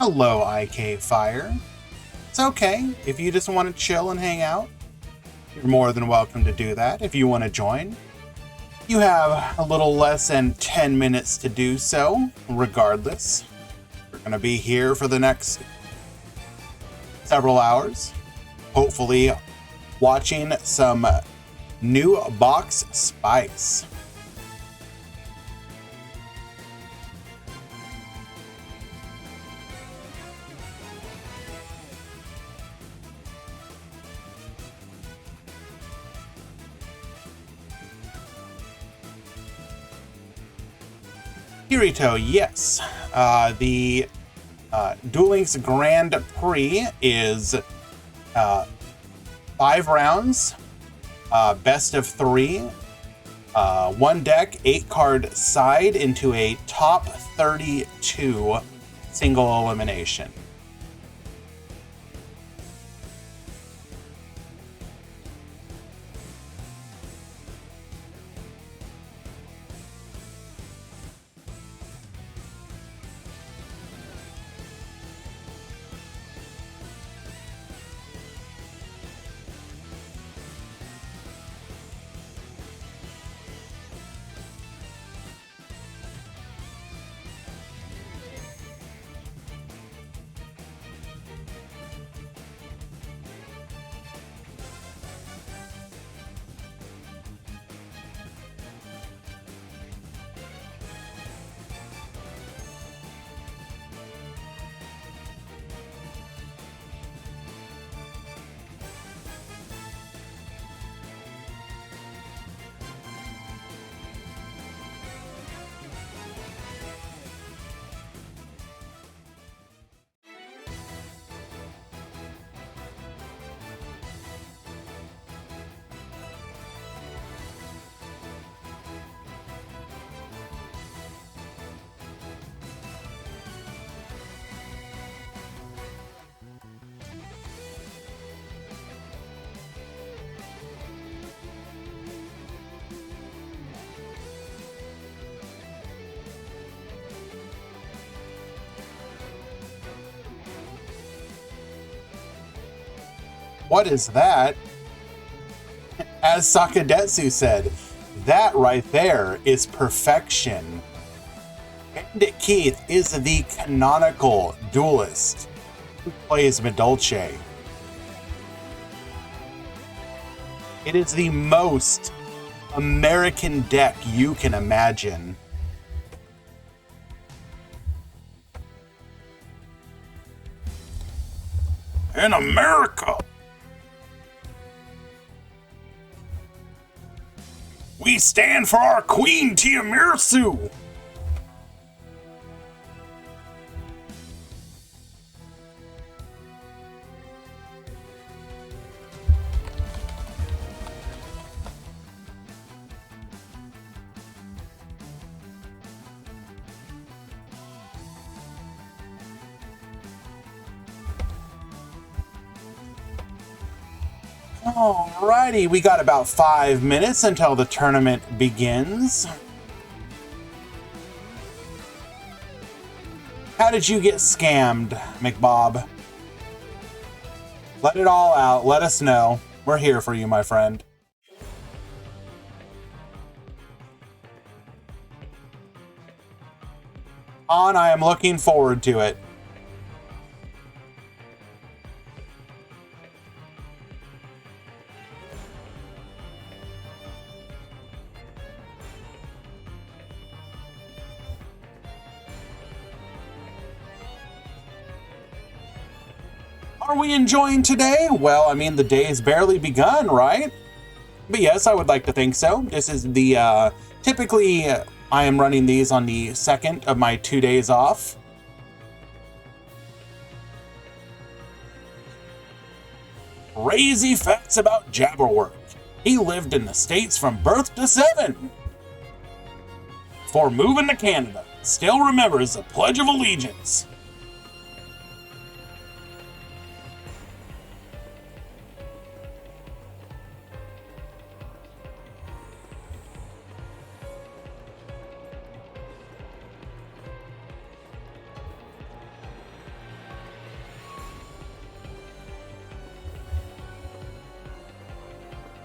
Hello, IK Fire. It's okay if you just want to chill and hang out. You're more than welcome to do that if you want to join. You have a little less than 10 minutes to do so, regardless. We're going to be here for the next several hours, hopefully watching some new box spice. Kirito, yes. The Duel Links Grand Prix is 5 rounds, best of 3, 1 deck, 8 card side into a top 32 single elimination. What is that? As Sakadetsu said, that right there is perfection. Bandit Keith is the canonical duelist who plays Medolce. It is the most American deck you can imagine. In America! We stand for our queen, Tiamirsu! Alrighty, we got about 5 minutes until the tournament begins. How did you get scammed, McBob? Let it all out. Let us know. We're here for you, my friend. I am looking forward to it. Are we enjoying today? Well, I mean, the day has barely begun, right? But yes, I would like to think so. This is the, typically, I am running these on the second of my 2 days off. Crazy facts about Jabberwork. He lived in the States from birth to 7. Before moving to Canada, still remembers the Pledge of Allegiance.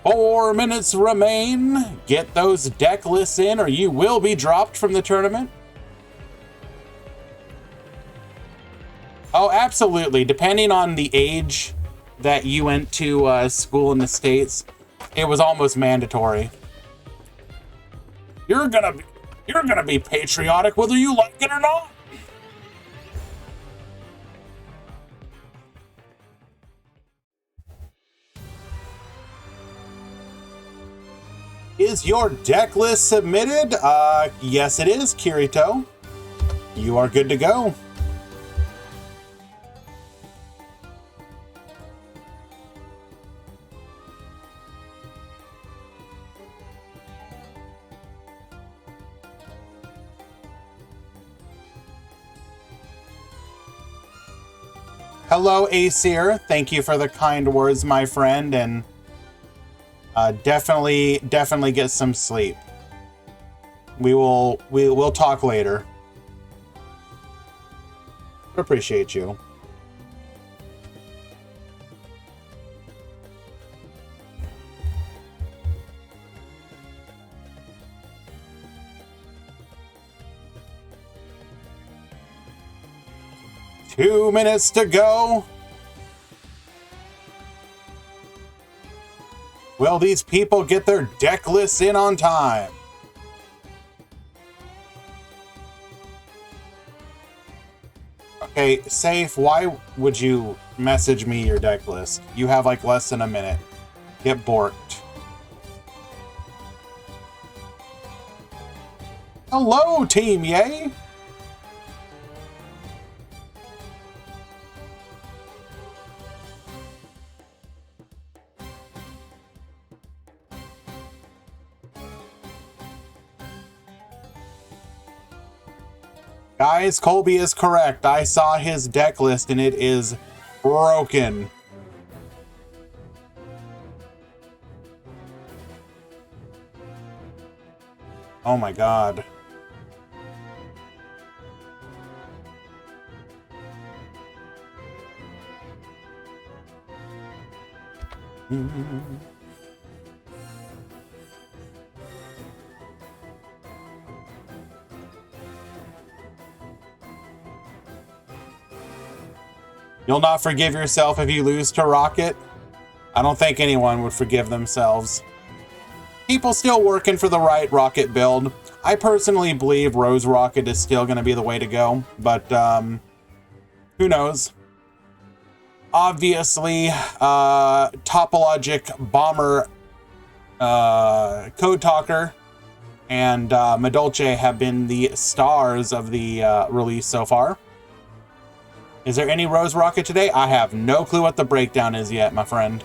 4 minutes remain. Get those deck lists in or you will be dropped from the tournament. Oh, absolutely. Depending on the age that you went to school in the States, it was almost mandatory. You're gonna be patriotic whether you like it or not. Is your deck list submitted? Yes it is, Kirito. You are good to go. Hello, Aesir. Thank you for the kind words, my friend, and definitely get some sleep. We'll talk later. Appreciate you. Two minutes to go. Will these people get their deck lists in on time? Okay, Safe, why would you message me your deck list? You have like less than a minute. Get borked. Hello, Team Yay! Guys, Colby is correct. I saw his deck list and it is broken. Oh my god. You'll not forgive yourself if you lose to Rocket? I don't think anyone would forgive themselves. People still working for the right Rocket build. I personally believe Rose Rocket is still going to be the way to go, but who knows? Obviously, Topologic, Bomber, Code Talker, and Madolche have been the stars of the release so far. Is there any Rose Rocket today? I have no clue what the breakdown is yet, my friend.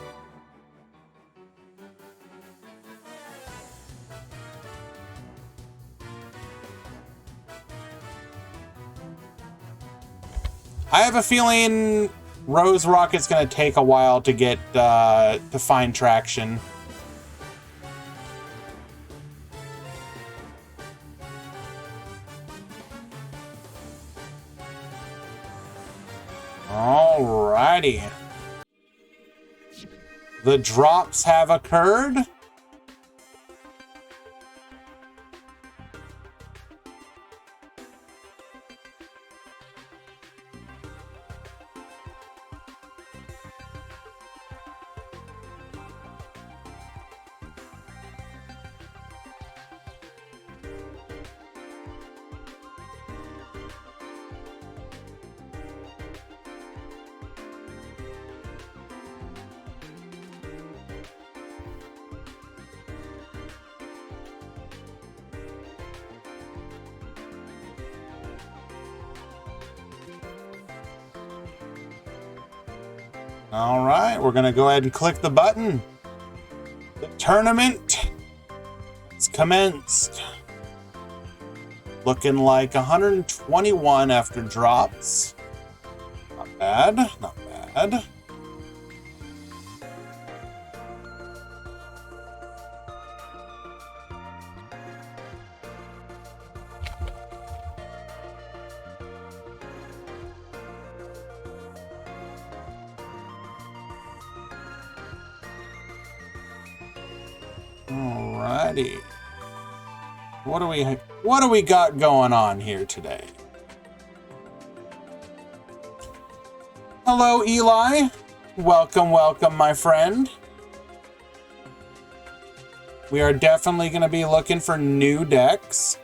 I have a feeling Rose Rocket's going to take a while to get to find traction. Alrighty. The drops have occurred. All right, we're going to go ahead and click the button. The tournament has commenced. Looking like 121 after drops. Not bad, not bad. Alrighty. What do we got going on here today? Hello, Eli. Welcome, welcome, my friend. We are definitely going to be looking for new decks.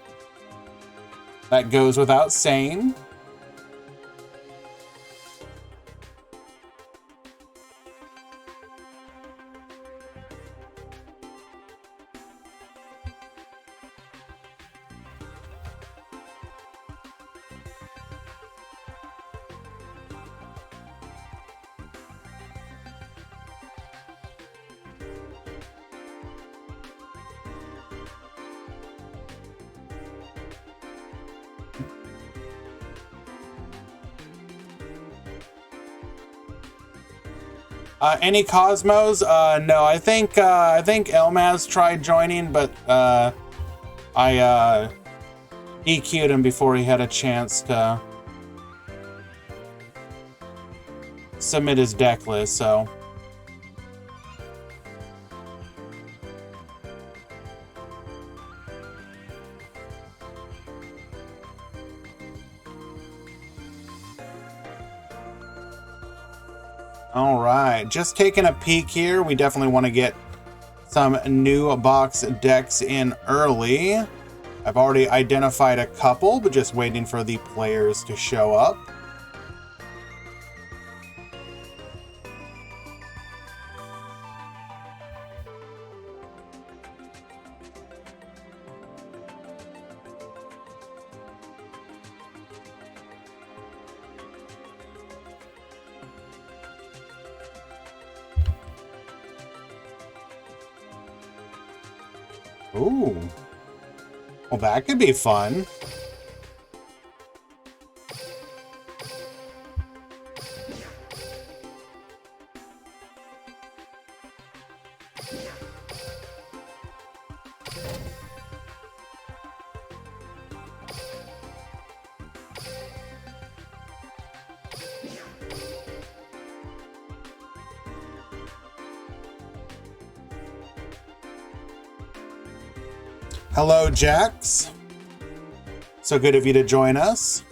That goes without saying. Any Cosmos? No, I think Elmaz tried joining, but I EQ'd him before he had a chance to submit his deck list, so. All right, just taking a peek here. We definitely want to get some new box decks in early. I've already identified a couple, but just waiting for the players to show up. Ooh. Well, that could be fun. Hello, Jax. So good of you to join us.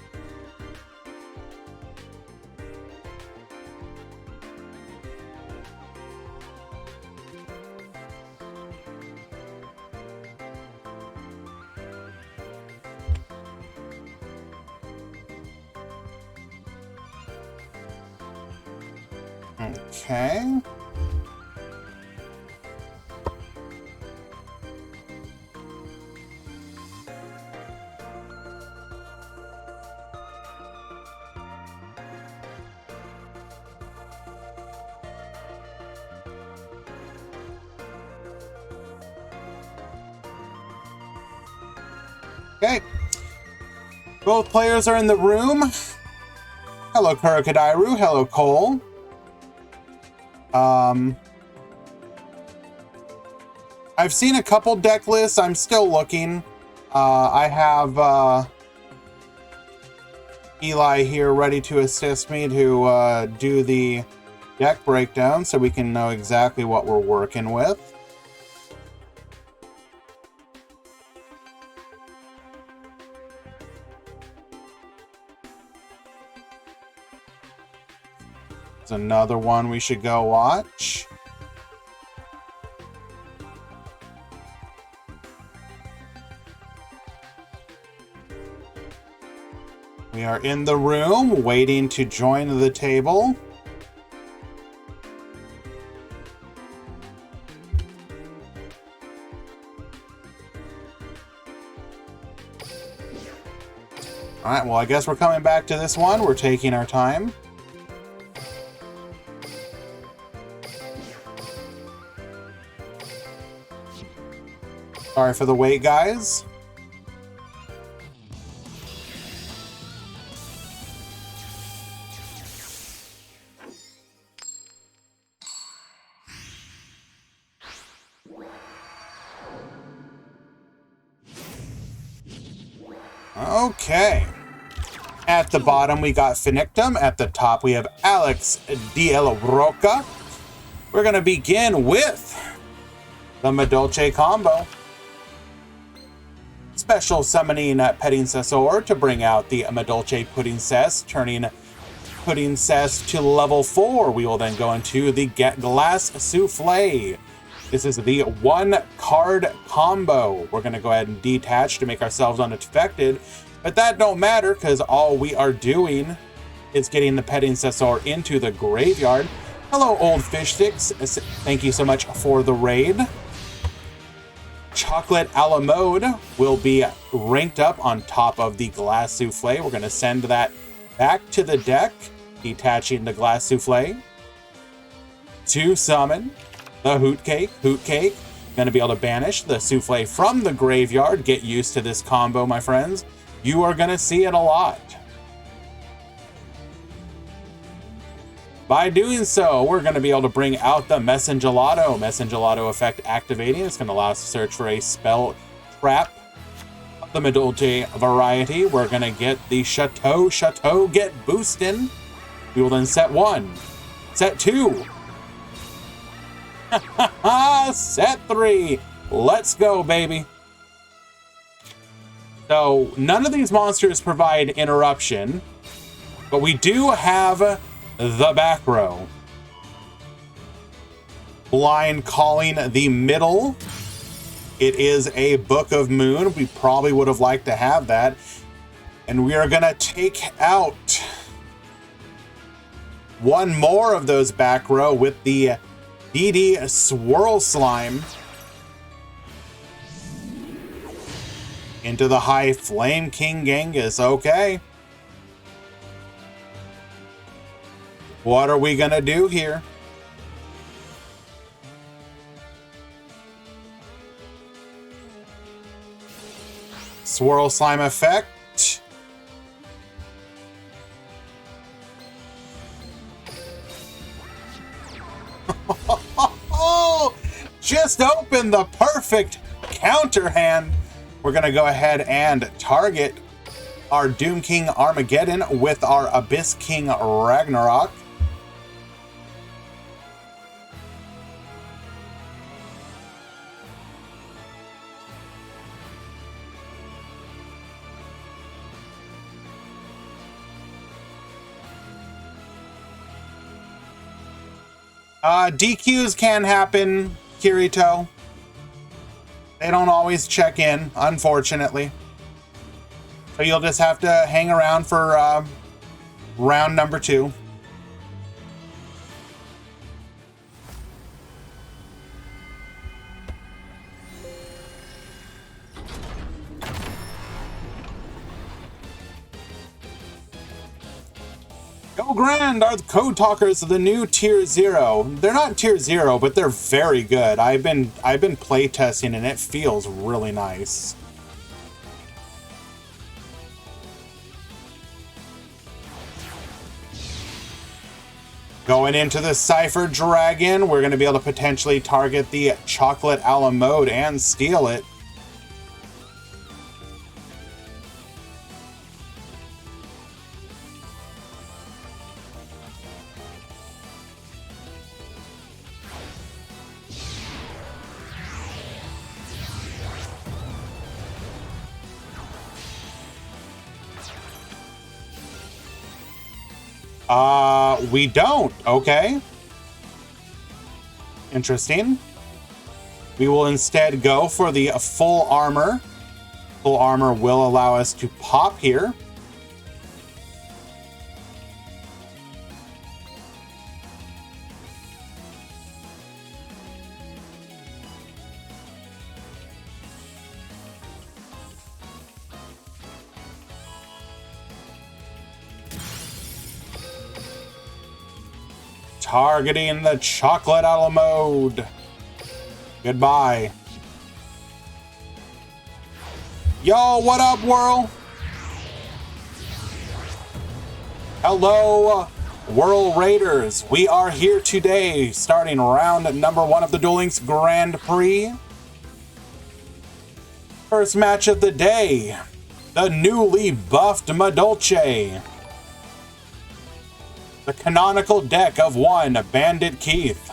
Okay. Okay. Both players are in the room. Hello, Kurakadairu. Hello, Cole. I've seen a couple deck lists. I'm still looking. I have Eli here ready to assist me to do the deck breakdown so we can know exactly what we're working with. There's another one we should go watch. We are in the room waiting to join the table. All right, well, I guess we're coming back to this one. We're taking our time. Sorry for the wait, guys. Okay. At the bottom, we got Finictum. At the top, we have Alex Diel Roca. We're going to begin with the Madolche combo. Special summoning Petting Successor to bring out the Madolche Pudding Cess, turning Pudding Cess to level 4. We will then go into the Glass Souffle. This is the 1-card combo. We're going to go ahead and detach to make ourselves unaffected, but that don't matter because all we are doing is getting the Petting Successor into the graveyard. Hello, Old Fish Sticks. Thank you so much for the raid. Chocolate a la mode will be ranked up on top of the Glass Souffle. We're going to send that back to the deck, detaching the Glass Souffle to summon the Hoot Cake. Hoot Cake, going to be able to banish the Souffle from the graveyard. Get used to this combo, my friends. You are going to see it a lot. By doing so, we're going to be able to bring out the Messengelato. Messengelato effect activating. It's going to allow us to search for a spell trap of the Madolche variety. We're going to get the Chateau get boostin'. We will then set 1, set 2, set 3. Let's go, baby. So none of these monsters provide interruption, but we do have the back row. Blind Calling the middle. It is a Book of Moon. We probably would have liked to have that. And we are going to take out one more of those back row with the DD Swirl Slime into the High Flame King Genghis. Okay. What are we gonna do here? Swirl Slime effect. Just open the perfect counter hand. We're gonna go ahead and target our Doom King Armageddon with our Abyss King Ragnarok. DQs can happen, Kirito. They don't always check in, unfortunately. So you'll just have to hang around for round number 2. Go Grand are the Code Talkers of the new Tier 0. They're not Tier 0, but they're very good. I've been playtesting and it feels really nice. Going into the Cypher Dragon, we're going to be able to potentially target the Chocolate a la mode and steal it. We don't. Okay. Interesting. We will instead go for the full armor. Full armor will allow us to pop here. Targeting the Chocolate a la mode. Goodbye. Yo, what up, world? Hello, World Raiders. We are here today, starting round number 1 of the Duel Links Grand Prix. First match of the day, the newly buffed Madolche. The canonical deck of 1, Bandit Keith.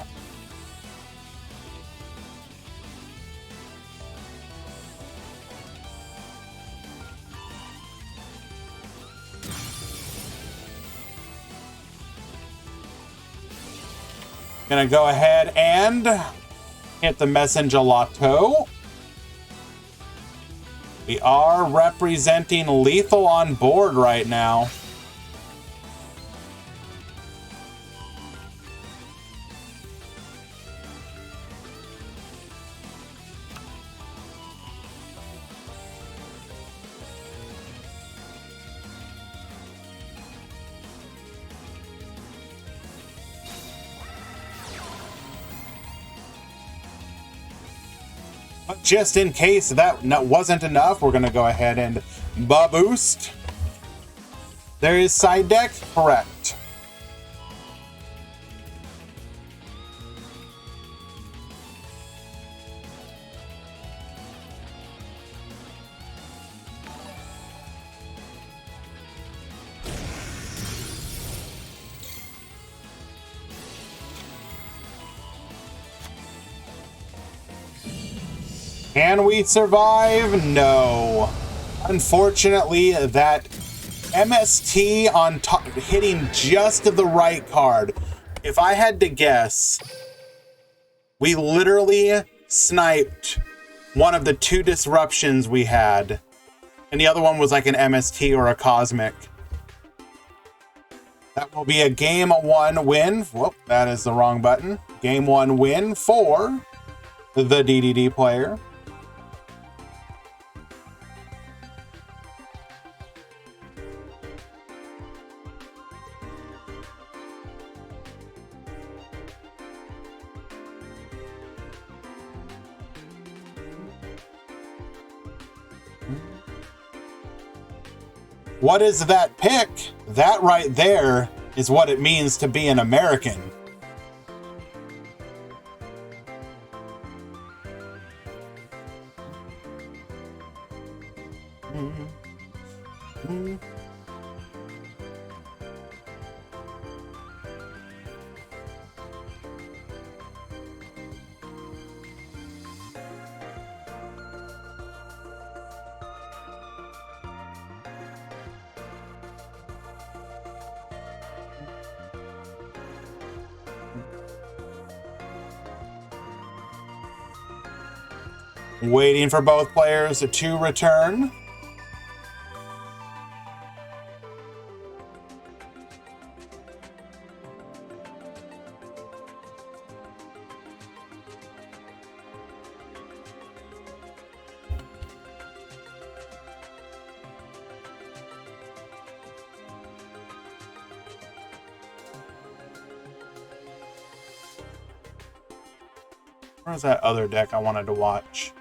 Gonna go ahead and hit the Messenger Lotto. We are representing lethal on board right now. But just in case that wasn't enough, we're going to go ahead and boost. There is side deck, correct. Can we survive? No. Unfortunately, that MST on top, hitting just the right card. If I had to guess, we literally sniped one of the 2 disruptions we had. And the other one was like an MST or a Cosmic. That will be a game 1 win. Whoop, that is the wrong button. Game 1 win for the DDD player. What is that pick? That right there is what it means to be an American. Waiting for both players to return. Where's that other deck I wanted to watch?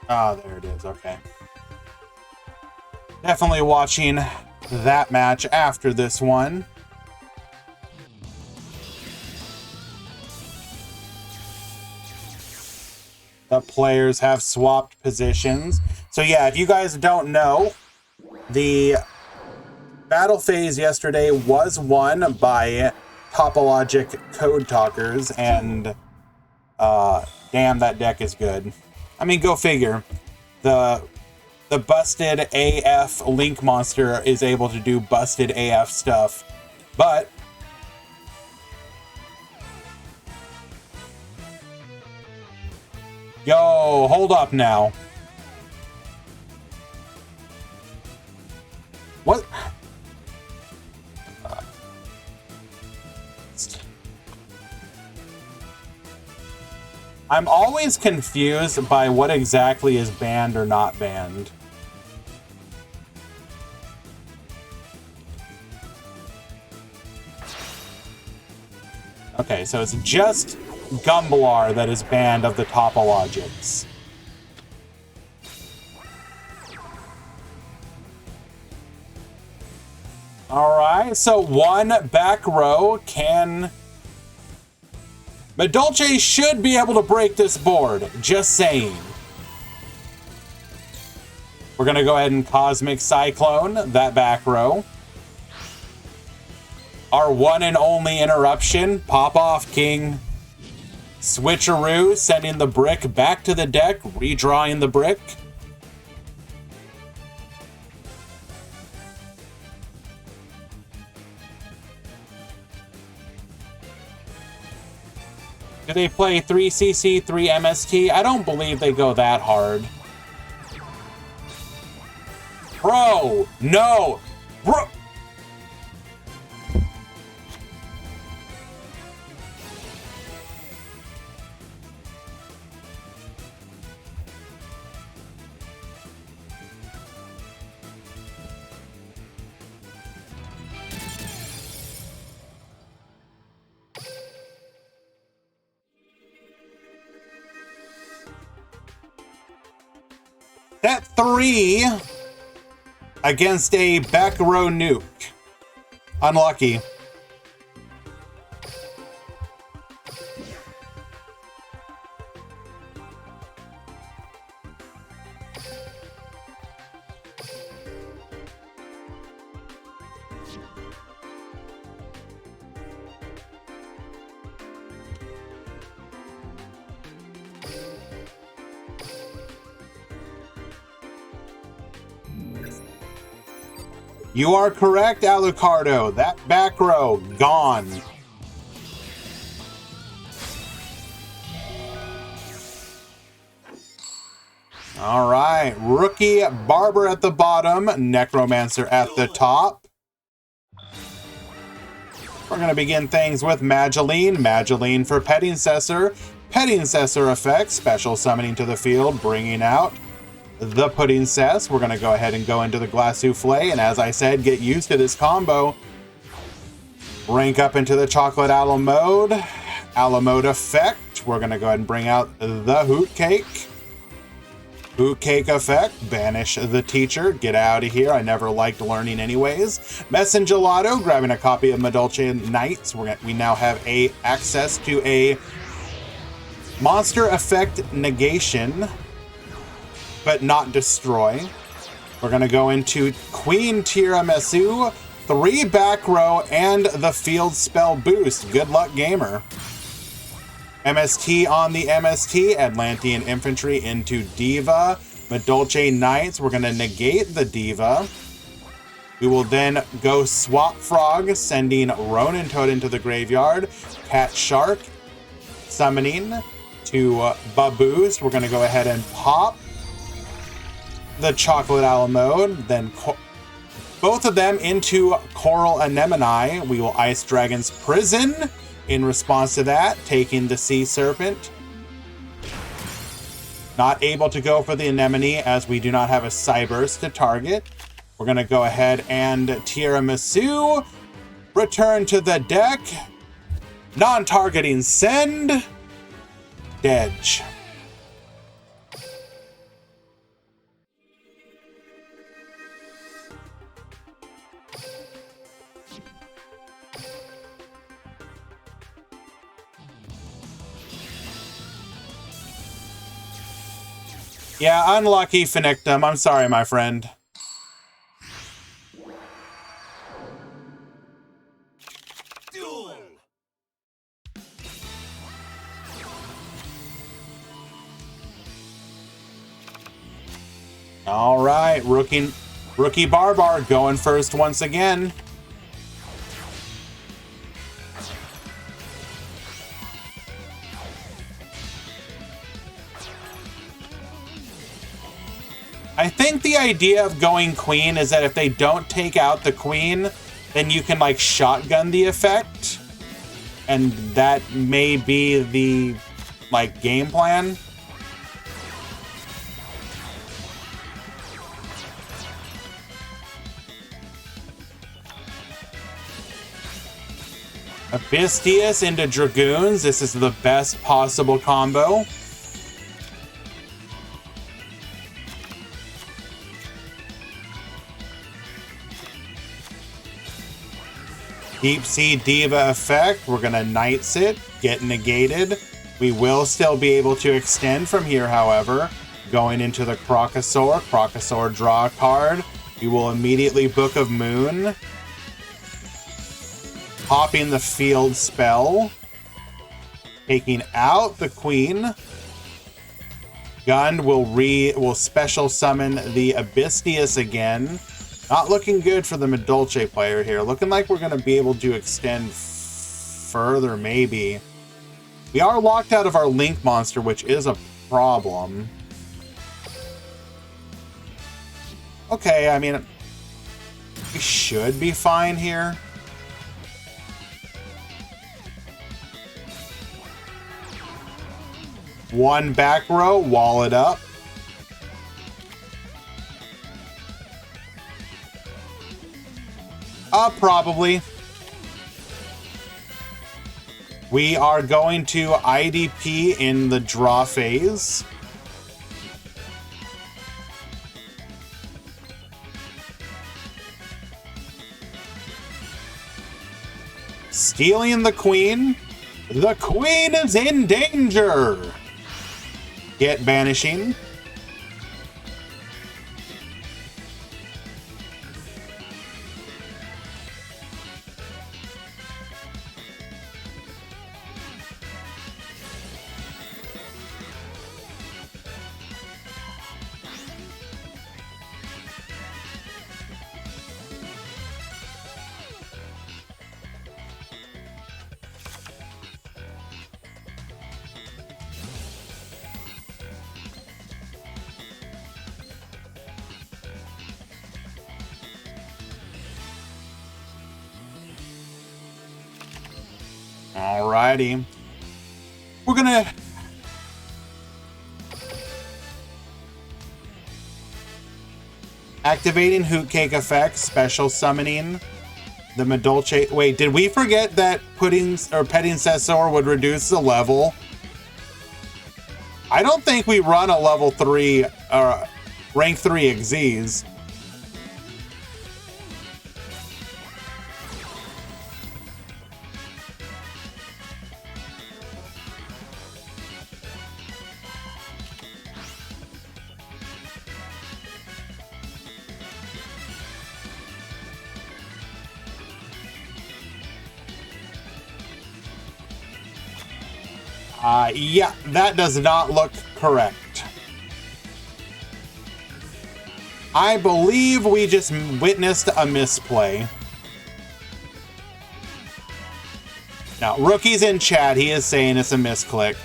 Ah, there it is. Okay. Definitely watching that match after this one. The players have swapped positions. So yeah, if you guys don't know, the battle phase yesterday was won by Topologic Code Talkers, and damn, that deck is good. I mean, go figure. The busted AF Link monster is able to do busted AF stuff, but yo, hold up now. What? I'm always confused by what exactly is banned or not banned. Okay, so it's just Gumblar that is banned of the Topologics. Alright, so one back row can... Medolce should be able to break this board, just saying. We're going to go ahead and Cosmic Cyclone that back row. Our one and only interruption, pop off, King. Switcheroo, sending the brick back to the deck, redrawing the brick. Do they play 3CC, 3 MST? I don't believe they go that hard. Bro, no. Bro. Set 3 against a back row nuke. Unlucky. You are correct, Alucardo. That back row, gone. All right, Rookie Barber at the bottom, Necromancer at the top. We're going to begin things with Mageline. Mageline for Pettincessor. Pettincessor effect, special summoning to the field, bringing out the Pudding Cess. We're going to go ahead and go into the Glass Souffle, and as I said, get used to this combo. Rank up into the Chocolate Allo mode. Allo mode effect. We're going to go ahead and bring out the Hoot Cake. Hoot Cake effect. Banish the teacher. Get out of here. I never liked learning anyways. Messengelato. Grabbing a copy of Madolche Knights. We now have access to a monster effect negation, but not destroy. We're going to go into Queen Tiramisu, 3 back row, and the field spell boost. Good luck, gamer. MST on the MST, Atlantean Infantry into Diva. Madolche Knights, we're going to negate the Diva. We will then go Swap Frog, sending Ronin Toad into the graveyard. Cat Shark, summoning to Baboost. We're going to go ahead and pop the Chocolate Allo mode, then both of them into Coral Anemone. We will Ice Dragon's Prison in response to that, taking the Sea Serpent. Not able to go for the Anemone as we do not have a Cyburst to target. We're going to go ahead and Tiramisu, return to the deck, non-targeting send, Dedge. Yeah, unlucky, Finictum. I'm sorry, my friend. Duel. All right, Rookie Barbar going first once again. I think the idea of going queen is that if they don't take out the queen, then you can like shotgun the effect. And that may be the like game plan. Abystius into Dragoons. This is the best possible combo. Deep Sea Diva effect. We're going to Knights it, get negated. We will still be able to extend from here, however. Going into the Crocosaur. Crocosaur, draw a card. We will immediately Book of Moon. Popping the field spell. Taking out the Queen. Gun will special summon the Abystius again. Not looking good for the Madolche player here. Looking like we're going to be able to extend further, maybe. We are locked out of our Link monster, which is a problem. Okay, I mean, we should be fine here. One back row, wall it up. Probably. We are going to IDP in the draw phase. Stealing the queen. The queen is in danger. Get banishing. Alrighty. We're gonna activating Hoot Cake effect, special summoning the Medolce. Wait, did we forget that petting Successor would reduce the level? I don't think we run a level 3 or rank 3 Xyz. Yeah, that does not look correct. I believe we just witnessed a misplay. Now, Rookie's in chat. He is saying it's a misclick.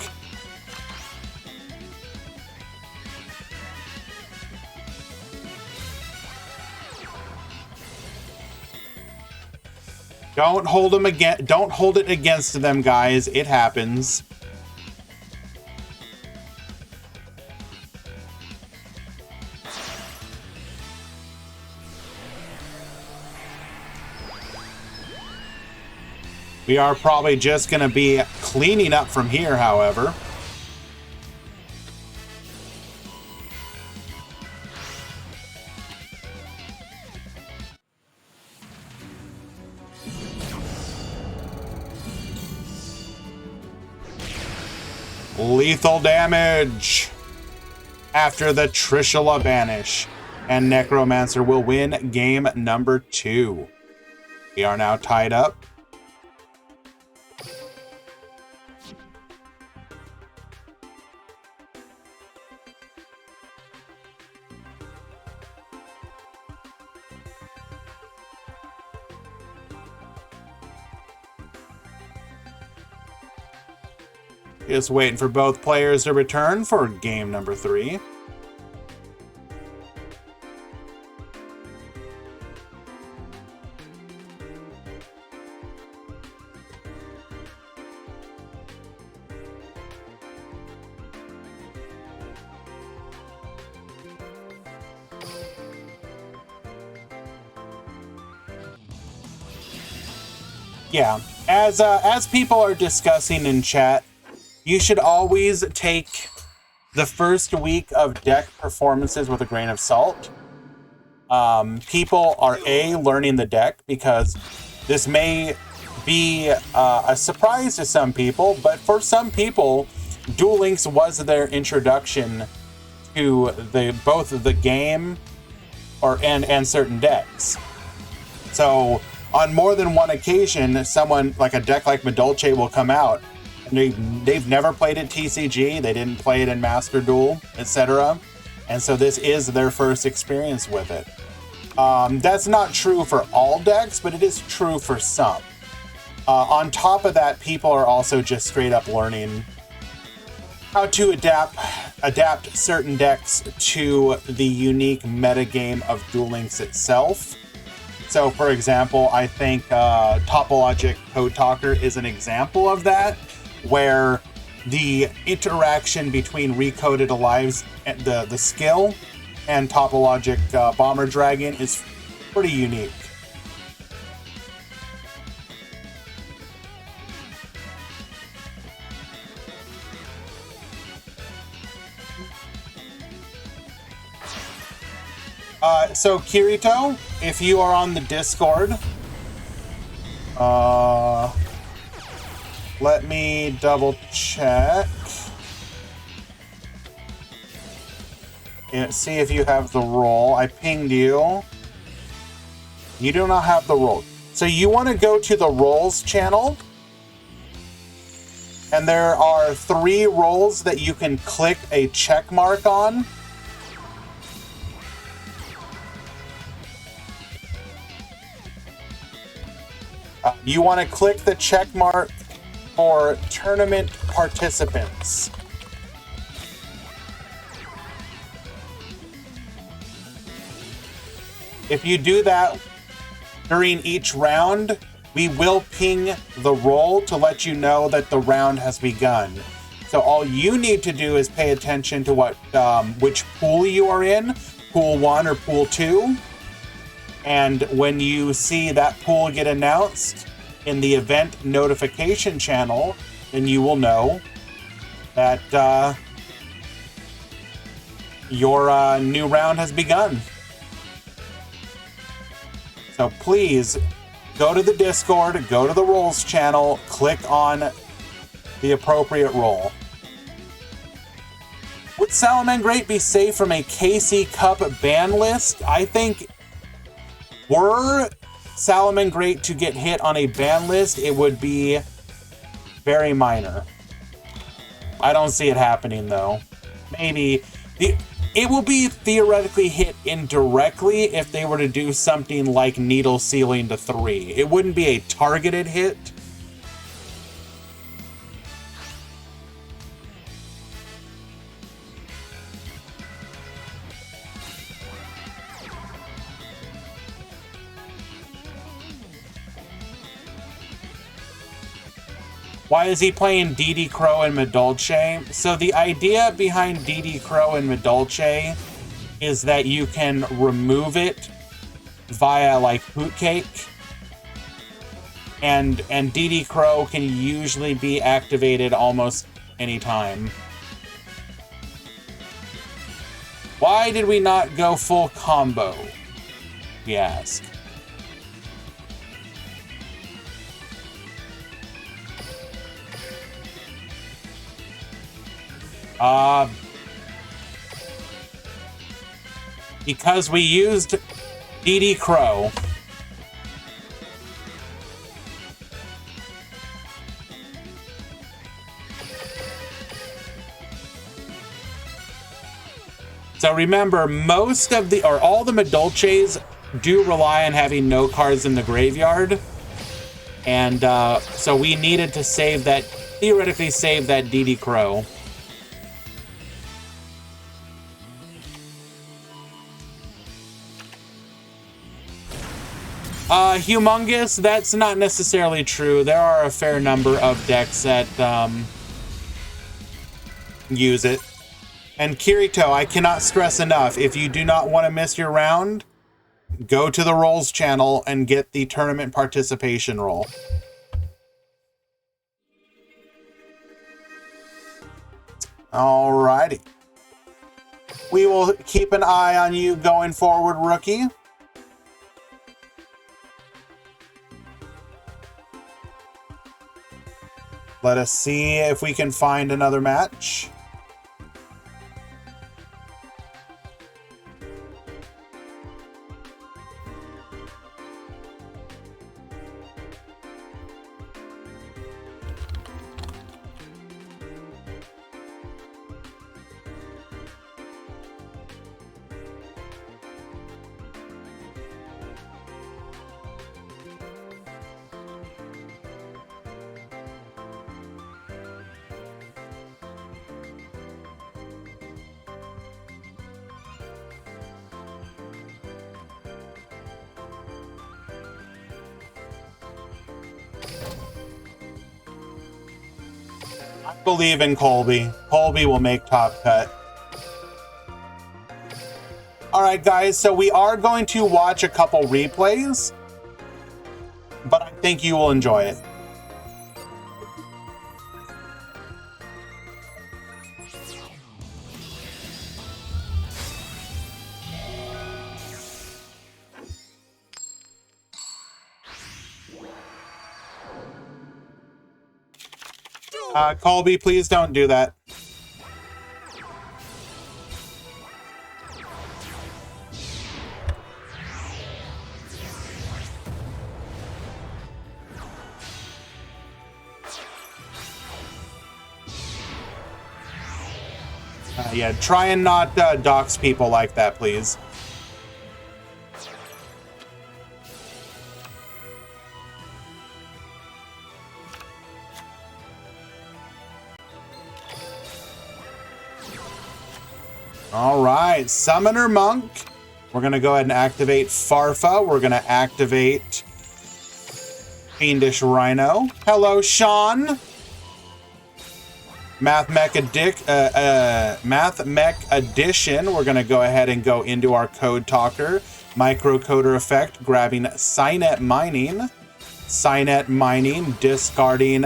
Don't hold them again. Don't hold it against them, guys. It happens. We are probably just going to be cleaning up from here, however. Lethal damage after the Trishula banish. And Necromancer will win game number 2. We are now tied up. Just waiting for both players to return for game number 3. Yeah, as people are discussing in chat, you should always take the first week of deck performances with a grain of salt. People are learning the deck because this may be a surprise to some people, but for some people, Duel Links was their introduction to both the game and certain decks. So on more than one occasion, someone like a deck like Medolce will come out. They've never played at TCG, they didn't play it in Master Duel, etc. And so this is their first experience with it. That's not true for all decks, but it is true for some. On top of that, people are also just straight up learning how to adapt certain decks to the unique metagame of Duel Links itself. So, for example, I think Topologic Code Talker is an example of that, where the interaction between Recoded Alive's the skill and Topologic Bomber Dragon is pretty unique. So Kirito, if you are on the Discord, let me double check. Yeah, see if you have the role. I pinged you. You do not have the role. So you want to go to the roles channel, and there are 3 roles that you can click a check mark on. You want to click the check mark for tournament participants. If you do that during each round, we will ping the role to let you know that the round has begun. So all you need to do is pay attention to which pool you are in, pool 1 or pool 2. And when you see that pool get announced in the event notification channel, then you will know that your new round has begun. So please go to the Discord, go to the roles channel, click on the appropriate role. Would Salamangreat be safe from a KC Cup ban list? I think were Salamangreat to get hit on a ban list, it would be very minor. I don't see it happening though. Maybe it will be theoretically hit indirectly if they were to do something like needle sealing to 3. It wouldn't be a targeted hit. Why is he playing DD Crow and Medolce? So the idea behind DD Crow and Medolce is that you can remove it via like Hoot Cake. And DD Crow can usually be activated almost anytime. Why did we not go full combo? We ask. Because we used DD Crow. So remember, most of the, or all the Medolces do rely on having no cards in the graveyard. And so we needed to save that, theoretically save that DD Crow. Humongous, that's not necessarily true. There are a fair number of decks that use it. And Kirito, I cannot stress enough, if you do not want to miss your round, go to the roles channel and get the tournament participation roll. Alrighty. We will keep an eye on you going forward, rookie. Let us see if we can find another match. believe in Colby. Colby will make top cut. All right, guys, so we are going to watch a couple replays, but I think you will enjoy it. Colby, please don't do that. Yeah, try and not dox people like that, please. All right, Summoner Monk. We're going to go ahead and activate Farfa. We're going to activate Fiendish Rhino. Hello, Sean. Math Mech Addition. We're going to go ahead and go into our Code Talker. Microcoder effect, grabbing Cynet Mining. Cynet Mining, discarding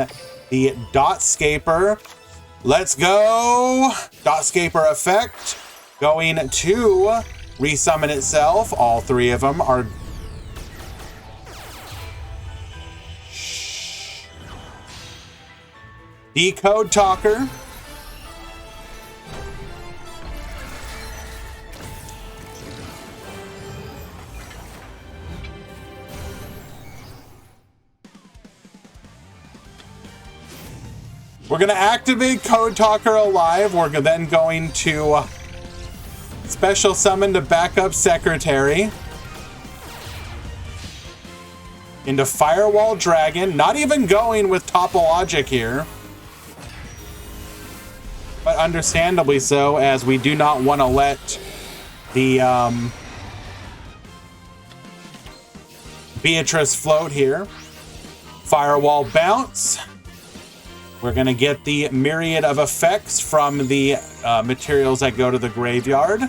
the Dotscaper. Let's go! Dotscaper effect. Going to resummon itself. All three of them are... Decode Talker. We're going to activate Code Talker Alive. We're then going to special summon to backup Secretary. Into Firewall Dragon. Not even going with Topologic here. But understandably so, as we do not want to let the Beatrice float here. Firewall Bounce. We're going to get the myriad of effects from the materials that go to the graveyard.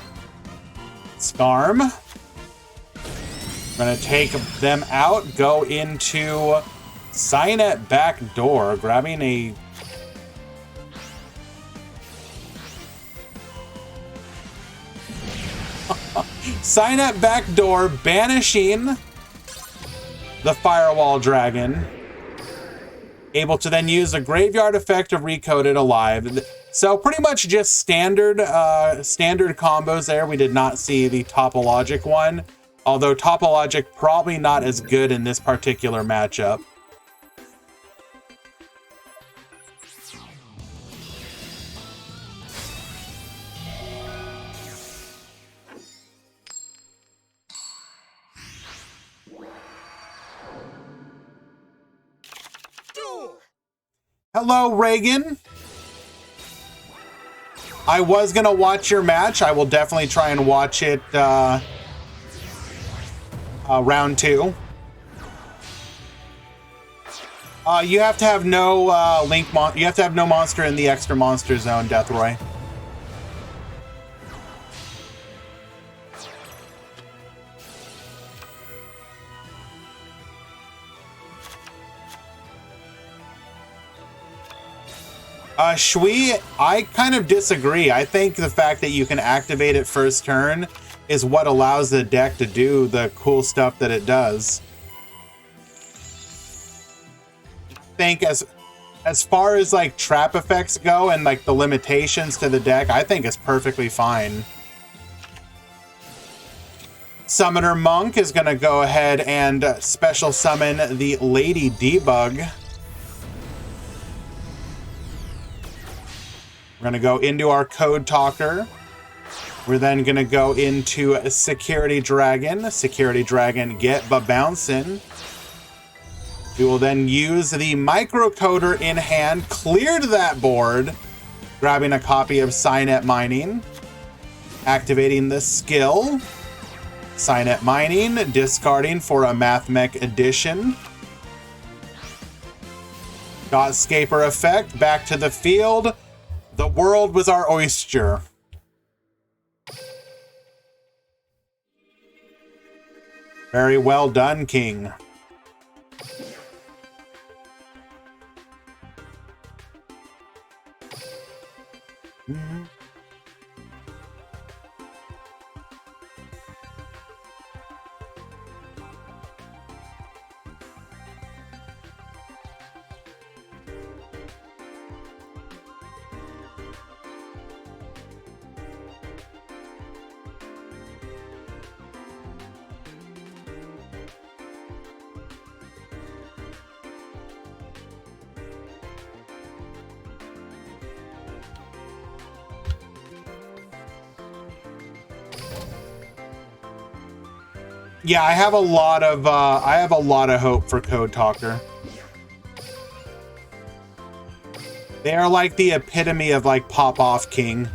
Scarm. We're going to take them out, go into Cynet Backdoor, grabbing a... Cynet Backdoor, banishing the Firewall Dragon. Able to then use the Graveyard effect of Recoded Alive. So pretty much just standard combos there. We did not see the Topologic one. Although Topologic probably not as good in this particular matchup. Hello, Reagan. I was going to watch your match. I will definitely try and watch it round 2. You have to have no you have to have no monster in the extra monster zone, Deathroy. Shui, I kind of disagree. I think the fact that you can activate it first turn is what allows the deck to do the cool stuff that it does. I think as far as like trap effects go and like the limitations to the deck, I think it's perfectly fine. Summoner Monk is going to go ahead and special summon the Lady Debug. We're going to go into our Code Talker. We're then going to go into Security Dragon. Security Dragon, get but bouncing. We will then use the Microcoder in hand, cleared that board, grabbing a copy of Cynet Mining, activating the skill, Cynet Mining, discarding for a Math Mech Addition. Got Scaper effect, back to the field. The world was our oyster. Very well done, King. Mm-hmm. Yeah, I have a lot of hope for Code Talker. They are like the epitome of like pop-off king.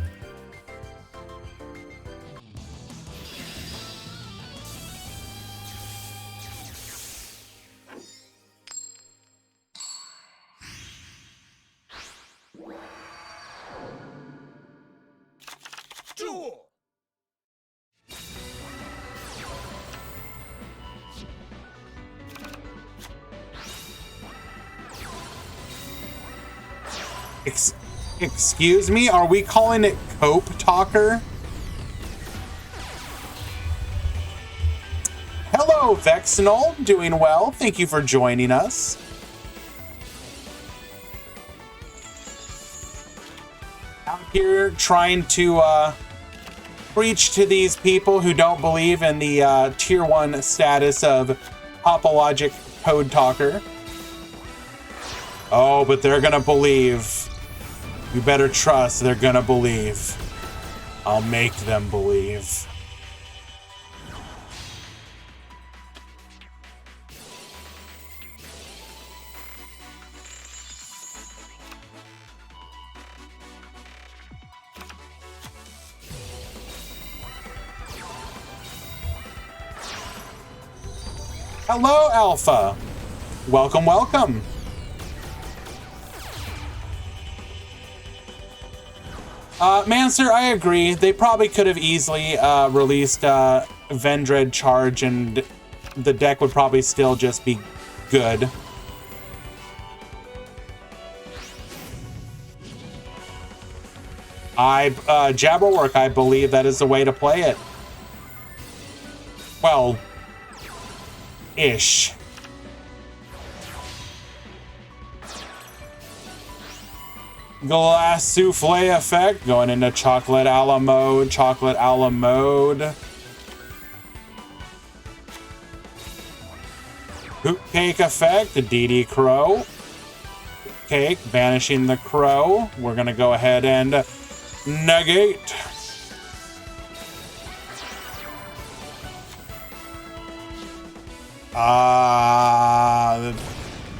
Excuse me? Are we calling it Cope Talker? Hello, Vexnol. Doing well. Thank you for joining us. Out here trying to preach to these people who don't believe in the tier 1 status of Topologic Code Talker. Oh, but they're gonna believe. You better trust they're gonna believe. I'll make them believe. Hello, Alpha. Welcome, welcome. Mancer, I agree. They probably could have easily released Vendread Charge and the deck would probably still just be good. Jabberwork, I believe that is the way to play it. Well, ish. Glass Souffle effect, going into Chocolate a la mode, Chocolate a la mode. Hoot Cake effect, the DD Crow. Cake, banishing the Crow. We're gonna go ahead and negate.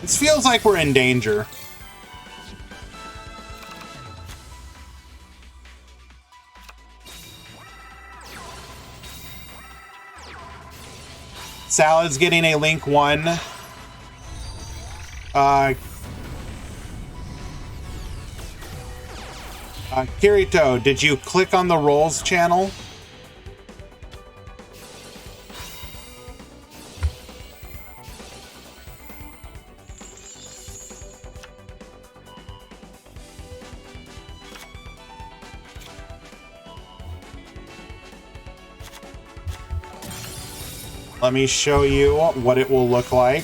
This feels like we're in danger. Salad's getting a Link 1. Kirito, did you click on the Rolls channel? Let me show you what it will look like.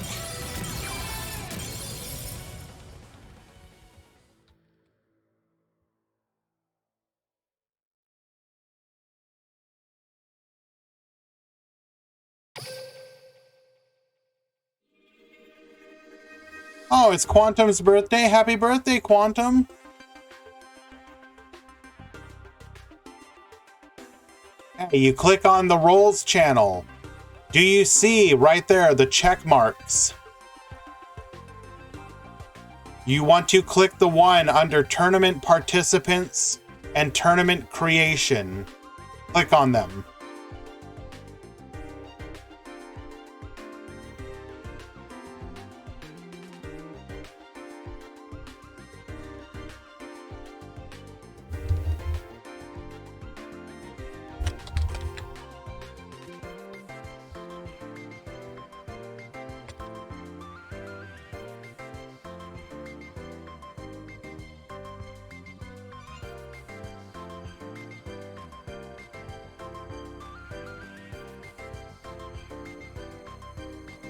Oh, it's Quantum's birthday. Happy birthday, Quantum. Hey, you click on the Rolls channel. Do you see right there the check marks? You want to click the one under Tournament Participants and Tournament Creation. Click on them.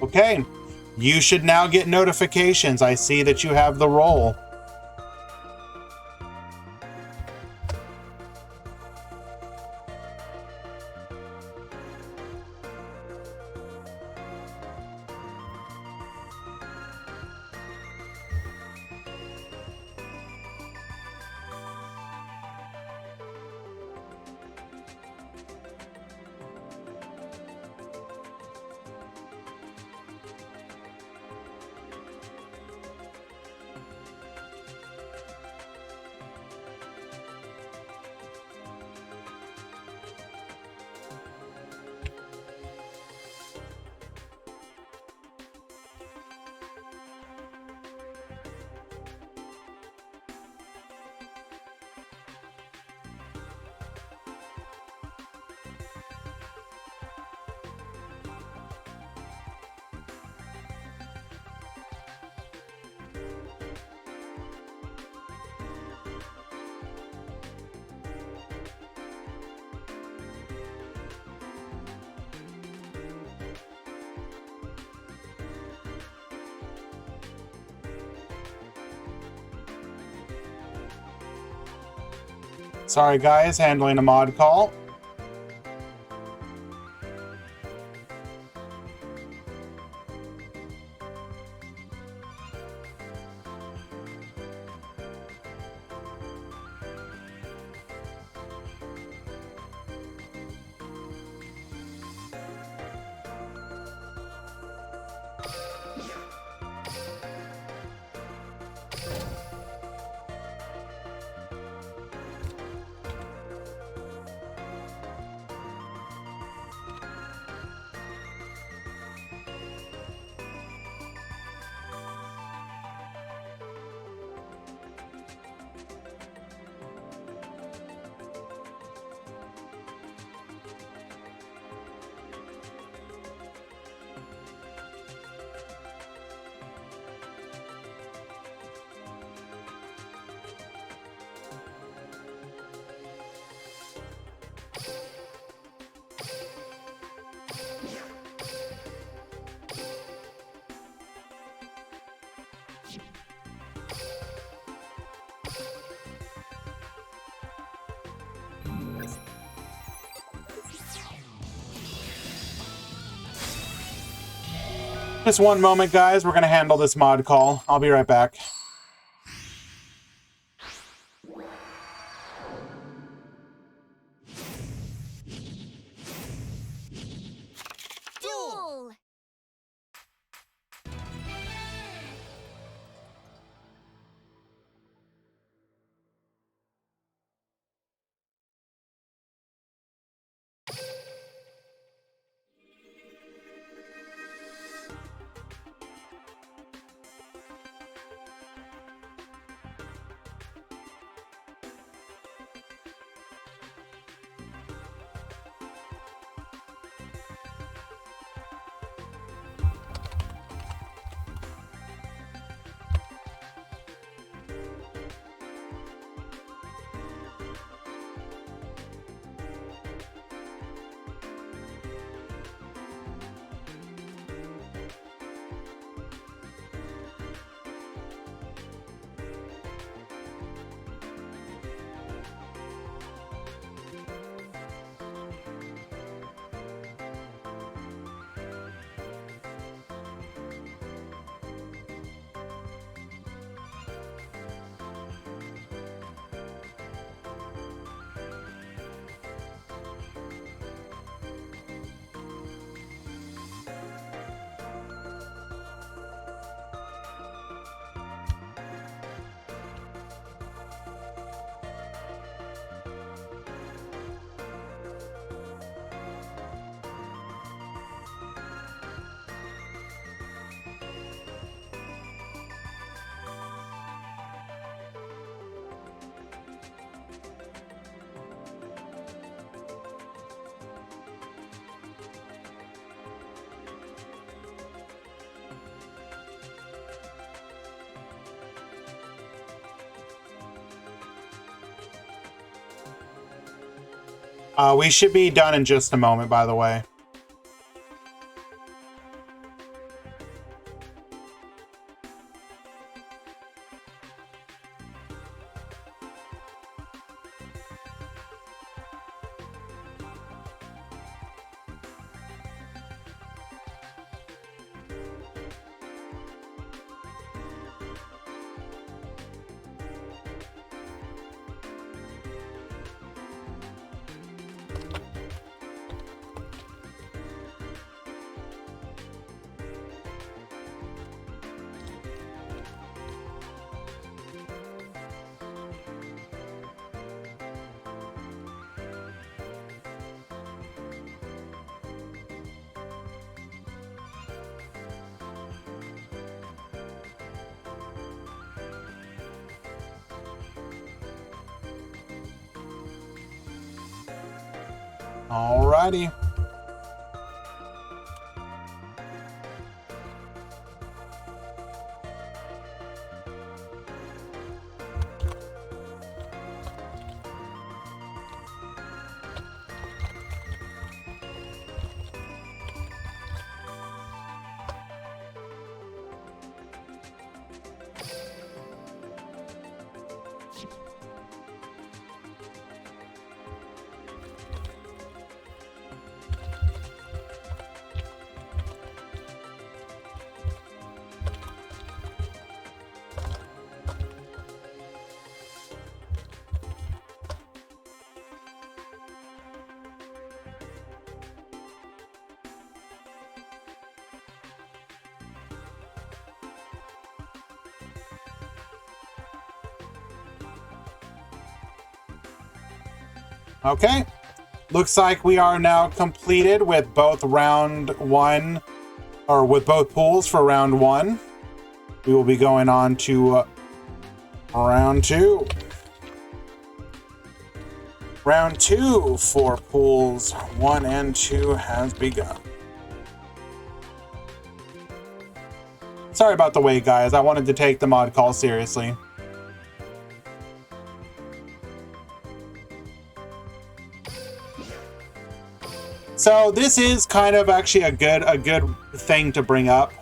Okay, you should now get notifications. I see that you have the role. Sorry guys, handling a mod call. Just one moment, guys. We're going to handle this mod call. I'll be right back. Duel! We should be done in just a moment, by the way. Alrighty. Okay, looks like we are now completed with both round one, or with both pools for round one. We will be going on to round two. Round two for pools 1 and 2 has begun. Sorry about the wait, guys. I wanted to take the mod call seriously. So this is kind of actually a good thing to bring up.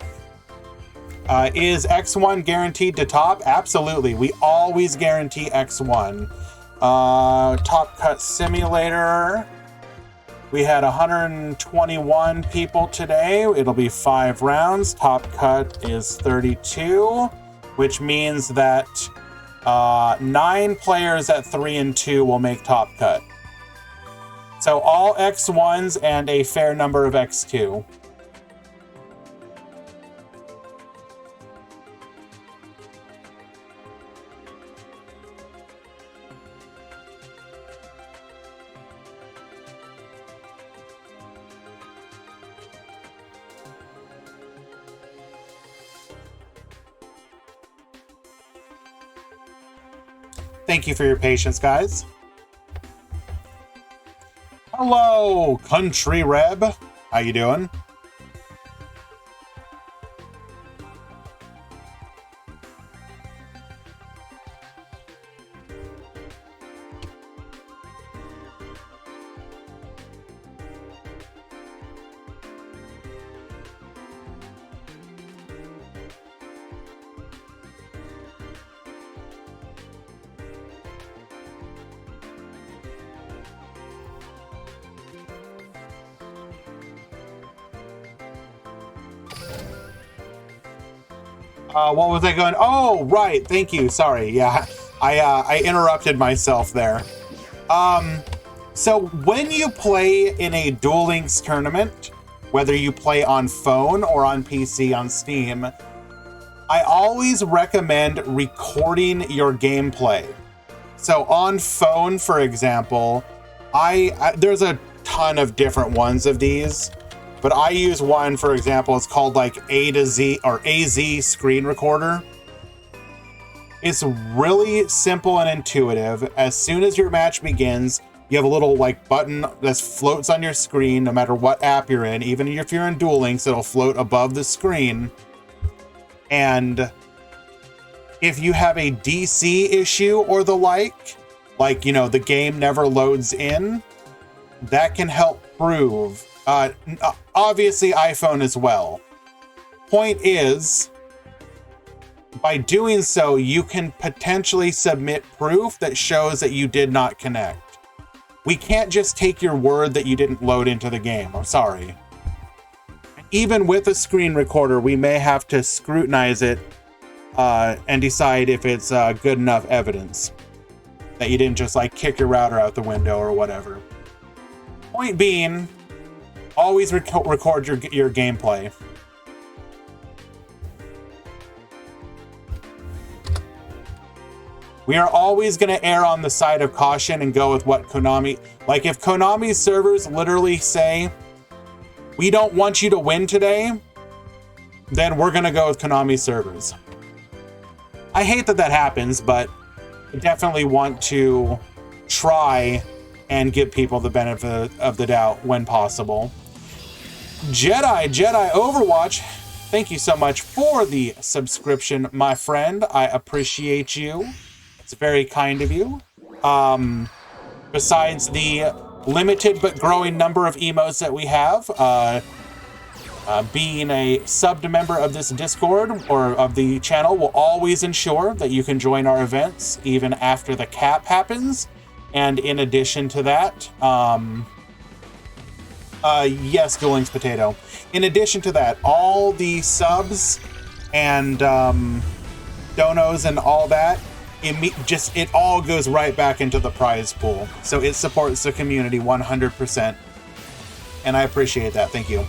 Is X1 guaranteed to top? Absolutely. We always guarantee X1. Top Cut Simulator. We had 121 people today. It'll be 5 rounds. Top Cut is 32, which means that 9 players at 3 and 2 will make Top Cut. So all X1s and a fair number of X2. Thank you for your patience, guys. Hello, Country Reb. How you doing? What was I going? Oh, right. Thank you. Sorry. Yeah, I interrupted myself there. So when you play in a Duel Links tournament, whether you play on phone or on PC on Steam, I always recommend recording your gameplay. So on phone, for example, there's a ton of different ones of these. But I use one, for example, it's called like A to Z or AZ screen recorder. It's really simple and intuitive. As soon as your match begins, you have a little like button that floats on your screen no matter what app you're in. Even if you're in Duel Links, it'll float above the screen. And if you have a DC issue or the like, you know, the game never loads in, that can help prove. Obviously iPhone as well. Point is, by doing so, you can potentially submit proof that shows that you did not connect. We can't just take your word that you didn't load into the game. I'm sorry. Even with a screen recorder, we may have to scrutinize it and decide if it's good enough evidence that you didn't just like kick your router out the window or whatever. Point being, always record your gameplay. We are always going to err on the side of caution and go with what Konami... Like, if Konami's servers literally say, we don't want you to win today, then we're going to go with Konami servers. I hate that that happens, but I definitely want to try and give people the benefit of the doubt when possible. Jedi Overwatch, thank you so much for the subscription, my friend. I appreciate you. It's very kind of you. Besides the limited but growing number of emotes that we have, being a subbed member of this Discord or of the channel will always ensure that you can join our events even after the cap happens. And in addition to that, yes, Duel Links Potato. In addition to that, all the subs and donos and all that, it all goes right back into the prize pool. So it supports the community 100%. And I appreciate that. Thank you.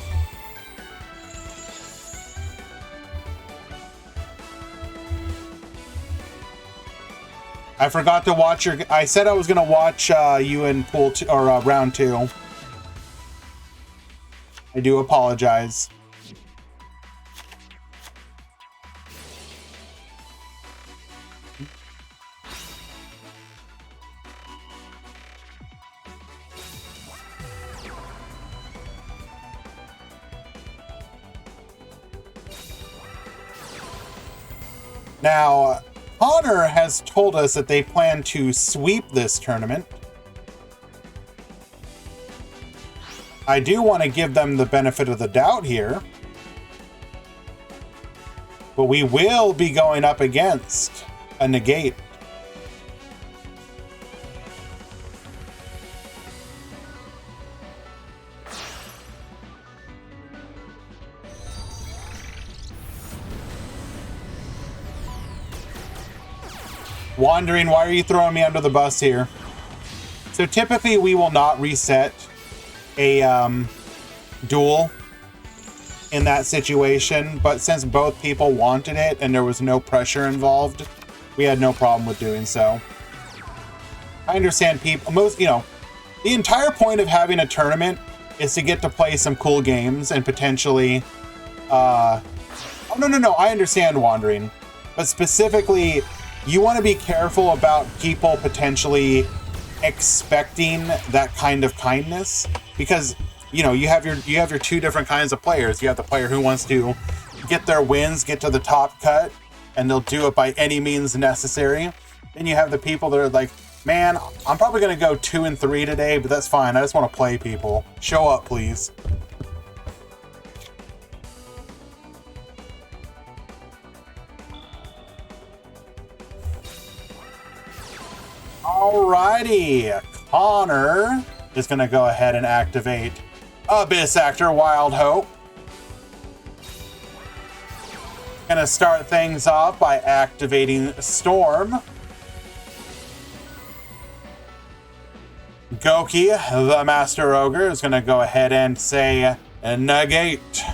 I forgot to watch your... I said I was going to watch you in pool 2 or round 2. I do apologize. Now, Honor has told us that they plan to sweep this tournament. I do want to give them the benefit of the doubt here. But we will be going up against a negate. Wandering, why are you throwing me under the bus here? So typically we will not reset a duel in that situation, but since both people wanted it and there was no pressure involved, we had no problem with doing so. I understand people, the entire point of having a tournament is to get to play some cool games and potentially, oh, no, I understand Wandering, but specifically, you want to be careful about people potentially expecting that kind of kindness, because you have your two different kinds of players. You have the player who wants to get their wins, get to the top cut, and they'll do it by any means necessary. Then you have the people that are like, man, I'm probably going to go 2 and 3 today, but that's fine. I just want to play people. Show up, please. Alrighty, Connor is going to go ahead and activate Abyss Actor Wild Hope. Going to start things off by activating Storm. Goki, the Master Ogre, is going to go ahead and say negate.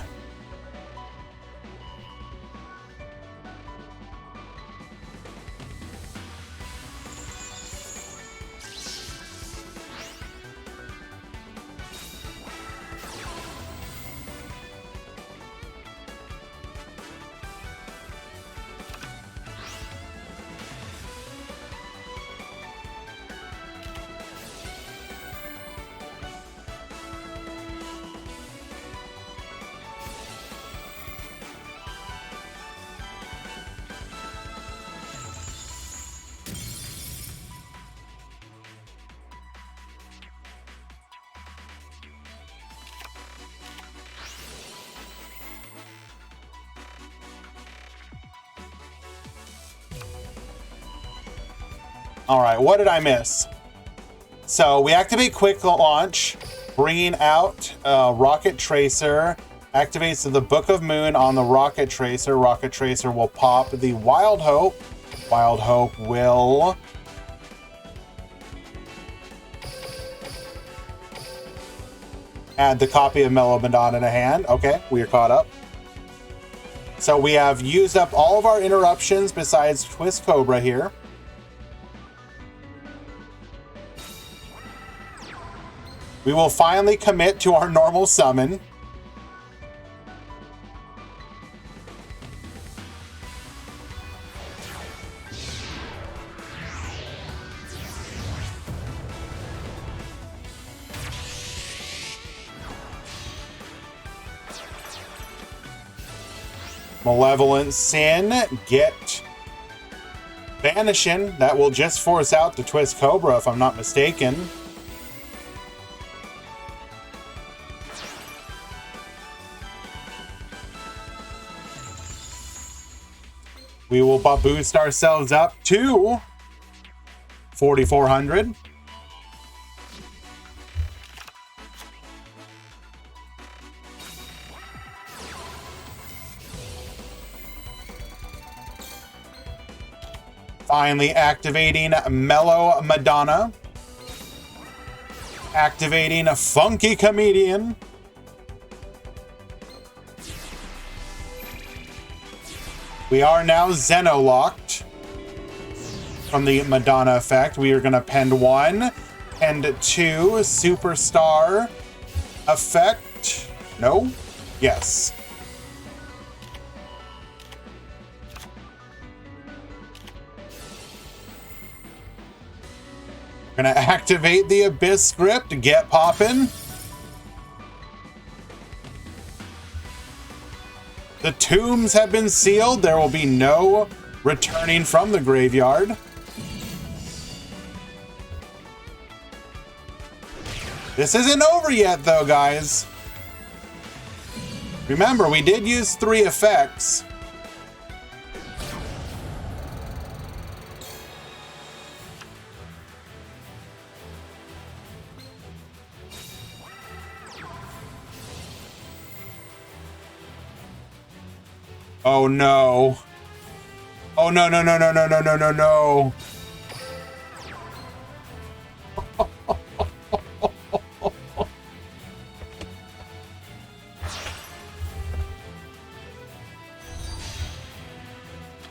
All right, what did I miss? So we activate Quick Launch, bringing out Rocket Tracer, activates the Book of Moon on the Rocket Tracer. Rocket Tracer will pop the Wild Hope. Wild Hope will add the copy of Mellow Madonna to hand. Okay, we are caught up. So we have used up all of our interruptions besides Twist Cobra here. We will finally commit to our normal summon. Malevolent Sin, get Vanishing. That will just force out the Twist Cobra, if I'm not mistaken. We will boost ourselves up to 4,400. Finally activating Mellow Madonna. Activating a Funky Comedian. We are now Xeno-locked from the Madonna effect. We are going to pend 1 and 2 Superstar effect. No? Yes. We're going to activate the Abyss script. Get poppin'. The tombs have been sealed. There will be no returning from the graveyard. This isn't over yet, though, guys. Remember, we did use 3 effects. Oh no. Oh no, no, no, no, no, no, no, no, no.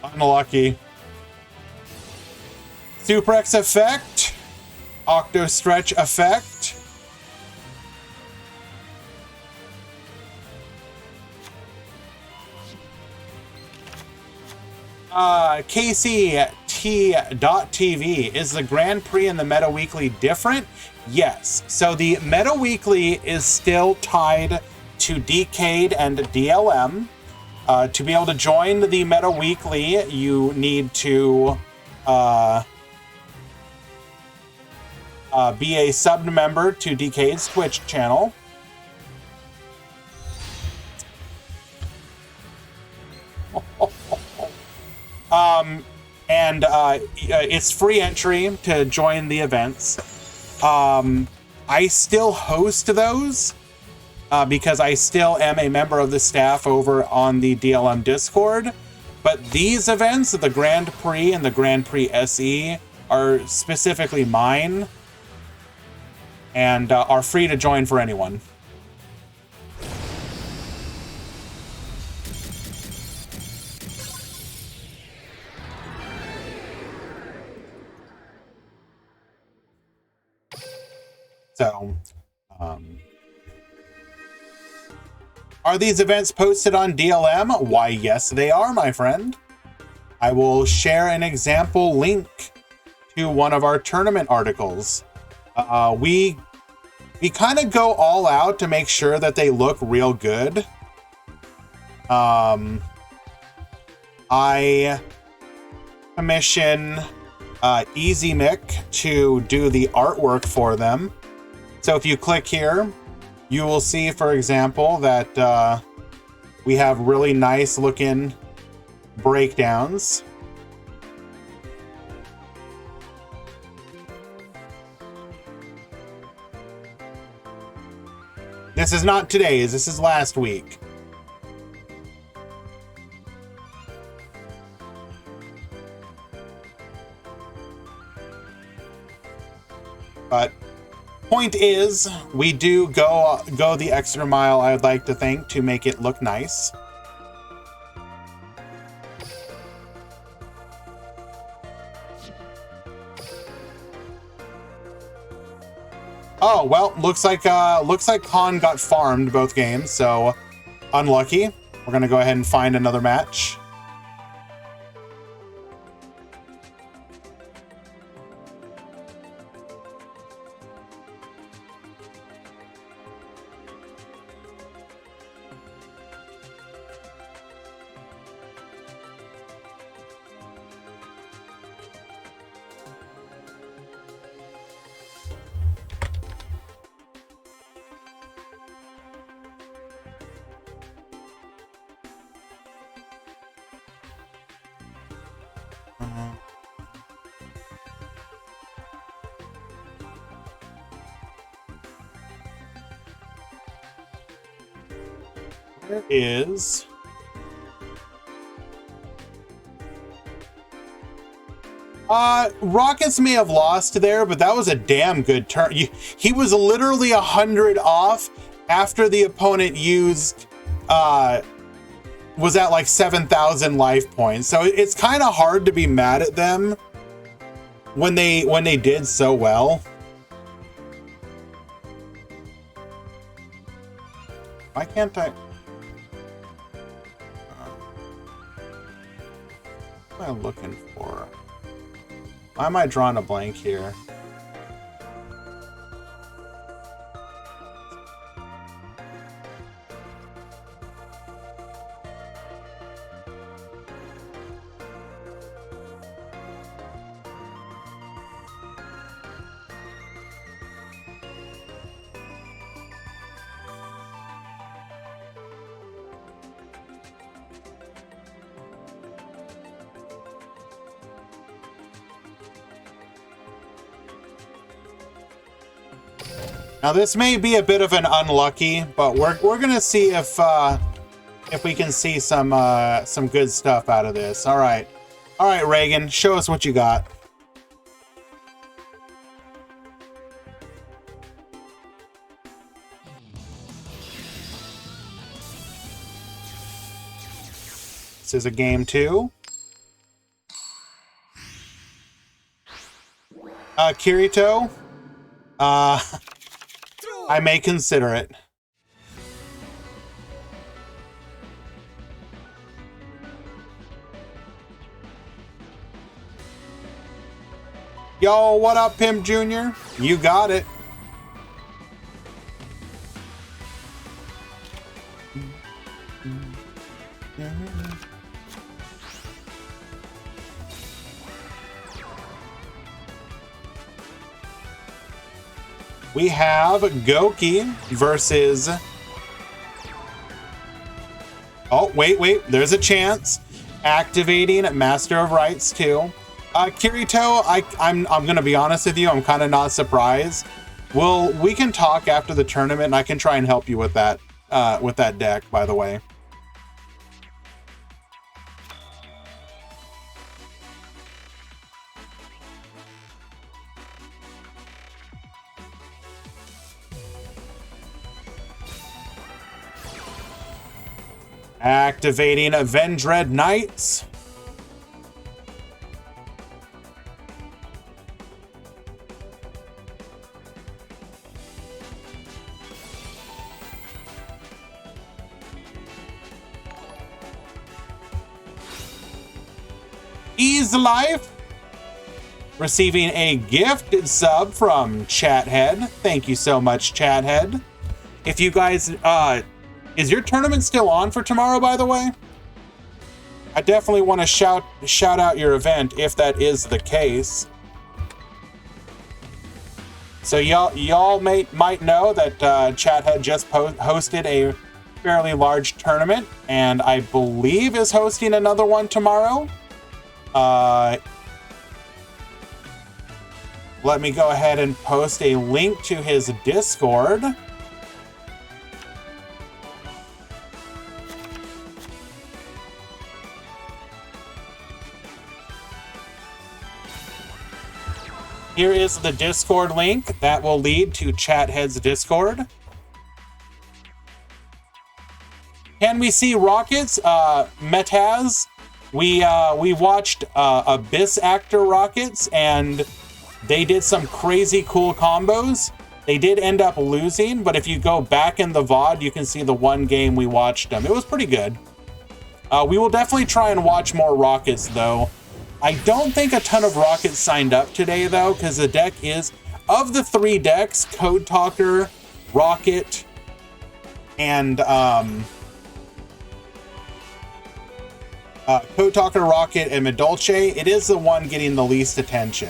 Unlucky. Super X effect. Octo Stretch effect. KCT.TV. Is the Grand Prix and the Meta Weekly different? Yes. So the Meta Weekly is still tied to Decade and DLM. To be able to join the Meta Weekly, you need to be a sub member to Decade's Twitch channel. It's free entry to join the events. I still host those because I still am a member of the staff over on the DLM Discord. But these events, the Grand Prix and the Grand Prix SE, are specifically mine and are free to join for anyone. So, are these events posted on DLM? Why, yes, they are, my friend. I will share an example link to one of our tournament articles. We kind of go all out to make sure that they look real good. I commission Easy Mick to do the artwork for them. So if you click here, you will see, for example, that we have really nice looking breakdowns. This is not today's, this is last week. But point is, we do go the extra mile, I'd like to think, to make it look nice. Oh, well, looks like Han got farmed both games, so unlucky. We're gonna go ahead and find another match. Where is... Rockets may have lost there, but that was a damn good turn. He was literally 100 off after the opponent used, was at like 7,000 life points. So it's kind of hard to be mad at them when they did so well. Why can't I? What am I looking for? Why am I drawing a blank here? Now this may be a bit of an unlucky, but we're gonna see if we can see some good stuff out of this. All right, Reagan, show us what you got. This is a game 2. Kirito. I may consider it. Yo, what up, Pimp Jr.? You got it. We have Goki versus... Oh, wait. There's a chance. Activating Master of Rights 2. Kirito, I'm going to be honest with you. I'm kind of not surprised. We can talk after the tournament, and I can try and help you with that deck, by the way. Activating Vendread Knights. Ease Life. Receiving a gifted sub from Chathead. Thank you so much, Chathead. If you guys... is your tournament still on for tomorrow, by the way? I definitely want to shout out your event if that is the case. So y'all might know that Chat had just hosted a fairly large tournament, and I believe is hosting another one tomorrow. Let me go ahead and post a link to his Discord. Here is the Discord link that will lead to Chathead's Discord. Can we see Rockets? Metaz? We watched Abyss Actor Rockets, and they did some crazy cool combos. They did end up losing, but if you go back in the VOD, you can see the one game we watched them. It was pretty good. We will definitely try and watch more Rockets, though. I don't think a ton of Rockets signed up today, though, because the deck is... Of the 3 decks, Code Talker, Rocket, and... Code Talker, Rocket, and Medolce, it is the one getting the least attention.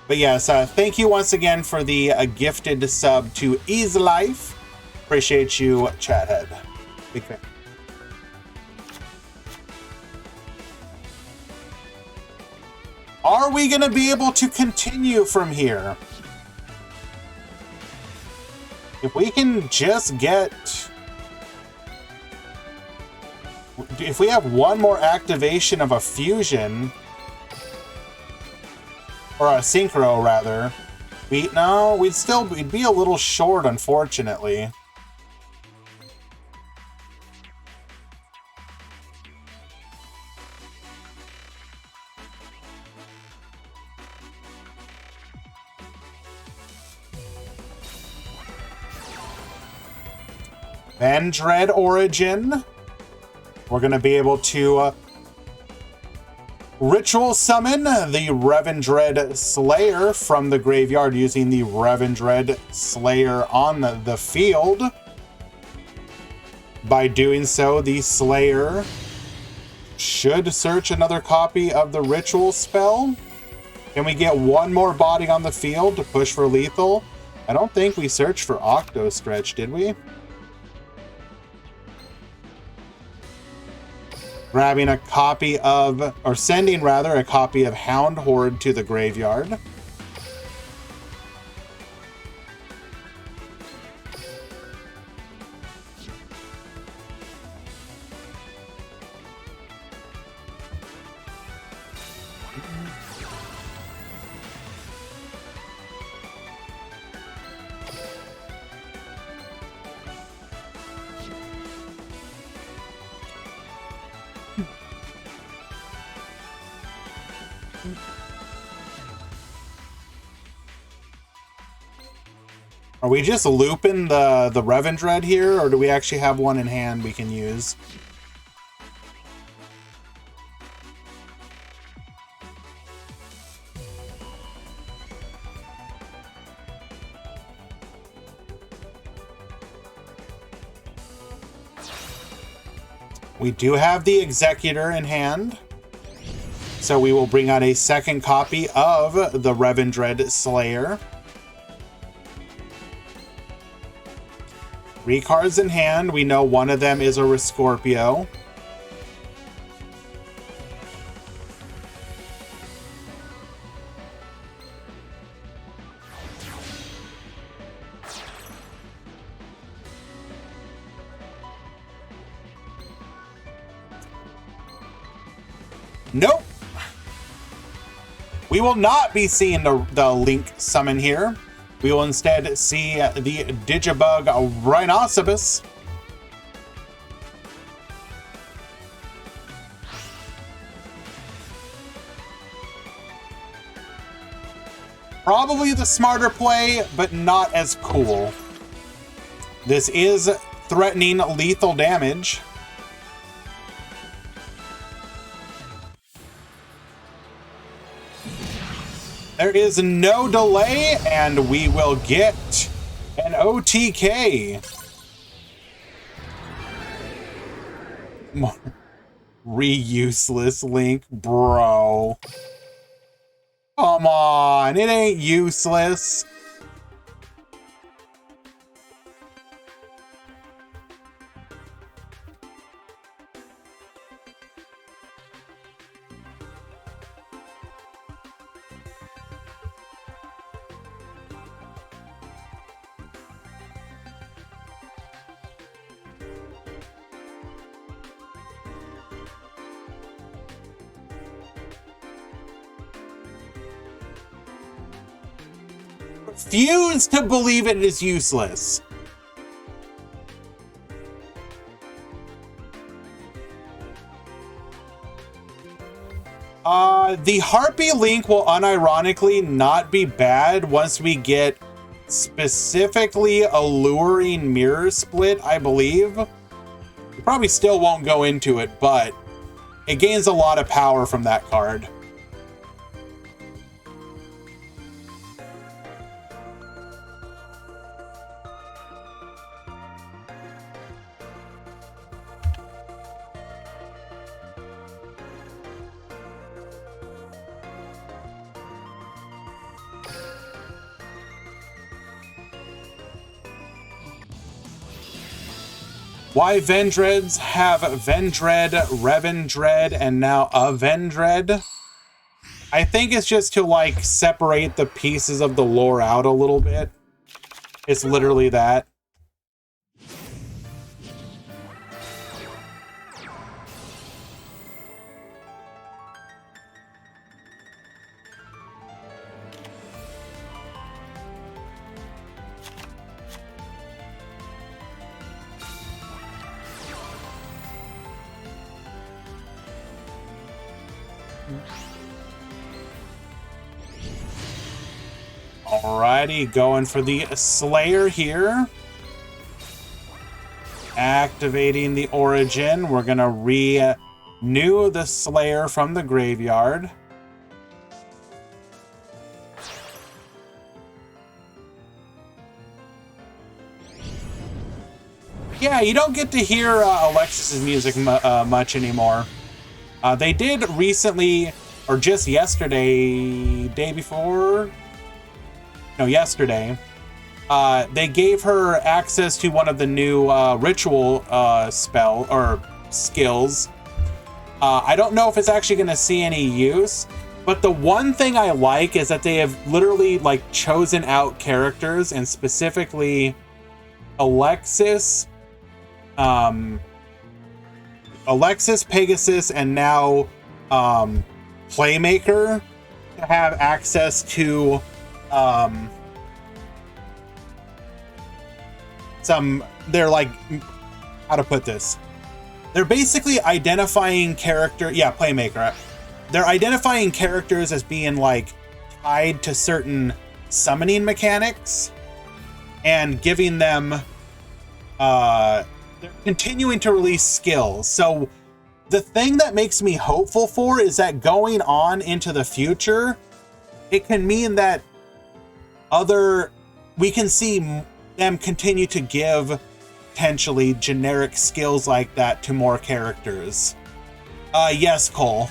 But yes, thank you once again for the gifted sub to Ease Life. Appreciate you, Chathead. Big fan. Are we going to be able to continue from here? If we can just get... If we have one more activation of a fusion... Or a synchro, rather. We'd be a little short, unfortunately. Then Dread Origin. We're going to be able to ritual summon the Revendread Slayer from the graveyard using the Revendread Slayer on the field. By doing so, the Slayer should search another copy of the ritual spell. Can we get one more body on the field to push for lethal? I don't think we searched for Octo Stretch, did we? Grabbing a copy of, or sending rather, a copy of Hound Horde to the graveyard. Are we just looping the Revendread here, or do we actually have one in hand we can use? We do have the Executor in hand, so we will bring out a second copy of the Revendread Slayer. 3 cards in hand. We know one of them is a Rescorpio. Nope. We will not be seeing the Link summon here. We will instead see the Digibug Rhinoceros. Probably the smarter play, but not as cool. This is threatening lethal damage. There is no delay, and we will get an OTK. Re-useless Link, bro. Come on, it ain't useless. Refuse to believe it is useless. The Harpy Link will unironically not be bad once we get specifically alluring Mirror Split, I believe. We probably still won't go into it, but it gains a lot of power from that card. Why Vendreads have Vendread, Revendread, and now a Vendread? I think it's just to, like, separate the pieces of the lore out a little bit. It's literally that. Alrighty, going for the Slayer here. Activating the Origin. We're gonna renew the Slayer from the graveyard. Yeah, you don't get to hear Alexis's music much anymore. They did recently, or just yesterday, day before? No, yesterday. They gave her access to one of the new ritual spell or skills. I don't know if it's actually going to see any use, but the one thing I like is that they have literally like chosen out characters, and specifically Alexis, Pegasus, and now Playmaker to have access to they're like, how to put this? They're basically identifying Playmaker. They're identifying characters as being like tied to certain summoning mechanics and giving them they're continuing to release skills. So the thing that makes me hopeful for is that going on into the future, it can mean that we can see them continue to give potentially generic skills like that to more characters. Yes, Cole.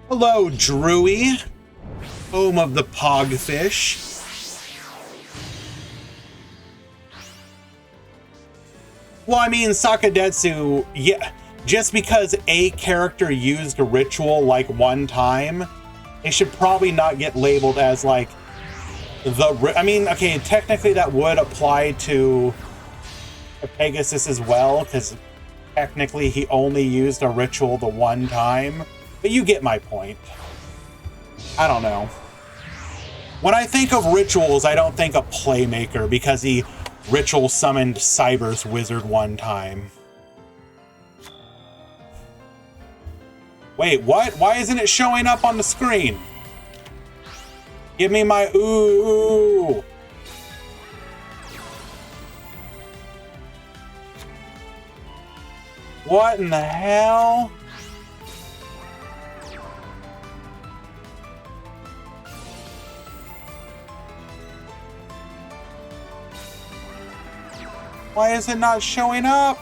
Hello, Drewy, home of the Pogfish. Well, I mean, Sakadetsu, yeah, just because a character used a ritual like one time, it should probably not get labeled as like I mean, okay, technically that would apply to Pegasus as well, because technically he only used a ritual the one time. But you get my point. I don't know. When I think of rituals, I don't think of Playmaker because he ritual summoned Cyber's wizard one time. Wait, what? Why isn't it showing up on the screen? Give me my ooh. What in the hell? Why is it not showing up?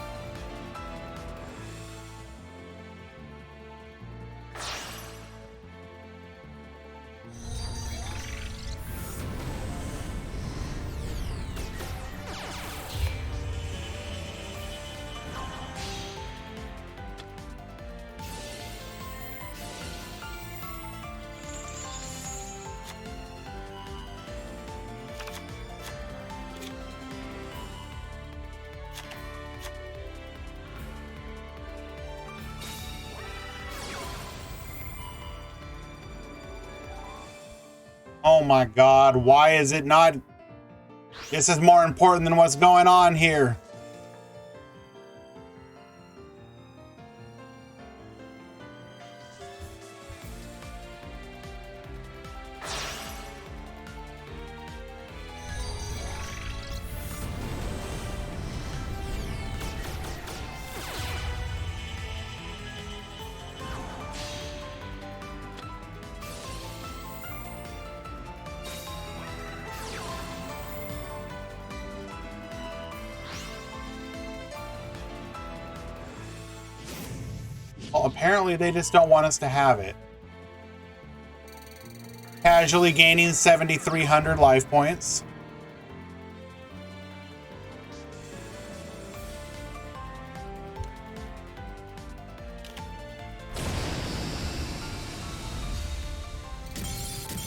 Oh my God, why is it not? This is more important than what's going on here. Well, apparently they just don't want us to have it. Casually gaining 7,300 life points.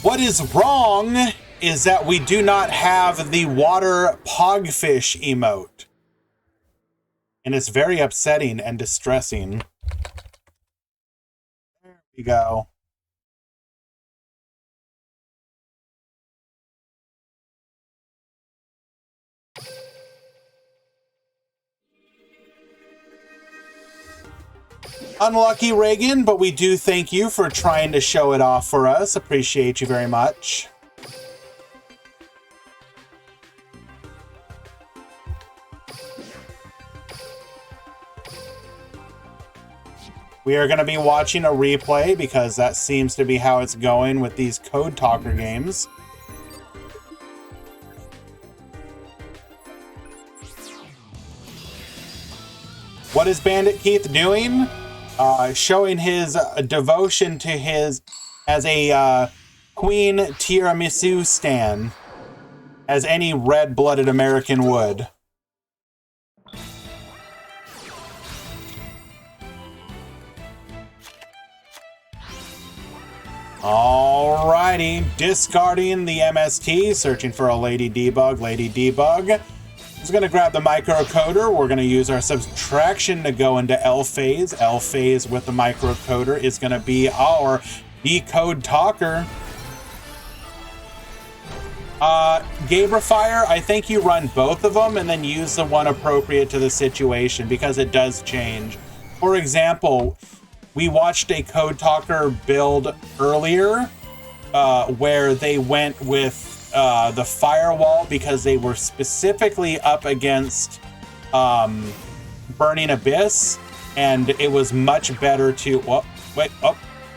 What is wrong is that we do not have the water pogfish emote. And it's very upsetting and distressing. There we go. Unlucky, Reagan, but we do thank you for trying to show it off for us. Appreciate you very much. We are going to be watching a replay because that seems to be how it's going with these Code Talker games. What is Bandit Keith doing? Showing his devotion to his as a Queen Tiramisu stan, as any red-blooded American would. Alrighty, discarding the MST, searching for a Lady Debug. Lady Debug is going to grab the microcoder. We're going to use our subtraction to go into L phase. L phase with the microcoder is going to be our Decode Talker. Gabrifier, I think you run both of them and then use the one appropriate to the situation because it does change. For example, we watched a Code Talker build earlier where they went with the firewall because they were specifically up against Burning Abyss, and it was much better to... wait,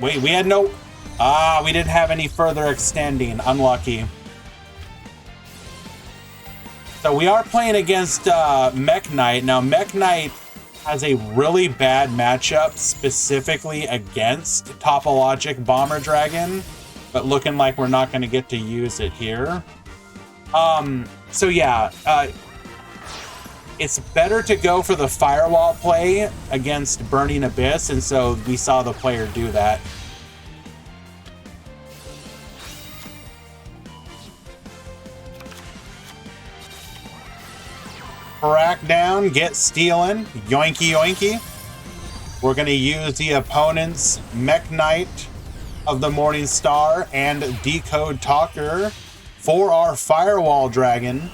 we had no... we didn't have any further extending. Unlucky. So we are playing against Mech Knight. Now, Mech Knight has a really bad matchup specifically against Topologic Bomber Dragon, but looking like we're not going to get to use it here. So yeah, it's better to go for the firewall play against Burning Abyss, and so we saw the player do that. Rack down, get stealing, yoinky yoinky. We're going to use the opponent's Mech Knight of the Morning Star and Decode Talker for our Firewall Dragon.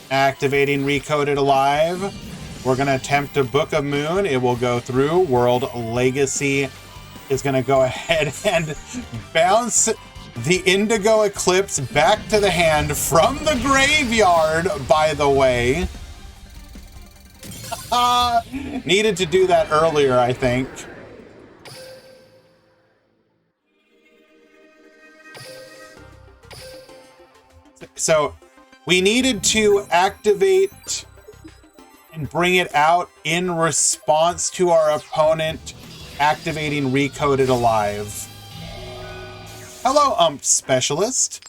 Activating Recoded Alive. We're going to attempt to book a moon. It will go through. World Legacy is going to go ahead and bounce the Indigo Eclipse back to the hand from the graveyard, by the way. Needed to do that earlier, I think. So we needed to activate and bring it out in response to our opponent activating Recoded Alive. Hello, Specialist.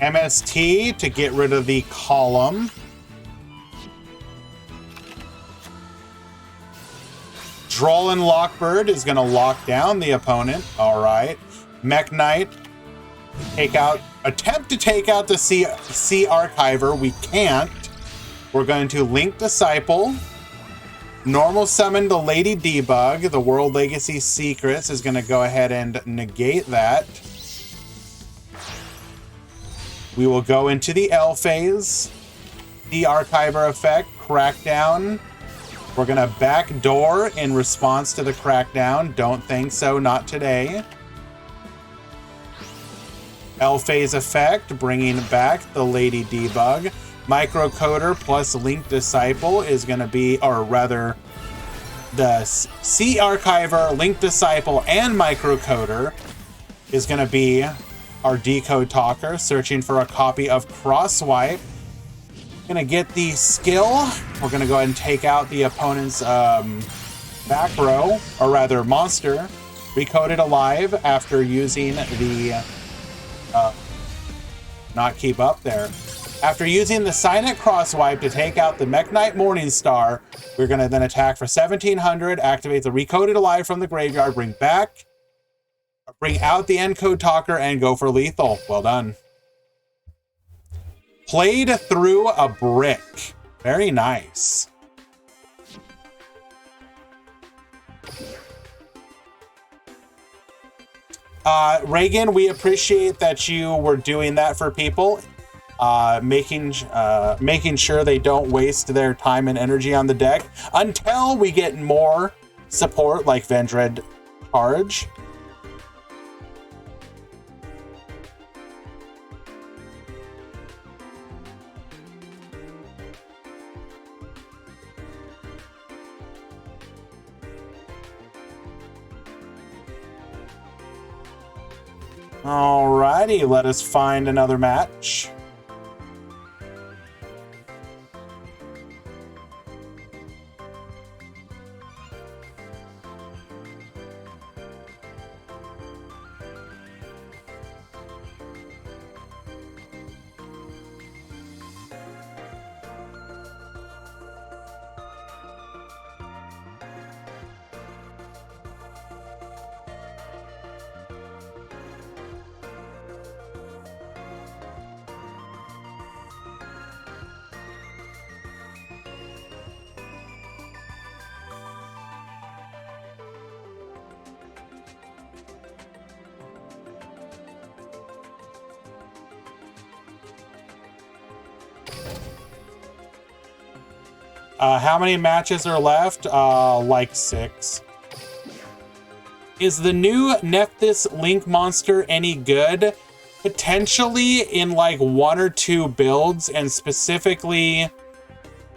MST to get rid of the column. Droll Lockbird is going to lock down the opponent. All right. Mech Knight, attempt to take out the C Archiver. We can't. We're going to Link Disciple. Normal summon the Lady Debug. The World Legacy Secrets is going to go ahead and negate that. We will go into the L phase. The Archiver effect, Crackdown. We're going to backdoor in response to the Crackdown. Don't think so, not today. L phase effect, bringing back the Lady Debug. Microcoder plus Link Disciple is going to be, or rather, the C Archiver, Link Disciple, and Microcoder is going to be our Decode Talker, searching for a copy of Crosswipe. Going to get the skill. We're going to go ahead and take out the opponent's back row, or rather monster, Recoded Alive after using the not keep up there. After using the Signet Crosswipe to take out the Mech Knight Morningstar, we're going to then attack for 1700, activate the Recoded Alive from the graveyard, bring out the Encode Talker, and go for lethal. Well done. Played through a brick. Very nice. Reagan, we appreciate that you were doing that for people. Making sure they don't waste their time and energy on the deck until we get more support like Vendread Charge. Alrighty, let us find another match. How many matches are left? Like 6. Is the new Nephthys Link monster any good? Potentially in like 1 or 2 builds, and specifically,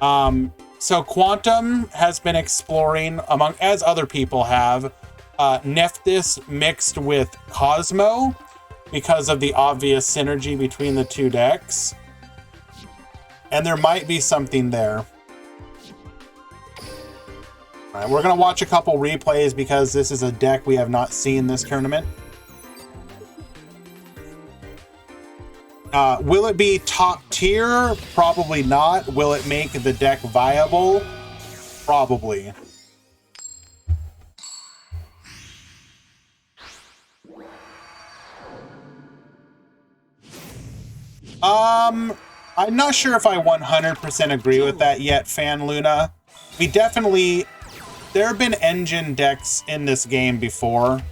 so Quantum has been exploring, as other people have, Nephthys mixed with Cosmo because of the obvious synergy between the 2 decks. And there might be something there. All right, we're going to watch a couple replays because this is a deck we have not seen this tournament. Will it be top tier? Probably not. Will it make the deck viable? Probably. I'm not sure if I 100% agree with that yet, Fan Luna. We definitely... There have been engine decks in this game before.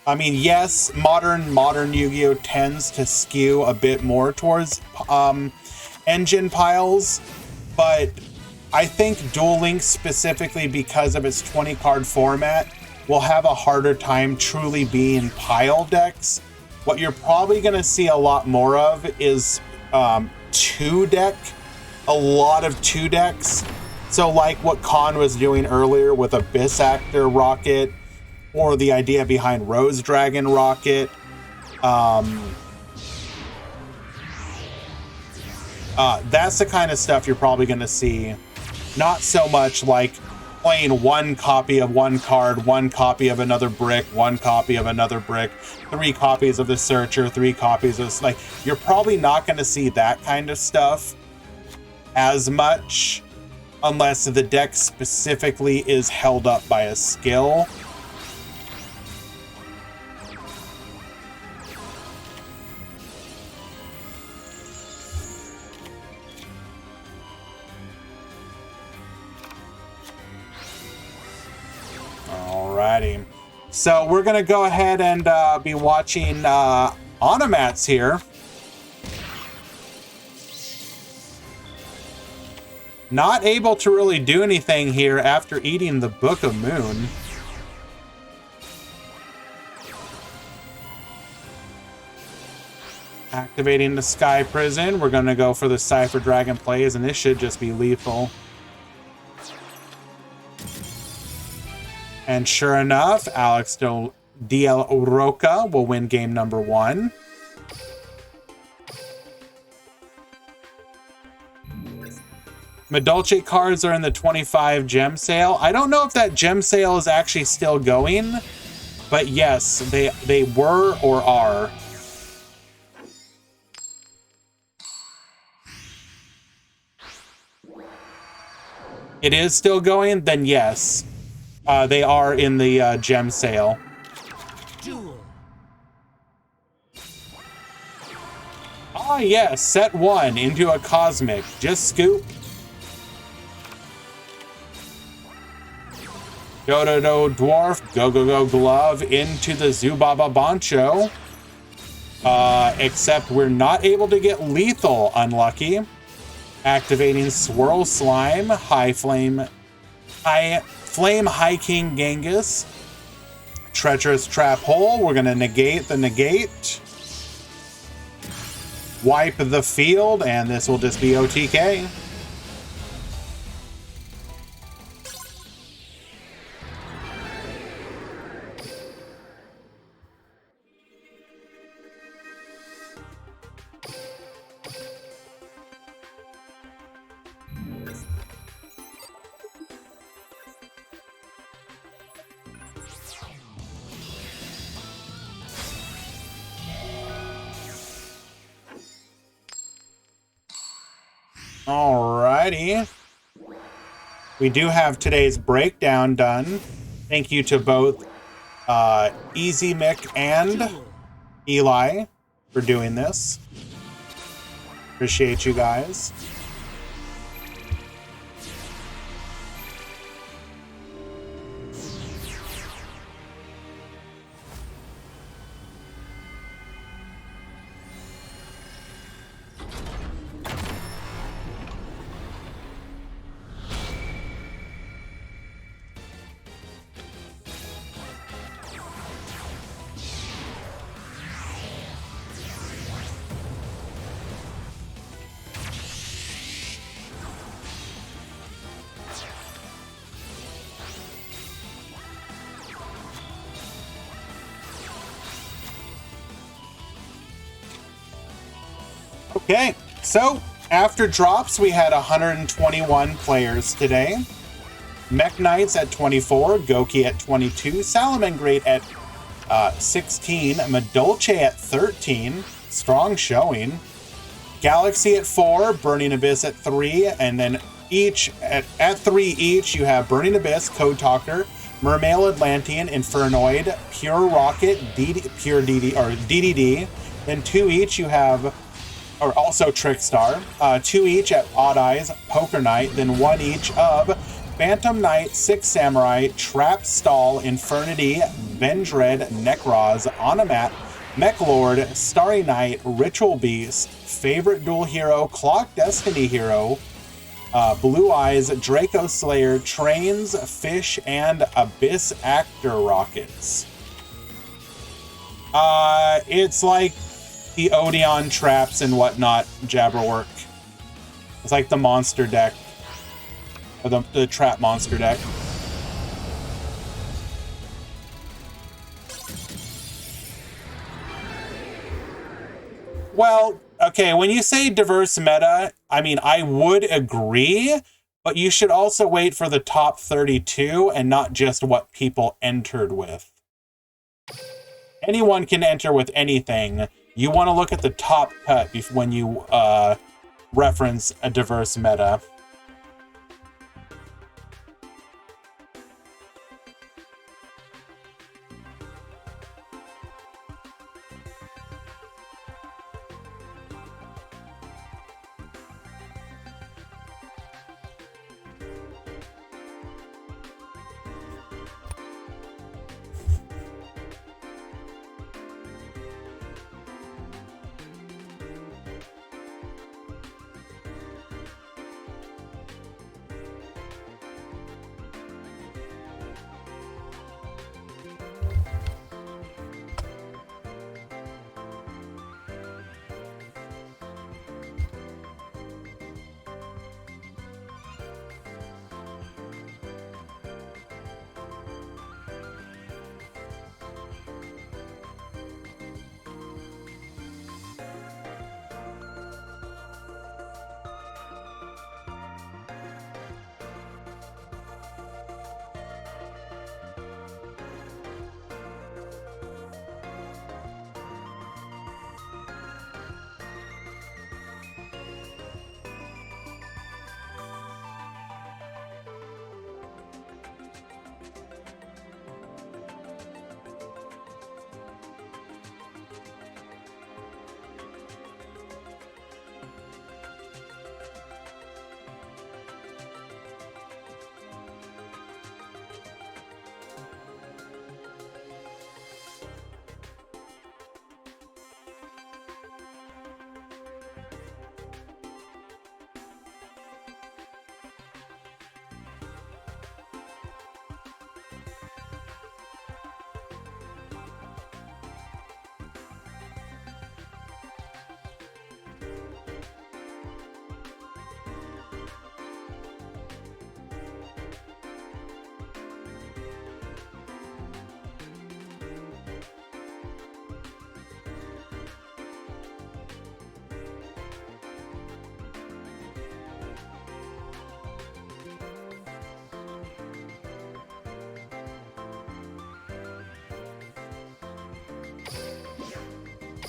I mean, yes, modern Yu-Gi-Oh! Tends to skew a bit more towards engine piles, but I think Duel Links, specifically because of its 20-card format, will have a harder time truly being pile decks. What you're probably going to see a lot more of is 2-deck, a lot of 2 decks. So like what Khan was doing earlier with Abyss Actor Rocket, or the idea behind Rose Dragon Rocket. That's the kind of stuff you're probably going to see. Not so much like playing 1 copy of 1 card, 1 copy of another brick, 1 copy of another brick, 3 copies of the Searcher, 3 copies of... Like, you're probably not going to see that kind of stuff as much unless the deck specifically is held up by a skill. Alrighty. So we're going to go ahead and be watching Onomats here. Not able to really do anything here after eating the Book of Moon. Activating the Sky Prison. We're going to go for the Cypher Dragon plays, and this should just be lethal. And sure enough, Alex Del Roca will win game number 1. Medolce cards are in the 25 gem sale. I don't know if that gem sale is actually still going, but yes, they were or are. It is still going? Then yes. They are in the gem sale. Ah, yes, set 1 into a cosmic. Just scoop. Dodo Dwarf, Go Glove into the Zubaba Bancho. Except we're not able to get lethal, unlucky. Activating Swirl Slime, High Flame High King Genghis. Treacherous Trap Hole, we're gonna negate the negate. Wipe the field, and this will just be OTK. Alrighty. We do have today's breakdown done. Thank you to both Easy Mick and Eli for doing this. Appreciate you guys. Okay, so after drops, we had 121 players today. Mech Knights at 24, Goki at 22, Salamangreat at 16, Medolce at 13, strong showing. Galaxy at 4, Burning Abyss at 3, and then each at 3 each, you have Burning Abyss, Code Talker, Mermail Atlantean, Infernoid, Pure Rocket, Pure DDD. Then 2 each, you have or also Trickstar, 2 each at Odd Eyes, Poker Knight, then 1 each of Phantom Knight, 6 Samurai, Trap Stall, Infernity, Vendread, Necroz, Onomat, Mech Lord, Starry Knight, Ritual Beast, Favorite Duel Hero, Clock Destiny Hero, Blue Eyes, Draco Slayer, Trains, Fish, and Abyss Actor Rockets. It's like the Odeon traps and whatnot, Jabberwork. It's like the monster deck. Or the trap monster deck. Well, okay, when you say diverse meta, I mean, I would agree, but you should also wait for the top 32 and not just what people entered with. Anyone can enter with anything. You want to look at the top cut when you reference a diverse meta.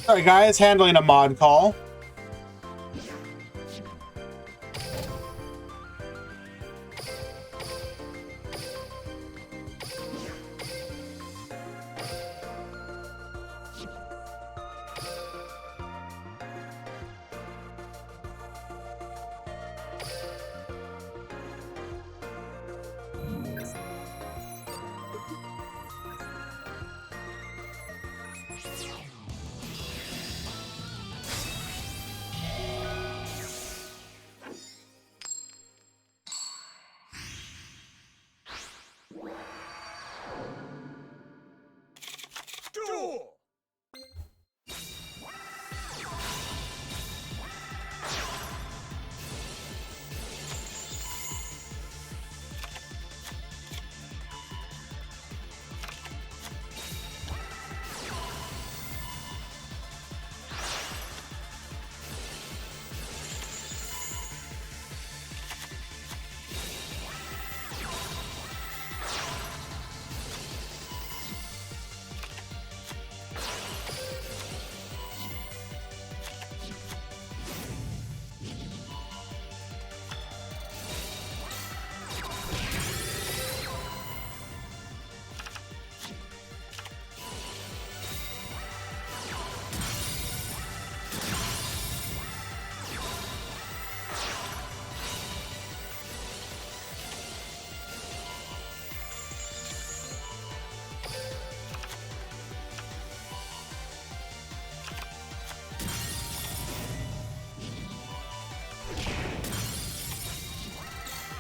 Sorry guys, handling a mod call.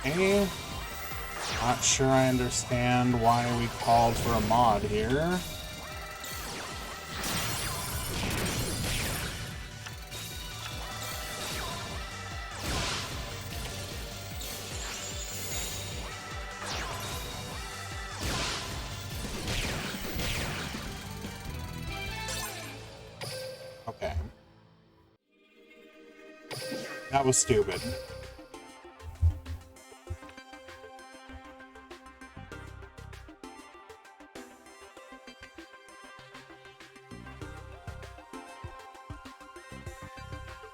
Okay. Not sure I understand why we called for a mod here. Okay. That was stupid.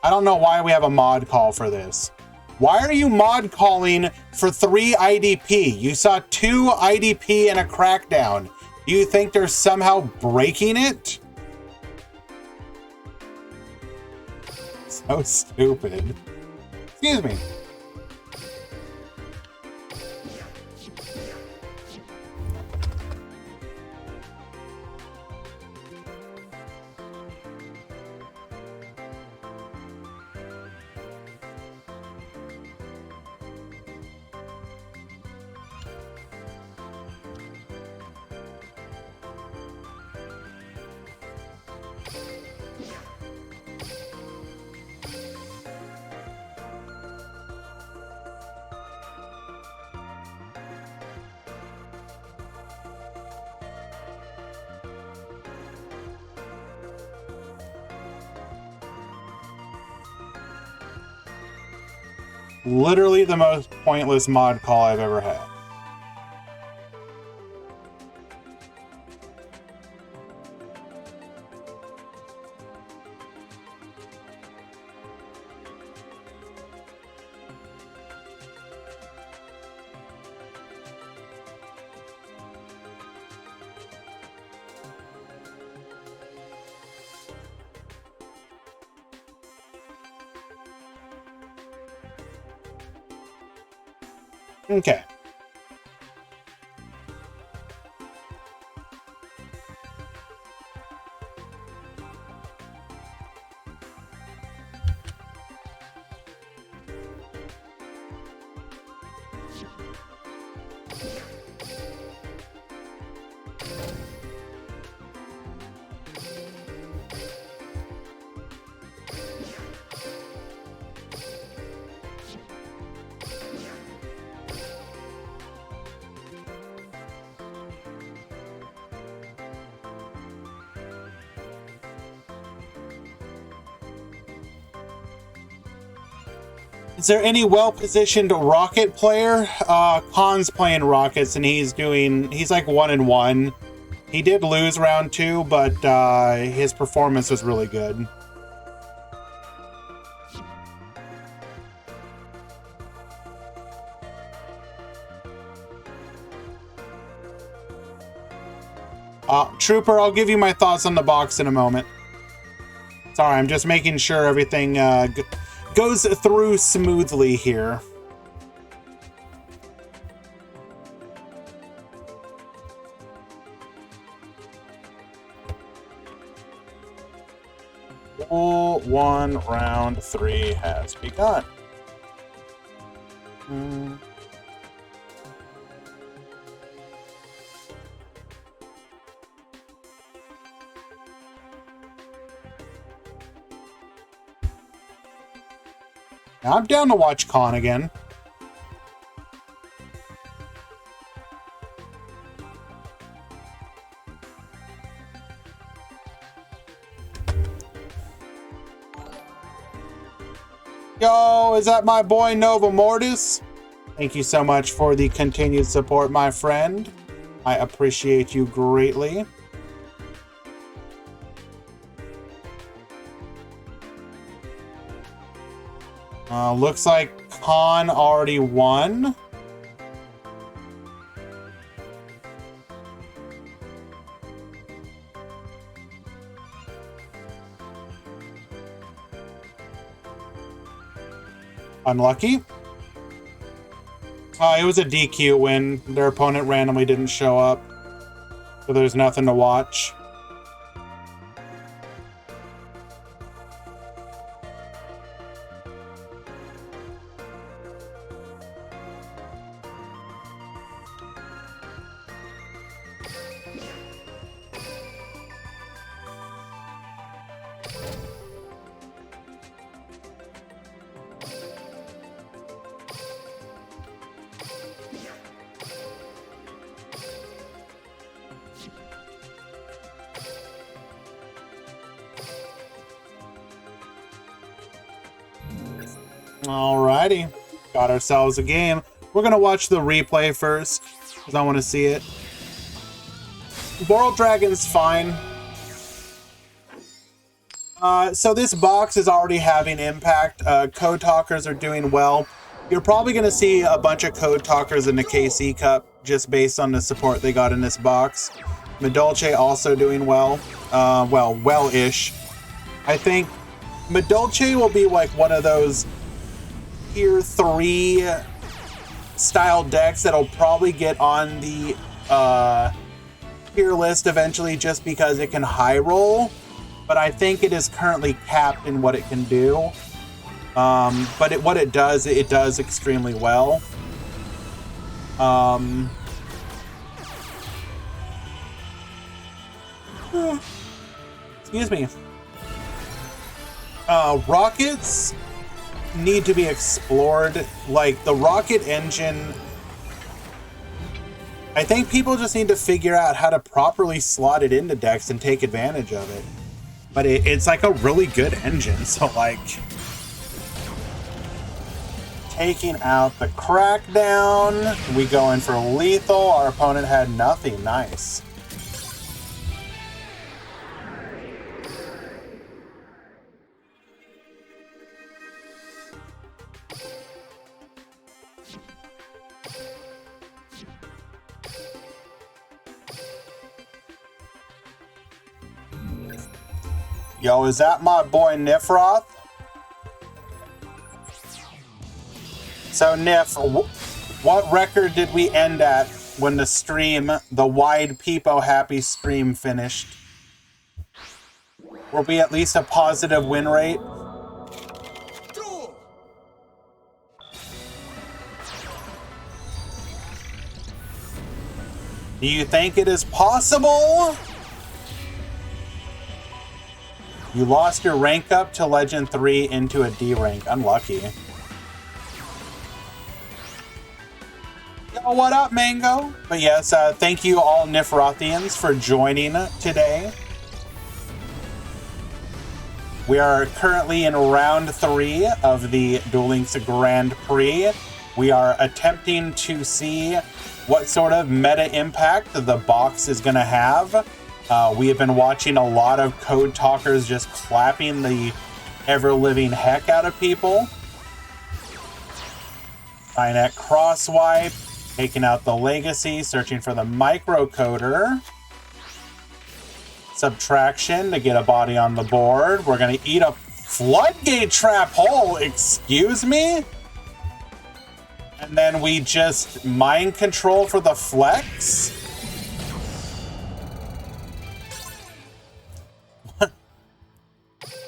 I don't know why we have a mod call for this. Why are you mod calling for 3 IDP? You saw 2 IDP and a crackdown. Do you think they're somehow breaking it? So stupid. Excuse me. Literally the most pointless mod call I've ever had. Okay. Is there any well-positioned rocket player? Khan's playing rockets and he's like 1-1. He did lose round 2, but his performance was really good. Trooper, I'll give you my thoughts on the box in a moment. Sorry, I'm just making sure everything goes through smoothly here. Duel 1 round 3 has begun. I'm down to watch Khan again. Yo, is that my boy Nova Mortis? Thank you so much for the continued support, my friend. I appreciate you greatly. Looks like Khan already won. Unlucky. It was a DQ win. Their opponent randomly didn't show up, so there's nothing to watch. Alrighty, got ourselves a game. We're gonna watch the replay first, because I want to see it. Boral Dragon's fine. So this box is already having impact. Code Talkers are doing well. You're probably gonna see a bunch of Code Talkers in the KC Cup, just based on the support they got in this box. Medolce also doing well. Well-ish. I think Medolce will be like one of those Tier 3 style decks that'll probably get on the tier list eventually, just because it can high roll, but I think it is currently capped in what it can do. But what it does extremely well. Excuse me. Rockets need to be explored. Like, the rocket engine, I think people just need to figure out how to properly slot it into decks and take advantage of it. But it's like a really good engine, so like taking out the Crackdown, we go in for lethal. Our opponent had nothing. Nice. Yo, is that my boy Nifroth? So Nif, what record did we end at when the stream, the wide Peepo happy stream finished? Will be at least a positive win rate? Do you think it is possible? You lost your rank up to Legend 3 into a D rank. Unlucky. Yo, what up, Mango? But yes, thank you all Nifrothians for joining today. We are currently in round 3 of the Duel Links Grand Prix. We are attempting to see what sort of meta impact the box is going to have. We have been watching a lot of code talkers just clapping the ever-living heck out of people. Trynet crosswipe, taking out the legacy, searching for the microcoder. Subtraction to get a body on the board. We're going to eat a floodgate trap hole, excuse me? And then we just mind control for the flex.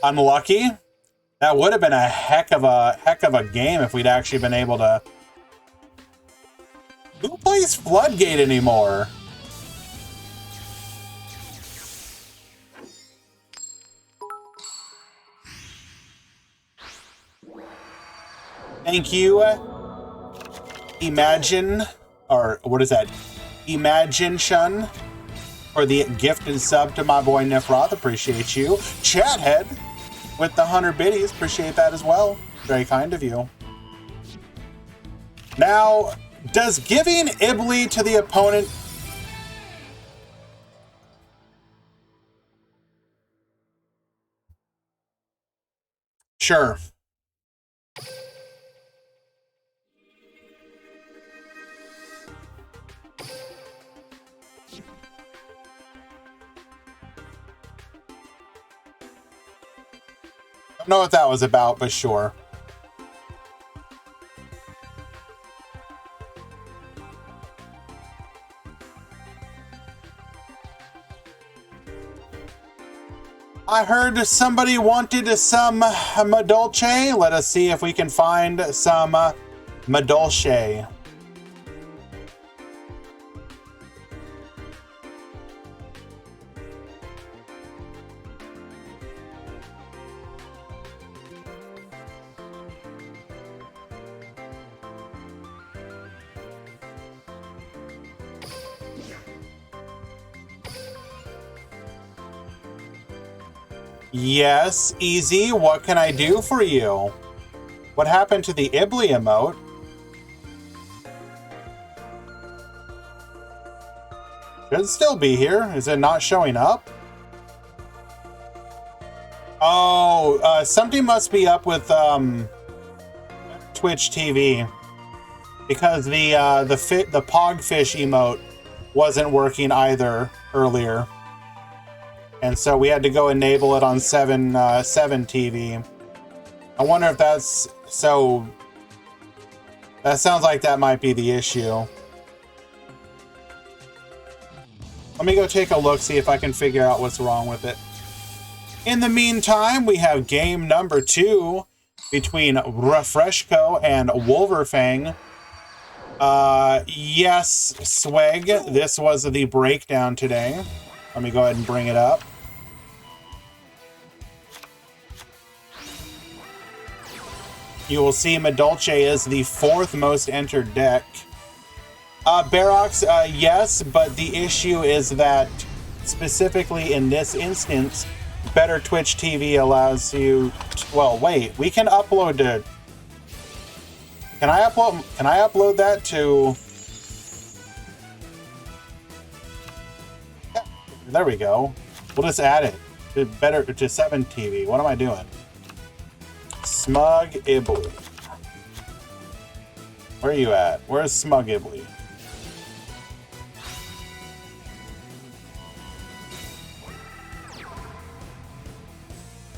Unlucky. That would have been a heck of a game if we'd actually been able to. Who plays Floodgate anymore? Thank you, Imagine, or what is that? Imagine Shun, for the gifted sub to my boy Nifroth. Appreciate you. Chathead with the 100 biddies. Appreciate that as well. Very kind of you. Now, does giving Ibly to the opponent... Sure. Don't know what that was about, but sure. I heard somebody wanted some Madolche. Let us see if we can find some Madolche. Yes, easy. What can I do for you? What happened to the Ibly emote? Should still be here. Is it not showing up? Oh, something must be up with Twitch TV, because the Pogfish emote wasn't working either earlier. And so we had to go enable it on 7 TV. I wonder if that's... So... That sounds like that might be the issue. Let me go take a look, see if I can figure out what's wrong with it. In the meantime, we have game number 2 between Refreshco and Wolverfang. Yes, Swag, this was the breakdown today. Let me go ahead and bring it up. You will see Madolche is the 4th most entered deck. Barox, yes, but the issue is that specifically in this instance, Better Twitch TV allows you to, well, wait, we can upload to... Can I upload that to... There we go. We'll just add it to 7 TV. What am I doing? Smug Ibly. Where are you at? Where's Smug Ibly?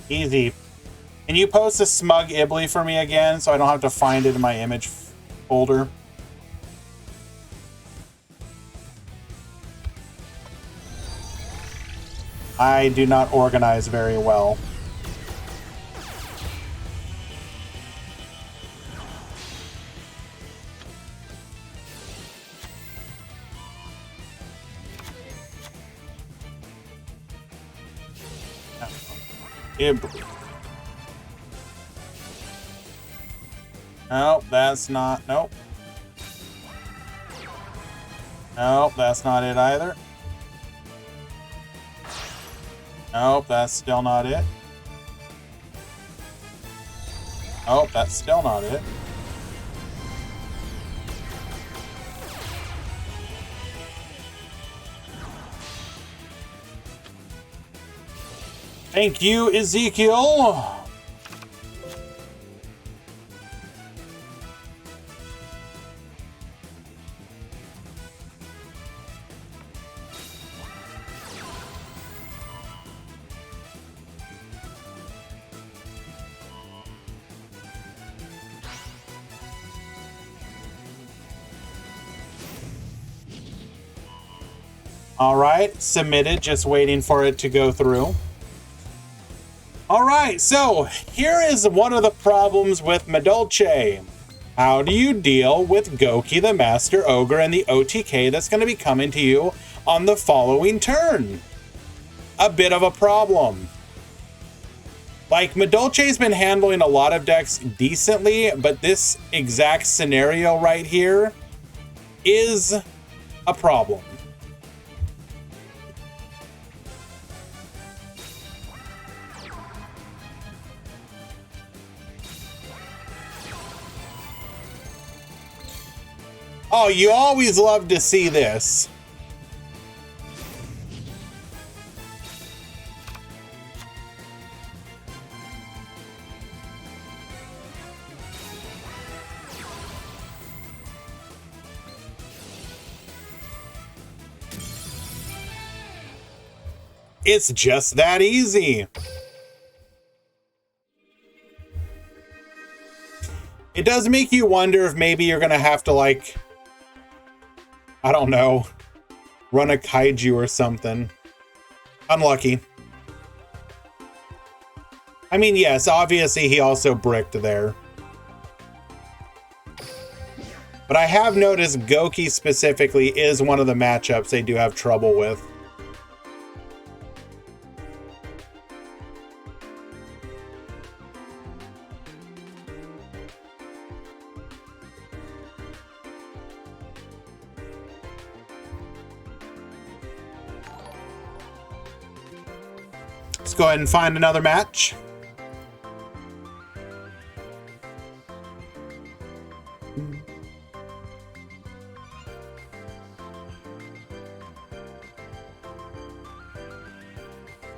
Easy. Can you post a Smug Ibly for me again so I don't have to find it in my image folder? I do not organize very well. Ibly. Nope, that's not. Nope. Nope, that's not it either. Nope, that's still not it. Nope, that's still not it. Thank you, Ezekiel. All right, submitted, just waiting for it to go through. All right, so here is one of the problems with Medolce. How do you deal with Goki the Master Ogre and the OTK that's going to be coming to you on the following turn? A bit of a problem. Like, Medolce's been handling a lot of decks decently, but this exact scenario right here is a problem. Oh, you always love to see this. It's just that easy. It does make you wonder if maybe you're gonna have to, like, I don't know, run a kaiju or something. Unlucky. I mean, yes, obviously he also bricked there. But I have noticed Goki specifically is one of the matchups they do have trouble with. Let's go ahead and find another match.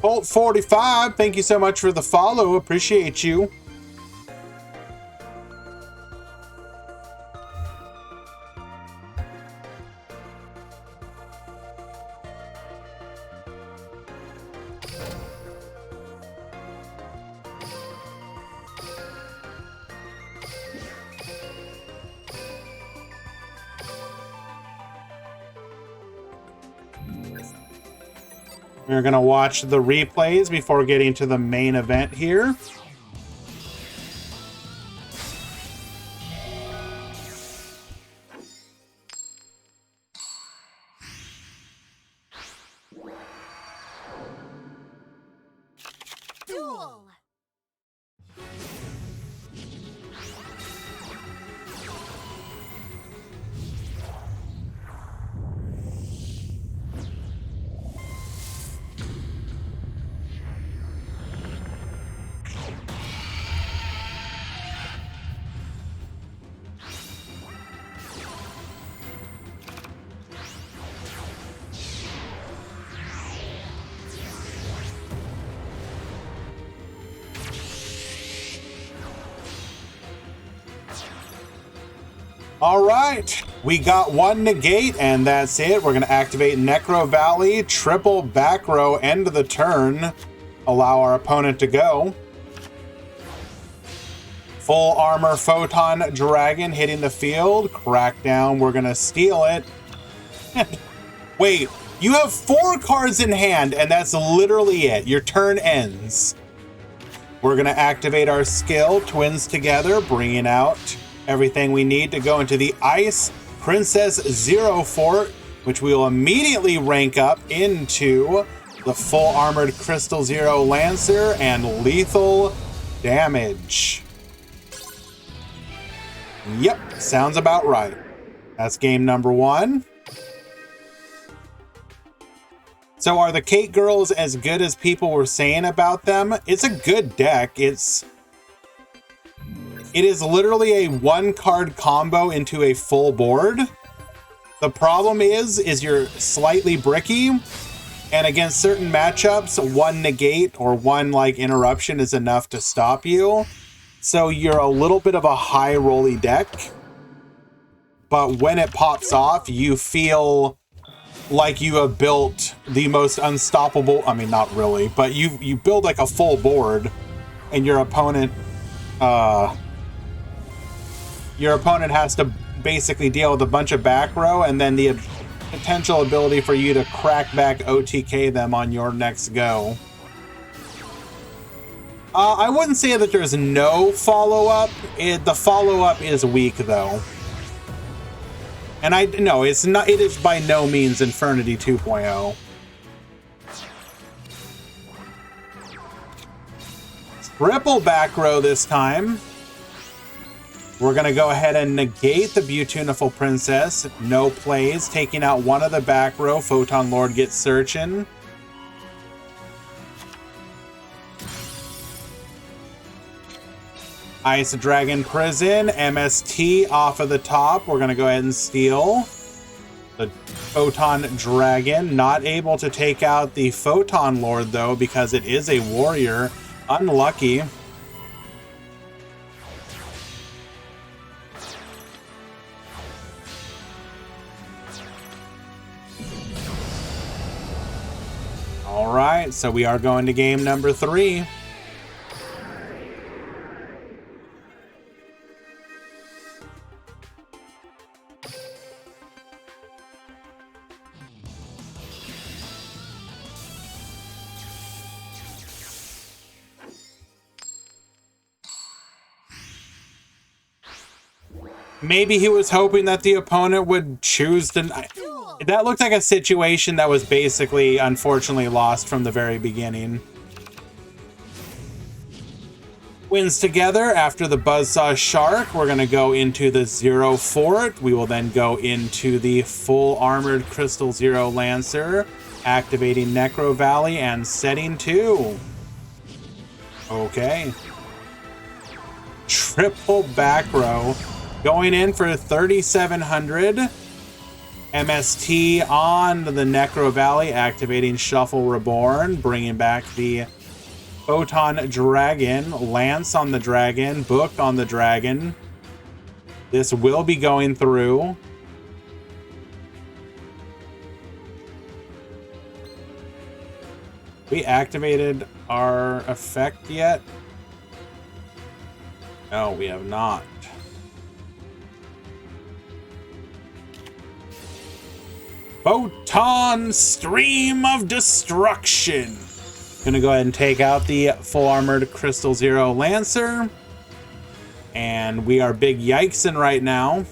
Bolt 45, thank you so much for the follow. Appreciate you. We're going to watch the replays before getting to the main event here. Duel. All right, we got one negate, and that's it. We're going to activate Necro Valley, triple back row, end of the turn. Allow our opponent to go. Full armor Photon Dragon hitting the field. Crackdown, we're going to steal it. Wait, you have 4 cards in hand, and that's literally it. Your turn ends. We're going to activate our skill, Twins Together, bringing out everything we need to go into the Ice Princess Zero Fort, which we will immediately rank up into the full armored Crystal Zero Lancer and lethal damage. Yep, sounds about right. That's game number 1. So are the Cake Girls as good as people were saying about them? It's a good deck. It is literally a 1-card combo into a full board. The problem is you're slightly bricky, And against certain matchups, one negate or one like interruption is enough to stop you. So you're a little bit of a high rolly deck. But when it pops off, you feel like you have built the most unstoppable, I mean, not really, but you build like a full board, and your opponent has to basically deal with a bunch of back row, and then the potential ability for you to crack back OTK them on your next go. I wouldn't say that there's no follow-up. The follow-up is weak, though. And no, it's not. It is by no means Infernity 2.0. Triple back row this time. We're gonna go ahead and negate the Beautiful Princess. No plays, taking out one of the back row. Photon Lord gets searching. Ice Dragon Prison, MST off of the top. We're going to go ahead and steal the Photon Dragon. Not able to take out the Photon Lord, though, because it is a warrior. Unlucky. All right, so we are going to game number 3. Maybe he was hoping that the opponent would choose to... That looked like a situation that was basically, unfortunately, lost from the very beginning. Wins together after the Buzzsaw Shark. We're going to go into the Zero Fort. We will then go into the full armored Crystal Zero Lancer, activating Necro Valley and setting 2. Okay. Triple back row. Going in for 3,700. MST on the Necro Valley, activating Shuffle Reborn, bringing back the Photon Dragon. Lance on the Dragon. Book on the Dragon. This will be going through. We activated our effect yet? No, we have not. Photon Stream of Destruction. Gonna go ahead and take out the full armored Crystal Zero Lancer. And we are big yikesing right now.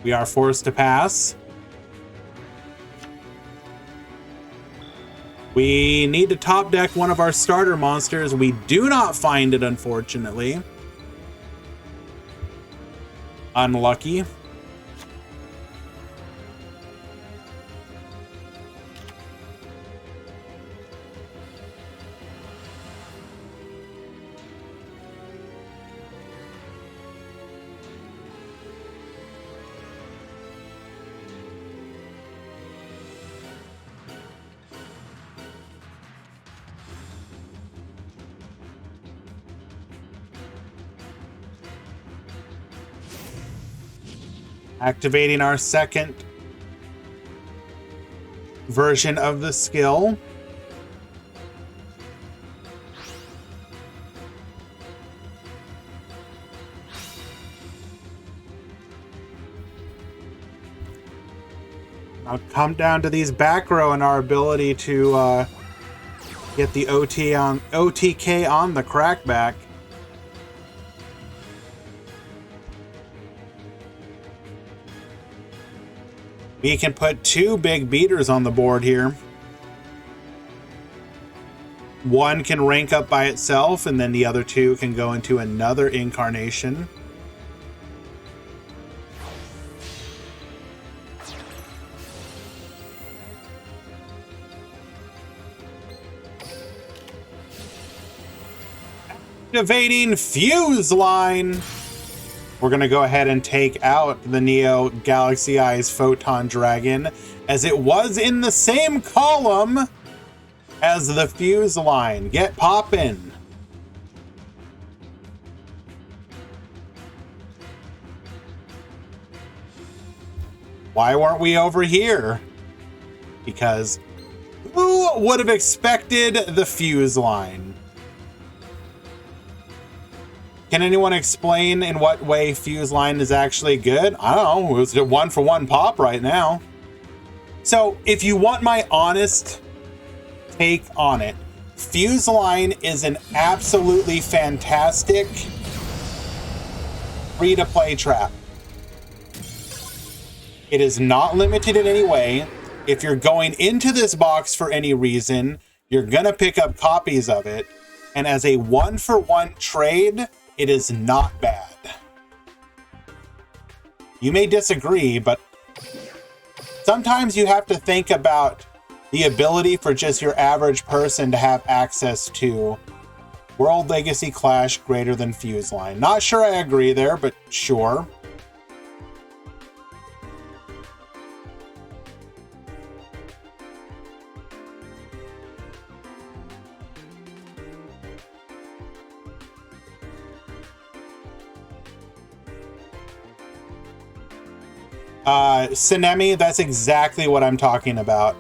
We are forced to pass. We need to top deck one of our starter monsters. We do not find it, unfortunately. Unlucky. Activating our second version of the skill. Now come down to these back row and our ability to get the OTK on the crackback. We can put 2 big beaters on the board here. One can rank up by itself, and then the other 2 can go into another incarnation. Activating Fuse Line. we're going to go ahead and take out the Neo Galaxy Eyes Photon Dragon, as it was in the same column as the Fuse line. Get poppin'. Why weren't we over here? Because who would have expected the Fuse line? Can anyone explain in what way Fuse line is actually good? I don't know. It's a 1-for-1 pop right now. So if you want my honest take on it, Fuse line is an absolutely fantastic free-to-play trap. It is not limited in any way. If you're going into this box for any reason, you're gonna pick up copies of it. And as a 1-for-1 trade, it is not bad. You may disagree, but sometimes you have to think about the ability for just your average person to have access to World Legacy Clash greater than Fuse line. Not sure I agree there, but sure. Sinemi, that's exactly what I'm talking about.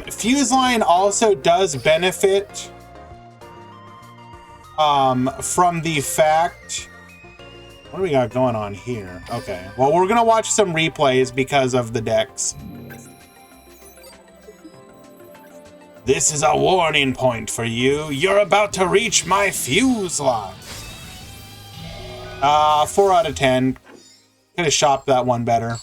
Fuse line also does benefit from the fact... What do we got going on here? Okay, well, we're gonna watch some replays because of the decks. This is a warning point for you. You're about to reach my fuse line. 4 out of 10. Could have shopped that one better.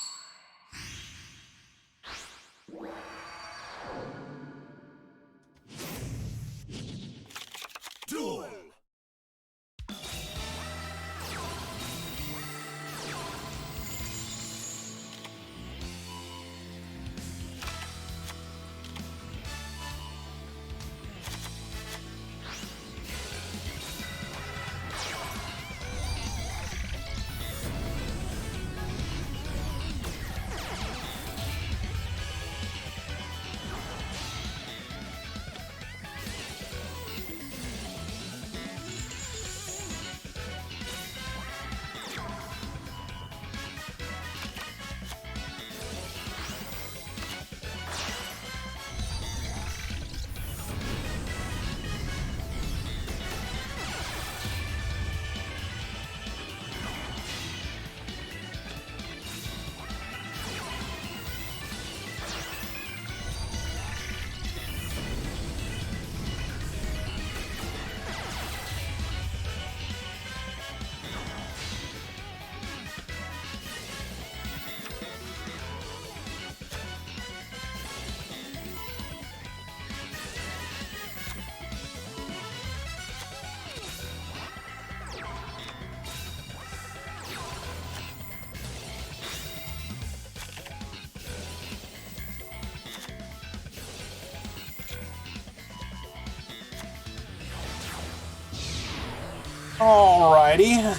Alrighty.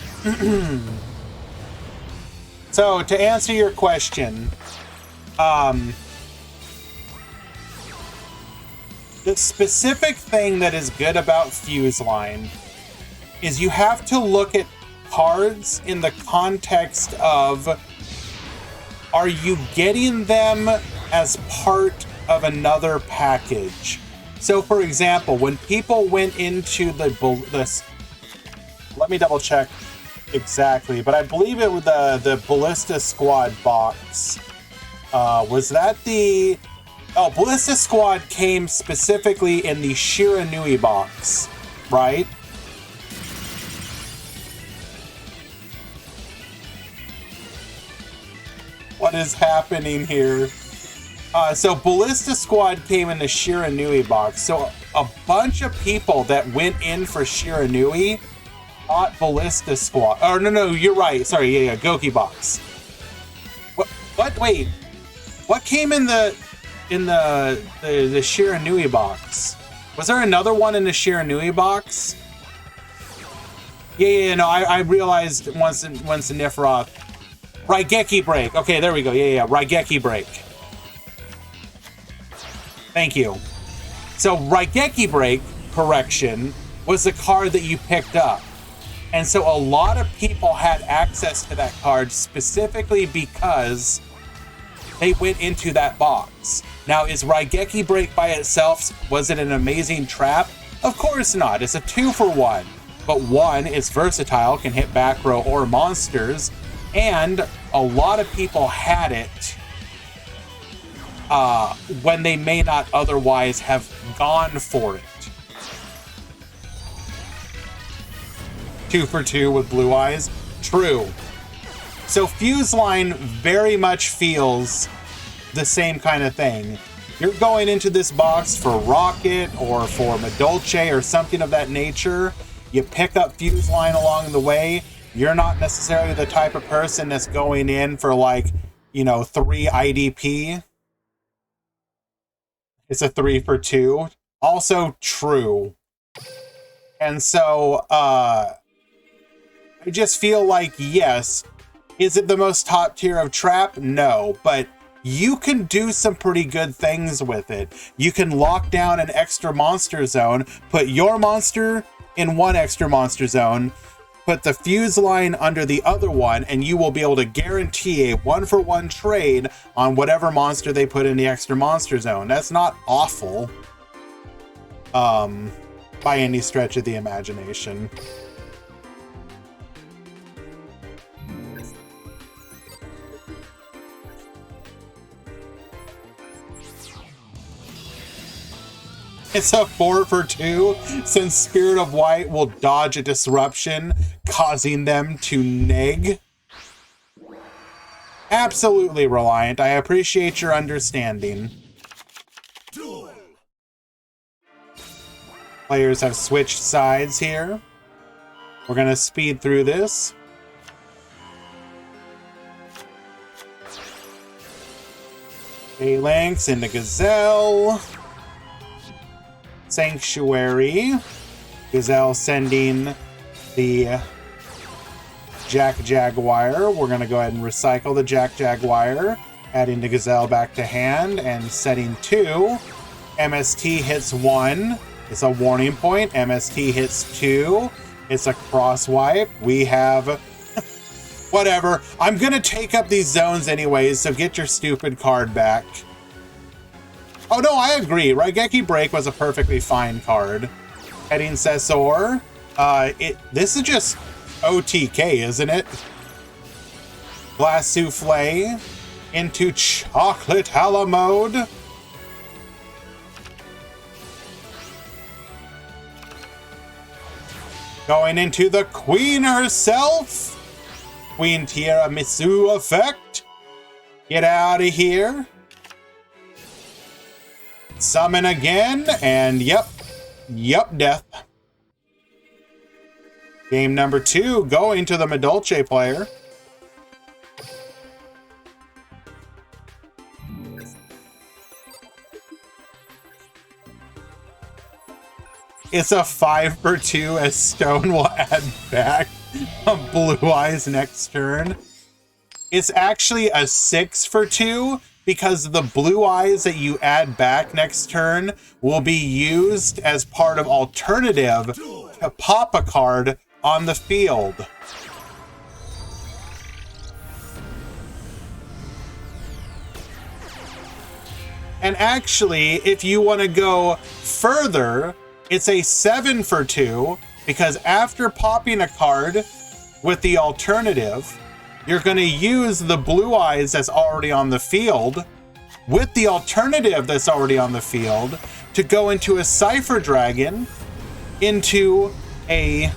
So, to answer your question, the specific thing that is good about Fuse line is you have to look at cards in the context of, are you getting them as part of another package? So, for example, when people went into the let me double check exactly, but I believe it was the Ballista Squad box. Was that the... Oh, Ballista Squad came specifically in the Shiranui box, right? What is happening here? So Ballista Squad came in the Shiranui box. So a bunch of people that went in for Shiranui bought Ballista Squad. Oh, no, you're right. Sorry, yeah, Goki box. What? Wait. What came in the Shiranui box? Was there another one in the Shiranui box? Yeah, no, I realized once in Nifroth. Raigeki Break. Okay, there we go. Yeah, Raigeki Break. Thank you. So Raigeki Break, correction, was the card that you picked up. And so a lot of people had access to that card specifically because they went into that box. Now, is Raigeki Break by itself, was it an amazing trap? Of course not. It's a 2-for-1. But 1 is versatile, can hit back row or monsters, and a lot of people had it when they may not otherwise have gone for it. 2-for-2 with Blue Eyes. True. So Fuse Line very much feels the same kind of thing. You're going into this box for Rocket or for Madolche or something of that nature. You pick up Fuse Line along the way. You're not necessarily the type of person that's going in for, like, 3 IDP. It's a 3-for-2. Also true. And so, I just feel like, yes, is it the most top tier of trap? No, but you can do some pretty good things with it. You can lock down an extra monster zone, put your monster in one extra monster zone, put the Fuse Line under the other one, and you will be able to guarantee a 1-for-1 trade on whatever monster they put in the extra monster zone. That's not awful, by any stretch of the imagination. It's a 4-for-2, since Spirit of White will dodge a disruption, causing them to neg. Absolutely, Reliant. I appreciate your understanding. Players have switched sides here. We're going to speed through this. Phalanx into Gazelle. Sanctuary. Gazelle sending the Jack Jaguar. We're going to go ahead and recycle the Jack Jaguar, adding the Gazelle back to hand and setting 2. MST hits 1. It's a warning point. MST hits 2. It's a cross wipe. We have whatever. I'm going to take up these zones anyways, so get your stupid card back. Oh, no, I agree. Raigeki Break was a perfectly fine card. Heading Sessor. This is just OTK, isn't it? Glass Souffle into Chocolate Hala mode. Going into the Queen herself. Queen Tiramisu effect. Get out of here. Summon again, and yep, death. Game number 2 going to the Madolche player. It's a 5-for-2 as Stone will add back Blue Eyes next turn. It's actually a 6-for-2 because the Blue Eyes that you add back next turn will be used as part of alternative to pop a card on the field. And actually, if you want to go further, it's a 7-for-2 because after popping a card with the alternative, you're going to use the Blue Eyes that's already on the field with the alternative that's already on the field to go into a Cypher Dragon, into a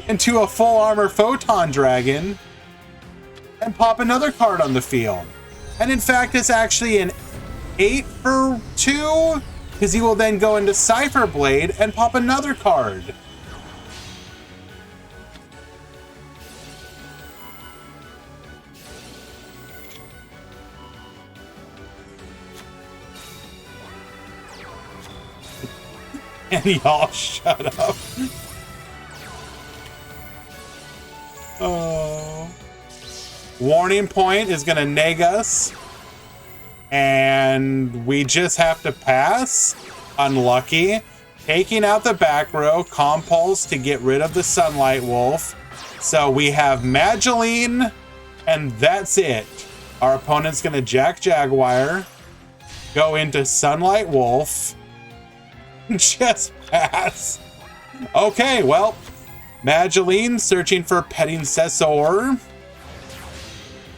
into a full armor Photon Dragon, and pop another card on the field. And in fact, it's actually an 8 for 2, because he will then go into Cypher Blade and pop another card. And y'all shut up. Oh. Warning Point is going to neg us. And we just have to pass. Unlucky. Taking out the back row. Compulse to get rid of the Sunlight Wolf. So we have Mageline. And that's it. Our opponent's going to Jack Jaguar. Go into Sunlight Wolf. Just pass. Okay, well, Mageline searching for Petting Successor.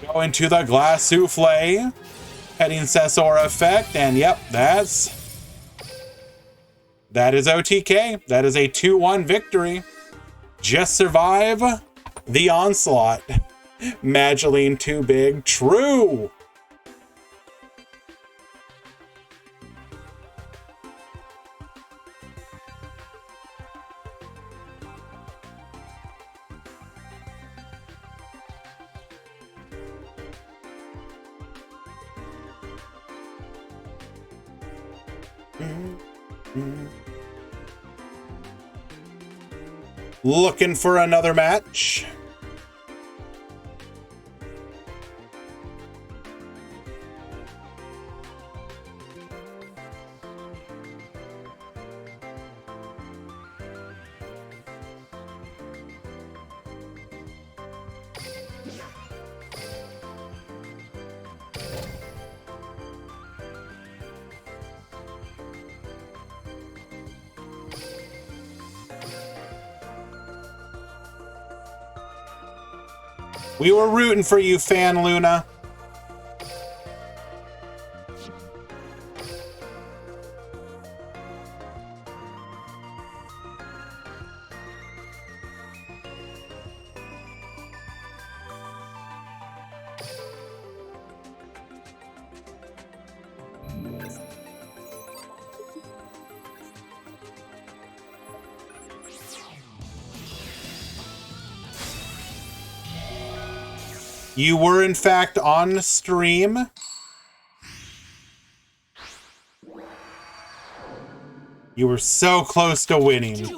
Go into the Glass Souffle. Petting Successor effect, and yep, that is OTK. That is a 2-1 victory. Just survive the onslaught. Mageline too big. True. Looking for another match. We were rooting for you, Fan Luna. You were, in fact, on stream. You were so close to winning.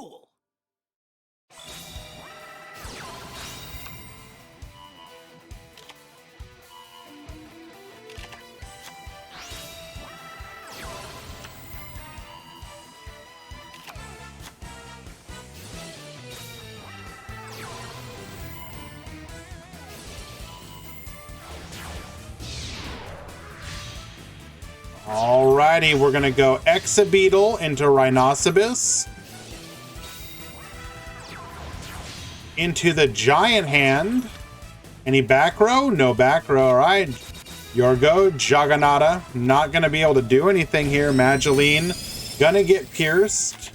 Alrighty, we're gonna go Exabeetle into Rhinoceros. Into the Giant Hand. Any back row? No back row, alright. Your go, Juggernaut. Not gonna be able to do anything here. Mageline gonna get pierced.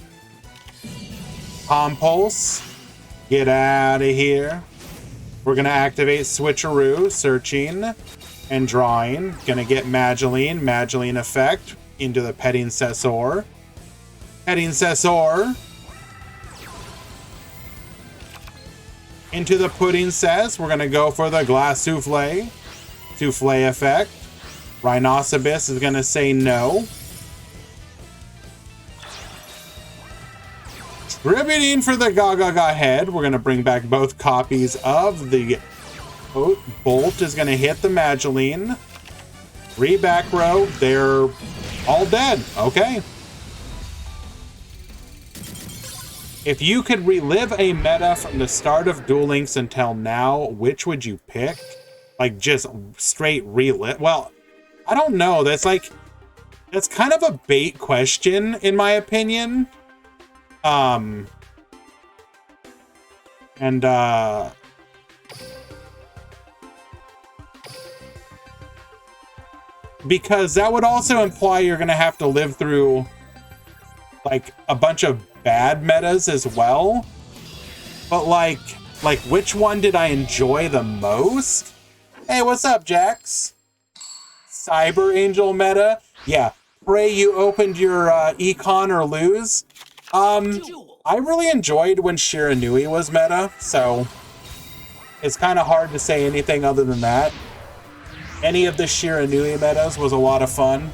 Compulse. Get out of here. We're gonna activate Switcheroo, searching and drawing. Gonna get Mageline. Mageline effect into the Petting Successor. Petting Successor into the Pudding Cess. We're gonna go for the Glass Souffle. Souffle effect. Rhinoceros is gonna say no. Tributing for the Gaga head. We're gonna bring back both copies of the Bolt is going to hit the Mageline. Back row. They're all dead. Okay. If you could relive a meta from the start of Duel Links until now, which would you pick? Like, just straight relive? Well, I don't know. That's kind of a bait question, in my opinion. Because that would also imply you're going to have to live through, like, a bunch of bad metas as well. But, like which one did I enjoy the most? Hey, what's up, Jax? Cyber Angel meta? Yeah, pray you opened your econ or lose. I really enjoyed when Shiranui was meta, so it's kind of hard to say anything other than that. Any of the Shiranui metas was a lot of fun.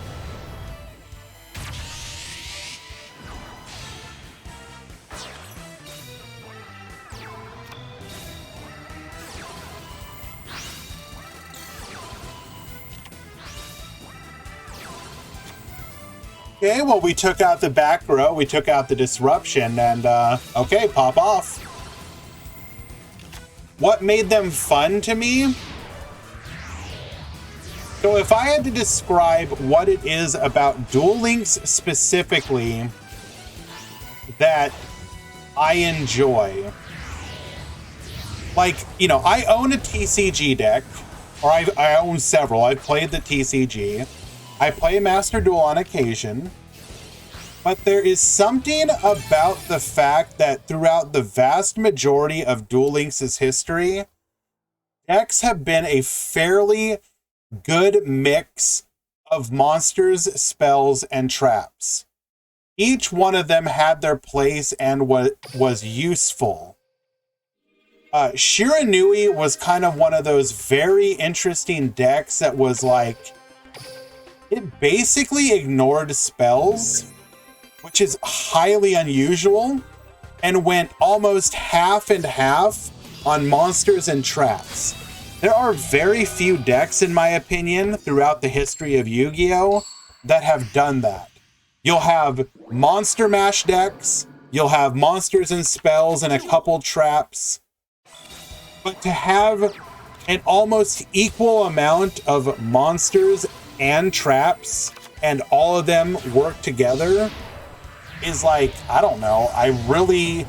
Okay, well, we took out the back row, we took out the disruption, and okay, pop off. What made them fun to me? So if I had to describe what it is about Duel Links specifically that I enjoy, like, you know, I own a TCG deck, or I own several. I've played the TCG. I play Master Duel on occasion, but there is something about the fact that throughout the vast majority of Duel Links' history, decks have been a fairly good mix of monsters, spells, and traps. Each one of them had their place and was useful. Shiranui was kind of one of those very interesting decks that was like, it basically ignored spells, which is highly unusual, and went almost half and half on monsters and traps. There are very few decks, in my opinion, throughout the history of Yu-Gi-Oh! That have done that. You'll have monster mash decks, you'll have monsters and spells and a couple traps, but to have an almost equal amount of monsters and traps and all of them work together is like, I don't know, I really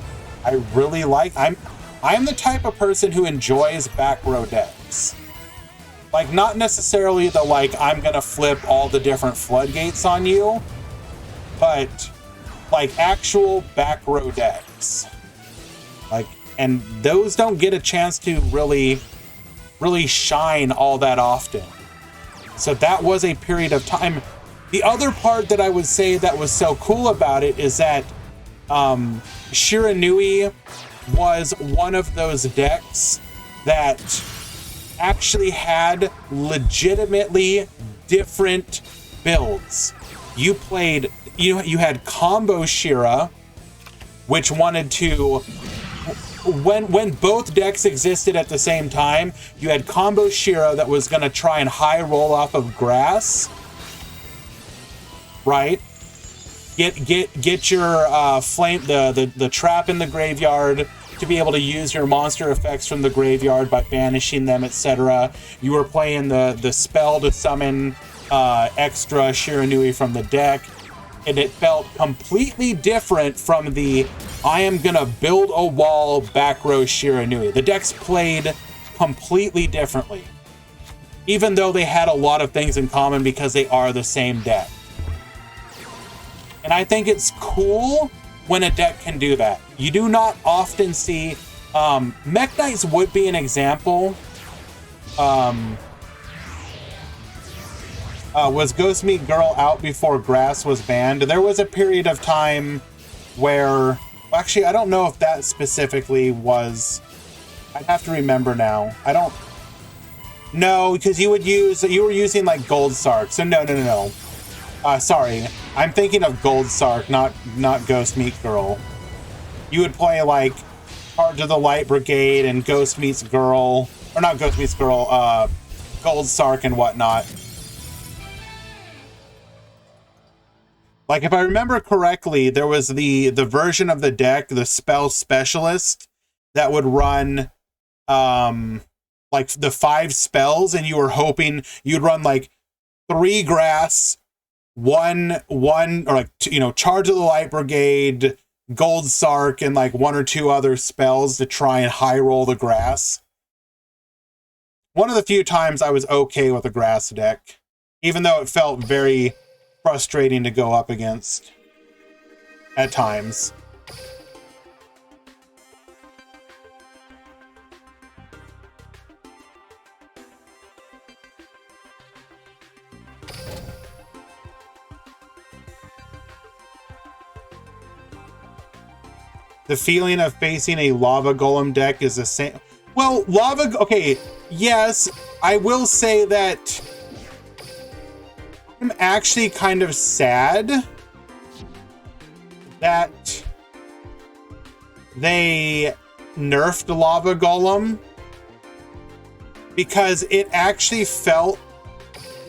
like. I'm the type of person who enjoys back row decks. Like, not necessarily the like, I'm gonna flip all the different floodgates on you, but like actual back row decks. Like, and those don't get a chance to really shine all that often. So that was a period of time. The other part that I would say that was so cool about it is that Shiranui was one of those decks that actually had legitimately different builds. You played, you had combo Shira, which wanted to, when both decks existed at the same time, you had combo Shira that was going to try and high roll off of grass, right? Get your flame, the trap in the graveyard to be able to use your monster effects from the graveyard by banishing them, etc. You were playing the spell to summon extra Shiranui from the deck, and it felt completely different from the I am gonna build a wall back row Shiranui. The decks played completely differently, even though they had a lot of things in common because they are the same deck. And I think it's cool when a deck can do that. You do not often see, Mech Knights would be an example. Was Ghost Meat Girl out before Grass was banned? There was a period of time where, actually, I don't know if that specifically was, I'd have to remember now. I don't, no, because you were using like Gold Sark, so no. Sorry, I'm thinking of Gold Sark, not Ghost Meat Girl. You would play like Heart of the Light Brigade and Ghost Meets Girl, or not Ghost Meets Girl, Gold Sark and whatnot. Like, if I remember correctly, there was the version of the deck, the Spell Specialist, that would run like the 5 spells, and you were hoping you'd run like 3 grass, one or like, Charge of the Light Brigade, Gold Sark, and like 1 or 2 other spells to try and high roll the grass. One of the few times I was okay with a grass deck, even though it felt very frustrating to go up against at times. The feeling of facing a lava golem deck is the same. Well, okay, yes, I will say that I'm actually kind of sad that they nerfed lava golem, because it actually felt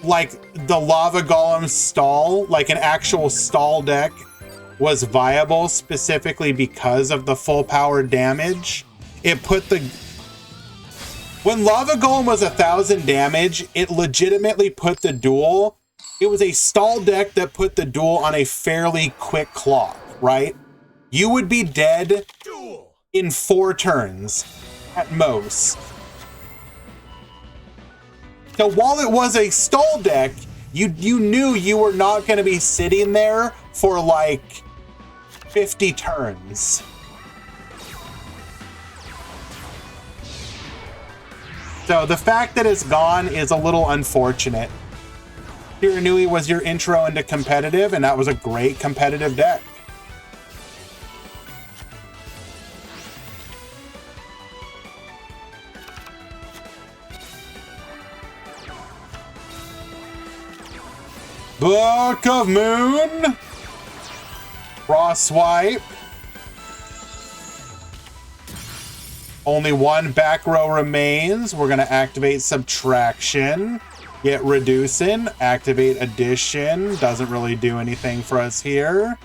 like the lava golem stall, like an actual stall deck, was viable specifically because of the full power damage. It put the... When lava golem was 1,000 damage, it legitimately put the duel... It was a stall deck that put the duel on a fairly quick clock, right? You would be dead in 4 turns at most. So while it was a stall deck, you knew you were not going to be sitting there for like 50 turns. So the fact that it's gone is a little unfortunate. Hiranui was your intro into competitive, and that was a great competitive deck. Book of Moon. Cross swipe. Only 1 back row remains. We're going to activate Subtraction. Get Reducing. Activate Addition. Doesn't really do anything for us here.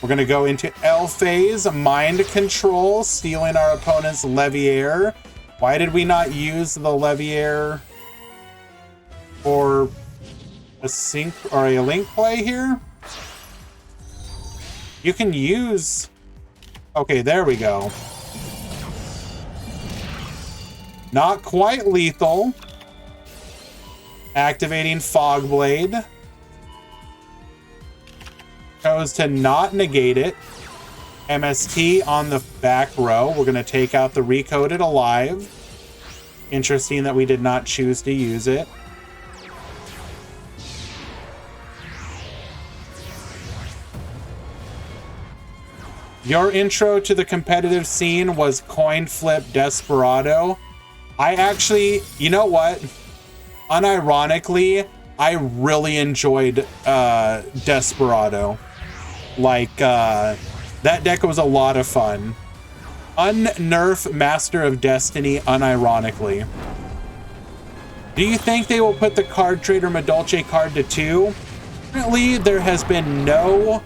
We're going to go into L phase. Mind Control. Stealing our opponent's Leviair. Why did we not use the Leviair for a sync or a link play here? You can use... Okay, there we go. Not quite lethal. Activating Fog Blade. Chose to not negate it. MST on the back row. We're going to take out the Recoded Alive. Interesting that we did not choose to use it. Your intro to the competitive scene was Coin Flip Desperado. I actually, you know what? Unironically, I really enjoyed Desperado. Like, that deck was a lot of fun. Unnerf Master of Destiny, unironically. Do you think they will put the Card Trader Madolche card to 2? Currently, there has been no...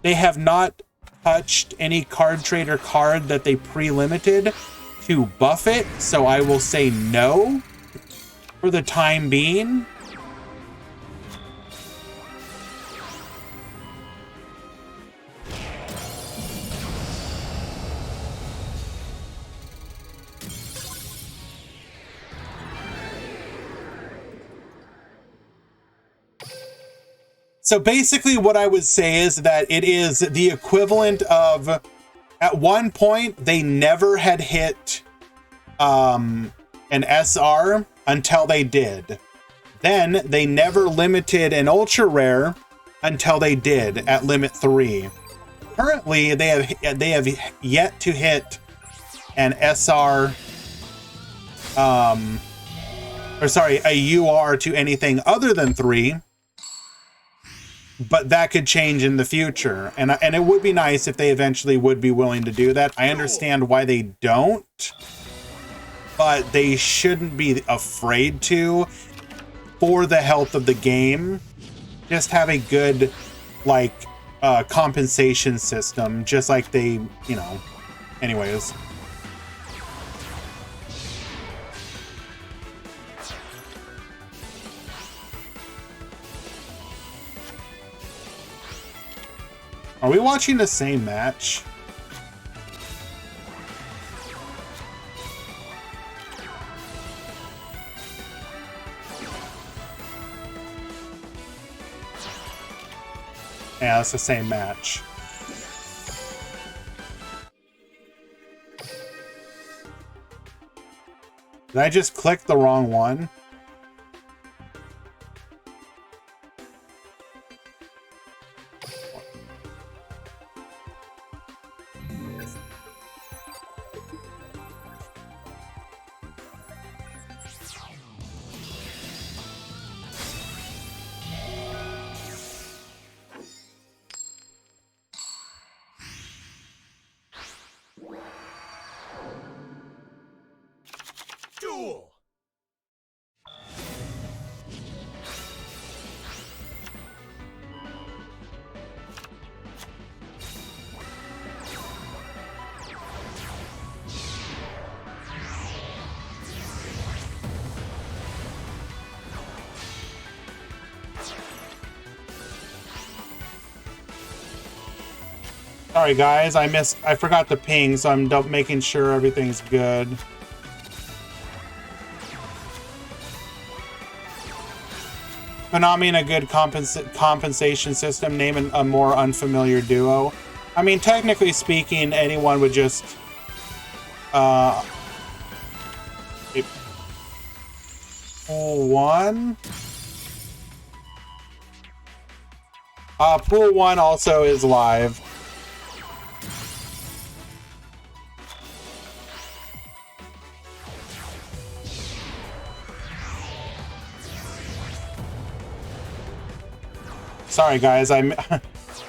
they have not touched any Card Trader card that they pre-limited to buff it, so I will say no for the time being. So basically what I would say is that it is the equivalent of, at one point, they never had hit an SR until they did. Then they never limited an ultra rare until they did at limit 3. Currently, they have yet to hit an SR, a UR to anything other than 3. But that could change in the future. And it would be nice if they eventually would be willing to do that. I understand why they don't, but they shouldn't be afraid to, for the health of the game. Just have a good, like, compensation system, just like they, you know, anyways. Are we watching the same match? Yeah, it's the same match. Did I just click the wrong one? Duel! Sorry guys, I forgot the ping, so I'm making sure everything's good. Konami in a good compensation system, name a more unfamiliar duo. I mean, technically speaking, anyone would just Pool 1? Pool 1 also is live. Sorry guys, I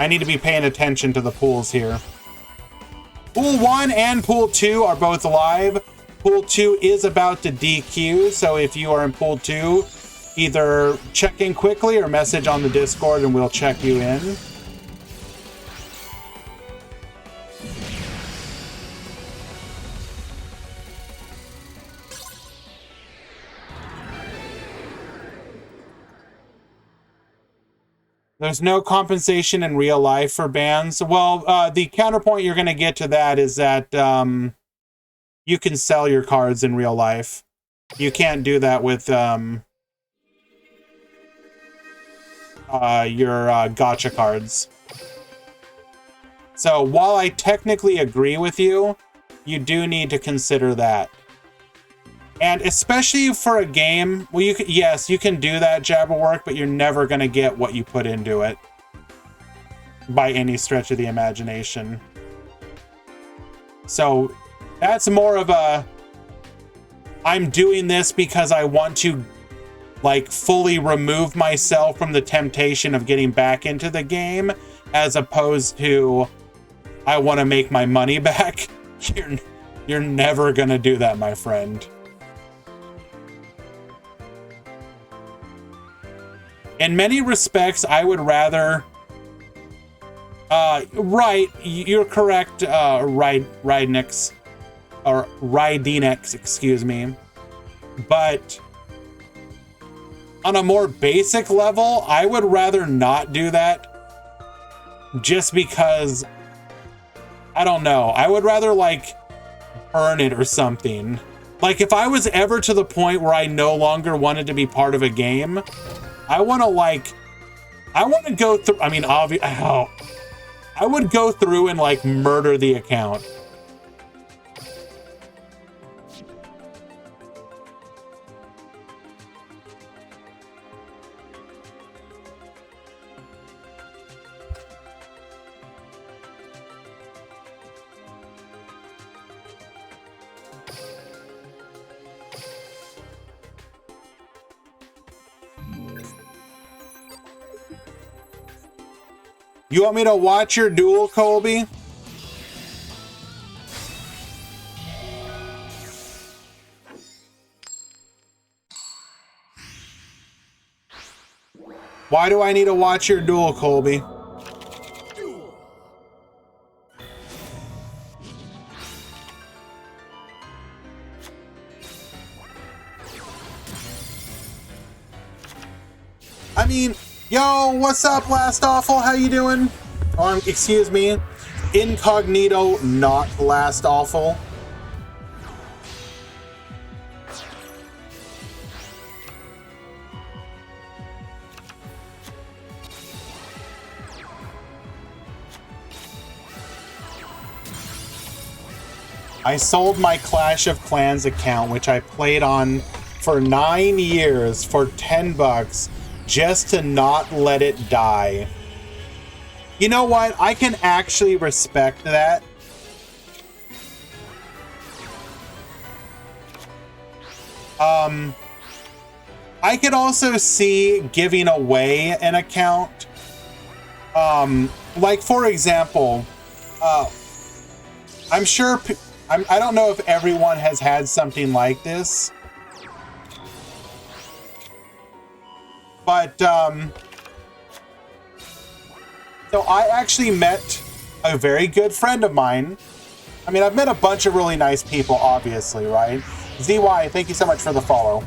need to be paying attention to the pools here. Pool 1 and Pool 2 are both live. Pool 2 is about to DQ, so if you are in Pool 2, either check in quickly or message on the Discord and we'll check you in. There's no compensation in real life for bans. Well, the counterpoint you're going to get to that is that you can sell your cards in real life. You can't do that with your gacha cards. So while I technically agree with you, you do need to consider that. And especially for a game, well, yes, you can do that Jabberwork, but you're never going to get what you put into it by any stretch of the imagination. So that's more of a, I'm doing this because I want to, like, fully remove myself from the temptation of getting back into the game, as opposed to, I want to make my money back. You're never going to do that, my friend. In many respects, I would rather... right, you're correct, Rydnix, or Rydnix, excuse me. But on a more basic level, I would rather not do that. Just because, I don't know, I would rather, like, burn it or something. Like, if I was ever to the point where I no longer wanted to be part of a game... I want to go through, I mean, I would go through and, like, murder the account. You want me to watch your duel, Colby? Why do I need to watch your duel, Colby? I mean... Yo, what's up, Last Awful? How you doing? Oh, excuse me. Incognito, not Last Awful. I sold my Clash of Clans account, which I played on for 9 years, for $10. Just to not let it die. You know what? I can actually respect that. I could also see giving away an account. Like, for example, I'm sure, I don't know if everyone has had something like this. But, so I actually met a very good friend of mine. I mean, I've met a bunch of really nice people, obviously, right? ZY, thank you so much for the follow.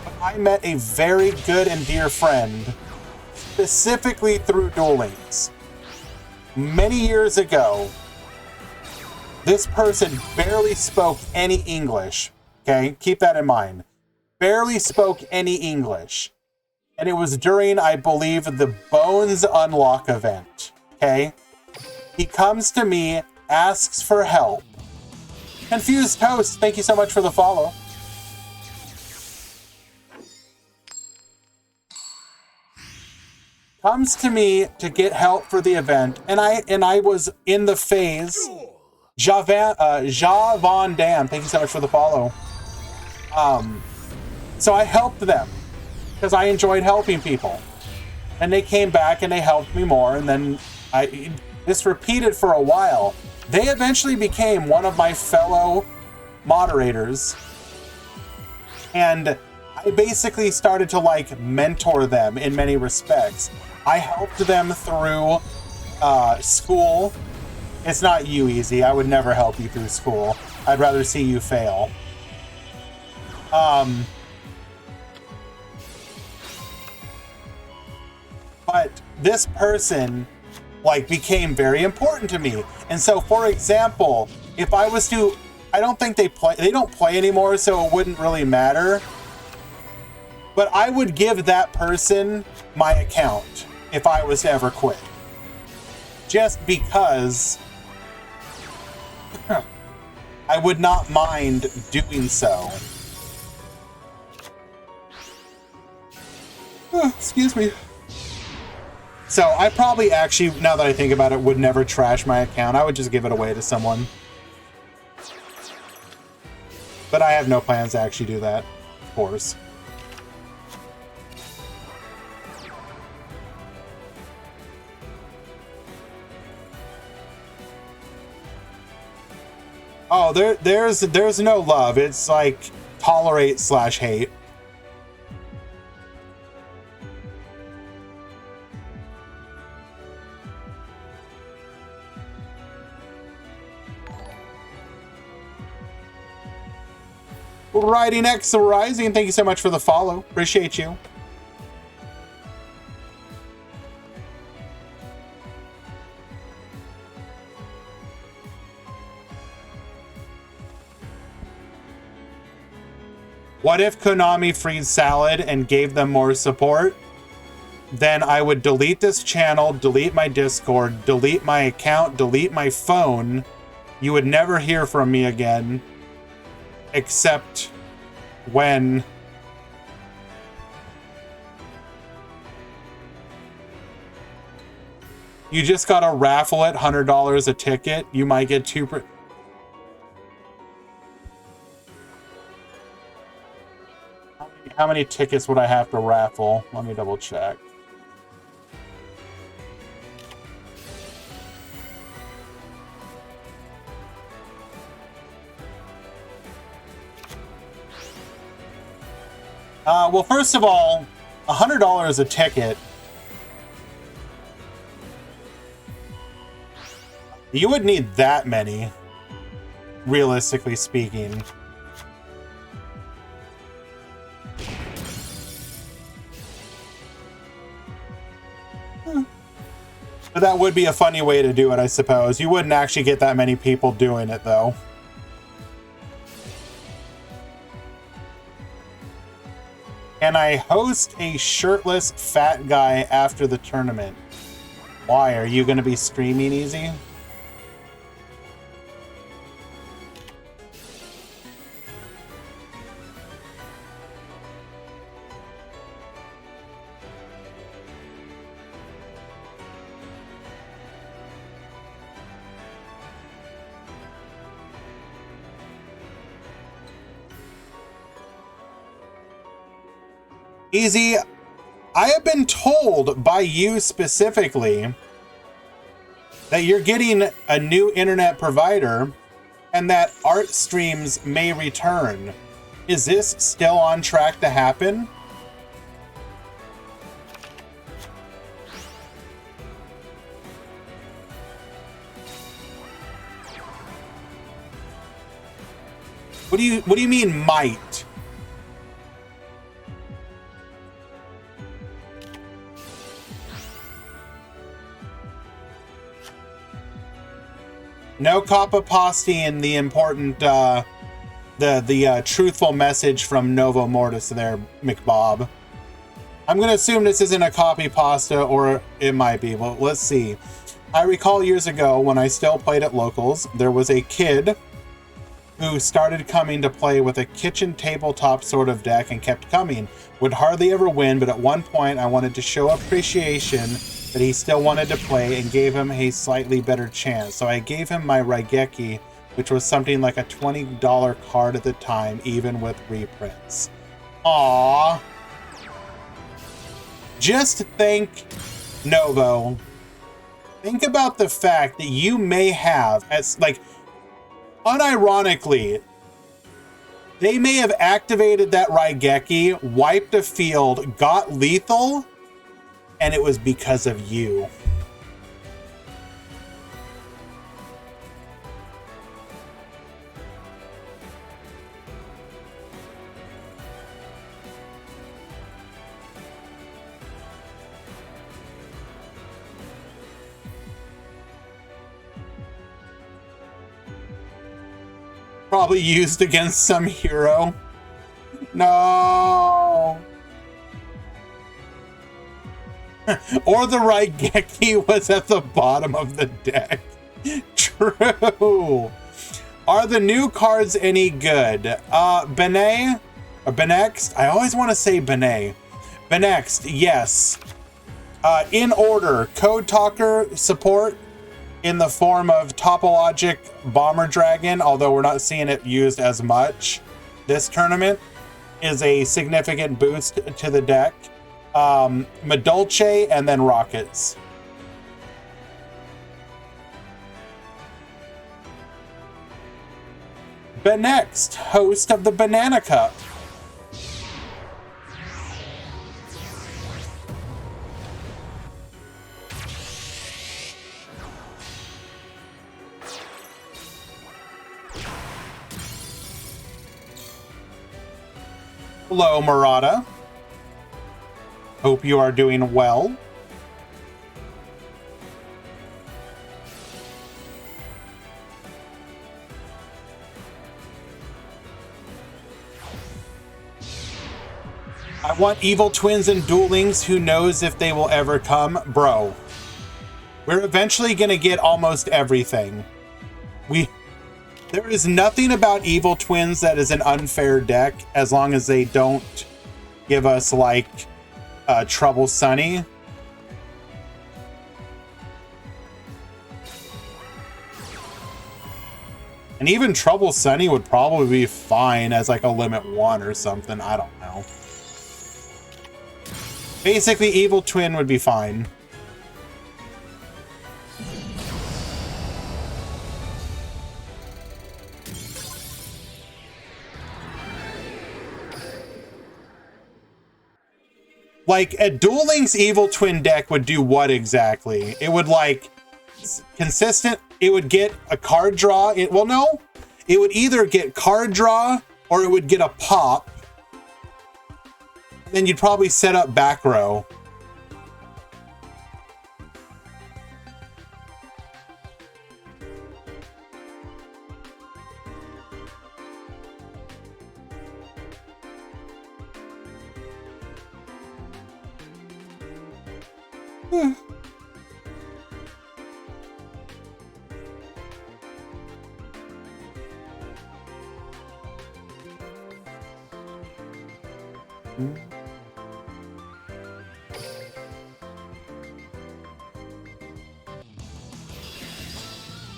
But I met a very good and dear friend, specifically through Duel Links. Many years ago, this person barely spoke any English, okay? Keep that in mind. Barely spoke any English. And it was during, I believe, the Bones Unlock event, okay? He comes to me, asks for help. Confused Toast, thank you so much for the follow. Comes to me to get help for the event, and I was in the phase. Ja Von Dam, thank you so much for the follow. So I helped them because I enjoyed helping people, and they came back and they helped me more, and then this repeated for a while. They eventually became one of my fellow moderators, and I basically started to like mentor them in many respects. I helped them through school. It's not you, Easy. I would never help you through school. I'd rather see you fail. But this person like became very important to me. And so, for example, if I was to, I don't think they don't play anymore, so it wouldn't really matter. But I would give that person my account if I was to ever quit. Just because I would not mind doing so. Oh, excuse me. So I probably actually, now that I think about it, would never trash my account. I would just give it away to someone. But I have no plans to actually do that, of course. Oh, there's no love. It's like tolerate/hate. Riding X Rising, thank you so much for the follow. Appreciate you. What if Konami freed Salad and gave them more support? Then I would delete this channel, delete my Discord, delete my account, delete my phone. You would never hear from me again. Except when you just gotta raffle it, $100 a ticket. You might get How many tickets would I have to raffle? Let me double check. Well, first of all, $100 a ticket. You would need that many, realistically speaking. But that would be a funny way to do it, I suppose. You wouldn't actually get that many people doing it, though. Can I host a shirtless fat guy after the tournament? Why? Are you going to be streaming, Easy? Easy, I have been told by you specifically that you're getting a new internet provider and that art streams may return. Is this still on track to happen? What do you mean might? No coppa pasti in the important the truthful message from Novo Mortis there, McBob. I'm gonna assume this isn't a copy pasta, or it might be. Well, let's see. I recall years ago when I still played at locals, there was a kid who started coming to play with a kitchen tabletop sort of deck and kept coming. Would hardly ever win, but at one point I wanted to show appreciation that he still wanted to play and gave him a slightly better chance. So I gave him my Raigeki, which was something like a $20 card at the time, even with reprints. Aww. Just think, Novo, think about the fact that you may have, as like, unironically, they may have activated that Raigeki, wiped a field, got lethal, and it was because of you. Probably used against some hero. No. Or the Raigeki was at the bottom of the deck. True. Are the new cards any good? Benet? Or Benext? I always want to say Benet. Benext, yes. In order, Code Talker support in the form of Topologic Bomber Dragon, although we're not seeing it used as much this tournament, is a significant boost to the deck. Medolce, and then Rockets. Benext, host of the Banana Cup. Hello, Murata. Hope you are doing well. I want evil twins and Duel Links. Who knows if they will ever come? Bro, we're eventually gonna get almost everything. There is nothing about evil twins that is an unfair deck, as long as they don't give us like Trouble Sunny. And even Trouble Sunny would probably be fine as like a limit 1 or something. I don't know. Basically, evil twin would be fine. Like, a Duel Links Evil Twin deck would do what exactly? It would, like, consistent... It would get a card draw. Well, no. It would either get card draw, or it would get a pop. Then you'd probably set up back row.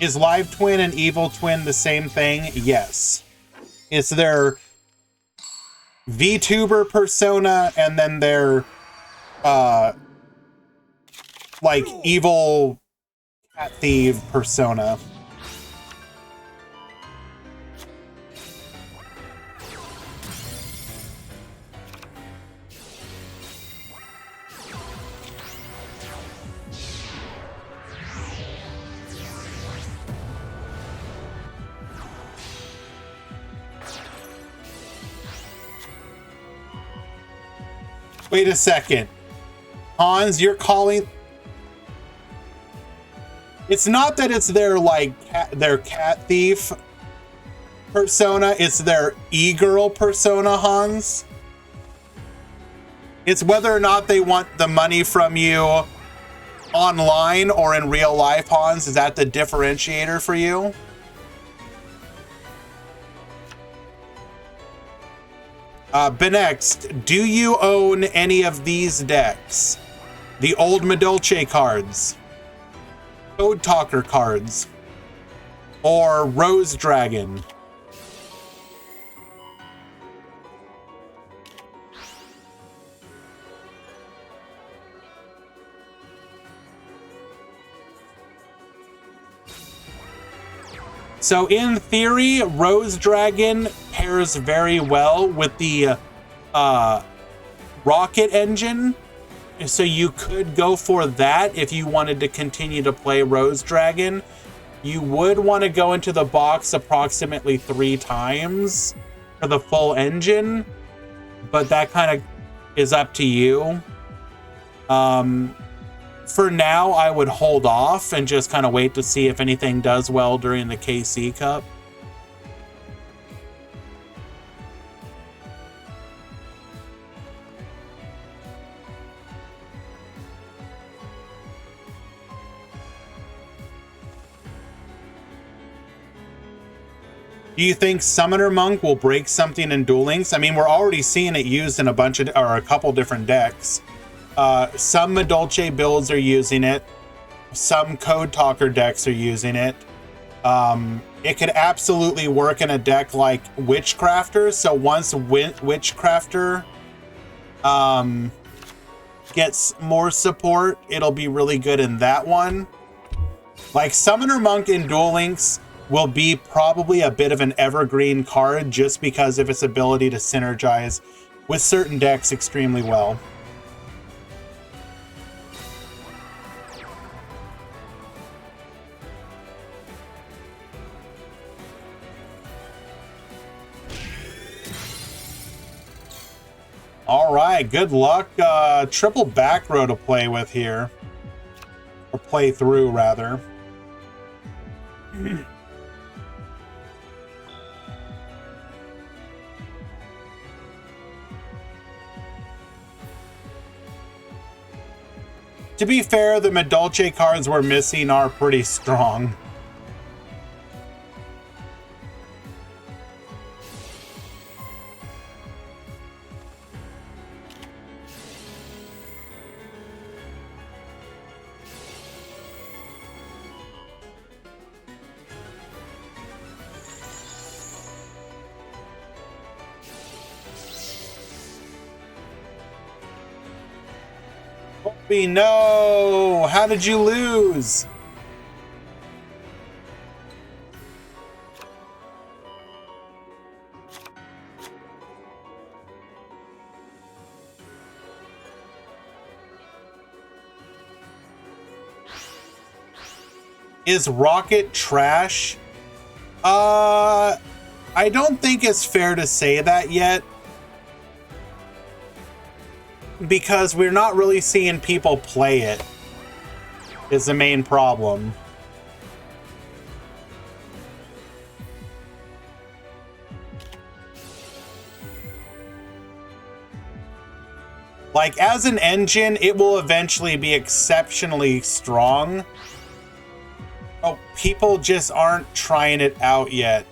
Is Live Twin and Evil Twin the same thing? Yes. It's their VTuber persona and then their like evil Cat Thief persona. Wait a second. Hans, you're calling... It's not that it's their, like, their cat thief persona. It's their e-girl persona, Hans. It's whether or not they want the money from you online or in real life, Hans. Is that the differentiator for you? Benext, do you own any of these decks? The old Medolce cards, Code Talker cards, or Rose Dragon? So in theory, Rose Dragon pairs very well with the rocket engine. So you could go for that if you wanted to continue to play Rose Dragon. You would want to go into the box approximately 3 times for the full engine, but that kind of is up to you. For now, I would hold off and just kind of wait to see if anything does well during the KC Cup. Do you think Summoner Monk will break something in Duel Links? I mean, we're already seeing it used in a bunch of, or a couple different decks. Some Medolce builds are using it. Some Code Talker decks are using it. It could absolutely work in a deck like Witchcrafter. So once Witchcrafter gets more support, it'll be really good in that one. Like Summoner Monk in Duel Links will be probably a bit of an evergreen card just because of its ability to synergize with certain decks extremely well. All right, good luck. Triple back row to play with here. Or play through, rather. To be fair, the Medolce cards we're missing are pretty strong. No! How did you lose? Is Rocket trash? I don't think it's fair to say that yet, because we're not really seeing people play it, is the main problem. Like, as an engine, it will eventually be exceptionally strong. Oh, people just aren't trying it out yet.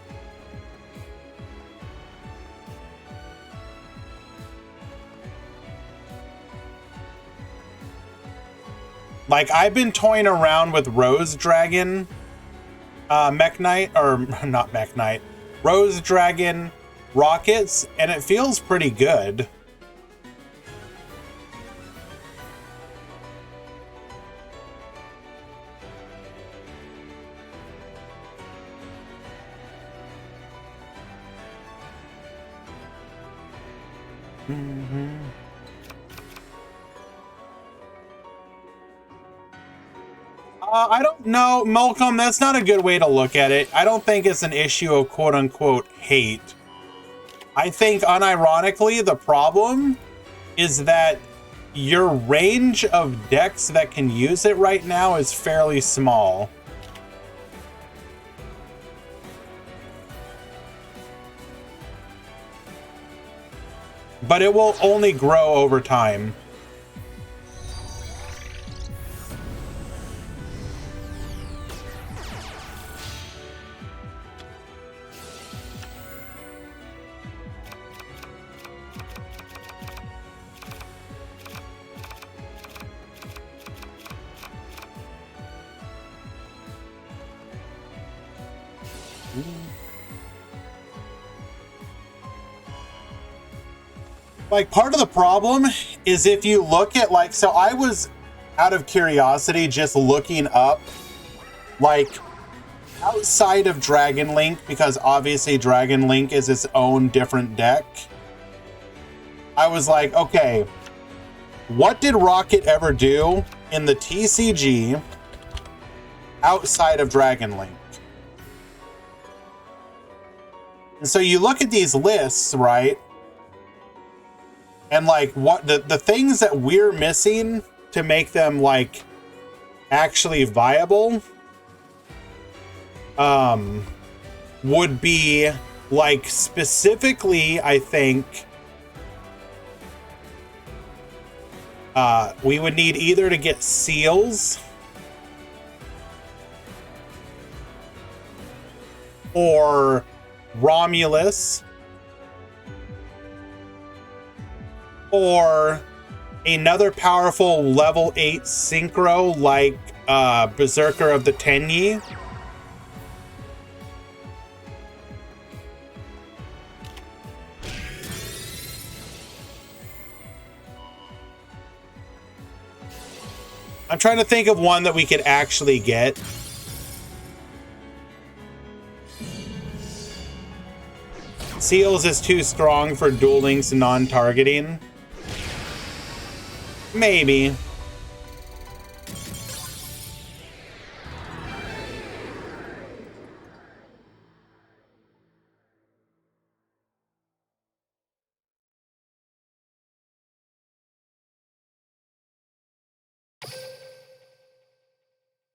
Like, I've been toying around with Rose Dragon Mech Knight, or not Mech Knight, Rose Dragon rockets, and it feels pretty good. I don't know, Malcolm, that's not a good way to look at it. I don't think it's an issue of quote-unquote hate. I think, unironically, the problem is that your range of decks that can use it right now is fairly small. But it will only grow over time. Like, part of the problem is if you look at, like, so I was, out of curiosity, just looking up, like, outside of Dragon Link, because obviously Dragon Link is its own different deck. I was like, okay, what did Rocket ever do in the TCG outside of Dragon Link? And so you look at these lists, right? And like what the things that we're missing to make them like actually viable would be like specifically, I think we would need either to get seals or Romulus or another powerful level 8 synchro like Berserker of the Tenyi. I'm trying to think of one that we could actually get. Seals is too strong for Duel Links non-targeting. Maybe.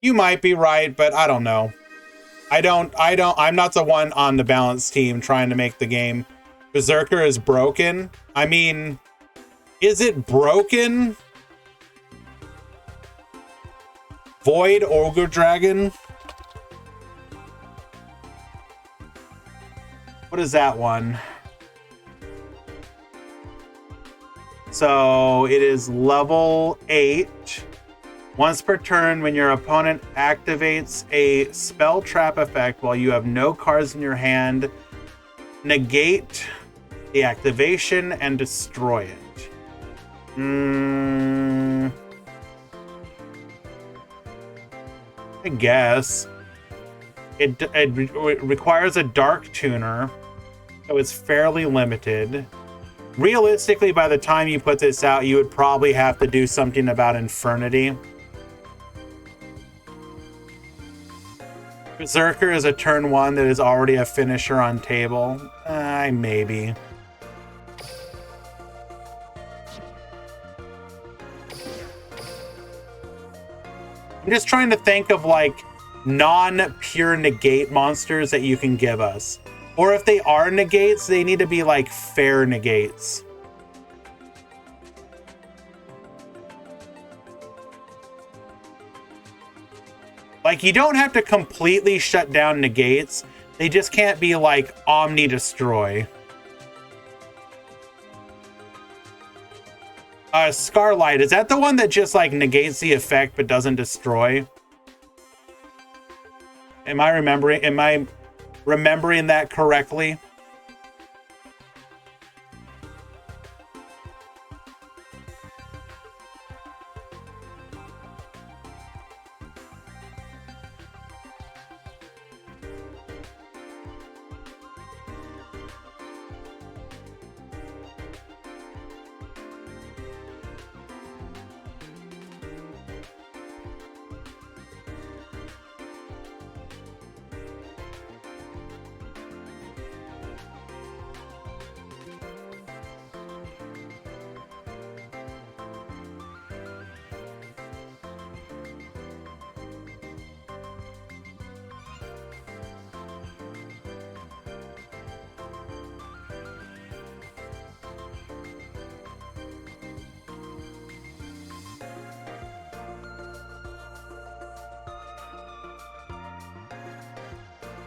You might be right, but I don't know. I'm not the one on the balance team trying to make the game. Berserker is broken. I mean, is it broken? Void Ogre Dragon? What is that one? So it is level 8. Once per turn, when your opponent activates a spell trap effect while you have no cards in your hand, negate the activation and destroy it. I guess. It requires a dark tuner, so it's fairly limited. Realistically, by the time you put this out, you would probably have to do something about Infernity. Berserker is a turn 1 that is already a finisher on table. Maybe. I'm just trying to think of like non-pure negate monsters that you can give us. Or if they are negates, they need to be like fair negates. Like, you don't have to completely shut down negates. They just can't be like Omni-Destroy. Scarlight, is that the one that just like negates the effect but doesn't destroy? Am I remembering that correctly?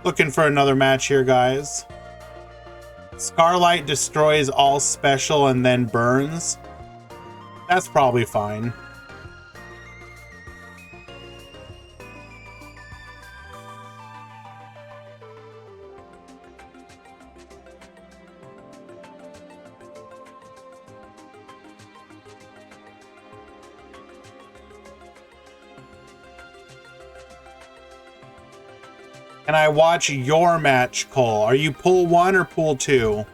Looking for another match here, guys. Scarlight destroys all special and then burns. That's probably fine. Can I watch your match, Cole? Are you pool 1 or pool 2?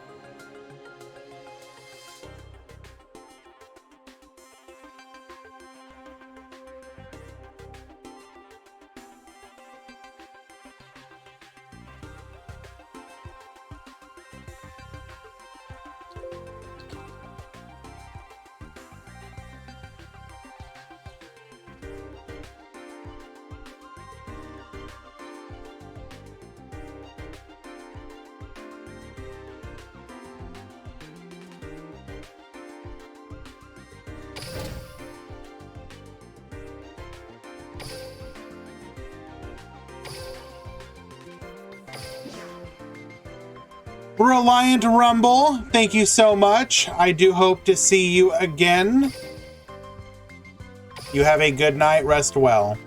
Reliant Rumble, thank you so much. I do hope to see you again. You have a good night. Rest well.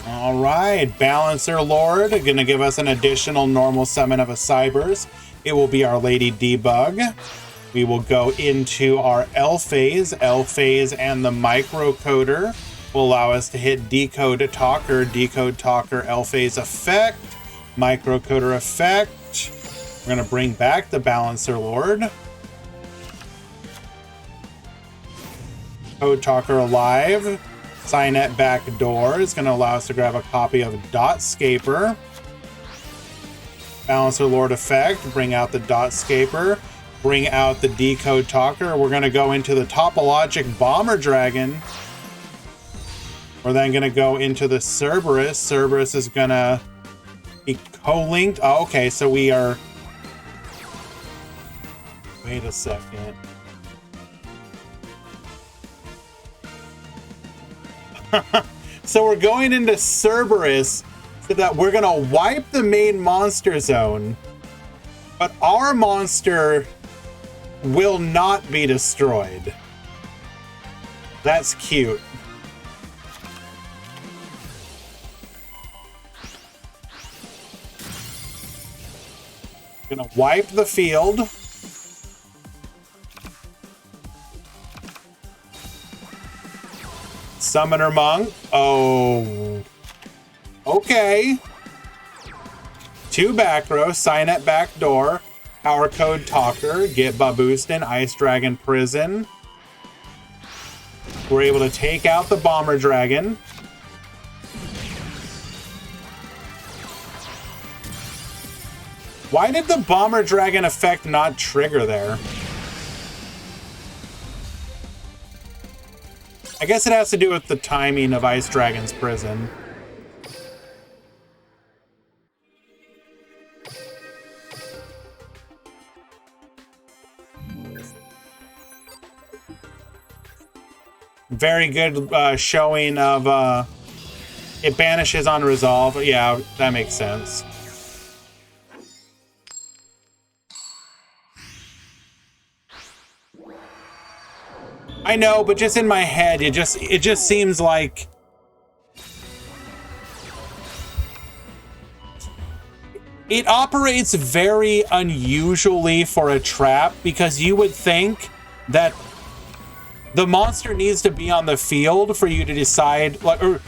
All right, Balancer Lord, going to give us an additional normal summon of a Cybers. It will be our Lady Debug. We will go into our L phase. L phase and the Microcoder will allow us to hit Decode Talker, Decode Talker, L phase effect, Microcoder effect. We're going to bring back the Balancer Lord. Code Talker alive. Signet back door is going to allow us to grab a copy of Dotscaper. Balancer Lord effect, bring out the Dotscaper, bring out the Decode Talker. We're going to go into the Topologic Bomber Dragon. We're then going to go into the Cerberus. Cerberus is going to be co-linked. Oh, okay, so we are... Wait a second. So we're going into Cerberus so that we're going to wipe the main monster zone, but our monster will not be destroyed. That's cute. Gonna wipe the field. Summoner Monk. Oh. Okay. 2 back row. Signet back door. Power Code Talker. Get Baboostin. Ice Dragon Prison. We're able to take out the Bomber Dragon. Why did the Bomber Dragon effect not trigger there? I guess it has to do with the timing of Ice Dragon's Prison. Very good showing of it banishes on resolve. Yeah, that makes sense. I know, but just in my head, it just seems like it operates very unusually for a trap, because you would think that the monster needs to be on the field for you to decide, like, or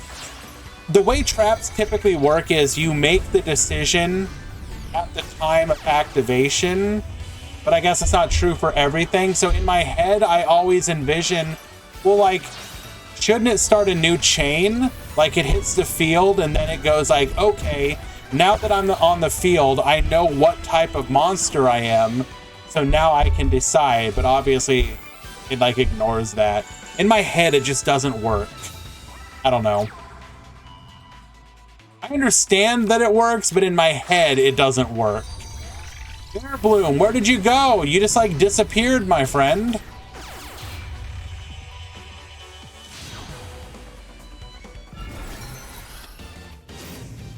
the way traps typically work is you make the decision at the time of activation. But I guess it's not true for everything. So in my head, I always envision, well, like, shouldn't it start a new chain? Like, it hits the field and then it goes like, okay, Now that I'm on the field, I know what type of monster I am, so now I can decide, but obviously it like ignores that. In my head, it just doesn't work. I don't know. I understand that it works, but in my head, it doesn't work. Bear Bloom, where did you go? You just like disappeared, my friend.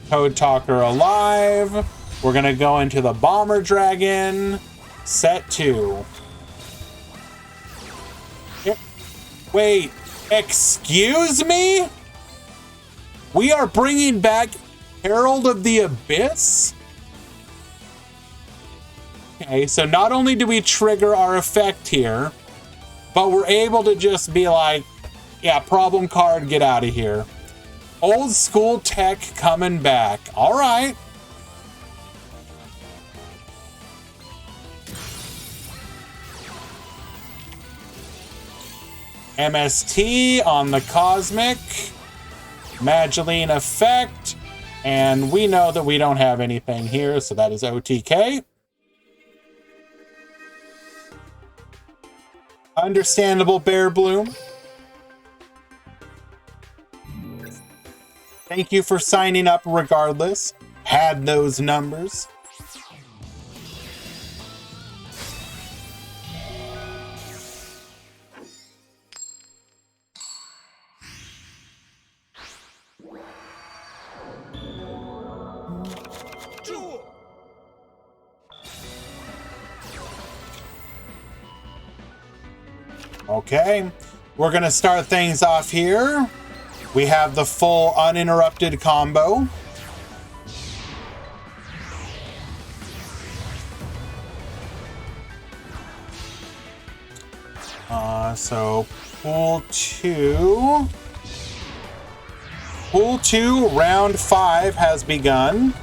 Code Talker alive. We're gonna go into the Bomber Dragon. Set 2. Wait, excuse me? We are bringing back Herald of the Abyss? Okay, so not only do we trigger our effect here, but we're able to just be like, yeah, problem card, get out of here. Old school tech coming back. All right. MST on the Cosmic. Magilean effect. And we know that we don't have anything here, so that is OTK. Understandable, Bear Bloom. Thank you for signing up regardless. Had those numbers. Okay, we're gonna start things off here. We have the full uninterrupted combo. So pool 2. Pool 2, round 5 has begun.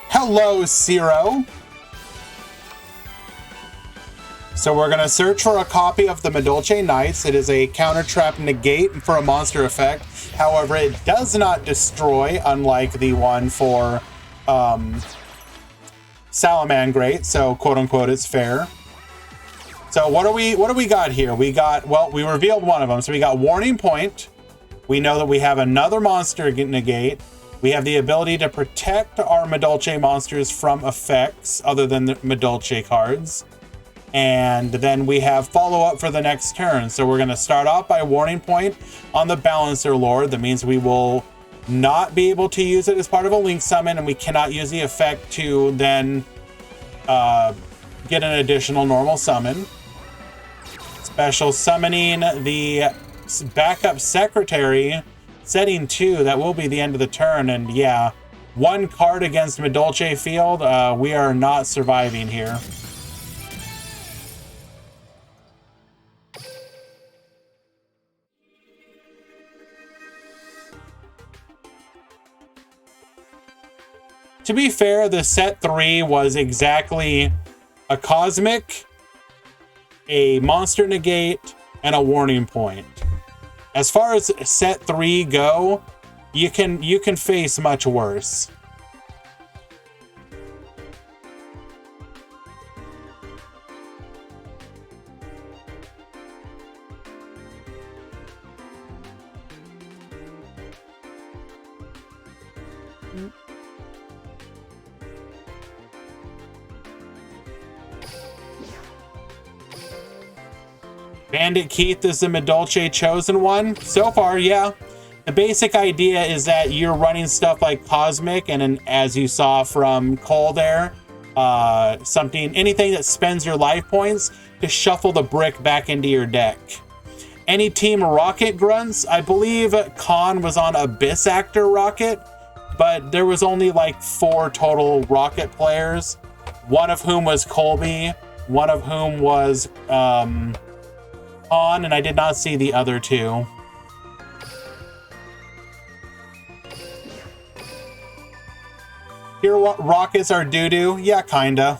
Hello, Zero. So we're going to search for a copy of the Medolce Knights. It is a counter trap negate for a monster effect. However, it does not destroy, unlike the one for Salamangreat. So quote unquote, it's fair. So what do we got here? We got, well, we revealed one of them. So we got Warning Point. We know that we have another monster negate. We have the ability to protect our Medolce monsters from effects other than the Medolce cards. And then we have follow-up for the next turn. So we're going to start off by Warning Point on the Balancer Lord. That means we will not be able to use it as part of a Link summon, and we cannot use the effect to then get an additional normal summon. Special summoning the backup Secretary, setting 2. That will be the end of the turn. And yeah, 1 card against Medolce Field. We are not surviving here. To be fair, the set 3 was exactly a Cosmic, a Monster Negate, and a Warning Point. As far as set 3 go, you can face much worse. Bandit Keith is the Medolce chosen one. So far, yeah. The basic idea is that you're running stuff like Cosmic, and then, as you saw from Cole there, anything that spends your life points to shuffle the brick back into your deck. Any Team Rocket grunts, I believe Khan was on Abyss Actor Rocket, but there was only like 4 total Rocket players, one of whom was Colby, one of whom was on, and I did not see the other 2. Here, rockets are doo-doo? Yeah, kinda.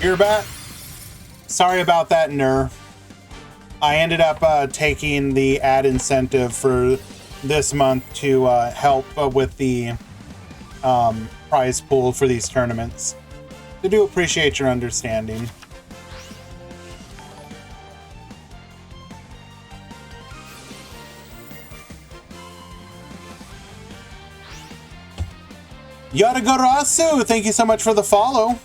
You're back. Sorry about that, Nur. I ended up taking the ad incentive for this month to help with the prize pool for these tournaments. I do appreciate your understanding. Yaragarasu, thank you so much for the follow.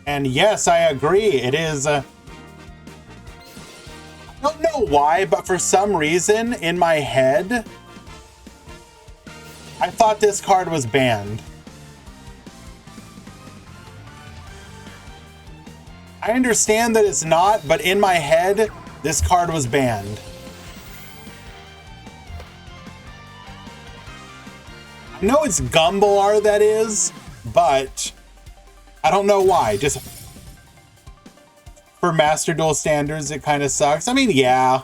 And yes, I agree. It is. I don't know why, but for some reason in my head, I thought this card was banned. I understand that it's not, but in my head, this card was banned. I know it's Gumblar that is, but I don't know why. Just for Master Duel standards, it kind of sucks. I mean, yeah.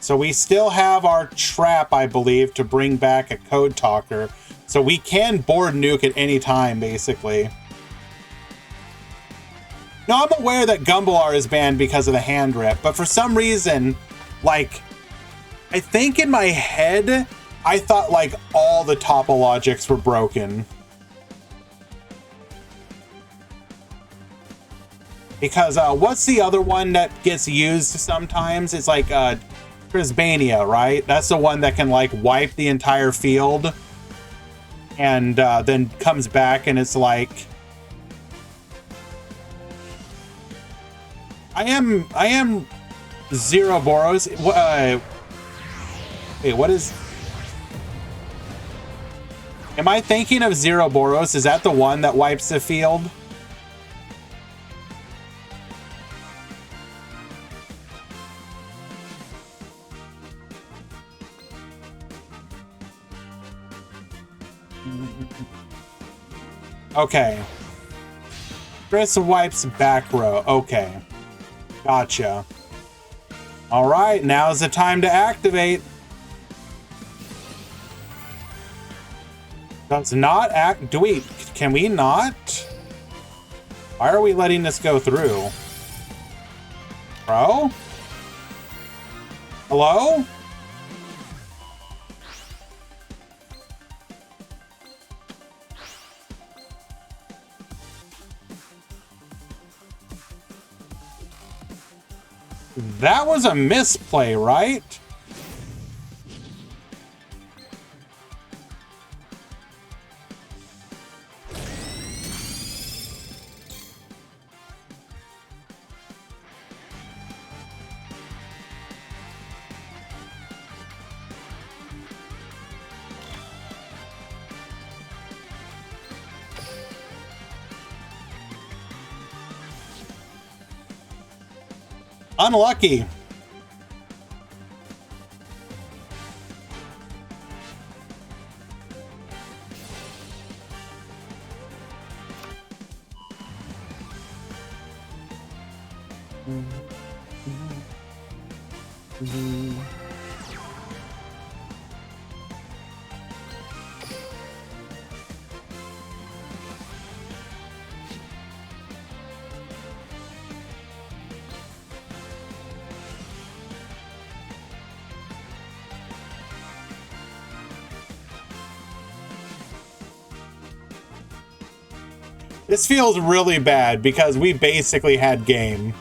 So we still have our trap, I believe, to bring back a Code Talker. So we can board nuke at any time, basically. Now, I'm aware that Gumblar is banned because of the hand rip, but for some reason, like, I think in my head, I thought, like, all the Topologics were broken. Because, what's the other one that gets used sometimes? It's like, Prisbania, right? That's the one that can, like, wipe the entire field and then comes back and it's like... I am Zero Boros. Wait, what is... Am I thinking of Zero Boros? Is that the one that wipes the field? Okay. Chris wipes back row. Okay. Gotcha. Alright, now's the time to activate. Does not act... Do we... Can we not? Why are we letting this go through? Bro? Hello? That was a misplay, right? Unlucky. This feels really bad because we basically had game.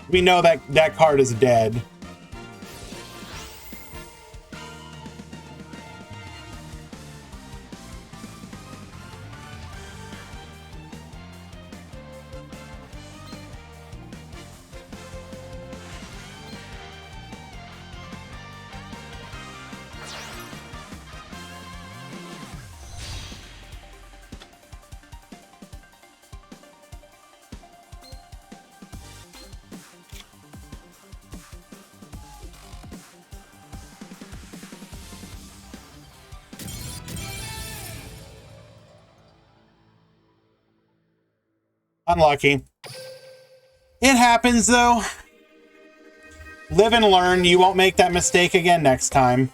We know that that card is dead. Unlucky. It happens, though. Live and learn. You won't make that mistake again next time.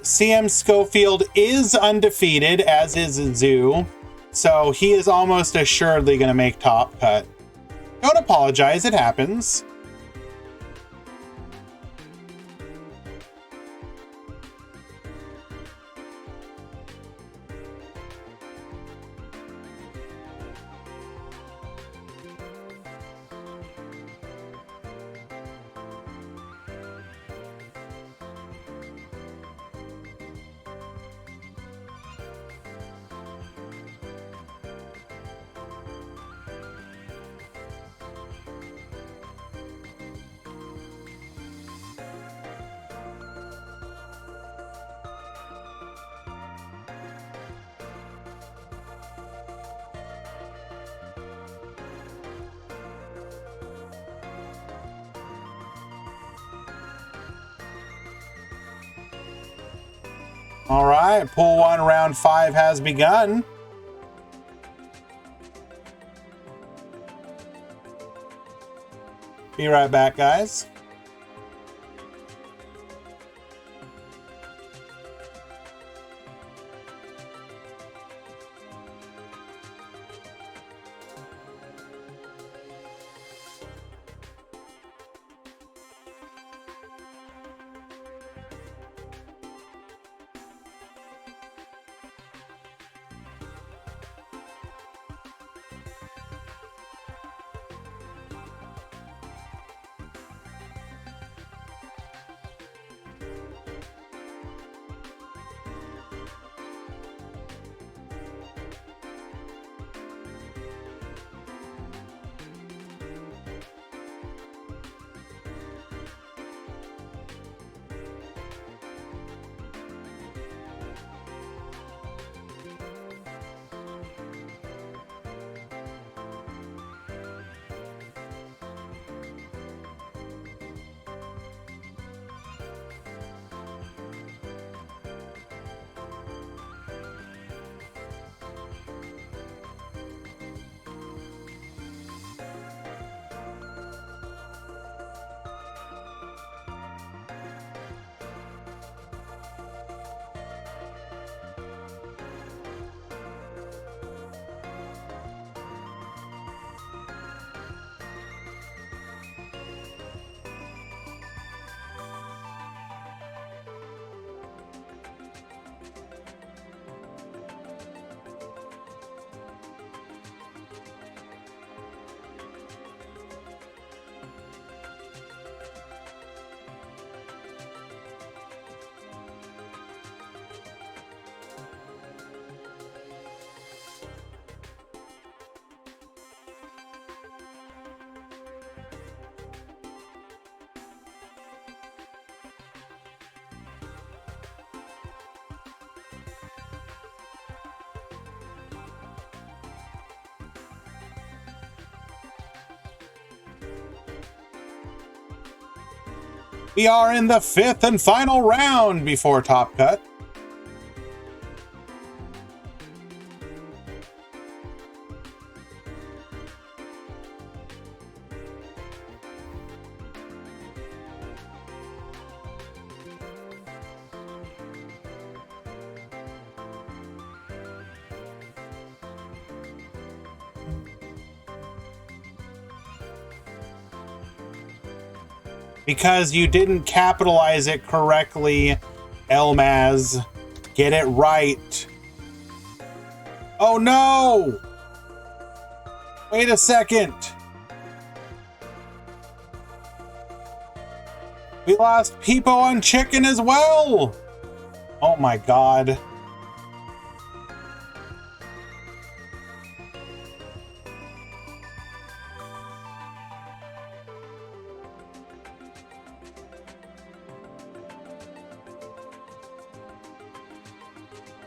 CM Schofield is undefeated, as is Zoo, so he is almost assuredly going to make top cut. Don't apologize, it happens. All right, pool 1, round 5 has begun. Be right back, guys. We are in the 5th and final round before Top Cut. Because you didn't capitalize it correctly, Elmaz. Get it right. Oh no! Wait a second. We lost Peepo and Chicken as well. Oh my god.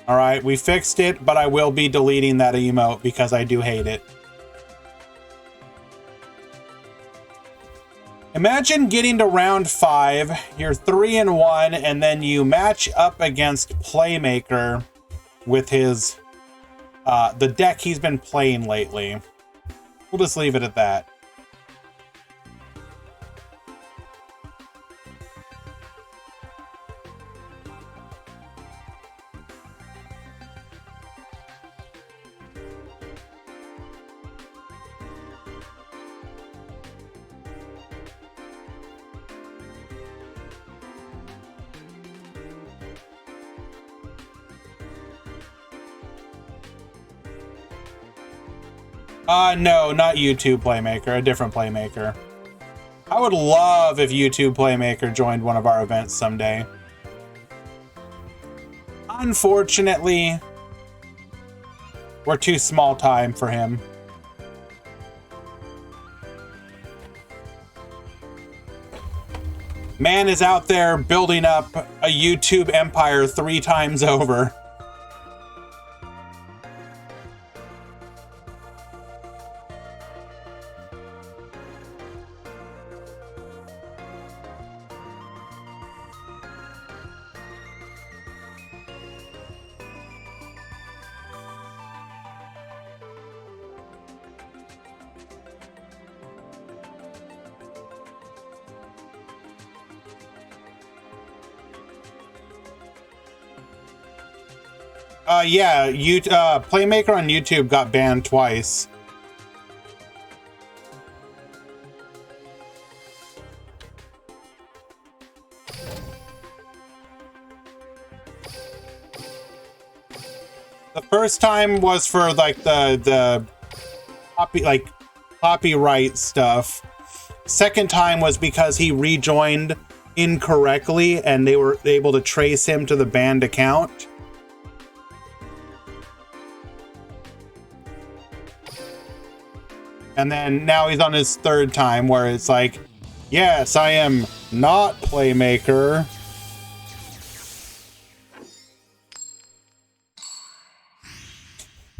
All right, we fixed it, but I will be deleting that emote because I do hate it. Imagine getting to round 5, you're 3-1, and then you match up against Playmaker with his the deck he's been playing lately. We'll just leave it at that. No, not YouTube Playmaker, a different Playmaker. I would love if YouTube Playmaker joined one of our events someday. Unfortunately, we're too small time for him. Man is out there building up a YouTube empire 3 times over. Yeah, Playmaker on YouTube got banned twice. The first time was for like the copyright stuff. Second time was because he rejoined incorrectly and they were able to trace him to the banned account. And then now he's on his 3rd time where it's like, yes, I am not Playmaker.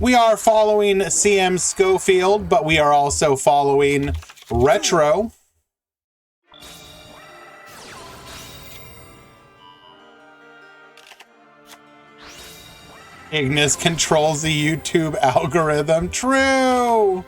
We are following CM Schofield, but we are also following Retro. Ignis controls the YouTube algorithm. True!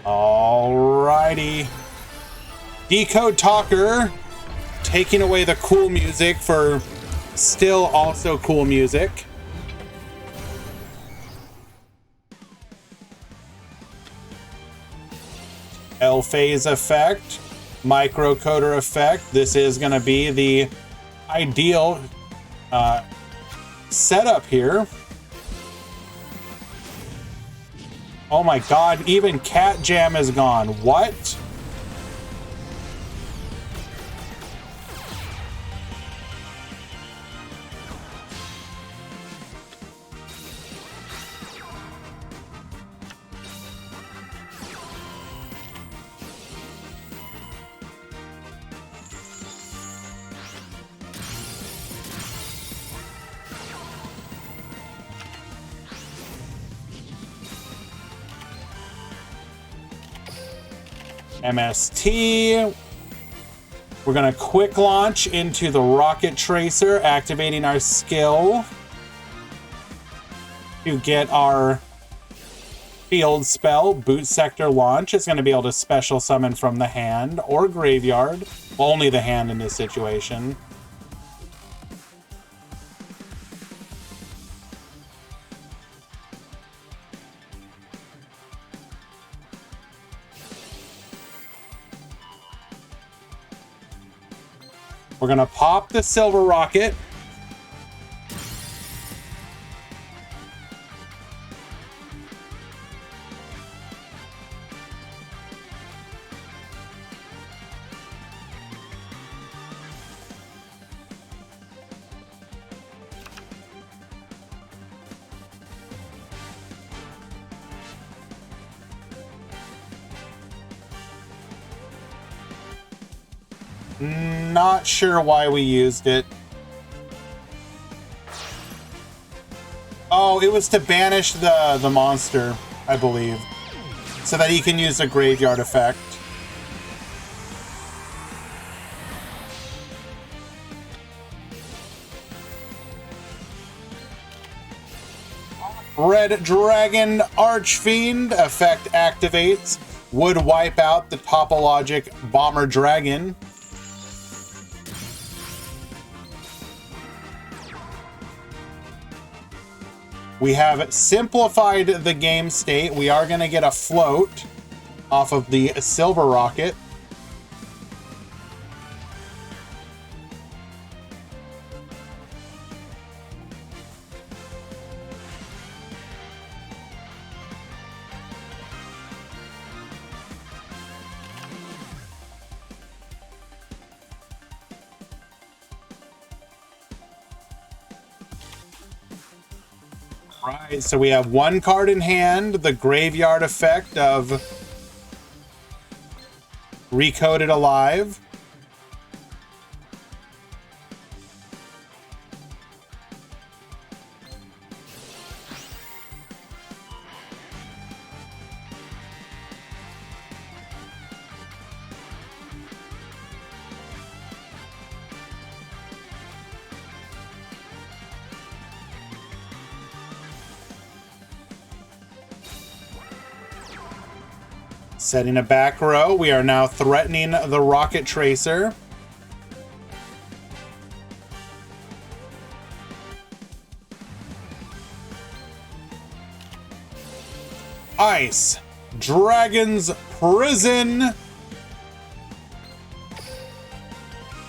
Alrighty. Decode Talker taking away the cool music for still also cool music. L-Phase effect, microcoder effect. This is going to be the ideal setup here. Oh my god, even Cat Jam is gone. What? MST. We're going to quick launch into the Rocket Tracer, activating our skill to get our field spell, Boot Sector Launch. It's going to be able to special summon from the hand or graveyard. Well, only the hand in this situation. We're going to pop the Silver Rocket. Not sure why we used it. Oh, it was to banish the monster, I believe. So that he can use the graveyard effect. Red Dragon Archfiend effect activates. Would wipe out the Topologic Bomber Dragon. We have simplified the game state. We are going to get a float off of the Silver Rocket. Right, so we have one card in hand, the graveyard effect of Recoded Alive. Setting a back row, we are now threatening the Rocket Tracer. Ice Dragon's Prison.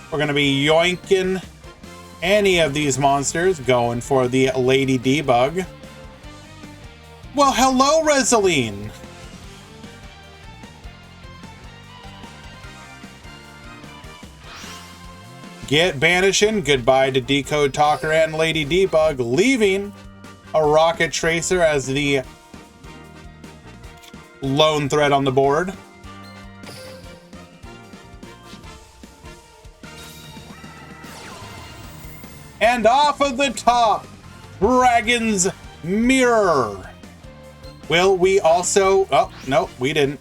We're going to be yoinking any of these monsters, going for the Lady Debug. Well, hello, Resaline. Get banishing. Goodbye to Decode Talker and Lady Debug, leaving a Rocket Tracer as the lone threat on the board. And off of the top, Dragon's Mirror. Will we also... Oh, no, we didn't.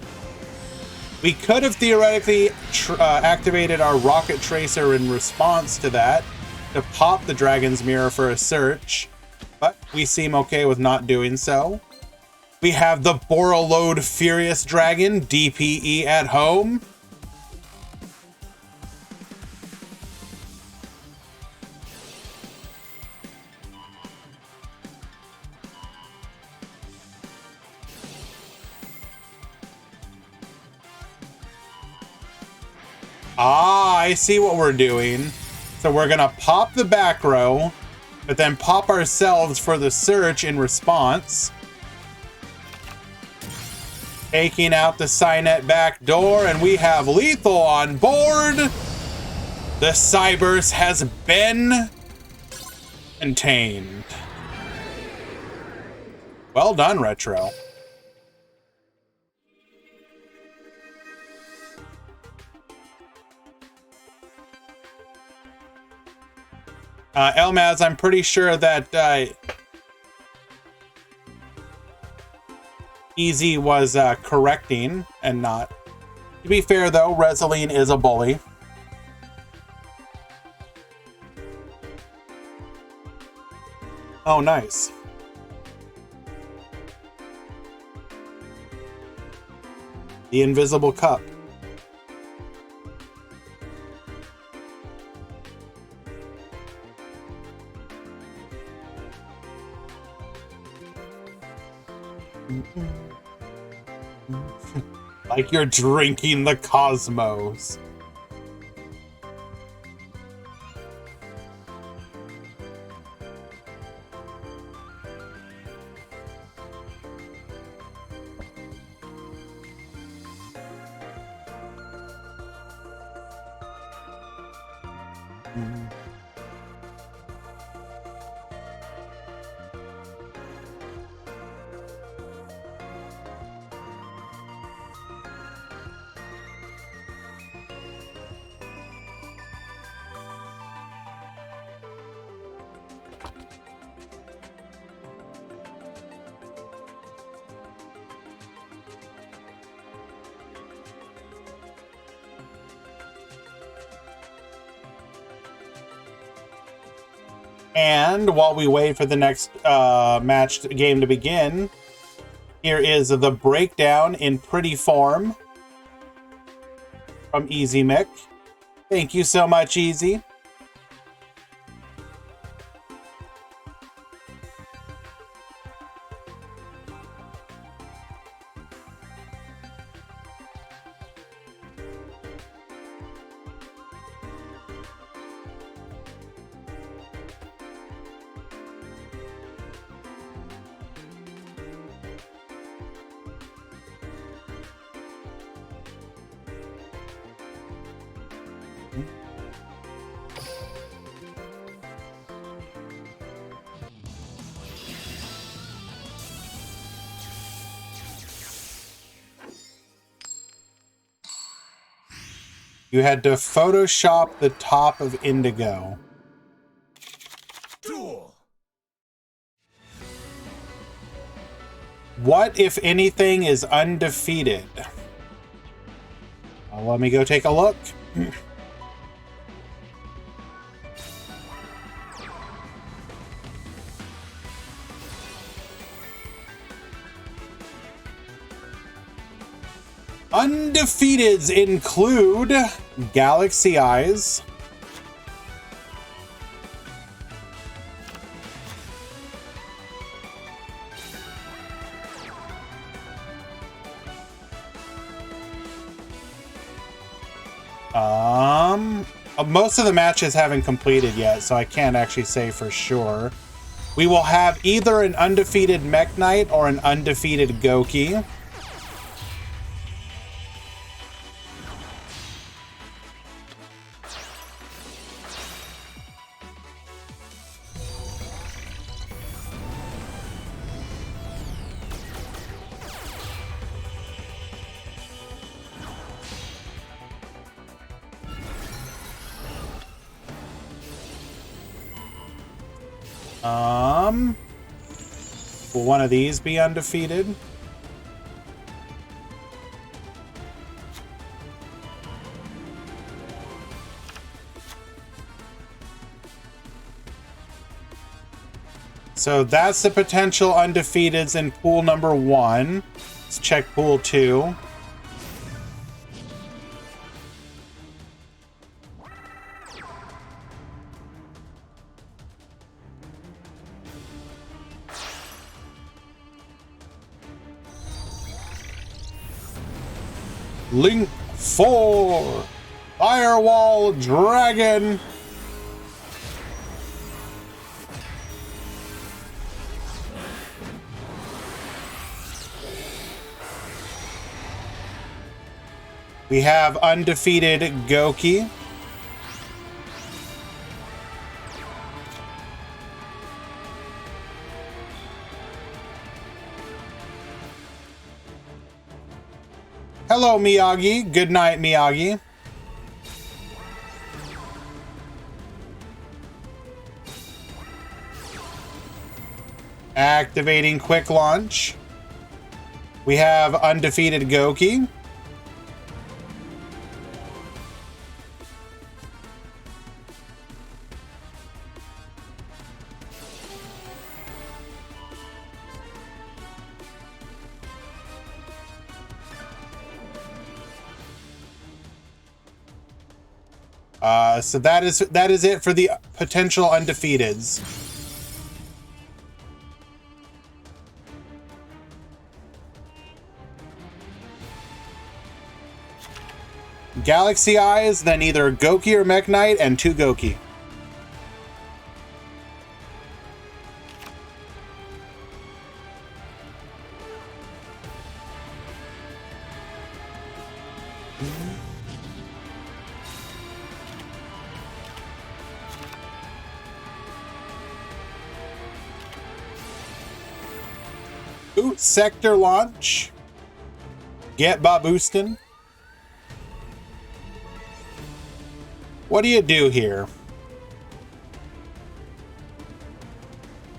We could have theoretically activated our Rocket Tracer in response to that to pop the Dragon's Mirror for a search, but we seem okay with not doing so. We have the Borreload Furious Dragon, DPE at home. Ah, I see what we're doing. So we're gonna pop the back row, but then pop ourselves for the search in response. Taking out the Cynet back door, and we have lethal on board. The Cyberse has been contained. Well done, Retro. Elmaz, I'm pretty sure that Easy was correcting and not. To be fair, though, Resaline is a bully. Oh, nice. The Invisible Cup. Like you're drinking the cosmos. And while we wait for the next match game to begin, here is the breakdown in pretty form from Easy Mick. Thank you so much, Easy. You had to Photoshop the top of Indigo. Duel. What, if anything, is undefeated? Let me go take a look. Undefeateds include Galaxy Eyes, most of the matches haven't completed yet, so I can't actually say for sure. We will have either an undefeated Mech Knight or an undefeated Goki. Will one of these be undefeated? So that's the potential undefeateds in pool number 1. Let's check pool 2. Link 4, Firewall Dragon. We have undefeated Goki. Hello, Miyagi. Good night, Miyagi. Activating quick launch. We have undefeated Goki. So that is it for the potential undefeateds. Galaxy Eyes, then either Goki or Mech Knight, and 2 Goki. Boot sector launch. Get Baboostin. What do you do here?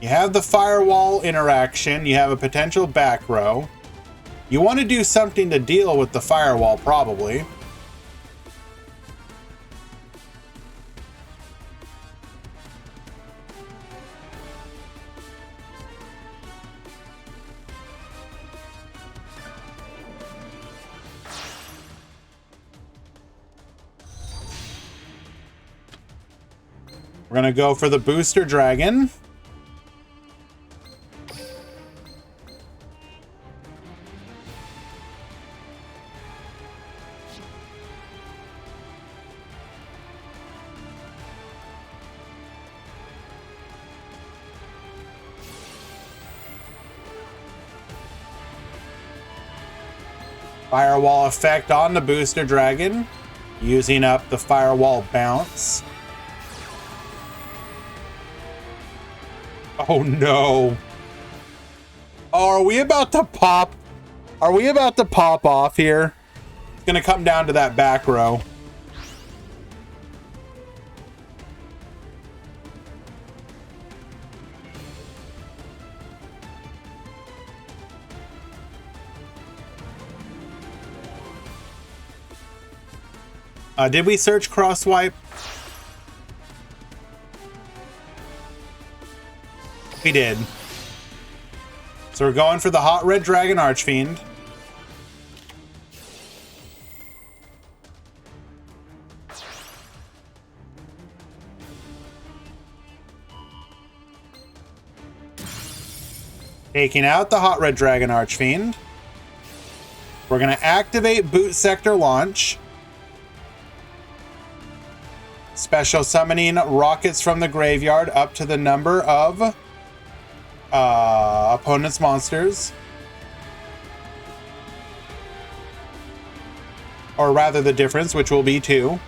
You have the firewall interaction. You have a potential back row. You want to do something to deal with the firewall, probably. We're gonna go for the booster dragon. Firewall effect on the booster dragon, using up the firewall bounce. Oh no. Oh, are we about to pop? Are we about to pop off here? It's gonna come down to that back row. Did we search cross wipe? We did. So we're going for the hot red dragon archfiend. Taking out the hot red dragon archfiend. We're going to activate boot sector launch. Special summoning rockets from the graveyard up to the number of opponent's monsters. Or rather the difference, which will be 2.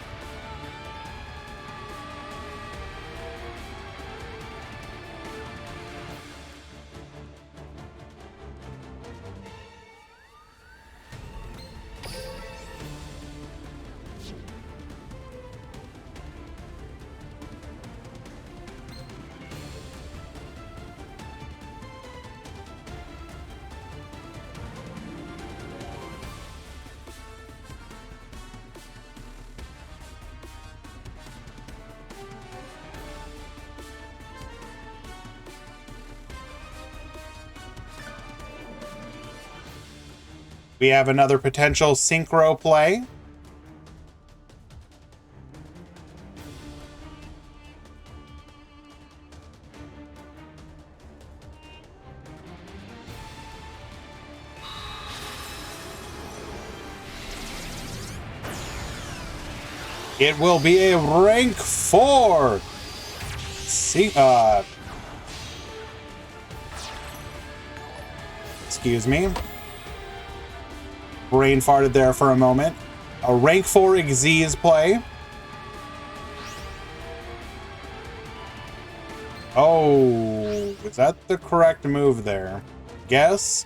We have another potential synchro play. It will be a rank 4. Excuse me. Brain farted there for a moment. A rank 4 Xyz play. Oh, is that the correct move there? Guess.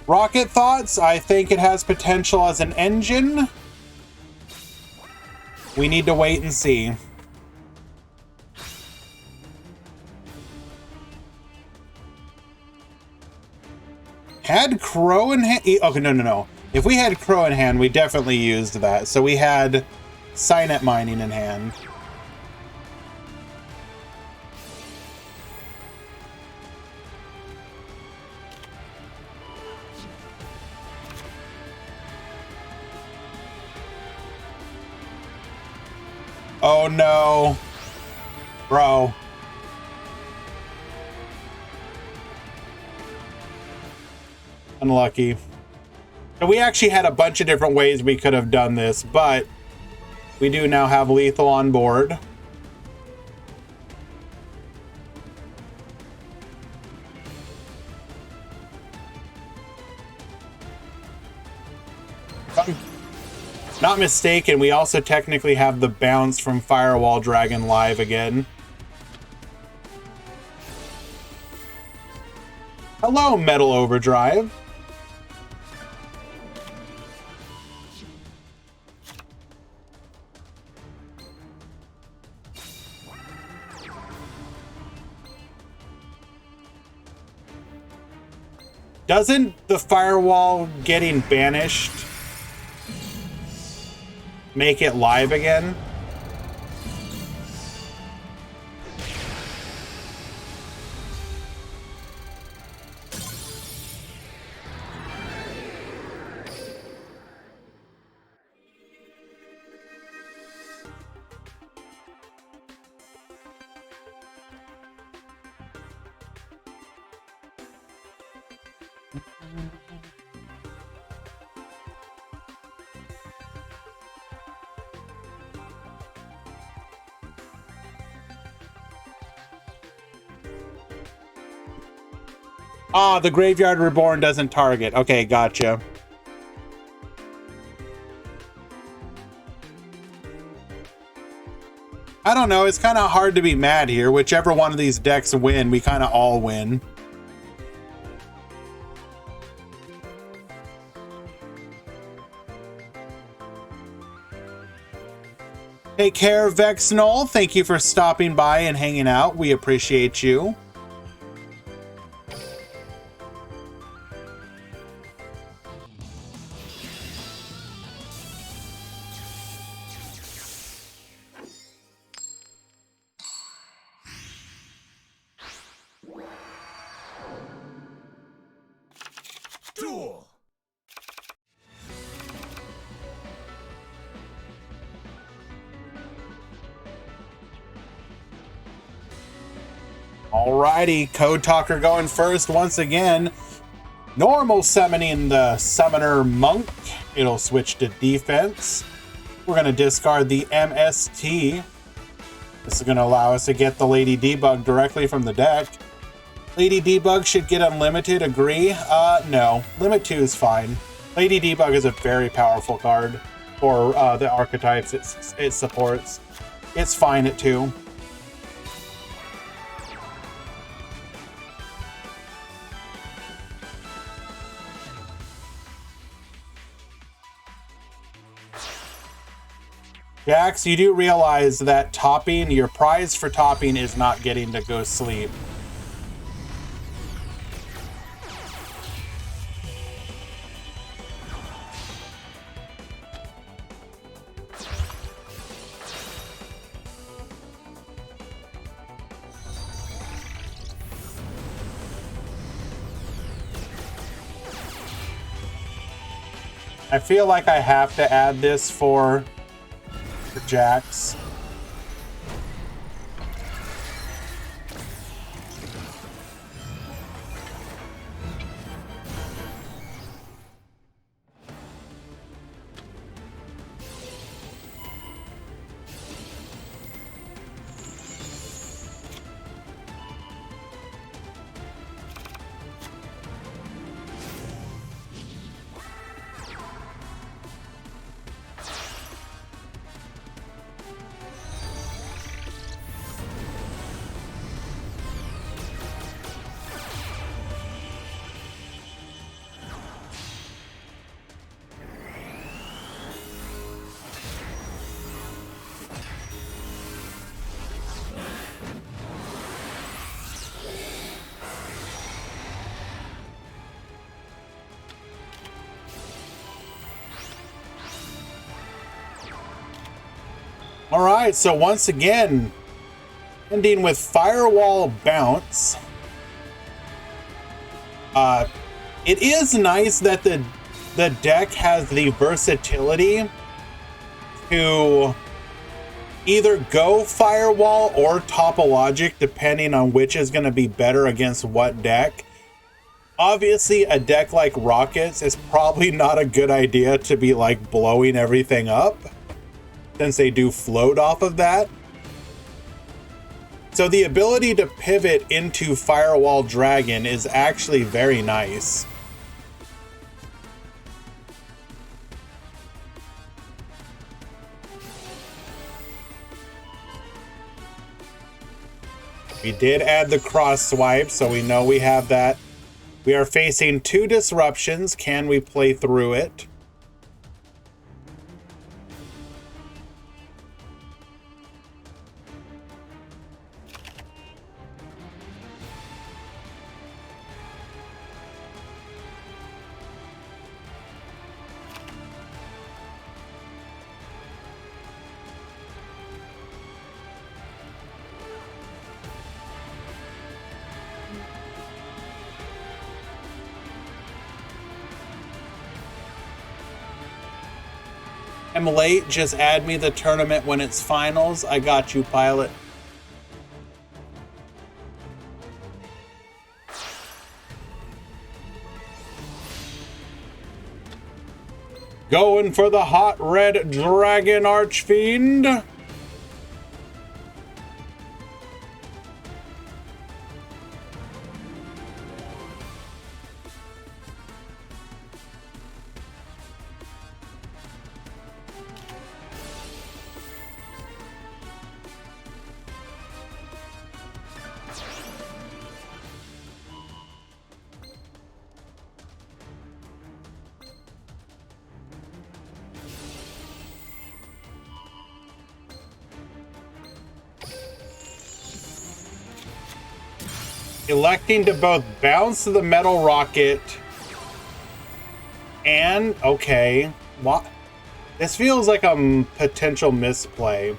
Rocket thoughts, I think it has potential as an engine. We need to wait and see. Had Crow in hand? Okay, no. If we had Crow in hand, we definitely used that. So we had Signet Mining in hand. Oh no, bro. Unlucky. And we actually had a bunch of different ways we could have done this, but we do now have lethal on board. Not mistaken, we also technically have the bounce from Firewall Dragon live again. Hello, Metal Overdrive. Doesn't the firewall getting banished make it live again? Ah, the Graveyard Reborn doesn't target. Okay, gotcha. I don't know. It's kind of hard to be mad here. Whichever one of these decks win, we kind of all win. Take care, Vexnull. Thank you for stopping by and hanging out. We appreciate you. Duel. Alrighty, Code Talker going first once again. Normal summoning the Summoner Monk. It'll switch to defense. We're going to discard the MST. This is going to allow us to get the Lady Debug directly from the deck. Lady Debug should get unlimited, agree? No. Limit 2 is fine. Lady Debug is a very powerful card for the archetypes it supports. It's fine at 2. Jax, you do realize that topping, your prize for topping is not getting to go sleep. I feel like I have to add this for Jax. All right, so once again, ending with Firewall Bounce. It is nice that the deck has the versatility to either go Firewall or Topologic, depending on which is going to be better against what deck. Obviously, a deck like Rockets is probably not a good idea to be like blowing everything up, since they do float off of that. So the ability to pivot into Firewall Dragon is actually very nice. We did add the cross swipe, so we know we have that. We are facing 2 disruptions. Can we play through it? am late, just add me the tournament when it's finals. I got you, pilot. Going for the hot red dragon archfiend. Electing to both bounce the metal rocket and, okay, what? This feels like a potential misplay.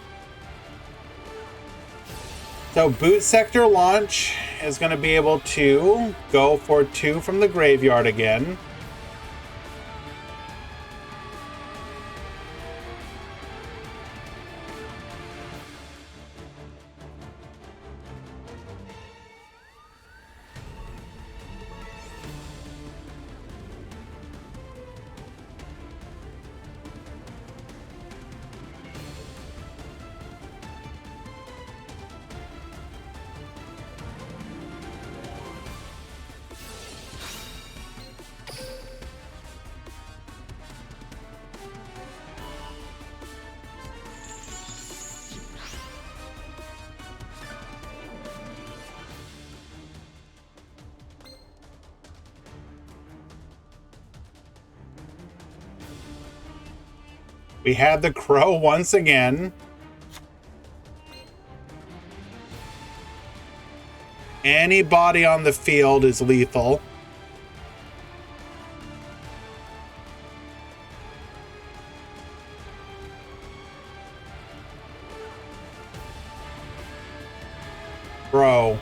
So boot sector launch is going to be able to go for 2 from the graveyard again. We had the crow once again. Anybody on the field is lethal. Bro.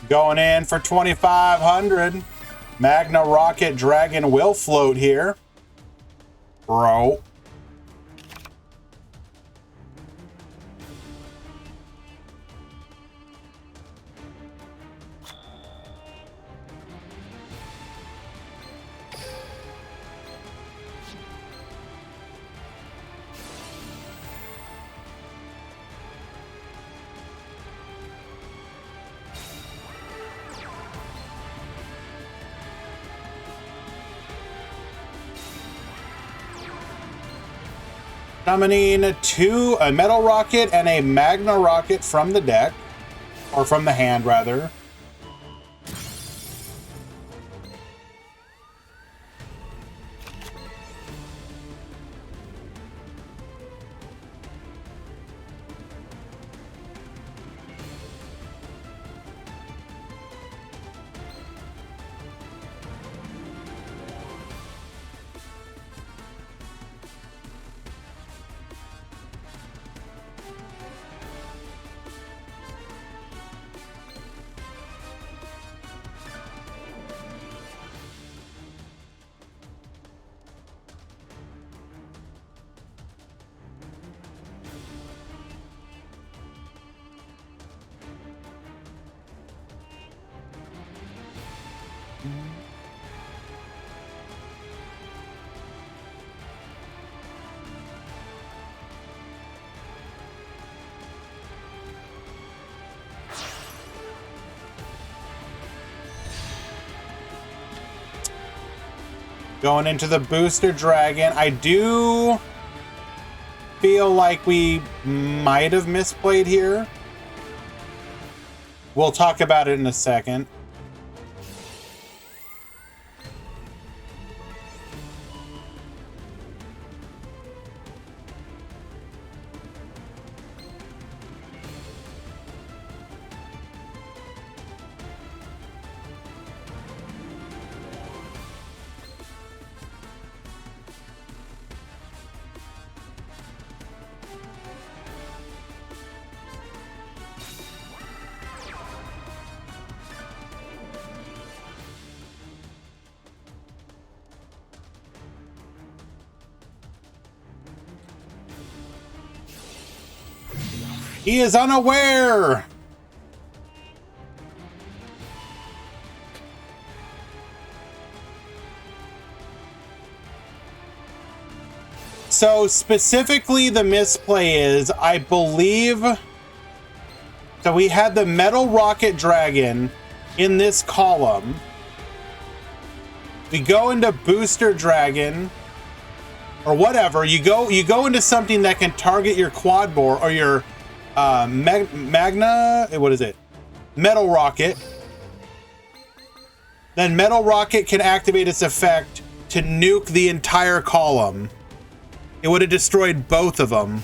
Going in for 2,500. Magna Rocket Dragon will float here. Bro. Summoning a Metal Rocket and a Magna Rocket from the deck. Or from the hand, rather. Going into the Booster Dragon. I do feel like we might have misplayed here. We'll talk about it in a second. He is unaware! So specifically the misplay is, I believe, so we had the Metal Rocket Dragon in this column. We go into Booster Dragon, or whatever. You go into something that can target your quad bore or your Magna, what is it? Metal Rocket. Then Metal Rocket can activate its effect to nuke the entire column. It would have destroyed both of them.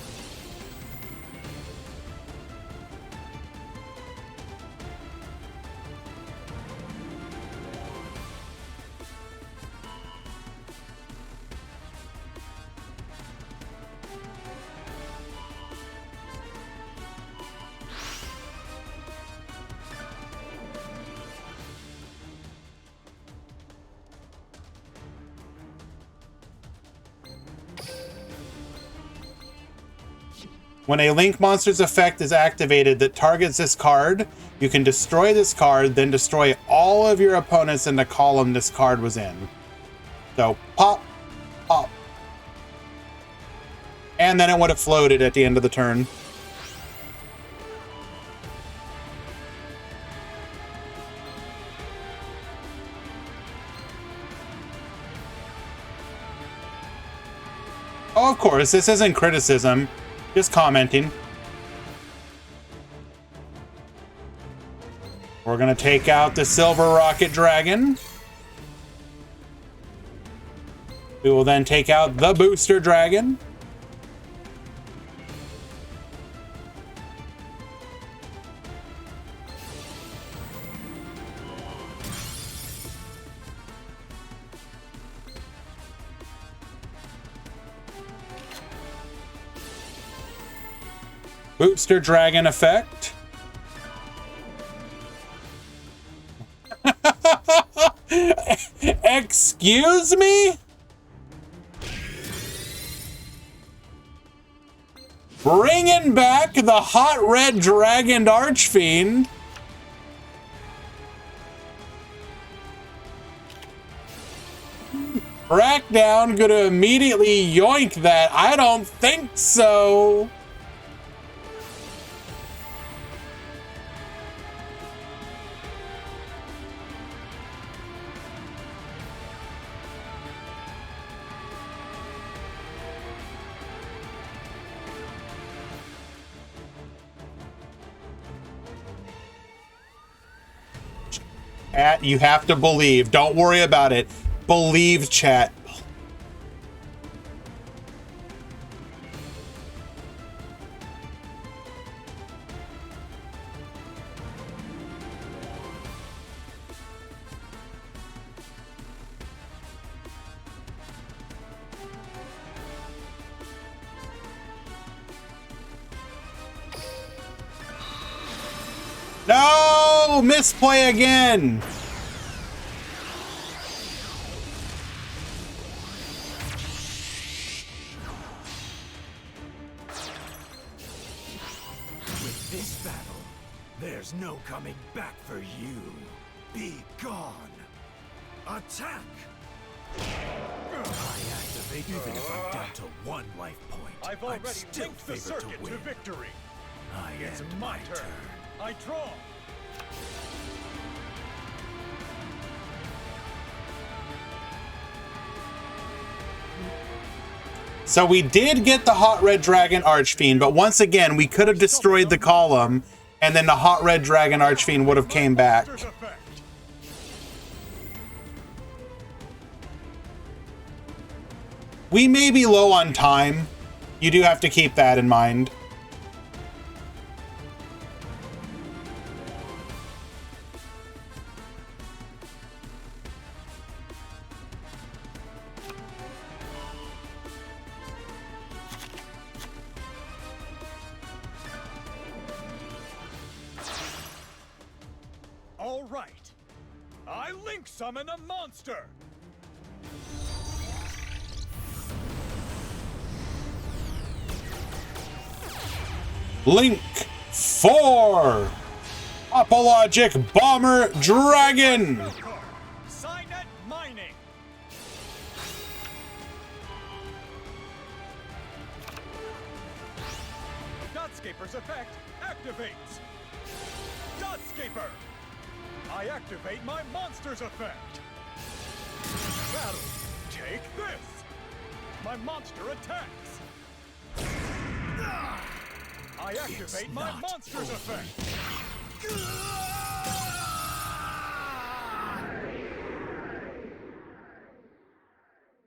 When a Link monster's effect is activated that targets this card, you can destroy this card, then destroy all of your opponents in the column this card was in. So, pop, pop. And then it would have floated at the end of the turn. Oh, of course, this isn't criticism. Just commenting. We're gonna take out the Silver Rocket Dragon. We will then take out the Booster Dragon. Booster Dragon effect. Excuse me? Bringing back the Hot Red Dragon Archfiend. Crackdown gonna immediately yoink that. I don't think so. Chat, you have to believe. Don't worry about it. Believe, chat. No! Misplay again! With this battle, there's no coming back for you. Be gone. Attack! I activate even if I'm down to one life point. I've I'm already still linked the favored to circuit win. to victory. It's It's my my turn. turn. I draw. So we did get the Hot Red Dragon Archfiend, but once again, we could have destroyed the column and then the Hot Red Dragon Archfiend would have came back. We may be low on time. You do have to keep that in mind. All right. I link summon a monster. Link 4! Topologic Bomber Dragon! Signet Mining. Dotscaper's effect activates. Dotscaper! I activate my monster's effect. Battle. Take this. My monster attacks. I activate my monster's effect.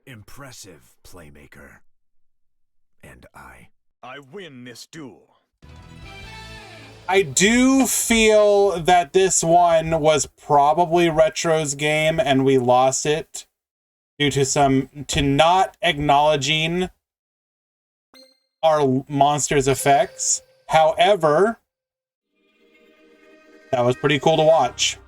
Impressive, Playmaker. And I win this duel. I do feel that this one was probably Retro's game and we lost it due to not acknowledging our monster's effects. However, that was pretty cool to watch.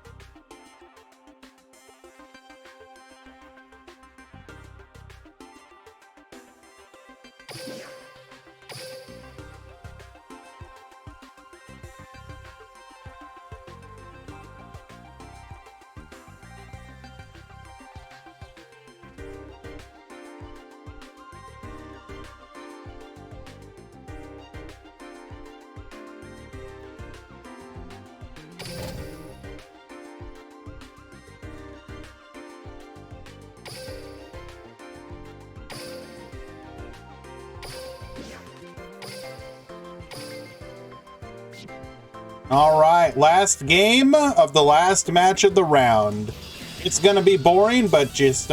All right, last game of the last match of the round. It's gonna be boring, but just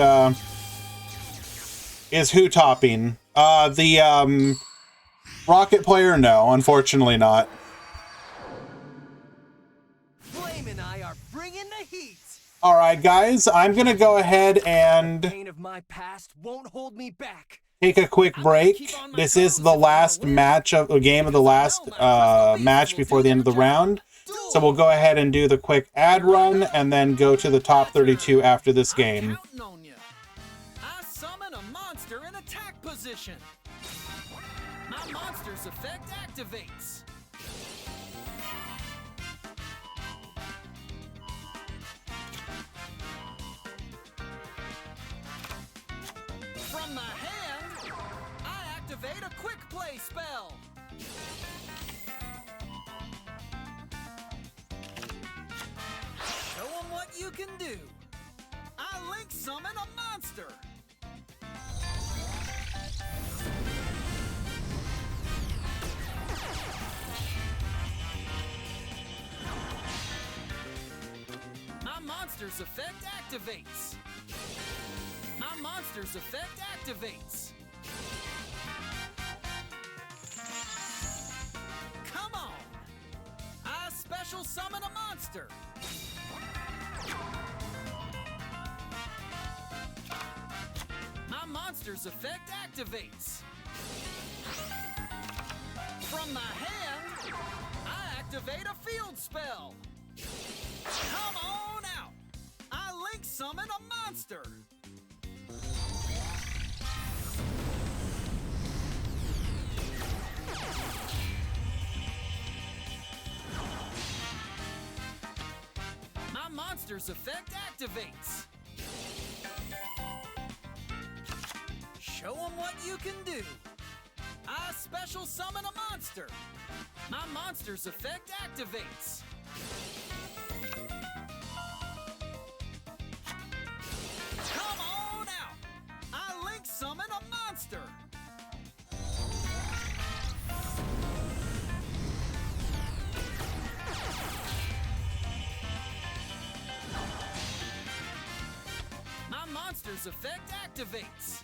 is who topping? The Rocket player? No, unfortunately not. Flame and I are bringing the heat. All right, guys, I'm gonna go ahead and Pain of my past won't hold me back. take a quick break. This is the last match of the game of the last match before the end of the round. So we'll go ahead and do the quick ad run and then go to the top 32 after this game. I summon a monster in attack position. My monster's effect activates. From my hand, I activate a quick play spell. Show 'em what you can do. I link summon a monster. My monster's effect activates. My monster's effect activates. Come on! I special summon a monster. My monster's effect activates. From my hand, I activate a field spell. Come on out! I link summon a monster. My monster's effect activates. Show 'em what you can do. I special summon a monster. My monster's effect activates. Come on out! I link summon a monster. monster's effect activates.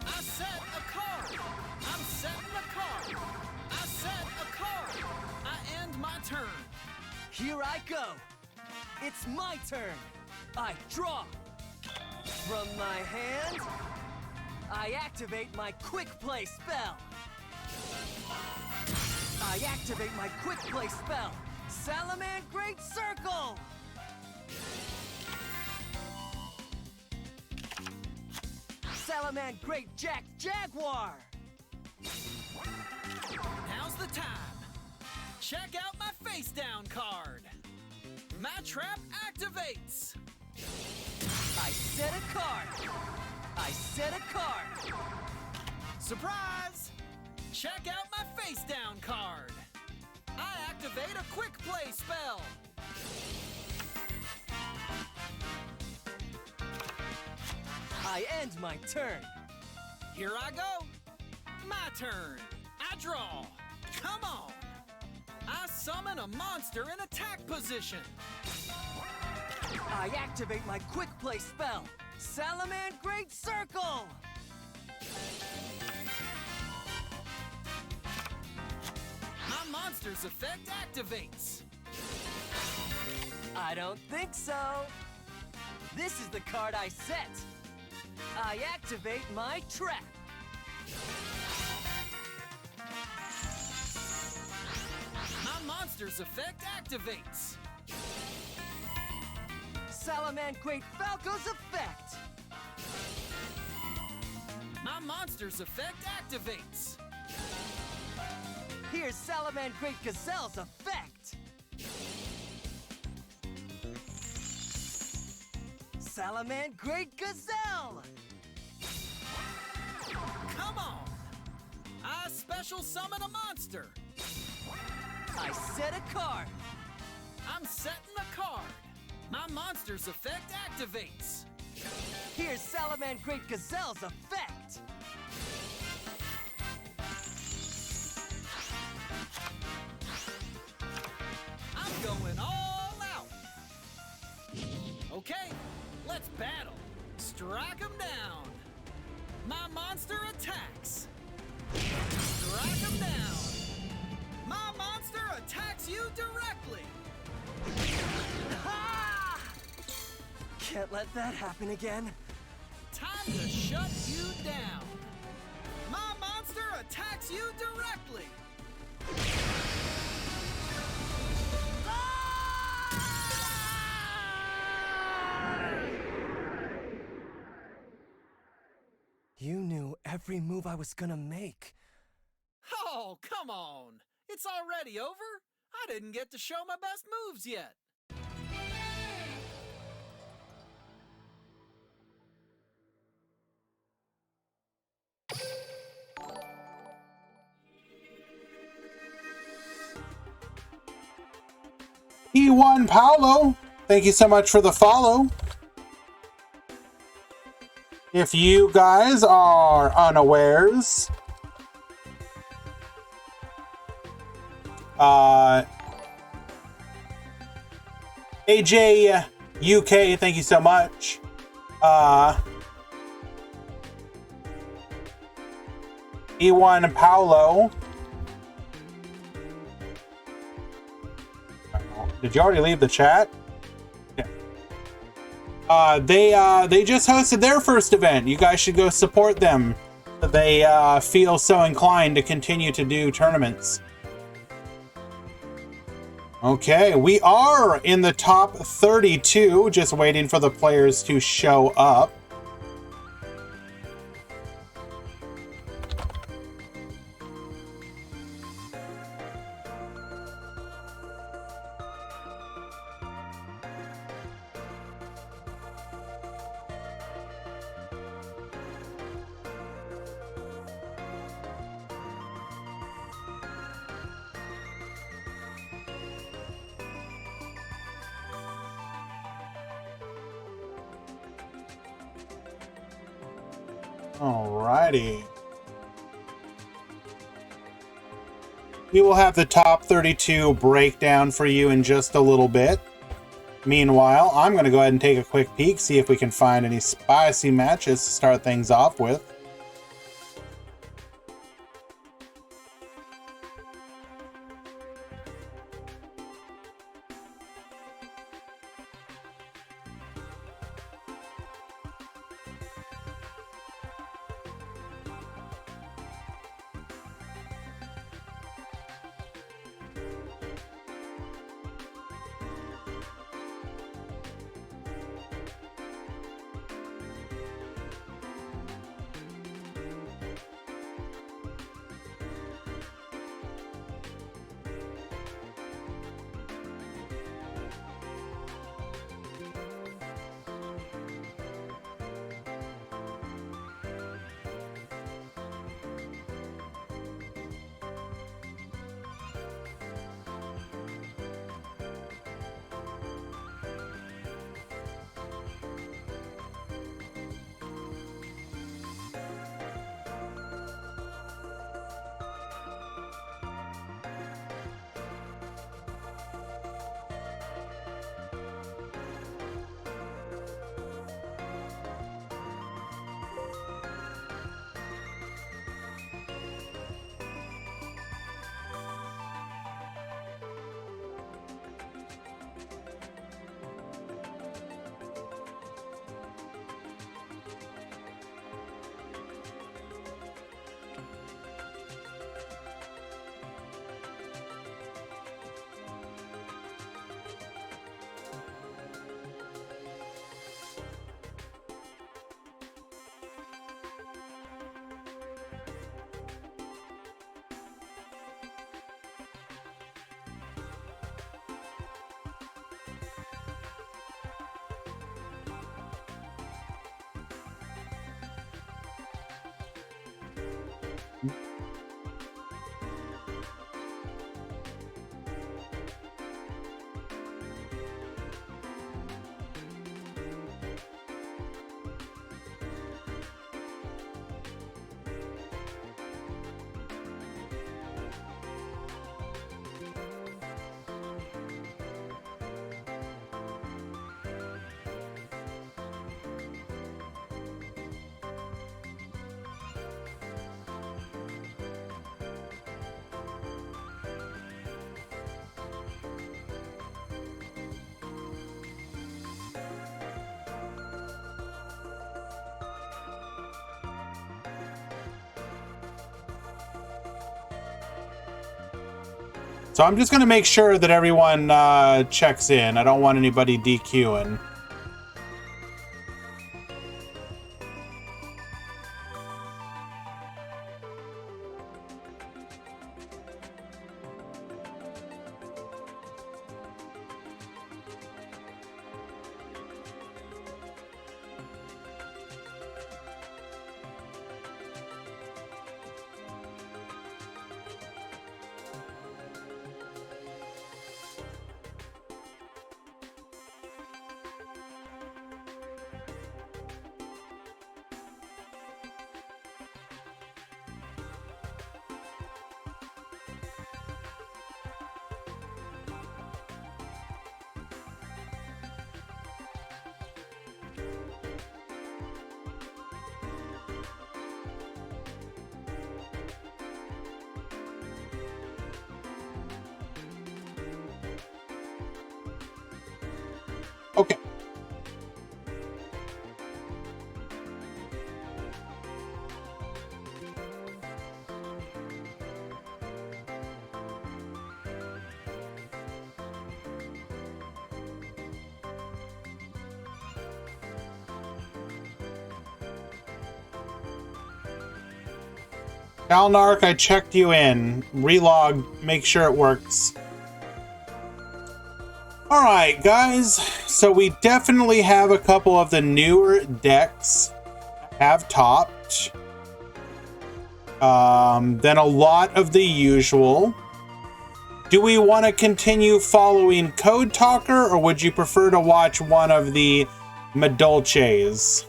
I set a card. I'm setting a card. I set a card. I end my turn. Here I go. It's my turn. I draw. From my hand, I activate my quick play spell. I activate my quick play spell. Salaman Great Circle. Salaman Great Jack Jaguar. Now's the time. Check out my face down card. My trap activates. I set a card. I set a card. Surprise! Check out my face down card. I activate a quick play spell. I end my turn. Here I go. My turn. I draw. Come on. I summon a monster in attack position. I activate my quick play spell. Salaman Great Circle. My monster's effect activates. I don't think so. This is the card I set. I activate my trap. My monster's effect activates. Salaman Great Falco's effect. My monster's effect activates. Here's Salaman Great Gazelle's effect. Salaman Great Gazelle. Come on. I special summon a monster. I set a card. I'm setting a card. My monster's effect activates. Here's Salaman Great Gazelle's effect. I'm going all out. Okay, let's battle. Strike him down. My monster attacks. Strike him down. My monster attacks you directly. Ha! Can't let that happen again. Time to shut you down. My monster attacks you directly. You knew every move I was gonna make. Oh, come on. It's already over. I didn't get to show my best moves yet. E1 Paolo, thank you so much for the follow. If you guys are unawares, AJ UK, thank you so much. E1 Paolo. Did you already leave the chat? Yeah. They just hosted their first event. You guys should go support them. They feel so inclined to continue to do tournaments. Okay, we are in the top 32, just waiting for the players to show up. Alrighty. We will have the top 32 breakdown for you in just a little bit. Meanwhile, I'm going to go ahead and take a quick peek, see if we can find any spicy matches to start things off with. So I'm just going to make sure that everyone checks in. I don't want anybody DQing. Okay. Galnark, I checked you in. Relog, make sure it works. Alright, guys. So we definitely have a couple of the newer decks have topped. Then a lot of the usual. Do we want to continue following Code Talker, or would you prefer to watch one of the Madolches?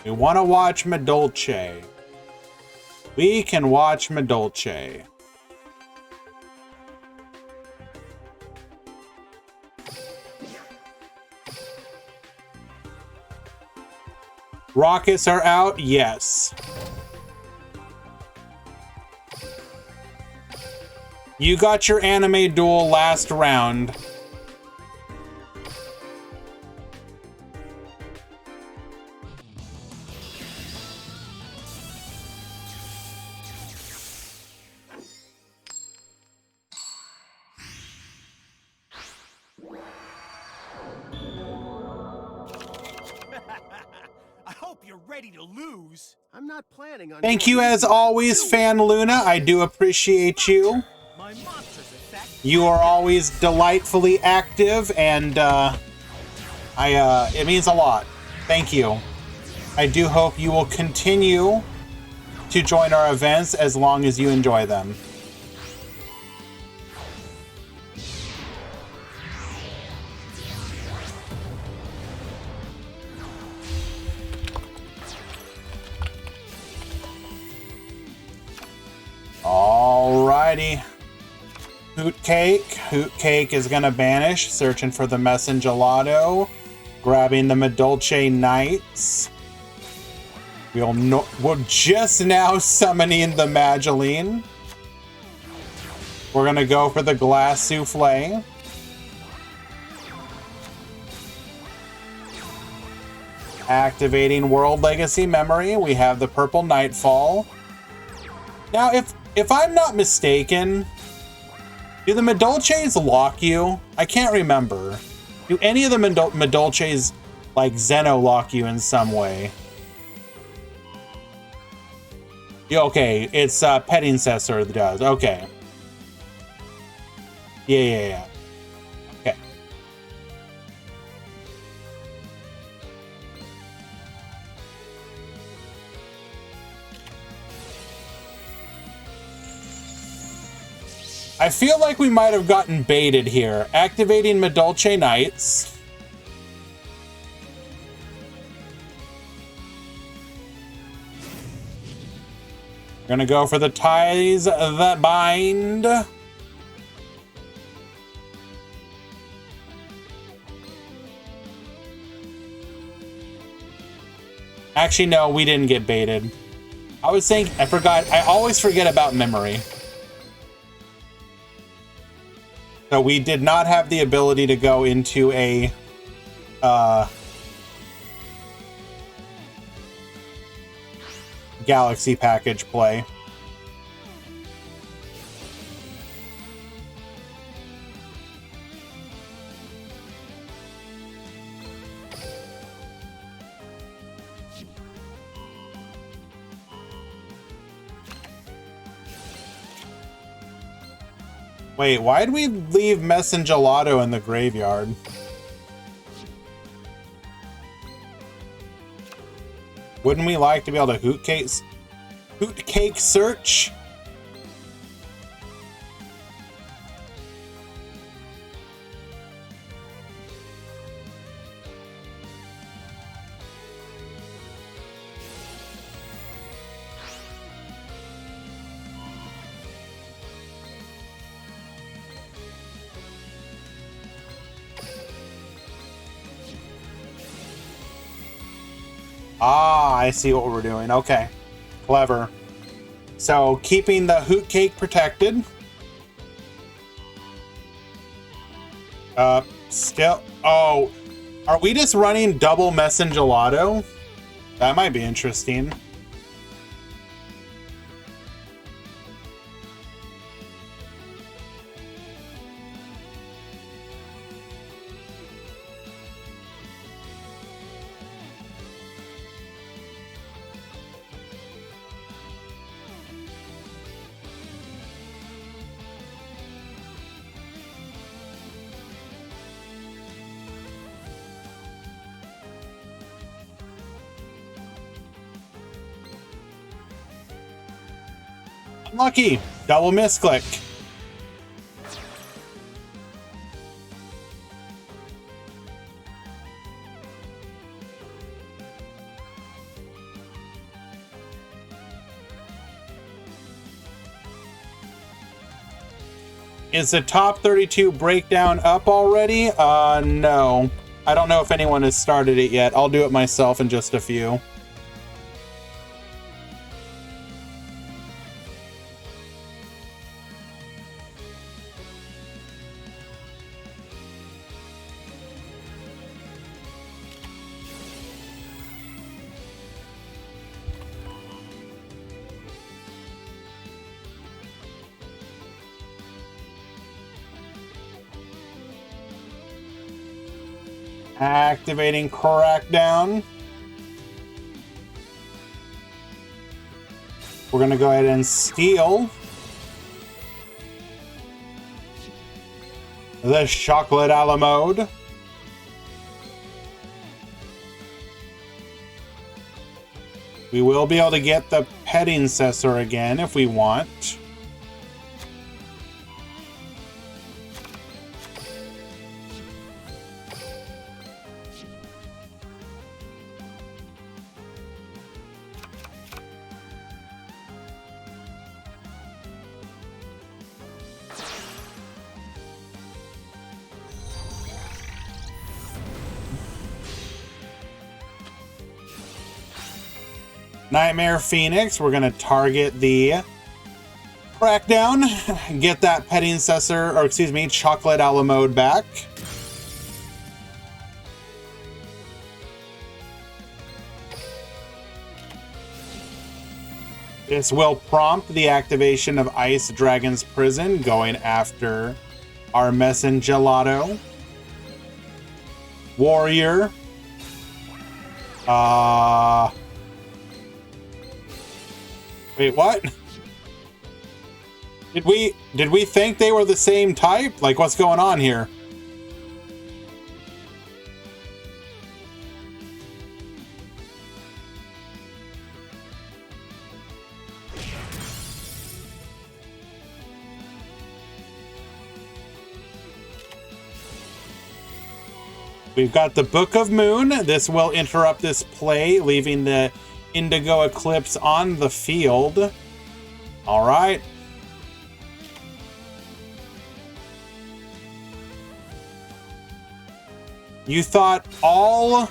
We want to watch Medolce. We can watch Medolce. Rockets are out? Yes. You got your anime duel last round. I hope you're ready to lose. I'm not planning on. Thank you as always, Fan Luna. I do appreciate you. My monster's effect. You are always delightfully active, and it means a lot. Thank you. I do hope you will continue to join our events as long as you enjoy them. Alrighty. Hoot Cake. Hoot Cake is gonna banish, searching for the Messengelato, grabbing the Medolce Knights. We're just now summoning the Mageline. We're gonna go for the Glass Souffle. Activating World Legacy Memory. We have the Purple Nightfall. Now, if I'm not mistaken, do the Medolces lock you? I can't remember. Do any of the Medolces, like, Xeno lock you in some way? Yeah, okay, it's Petting Cessor that does. Okay. Yeah. Okay. I feel like we might have gotten baited here. Activating Medolce Knights. Gonna go for the Ties That Bind. Actually, no, we didn't get baited. I was saying, I forgot. I always forget about memory. So we did not have the ability to go into a Galaxy package play. Wait, why'd we leave Messengelato in the graveyard? Wouldn't we like to be able to Hoot Cake search? Ah, I see what we're doing. Okay. Clever. So, keeping the Hoot Cake protected. Still... Oh, are we just running double Messengelato? That might be interesting. Unlucky. Double misclick. Is the top 32 breakdown up already? No. I don't know if anyone has started it yet. I'll do it myself in just a few. Activating Crackdown. We're going to go ahead and steal the Chocolate a la mode. We will be able to get the petting successor again if we want. Nightmare Phoenix, we're going to target the Crackdown, get that petting successor, or excuse me, Chocolate a la mode back. This will prompt the activation of Ice Dragon's Prison, going after our Messengelato. Warrior. Wait, what? Did we think they were the same type? Like, what's going on here? We've got the Book of Moon. This will interrupt this play, leaving the Indigo Eclipse on the field. All right. You thought all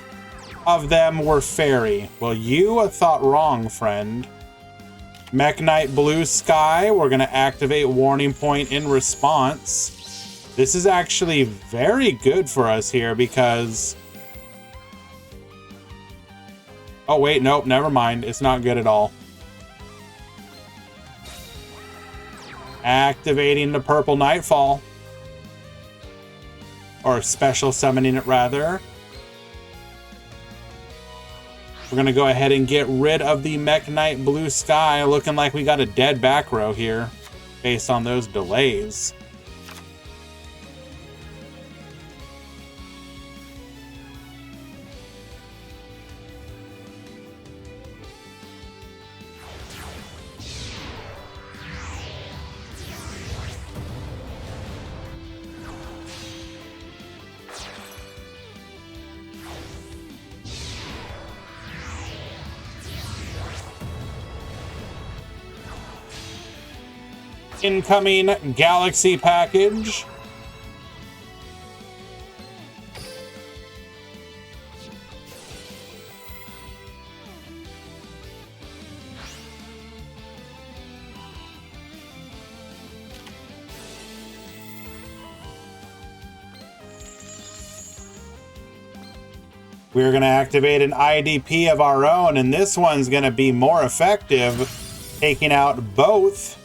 of them were fairy. Well, you thought wrong, friend. Mech Knight Blue Sky. We're going to activate Warning Point in response. This is actually very good for us here because... Oh, wait, nope, never mind. It's not good at all. Activating the Purple Nightfall. Or special summoning it, rather. We're going to go ahead and get rid of the Mech Knight Blue Sky. Looking like we got a dead back row here based on those delays. Incoming Galaxy package. We're going to activate an IDP of our own, and this one's going to be more effective, taking out both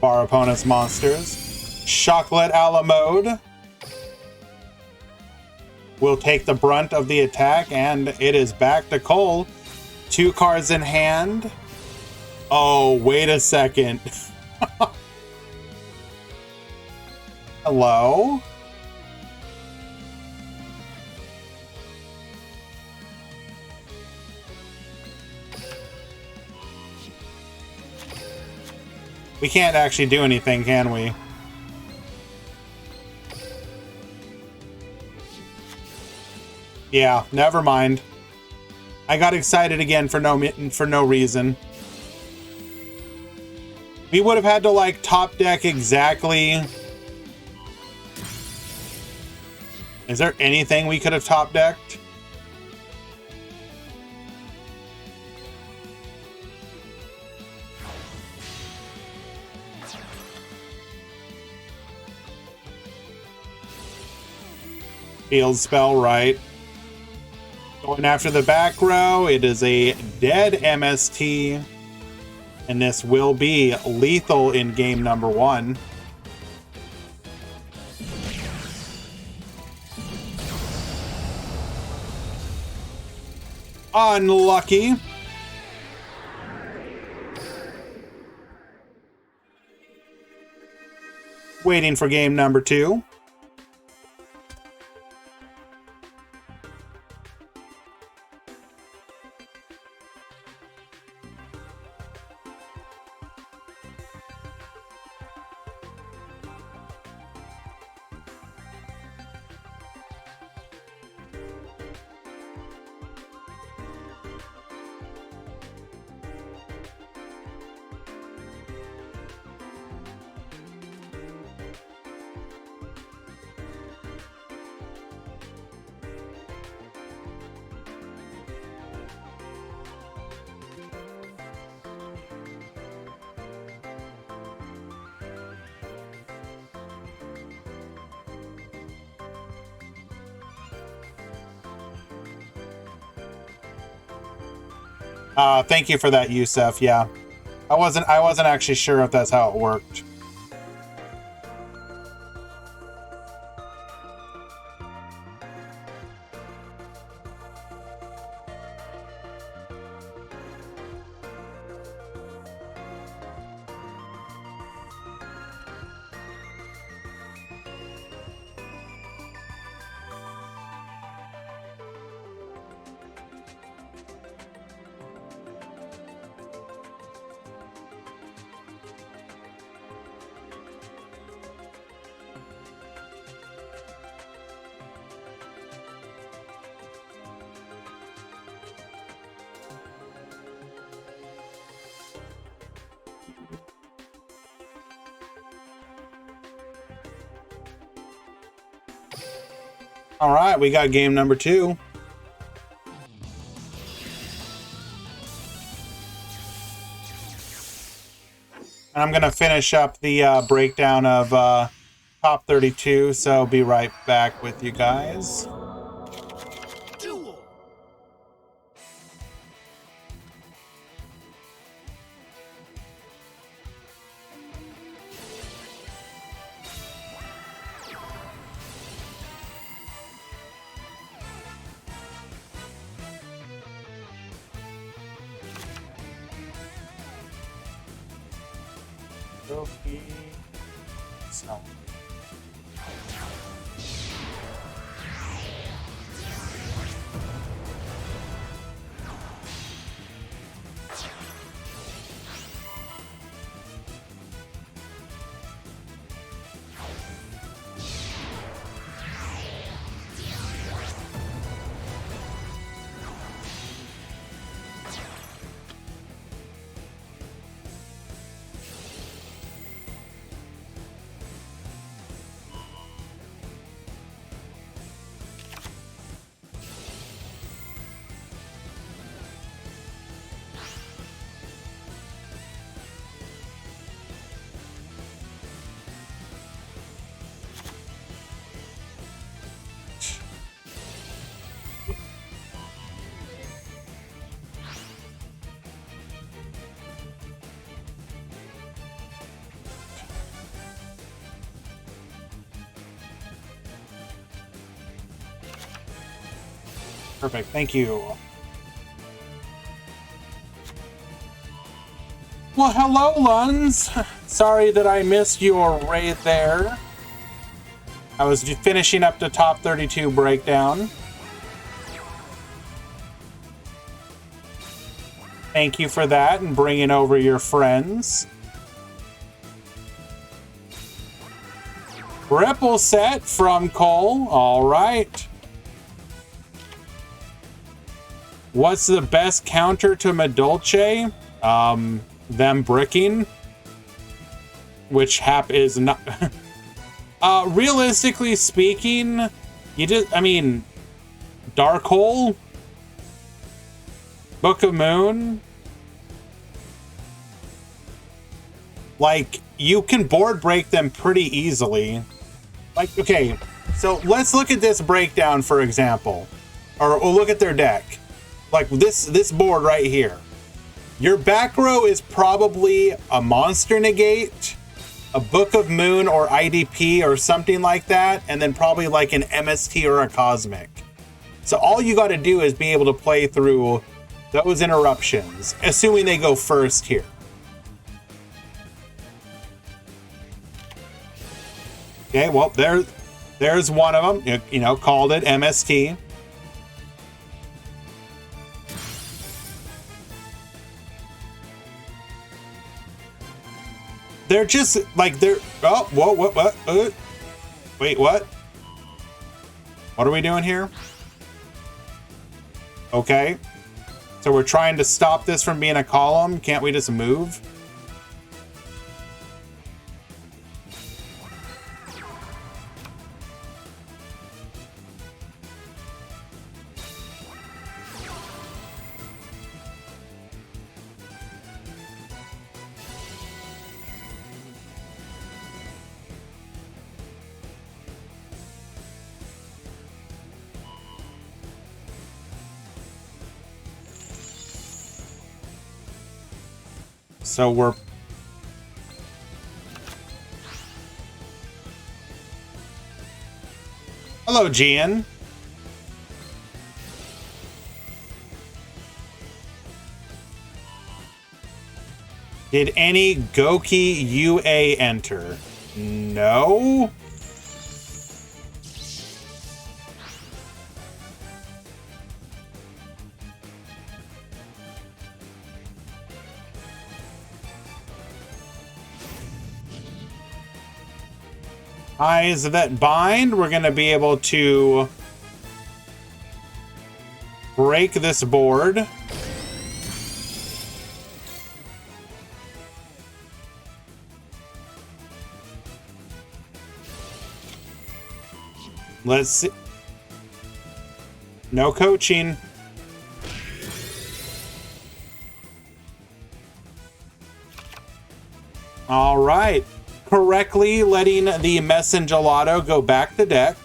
our opponent's monsters. Chocolate a la mode will take the brunt of the attack, and it is back to Cole. 2 cards in hand. Oh, wait a second. Hello? We can't actually do anything, can we? Yeah, never mind. I got excited again for no reason. We would have had to like top deck exactly. Is there anything we could have top decked? Field spell, right? Going after the back row, it is a dead MST, and this will be lethal in game number 1. Unlucky. Waiting for game number 2. Thank you for that, Yusef. Yeah, I wasn't actually sure if that's how it worked. All right, we got game number 2. And I'm going to finish up the breakdown of top 32, so be right back with you guys. Duel. Trophy. So. Perfect, thank you. Well, hello, Luns. Sorry that I missed your raid there. I was finishing up the top 32 breakdown. Thank you for that and bringing over your friends. Ripple set from Cole. All right. What's the best counter to Madolche? Them bricking. which is not. Realistically speaking, I mean, Dark Hole, Book of Moon, like, you can board break them pretty easily. Like, okay, so let's look at this breakdown, for example, or we'll look at their deck. Like this board right here. Your back row is probably a Monster Negate, a Book of Moon or IDP or something like that, and then probably like an MST or a Cosmic. So all you got to do is be able to play through those interruptions, assuming they go first here. Okay, well, there's one of them, you know, called it MST. They're just like oh, whoa, what? Wait, what? What are we doing here? Okay. So we're trying to stop this from being a column. Can't we just move? So we're... Hello, Gian. Did any Goki UA enter? No? Eyes that bind, we're going to be able to break this board. Let's see. No coaching. All right. Correctly letting the Messengelato go back to deck.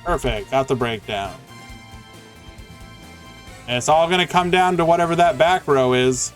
Perfect, got the breakdown. And it's all gonna come down to whatever that back row is.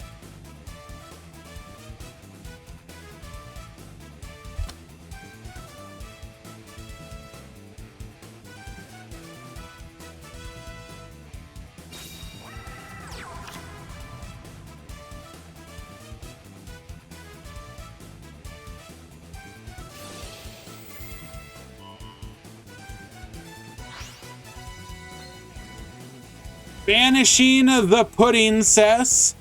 Banishing the Pudding-cess.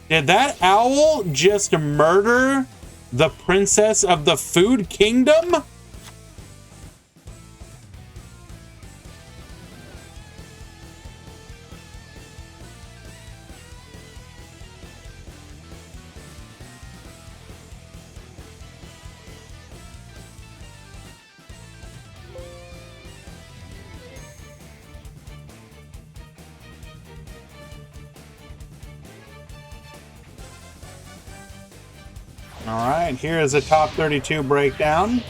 Did that owl just murder the princess of the Food Kingdom? All right, here is a top 32 breakdown.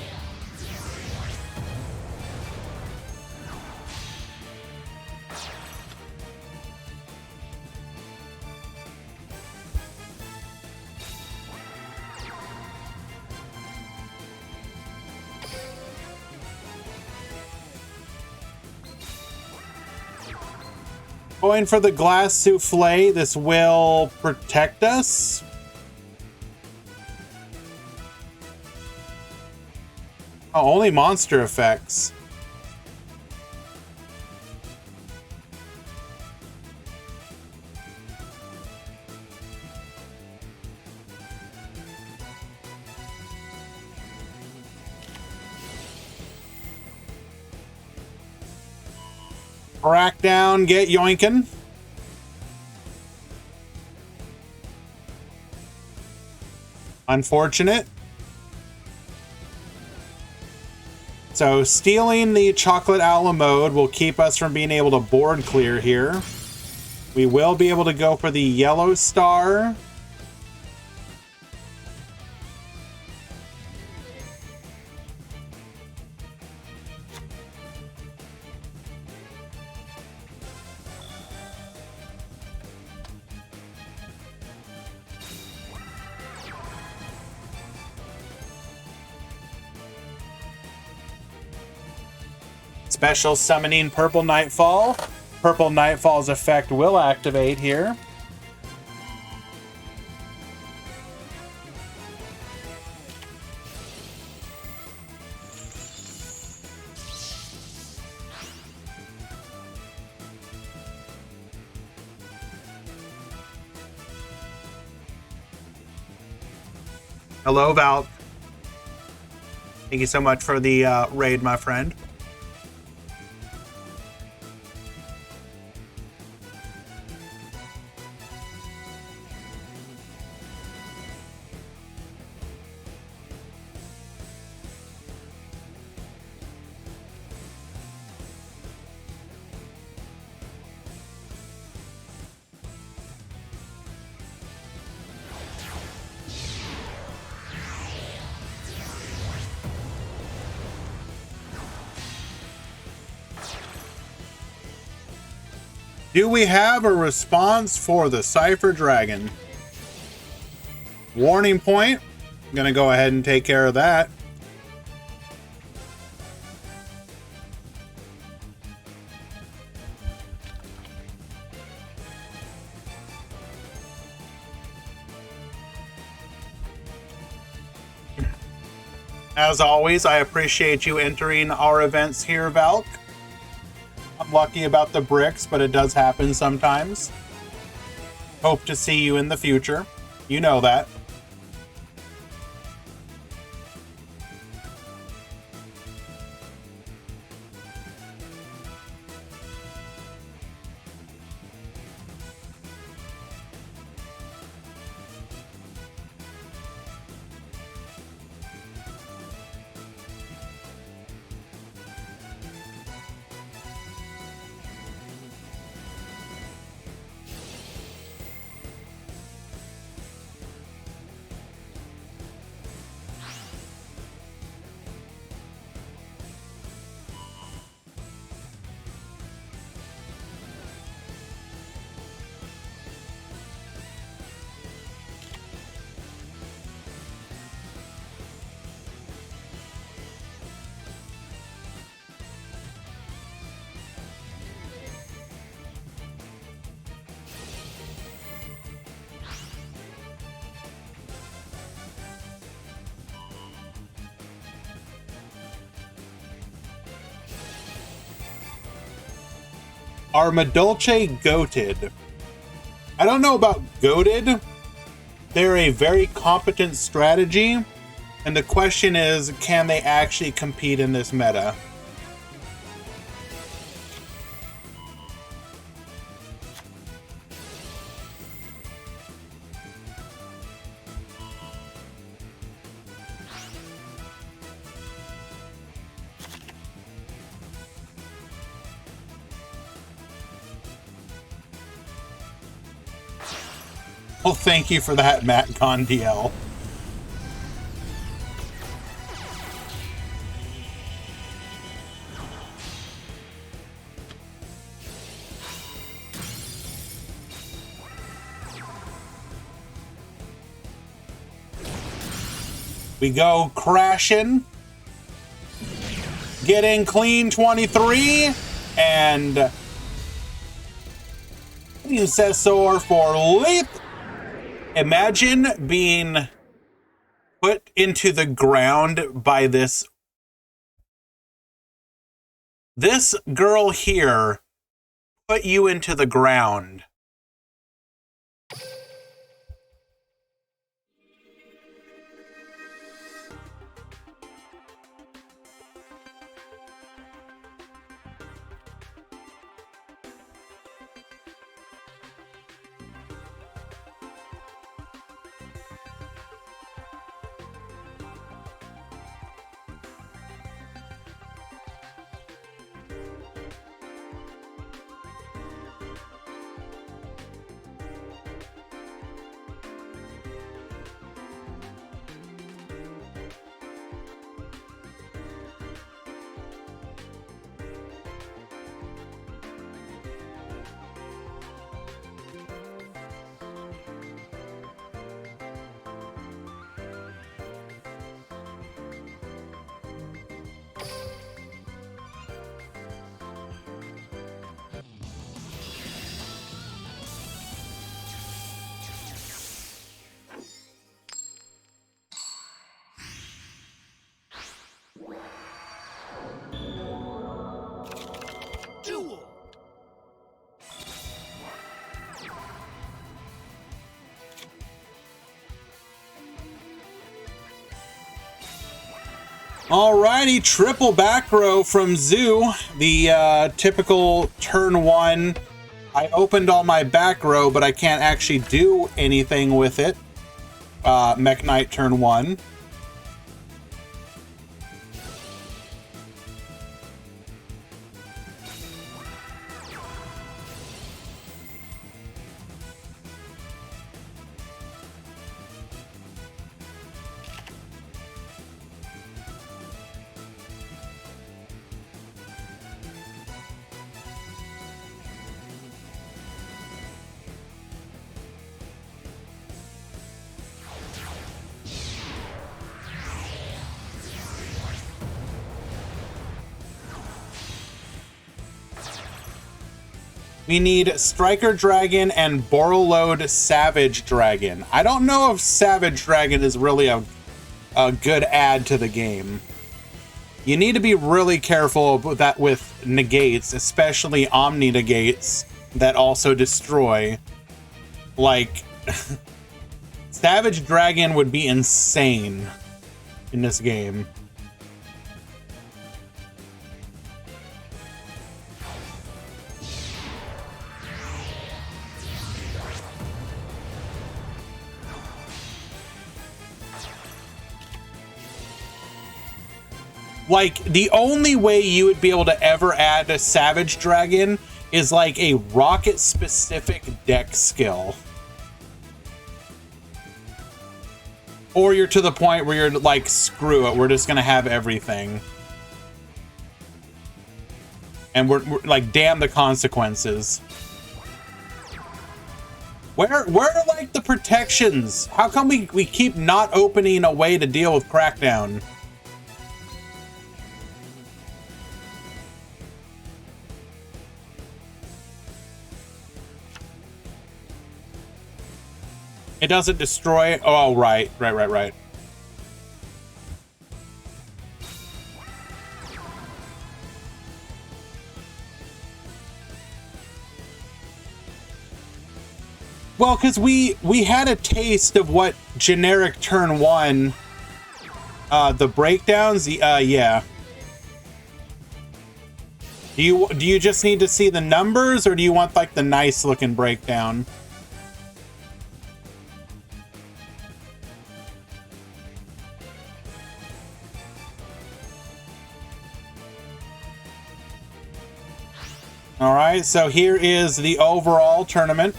Going for the glass souffle. This will protect us. Oh, only monster effects. Rack down, get yoinkin'. Unfortunate. So stealing the chocolate owl mode will keep us from being able to board clear here. We will be able to go for the yellow star. Special summoning Purple Nightfall. Purple Nightfall's effect will activate here. Hello, Val. Thank you so much for the raid, my friend. Do we have a response for the Cypher Dragon? Warning point. I'm gonna go ahead and take care of that. As always, I appreciate you entering our events here, Valk. I'm lucky about the bricks, but it does happen sometimes. Hope to see you in the future. You know that. Are Madolche goated? I don't know about goated. They're a very competent strategy. And the question is, can they actually compete in this meta? Well, thank you for that, Matt Gondiel. We go crashing. Getting clean 23. And successor for Leap. Imagine being put into the ground by this girl here. Put you into the ground. Duel! Alrighty, triple back row from Zoo. The typical turn one. I opened all my back row, but I can't actually do anything with it. Mech Knight turn one. We need Striker Dragon and Borreload Savage Dragon. I don't know if Savage Dragon is really a good add to the game. You need to be really careful with that with negates, especially Omni negates that also destroy. Like, Savage Dragon would be insane in this game. Like, the only way you would be able to ever add a Savage Dragon is like a rocket-specific deck skill. Or you're to the point where you're like, screw it, we're just gonna have everything. And we're like, damn the consequences. Where are like the protections? How come we keep not opening a way to deal with Crackdown? It doesn't destroy. Oh, right. Well, because we had a taste of what generic turn one, the breakdowns. Yeah. Do you just need to see the numbers, or do you want like the nice looking breakdown? All right, so here is the overall tournament.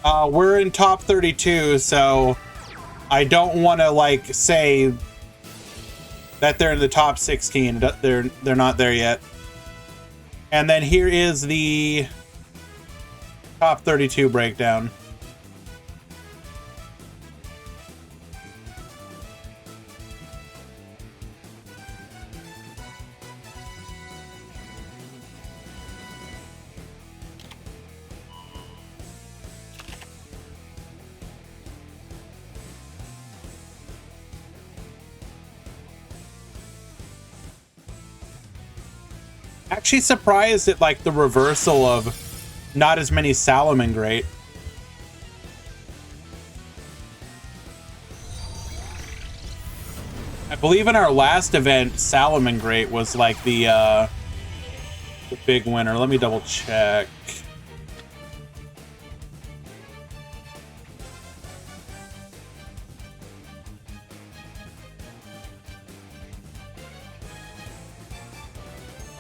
We're in top 32, so I don't want to like say that they're in the top 16. They're not there yet. And then here is the top 32 breakdown. Actually surprised at like the reversal of not as many Salamangreat. I believe in our last event, Salamangreat was like the big winner. Let me double check.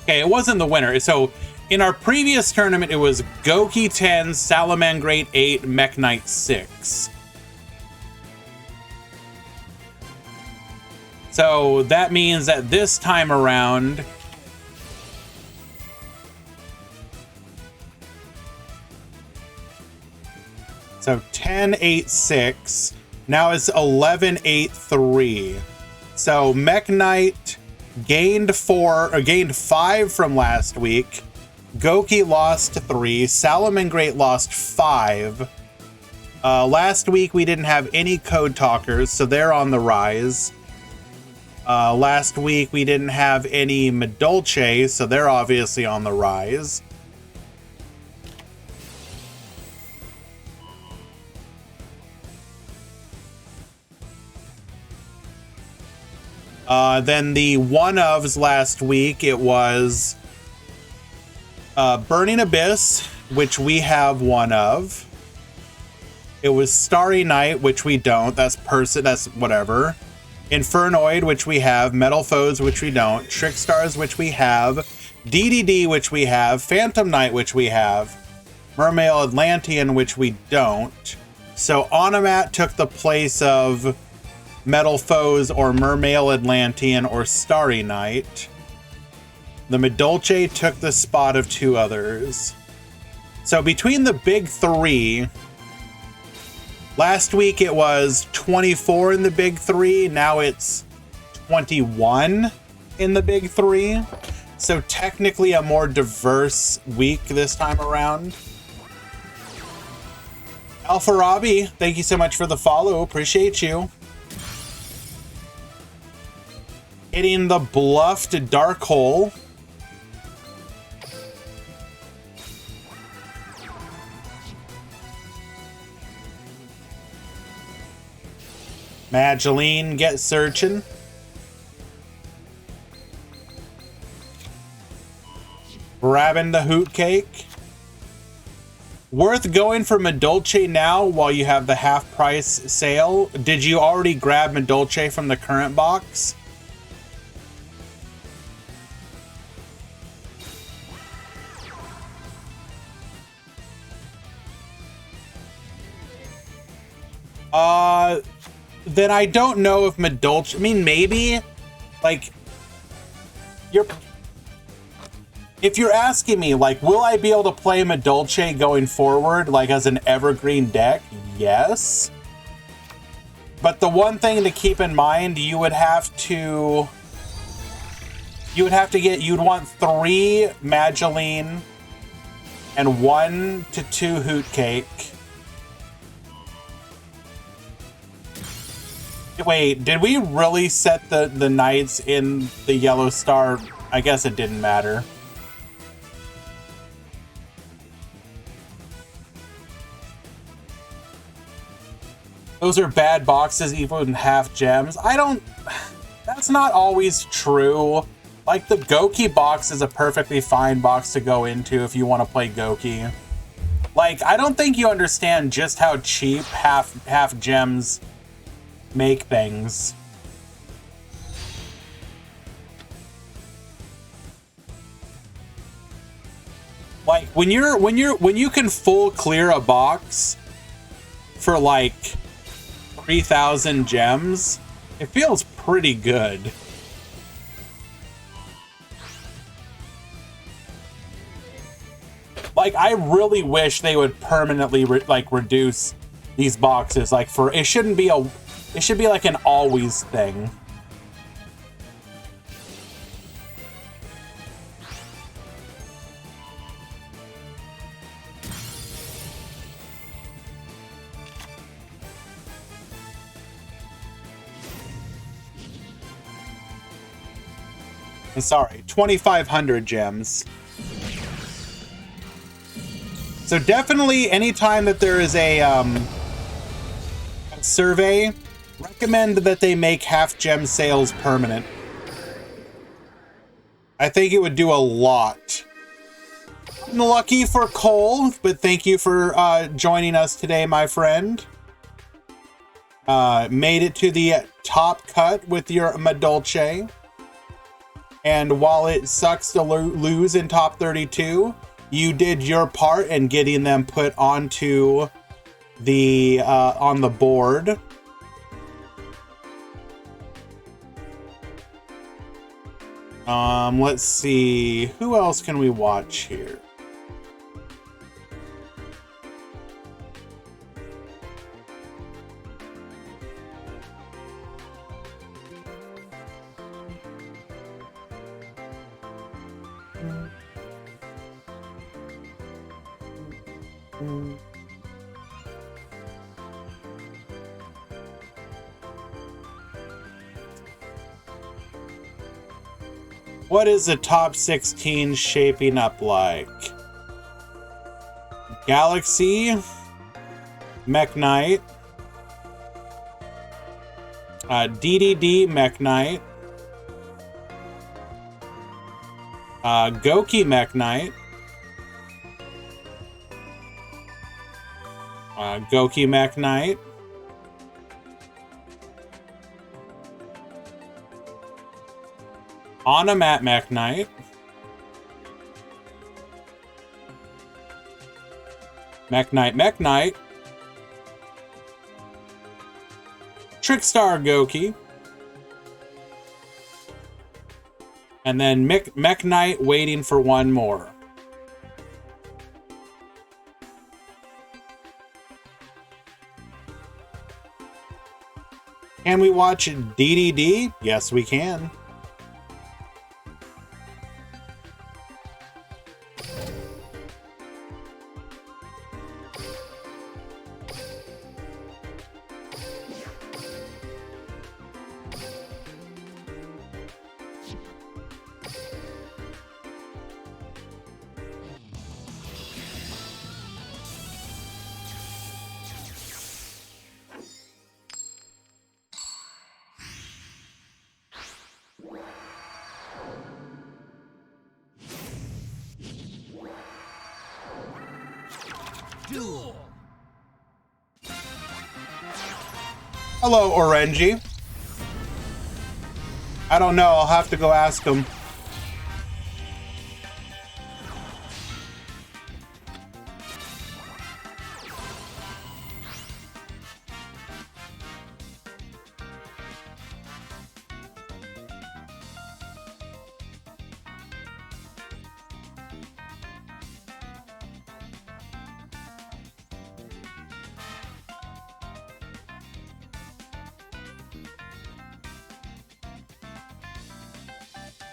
Okay, it wasn't the winner. So in our previous tournament, it was Goki 10, Salamangreat 8, Mech Knight 6. So that means that this time around, so 10, 8, 6. Now it's 11, 8, 3. So Mech Knight gained 5 from last week. Goki lost 3. Salamangreat lost 5. Last week we didn't have any Code Talkers, so they're on the rise. Last week we didn't have any Medolce, so they're obviously on the rise. Then the one-ofs last week, it was Burning Abyss, which we have one of. It was Starry Night, which we don't. That's whatever. Infernoid, which we have. Metal Foes, which we don't. Trickstars, which we have. DDD, which we have. Phantom Knight, which we have. Mermail Atlantean, which we don't. So Onomat took the place of Metal Foes or Mermail Atlantean or Starry Night. The Medolce took the spot of 2 others. So between the big 3, last week it was 24 in the big 3, now it's 21 in the big 3. So technically a more diverse week this time around. Alpha Robbie, thank you so much for the follow, appreciate you. Hitting the bluffed Dark Hole. Mageline, get searching. Grabbing the hoot cake. Worth going for Medolce now while you have the half price sale. Did you already grab Medolce from the current box? Then I don't know if Medolce, I mean, maybe, like, if you're asking me, like, will I be able to play Medolce going forward, like, as an evergreen deck? Yes. But the one thing to keep in mind, you'd want 3 Mageline and 1 to 2 Hoot Cake. Wait, did we really set the knights in the yellow star? I guess it didn't matter. Those are bad boxes, even half gems. That's not always true. Like, the Goki box is a perfectly fine box to go into if you want to play Goki. Like, I don't think you understand just how cheap half gems make things. Like, when you can full clear a box for like 3,000 gems, it feels pretty good. like, I really wish they would permanently reduce these boxes. Like, for it shouldn't be it should be like an always thing. Sorry, 2,500 gems. So definitely anytime that there is a survey, recommend that they make half gem sales permanent. I think it would do a lot. Unlucky for Cole, but thank you for joining us today, my friend. Made it to the top cut with your Madolce. And while it sucks to lose in top 32, you did your part in getting them put onto the on the board. Let's see, who else can we watch here? What is the top 16 shaping up like? Galaxy, Mech Knight, DDD Mech Knight, Goki Mech Knight, Goki Mech Knight, Onomat Mech Knight, Mech Knight, Trickstar Goki, and then Mech Knight waiting for one more. Can we watch DDD? Yes, we can. Duel. Hello, Orenji. I don't know. I'll have to go ask him.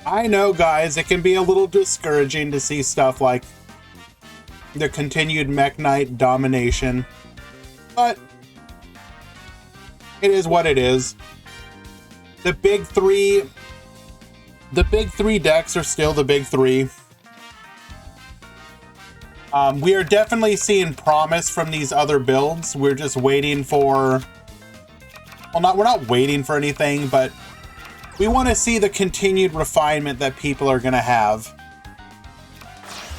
I know, guys, it can be a little discouraging to see stuff like the continued Mech Knight domination, but it is what it is. The big three decks are still the big three. We are definitely seeing promise from these other builds. We're just waiting for, well, we're not waiting for anything, but we want to see the continued refinement that people are going to have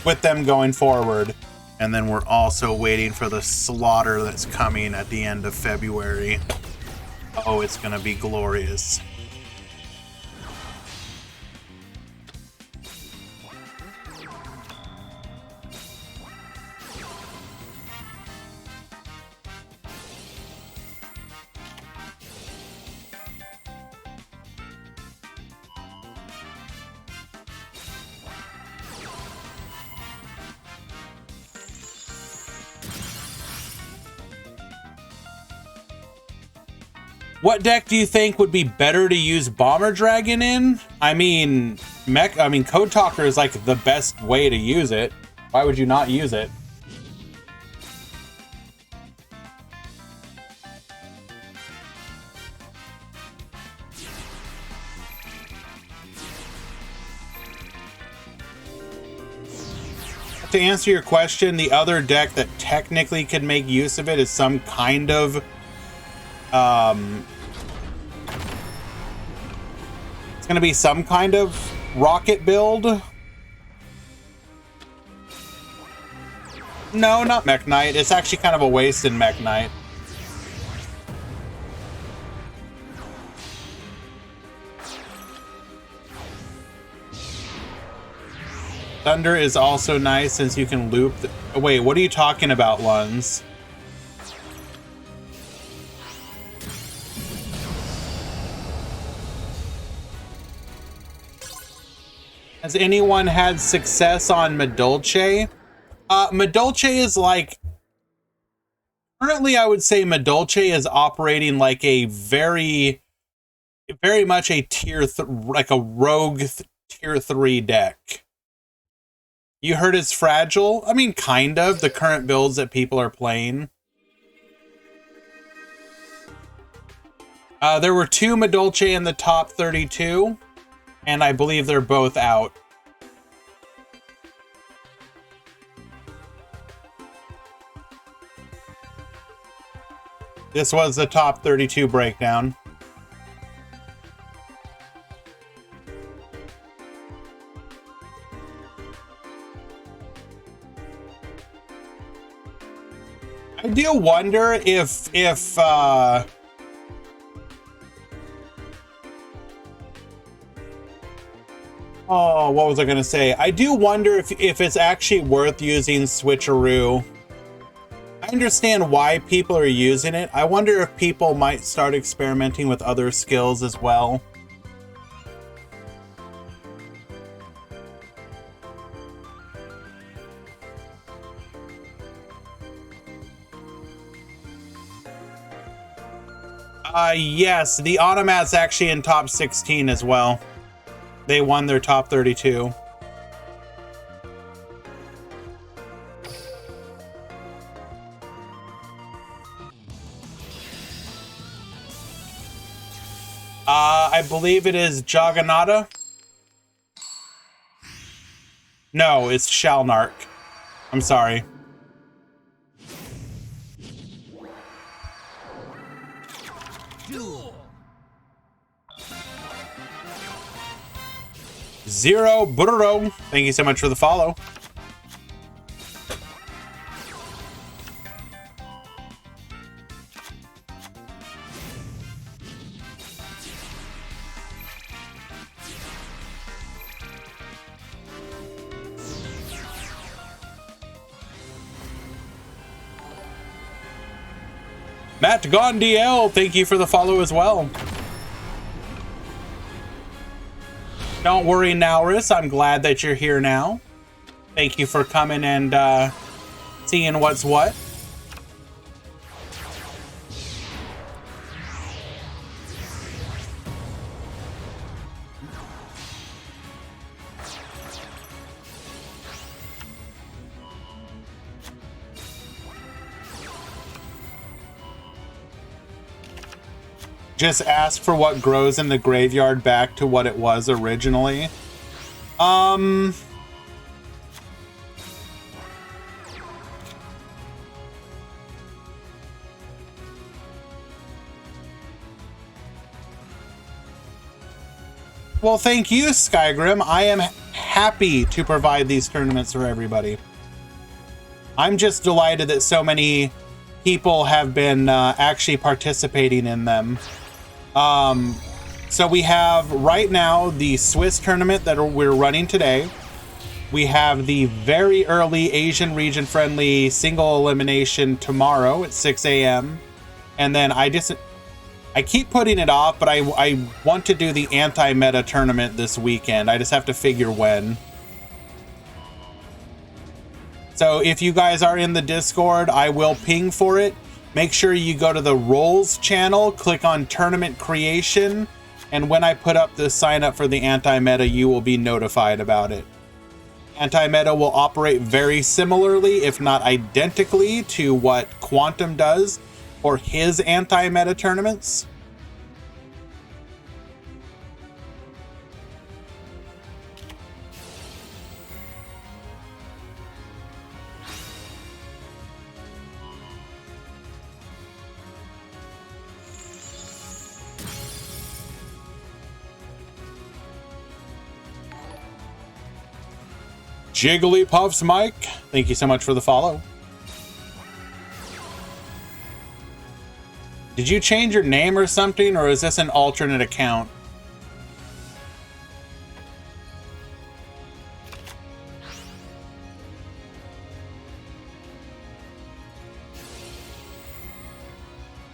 with them going forward. And then we're also waiting for the slaughter that's coming at the end of February. Oh, it's going to be glorious. What deck do you think would be better to use Bomber Dragon in? I mean, Code Talker is like the best way to use it. Why would you not use it? To answer your question, the other deck that technically could make use of it is some kind of it's going to be some kind of rocket build. No, not Mech Knight. It's actually kind of a waste in Mech Knight. Thunder is also nice since you can loop. Wait, what are you talking about, Luns? Has anyone had success on Medolce? Medolce is like... Currently, I would say Medolce is operating like a very much a like a rogue tier 3 deck. You heard it's fragile? I mean, kind of. The current builds that people are playing. There were 2 Medolce in the top 32, and I believe they're both out. This was the top 32 breakdown. I do wonder if oh, what was I gonna say? I do wonder if it's actually worth using Switcheroo. I understand why people are using it. I wonder if people might start experimenting with other skills as well. Yes, the Automat's actually in top 16 as well. They won their top 32. I believe it is Jagannatha. No, it's Shalnark. I'm sorry. Zero Burro, thank you so much for the follow. Matt Gondiel, thank you for the follow as well. Don't worry, Naurus. I'm glad that you're here now. Thank you for coming and seeing what's what. Just ask for what grows in the graveyard back to what it was originally. Well, thank you, Skygrim. I am happy to provide these tournaments for everybody. I'm just delighted that so many people have been actually participating in them. So we have right now the Swiss tournament that we're running today. We have the very early Asian region friendly single elimination tomorrow at 6 a.m. And then I keep putting it off, but I want to do the anti-meta tournament this weekend. I just have to figure when. So if you guys are in the Discord, I will ping for it. make sure you go to the roles channel, click on tournament creation, and when I put up the sign up for the anti-meta, you will be notified about it. Anti-meta will operate very similarly, if not identically, to what Quantum does for his anti-meta tournaments. Jigglypuffs Mike, thank you so much for the follow. Did you change your name or something, or is this an alternate account?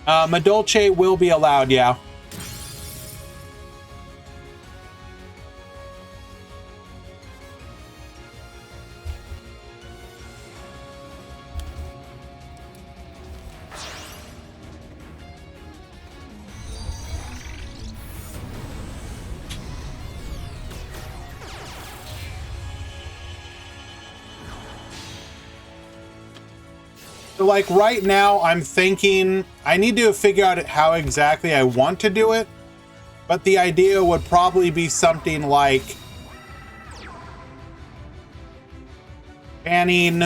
Madolce will be allowed, yeah. So like right now, I'm thinking I need to figure out how exactly I want to do it, but the idea would probably be something like banning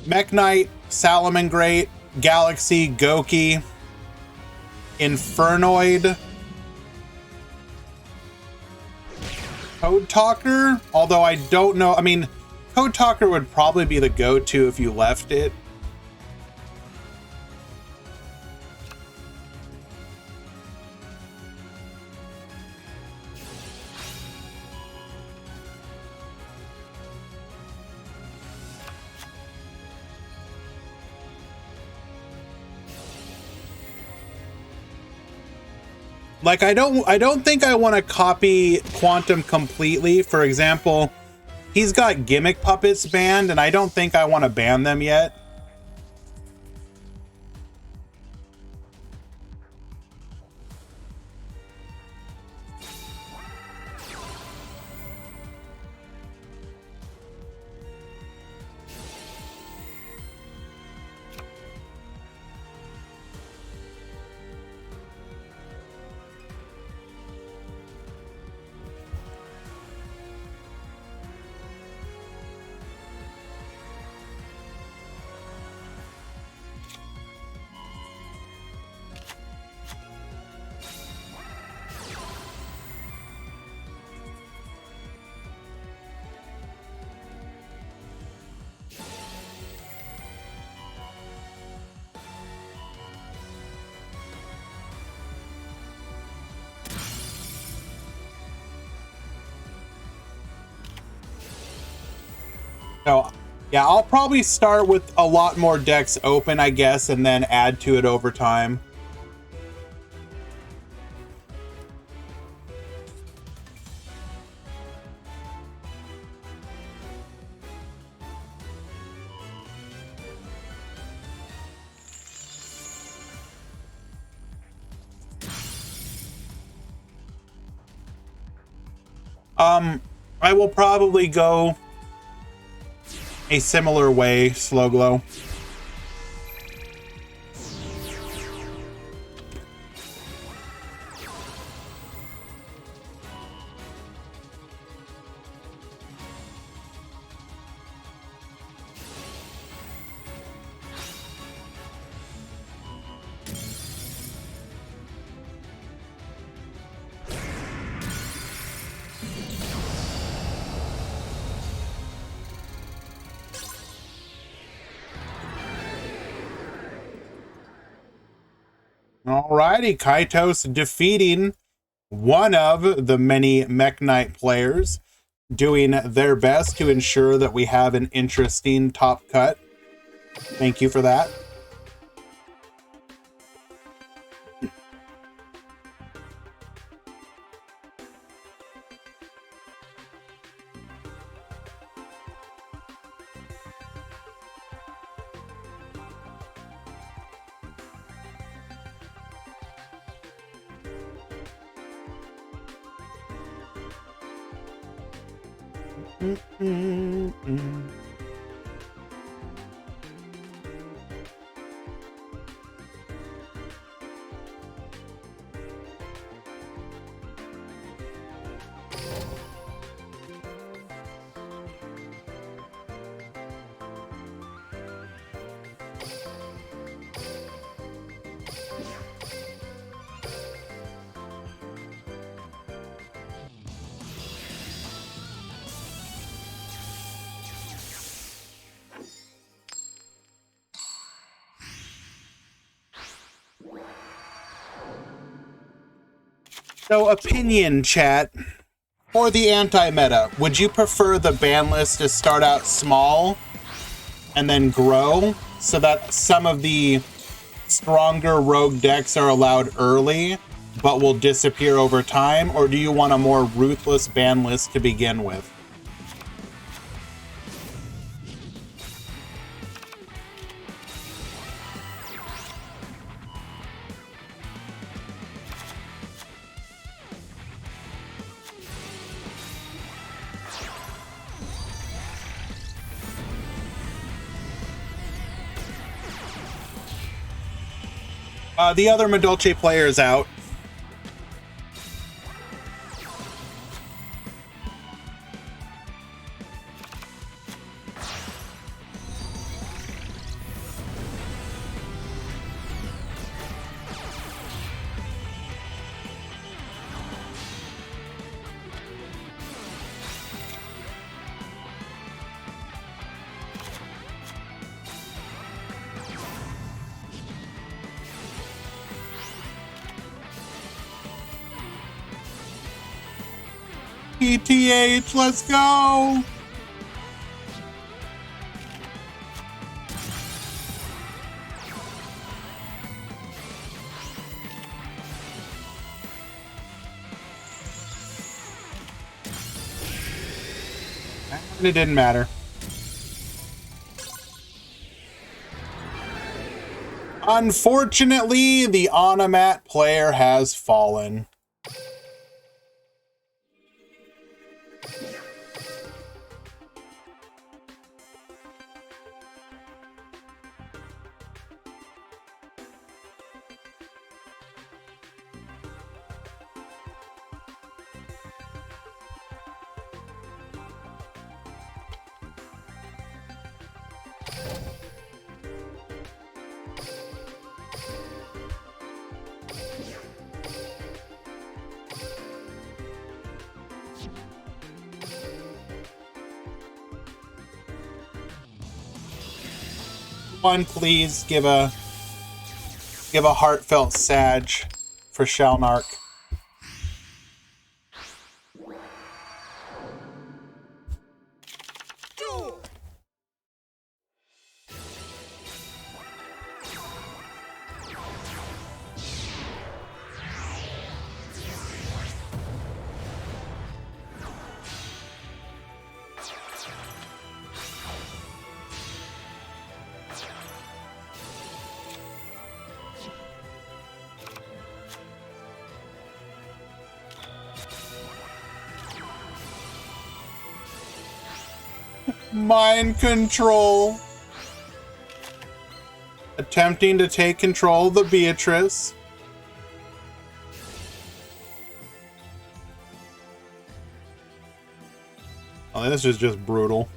Mech Knight, Salamangreat, Galaxy, Goki, Infernoid, Code Talker, although I don't know. I mean, Code Talker would probably be the go-to if you left it. Like, I don't think I want to copy Quantum completely. For example, he's got Gimmick Puppets banned, and I don't think I want to ban them yet. So, yeah, I'll probably start with a lot more decks open, I guess, and then add to it over time. I will probably go a similar way, Slow Glow. Alrighty, Kaitos defeating one of the many Mech Knight players, doing their best to ensure that we have an interesting top cut. Thank you for that. So, opinion chat. For the anti-meta, would you prefer the ban list to start out small and then grow so that some of the stronger rogue decks are allowed early but will disappear over time? Or do you want a more ruthless ban list to begin with? The other Medolce player is out. PTH, let's go! It didn't matter. Unfortunately, the Onomat player has fallen. One, please give a heartfelt sag for Shalnark. Mind control. Attempting to take control of the Beatrice. Oh, this is just brutal.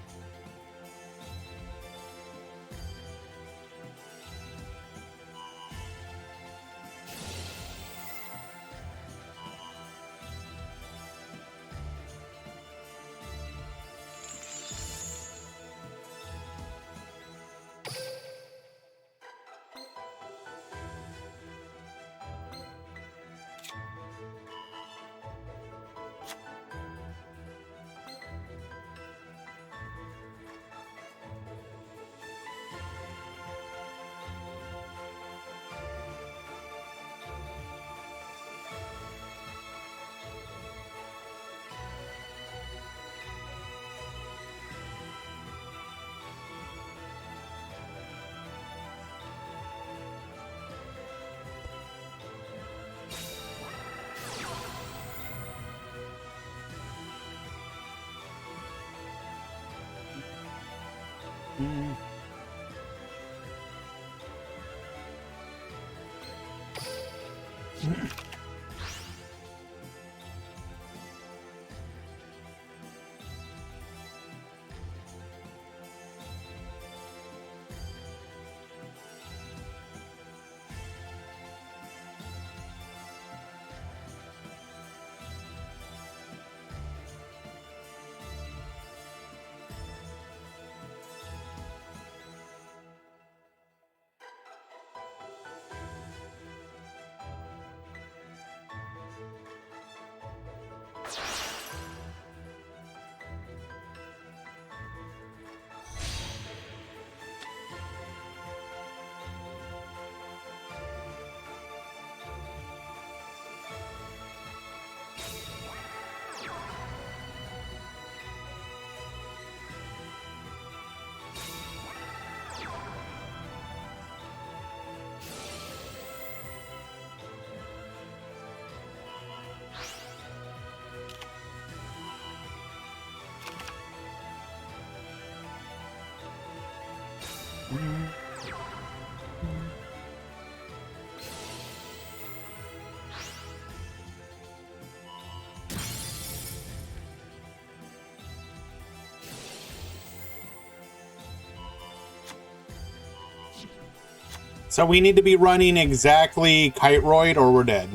So we need to be running exactly Kiteroid or we're dead.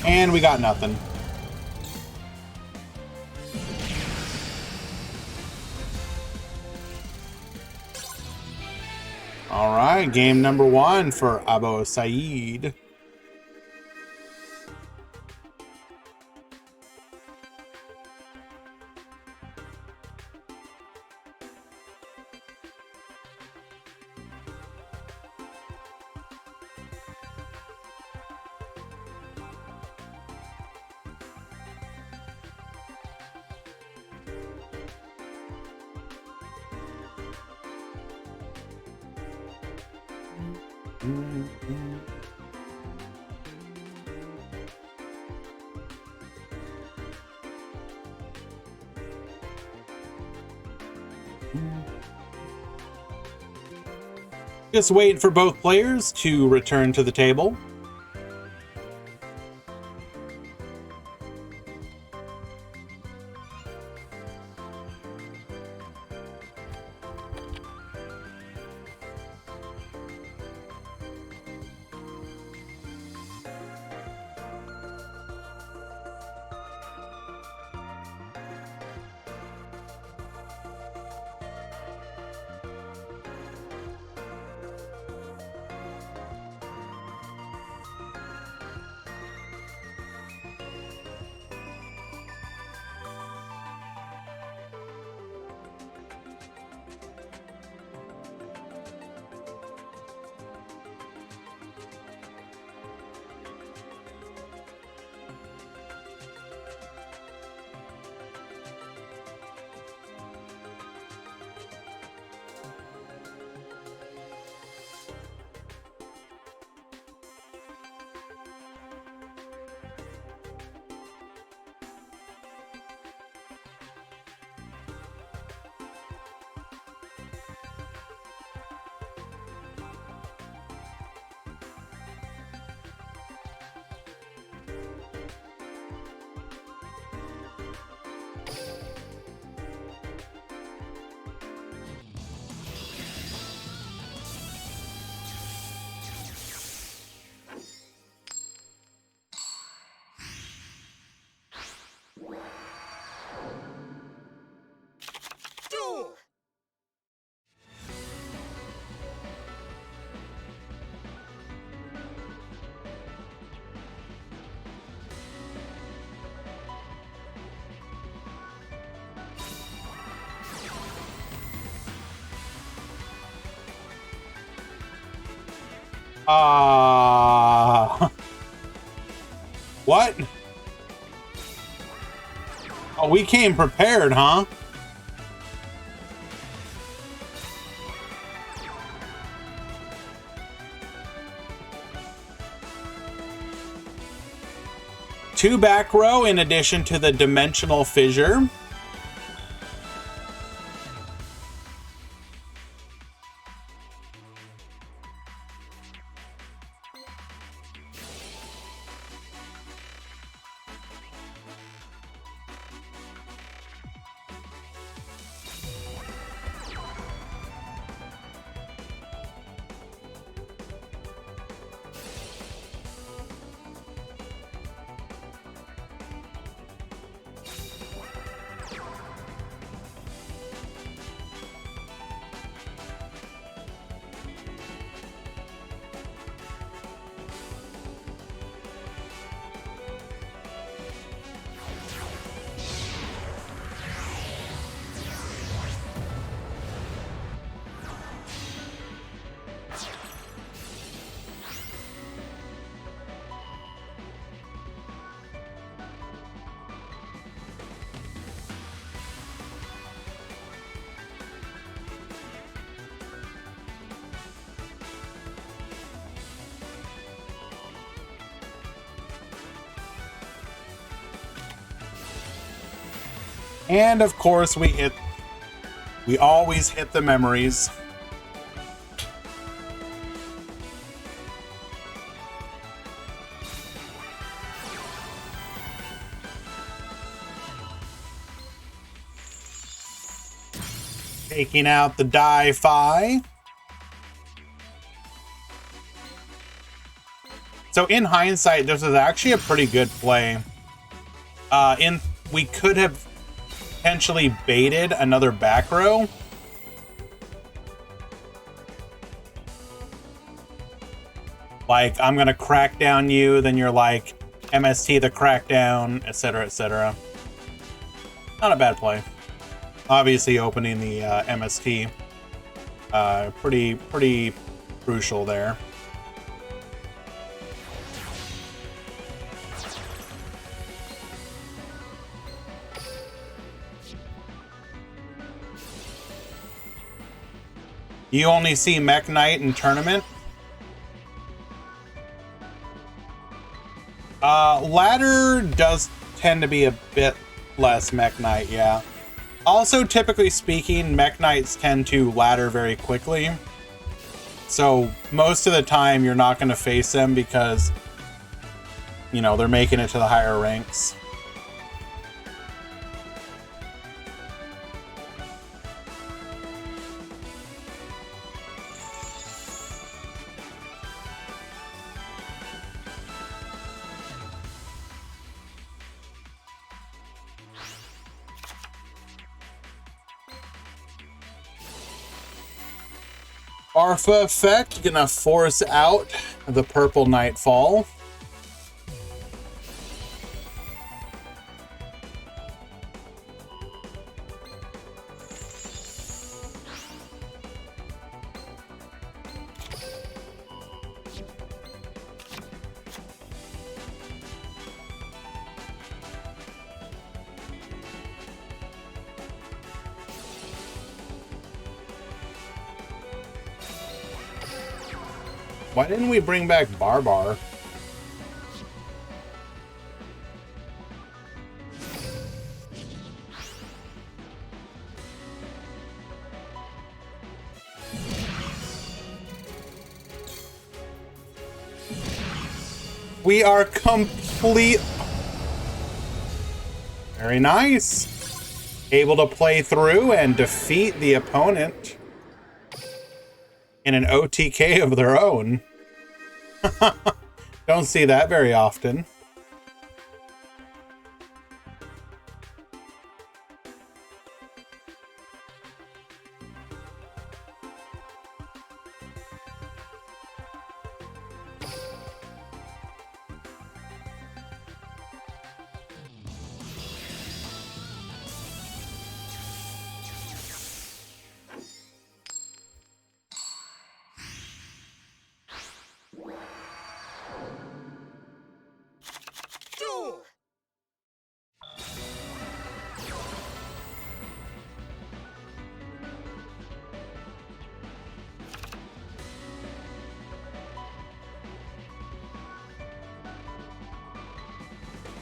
And we got nothing. All right, game number 1 for Abu Saeed. Just wait for both players to return to the table. What? Oh, we came prepared, huh? Two back row in addition to the dimensional fissure. And of course we always hit the memories. Taking out the Di-Fi. So in hindsight, this was actually a pretty good play. We could have potentially baited another back row. Like, I'm gonna crack down you, then you're like, MST the crackdown, etc., etc. Not a bad play. Obviously, opening the MST, pretty crucial there. You only see Mech Knight in tournament. Ladder does tend to be a bit less Mech Knight, yeah. Also, typically speaking, Mech Knights tend to ladder very quickly. So most of the time you're not going to face them because, you know, they're making it to the higher ranks. Arfa effect, gonna force out the purple Nightfall. Why didn't we bring back Barbar? We are complete. Very nice. Able to play through and defeat the opponent in an OTK of their own. Don't see that very often.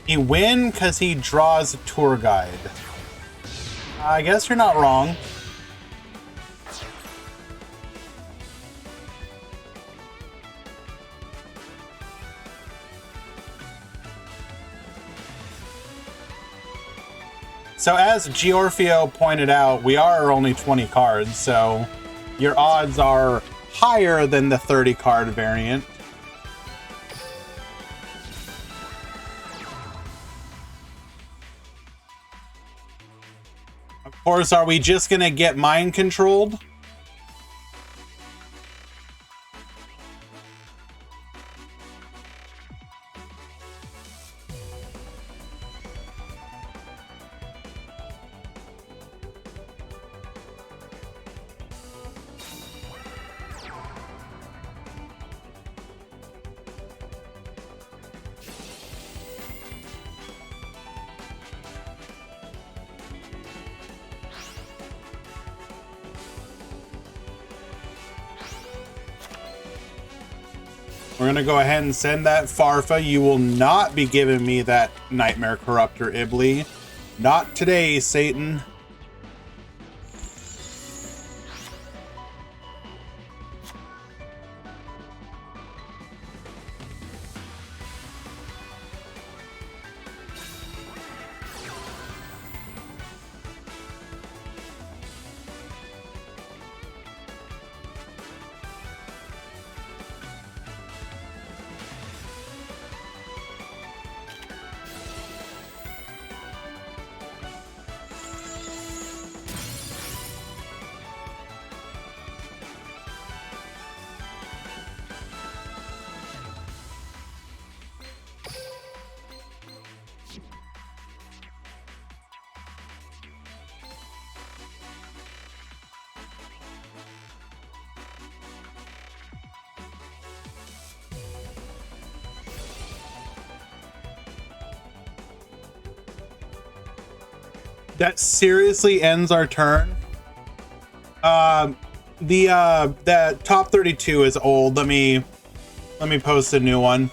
He win because he draws a tour guide. I guess you're not wrong. So as Giorfio pointed out, we are only 20 cards, so your odds are higher than the 30 card variant. Of course, are we just gonna get mind controlled? We're gonna go ahead and send that Farfa. You will not be giving me that Nightmare Corruptor Ibli. Not today, Satan. That seriously ends our turn. That top 32 is old. Let me post a new one.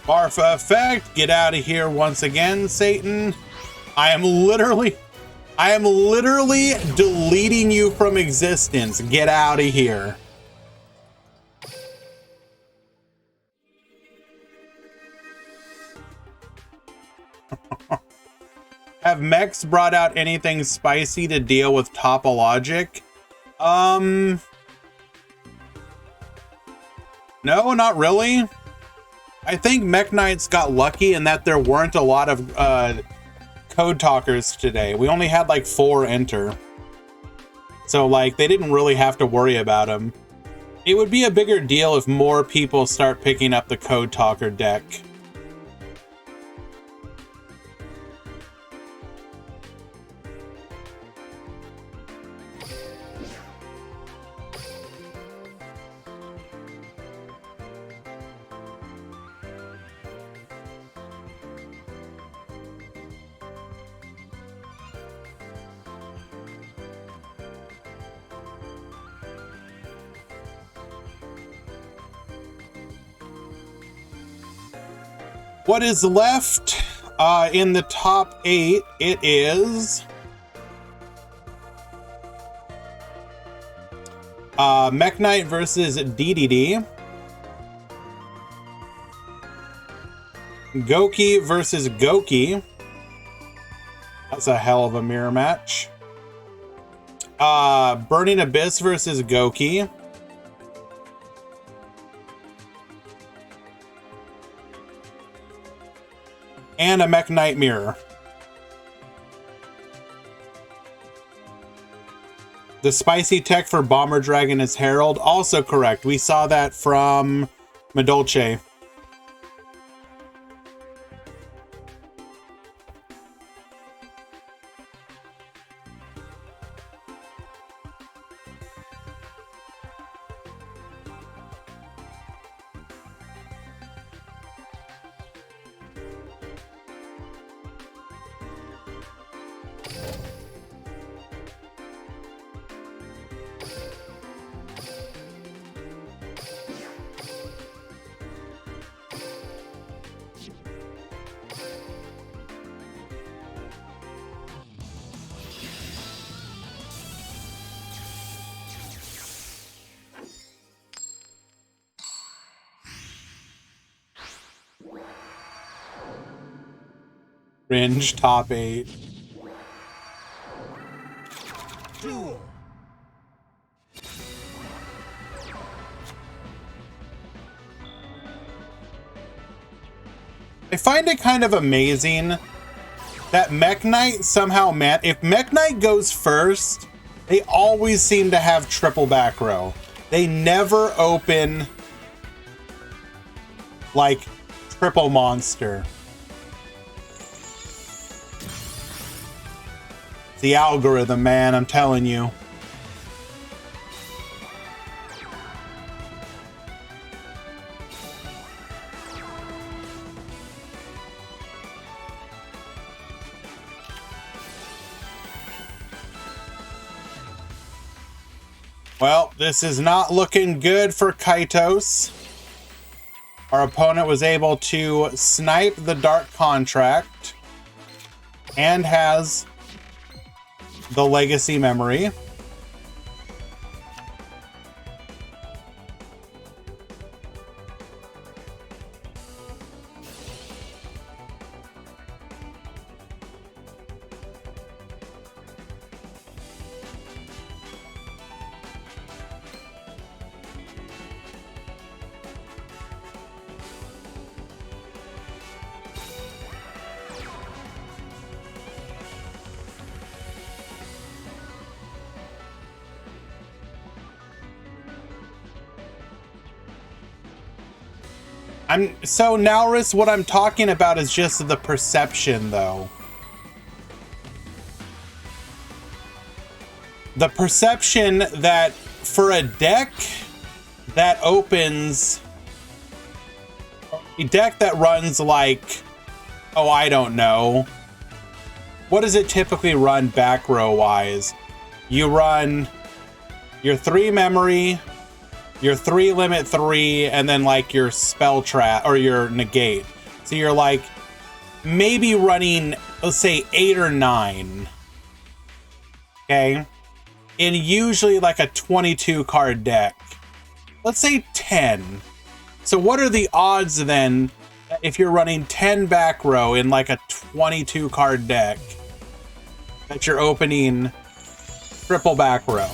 Barfa effect, get out of here once again, Satan. I am literally deleting you from existence. Get out of here. Have mechs brought out anything spicy to deal with Topologic? No, not really. I think Mech Knights got lucky in that there weren't a lot of code talkers today. We only had like 4 enter. So like they didn't really have to worry about them. It would be a bigger deal if more people start picking up the code talker deck. What is left in the top 8? It is Mech Knight versus DDD, Goki versus Goki. That's a hell of a mirror match. Burning Abyss versus Goki. And a Mech Knight mirror. The spicy tech for Bomber Dragon is Herald. Also correct. We saw that from Madolce. Cringe top 8. Duel. I find it kind of amazing that Mech Knight somehow if Mech Knight goes first, they always seem to have triple back row. They never open like triple monster. It's the algorithm, man, I'm telling you. Well, this is not looking good for Kaitos. Our opponent was able to snipe the Dark Contract and has the Legacy Memory. So Nalris, what I'm talking about is just the perception, though. The perception that for a deck that opens, a deck that runs like, oh, I don't know. What does it typically run back row wise? You run your 3 memory, your 3 limit 3, and then like your spell trap or your negate. So you're like maybe running, let's say 8 or 9. Okay. In usually like a 22 card deck. Let's say 10. So what are the odds then if you're running 10 back row in like a 22 card deck that you're opening triple back row?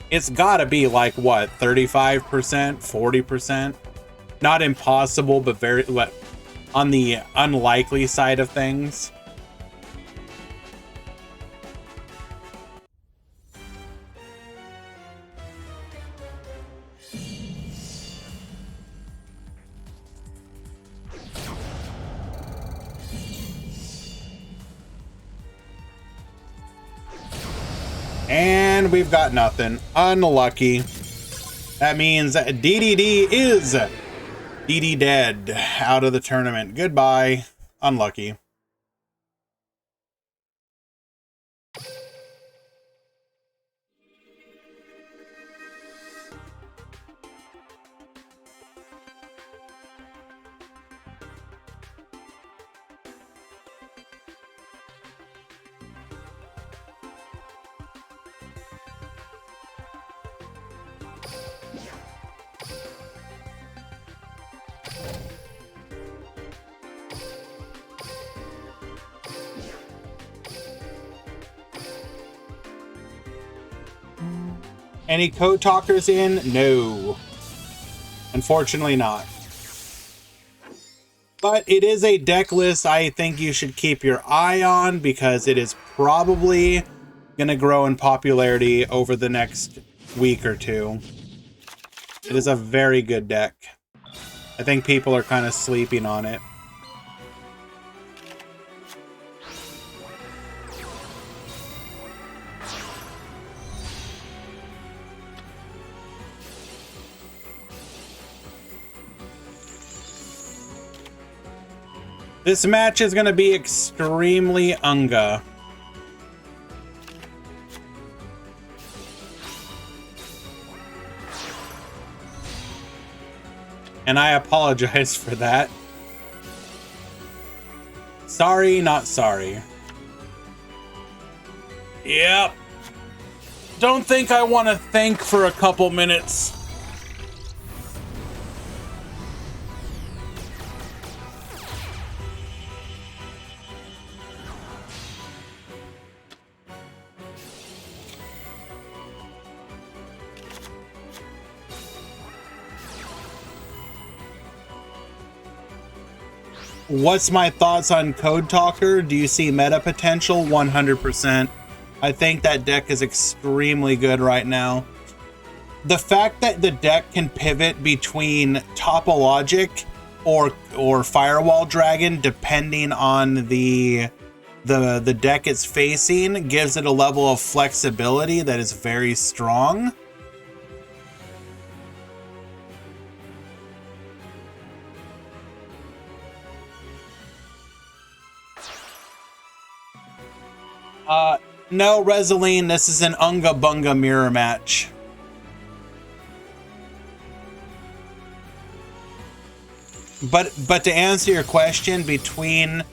It's gotta be like what, 35%, 40%? Not impossible, but very on the unlikely side of things. And we've got nothing. Unlucky. That means DDD is DD dead, out of the tournament. Goodbye. Unlucky. Any code talkers in? No. Unfortunately not. But it is a deck list I think you should keep your eye on because it is probably going to grow in popularity over the next week or two. It is a very good deck. I think people are kind of sleeping on it. This match is going to be extremely Unga. And I apologize for that. Sorry, not sorry. Yep. Don't think I want to think for a couple minutes. What's my thoughts on Code Talker? Do you see meta potential? 100%. I think that deck is extremely good right now. The fact that the deck can pivot between Topologic or Firewall Dragon, depending on the deck it's facing, gives it a level of flexibility that is very strong. No, Reseline, this is an Unga Bunga mirror match. But to answer your question, between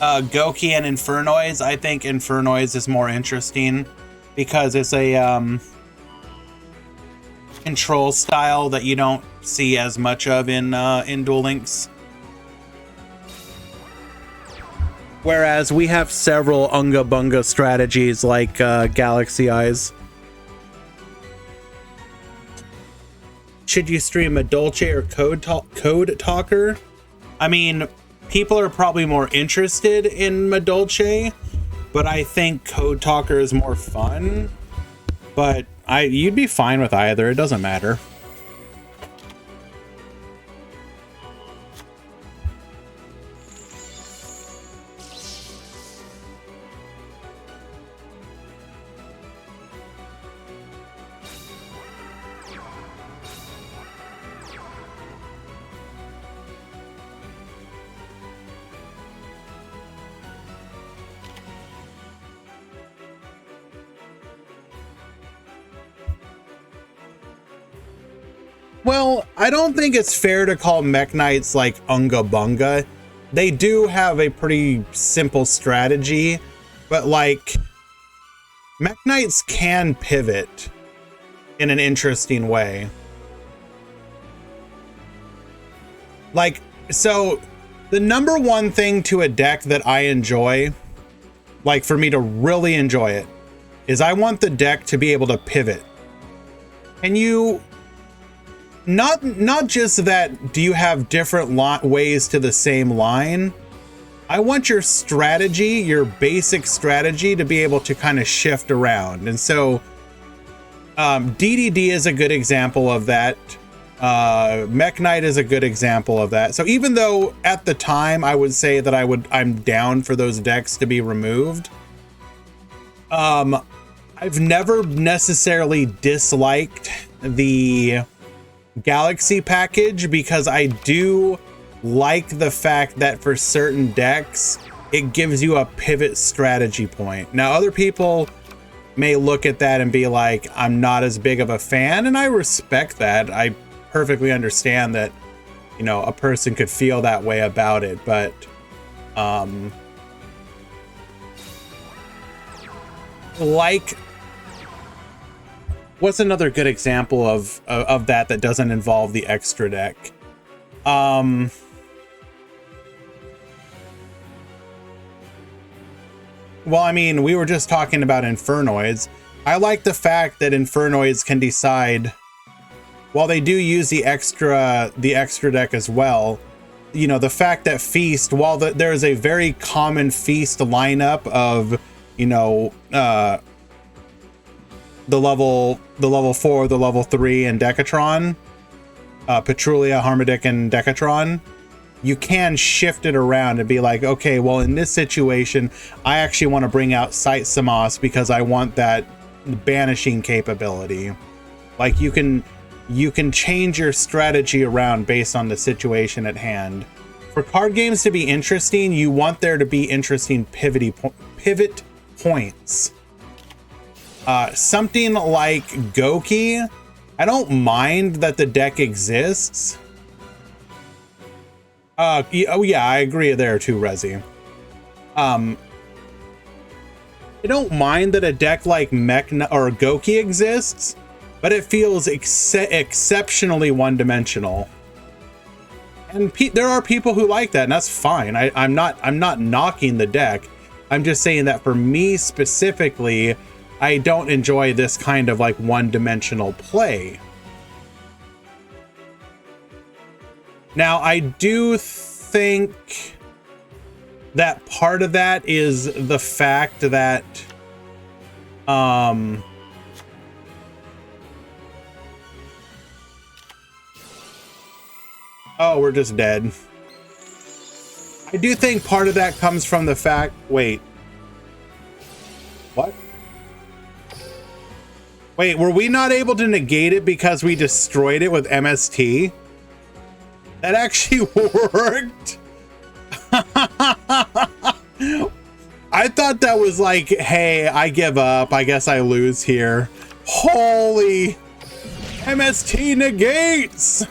Goki and Infernoids, I think Infernoids is more interesting because it's a control style that you don't see as much of in Duel Links. Whereas we have several Unga Bunga strategies like Galaxy Eyes. Should you stream a Dolce or Code Talker? I mean, people are probably more interested in Madolce, but I think Code Talker is more fun. But you'd be fine with either. It doesn't matter. Well, I don't think it's fair to call Mech Knights like Unga Bunga. They do have a pretty simple strategy, but like Mech Knights can pivot in an interesting way. Like, so the number one thing to a deck that I enjoy, like for me to really enjoy it, is I want the deck to be able to pivot. And you... Not just that, do you have different ways to the same line? I want your strategy, your basic strategy, to be able to kind of shift around. And so DDD is a good example of that. Mech Knight is a good example of that. So even though at the time I would say that I'm down for those decks to be removed, I've never necessarily disliked the Galaxy package, because I do like the fact that for certain decks it gives you a pivot strategy point. Now other people may look at that and be like, I'm not as big of a fan, and I respect that. I perfectly understand that, you know, a person could feel that way about it, but like, what's another good example of that doesn't involve the extra deck? Well, I mean, we were just talking about Infernoids. I like the fact that Infernoids can decide, while they do use the extra deck as well, you know, the fact that Feast, while there's a very common Feast lineup of, you know, the level 4, the level 3, and Decatron, Petrulia, Harmodic, and Decatron, you can shift it around and be like, okay, well, in this situation, I actually want to bring out Sight Samas because I want that banishing capability. Like, you can change your strategy around based on the situation at hand. For card games to be interesting, you want there to be interesting pivot points. Something like Goki, I don't mind that the deck exists. Oh yeah, I agree there too, Rezi. I don't mind that a deck like Mech or Goki exists, but it feels exceptionally one-dimensional. And there are people who like that, and that's fine. I'm not knocking the deck. I'm just saying that for me specifically, I don't enjoy this kind of like one-dimensional play. Now, I do think that part of that is the fact that Oh, we're just dead. I do think part of that comes from the fact... Wait. What? Wait, were we not able to negate it because we destroyed it with MST? That actually worked. I thought that was like, hey, I give up. I guess I lose here. Holy MST negates.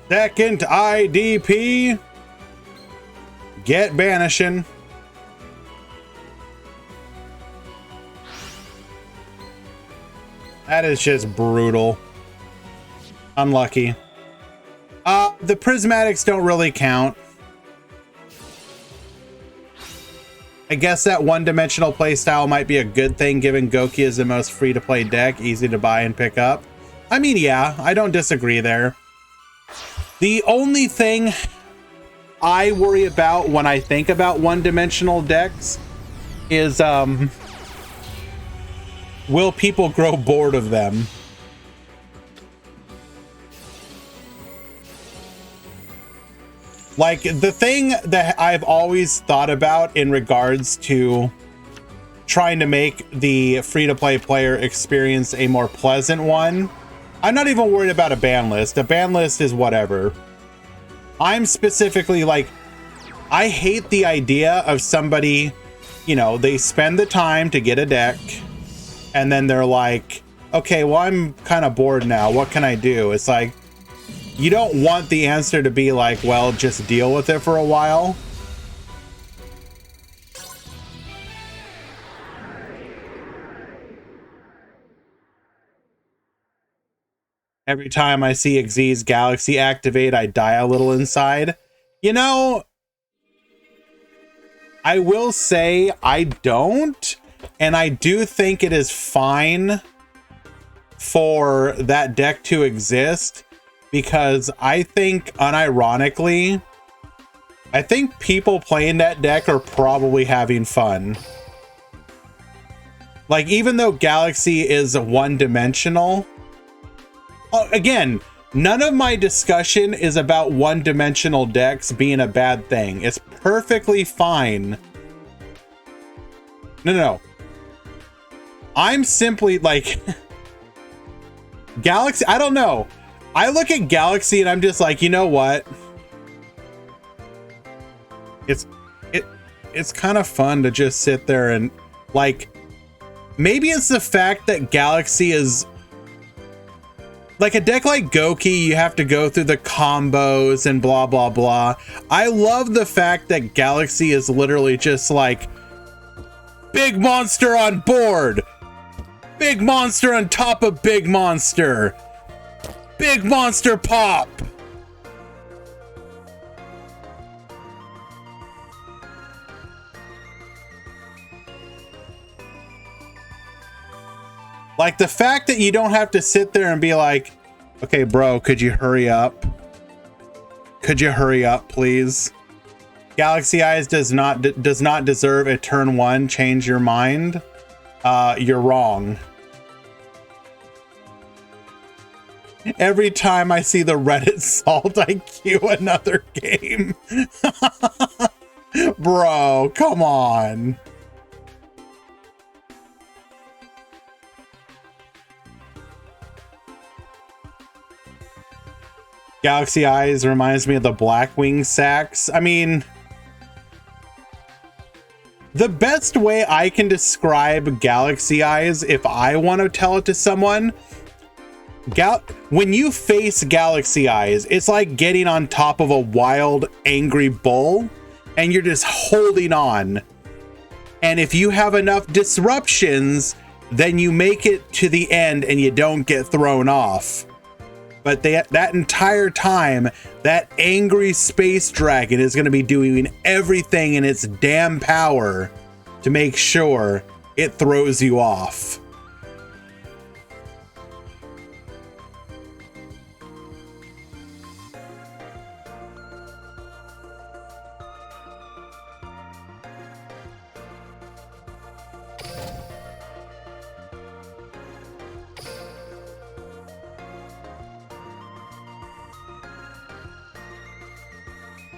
Second IDP. Get banishing. That is just brutal. Unlucky. The prismatics don't really count. I guess that one-dimensional playstyle might be a good thing given Goki is the most free-to-play deck, easy to buy and pick up. I mean, yeah, I don't disagree there. The only thing I worry about when I think about one-dimensional decks is, will people grow bored of them? Like, the thing that I've always thought about in regards to trying to make the free-to-play player experience a more pleasant one, I'm not even worried about a ban list. A ban list is whatever. I'm specifically like, I hate the idea of somebody, you know, they spend the time to get a deck, and then they're like, okay, well, I'm kind of bored now. What can I do? It's like, you don't want the answer to be like, well, just deal with it for a while. Every time I see Xyz's Galaxy activate, I die a little inside. You know, I will say I don't. And I do think it is fine for that deck to exist, because I think, unironically, I think people playing that deck are probably having fun. Like, even though Galaxy is one-dimensional, again, none of my discussion is about one-dimensional decks being a bad thing. It's perfectly fine. No. I'm simply like Galaxy. I don't know. I look at Galaxy and I'm just like, you know what? It's kind of fun to just sit there and like, maybe it's the fact that Galaxy is like a deck like Goki. You have to go through the combos and blah, blah, blah. I love the fact that Galaxy is literally just like big monster on board. Big monster on top of big monster. Big monster pop. Like the fact that you don't have to sit there and be like, okay, bro, could you hurry up? Could you hurry up, please? Galaxy Eyes does not deserve a turn one. Change your mind. You're wrong. Every time I see the Reddit salt, I queue another game. Bro, come on. Galaxy Eyes reminds me of the Blackwing Sacks. I mean, the best way I can describe Galaxy Eyes, if I want to tell it to someone, when you face Galaxy Eyes, it's like getting on top of a wild, angry bull, and you're just holding on. And if you have enough disruptions, then you make it to the end and you don't get thrown off. But that entire time, that angry space dragon is going to be doing everything in its damn power to make sure it throws you off.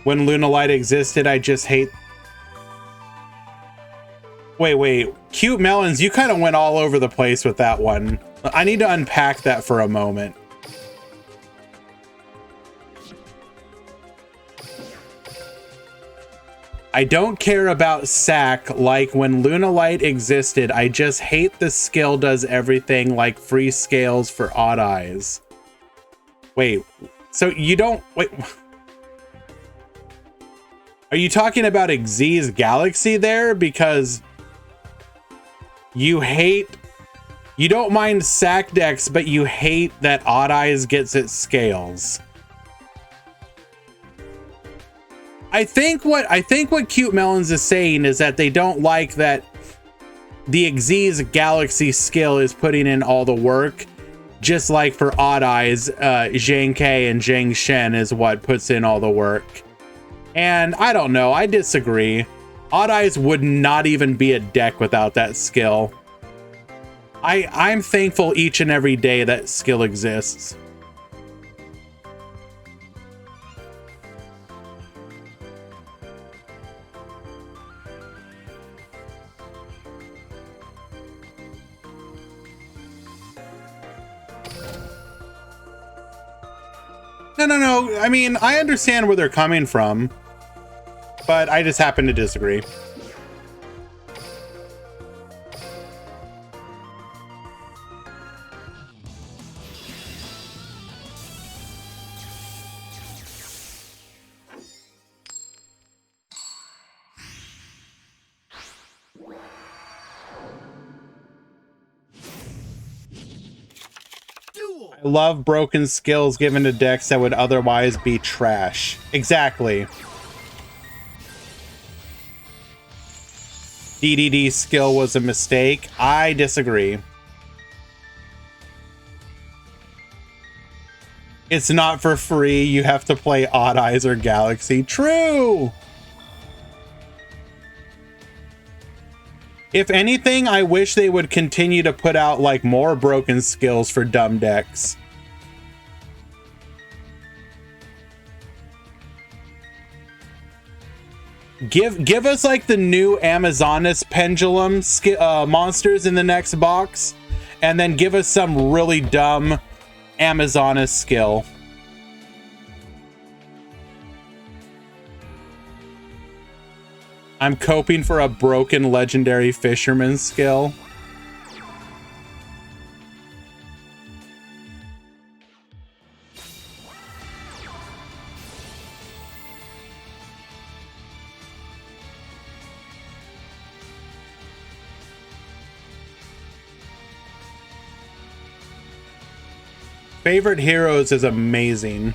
When Lunalight existed, I just hate... Wait. Cute Melons, you kind of went all over the place with that one. I need to unpack that for a moment. I don't care about Sack like when Lunalight existed. I just hate the skill does everything like free scales for odd eyes. Wait, so you don't... Wait... Are you talking about Xyz's Galaxy there? Because you don't mind Sack decks, but you hate that Odd Eyes gets its scales. I think what Cute Melons is saying is that they don't like that the Xyz's Galaxy skill is putting in all the work. Just like for Odd Eyes, Zhang Ke and Zhang Shen is what puts in all the work. And I don't know, I disagree. Odd Eyes would not even be a deck without that skill. I'm thankful each and every day that skill exists. No. I mean, I understand where they're coming from, but I just happen to disagree. I love broken skills given to decks that would otherwise be trash. Exactly. DDD skill was a mistake. I disagree. It's not for free. You have to play Odd Eyes or Galaxy. True. If anything, I wish they would continue to put out like more broken skills for dumb decks. Give us like the new Amazonas pendulum monsters in the next box, and then give us some really dumb Amazonas skill. I'm coping for a broken legendary fisherman skill. Favorite Heroes is amazing.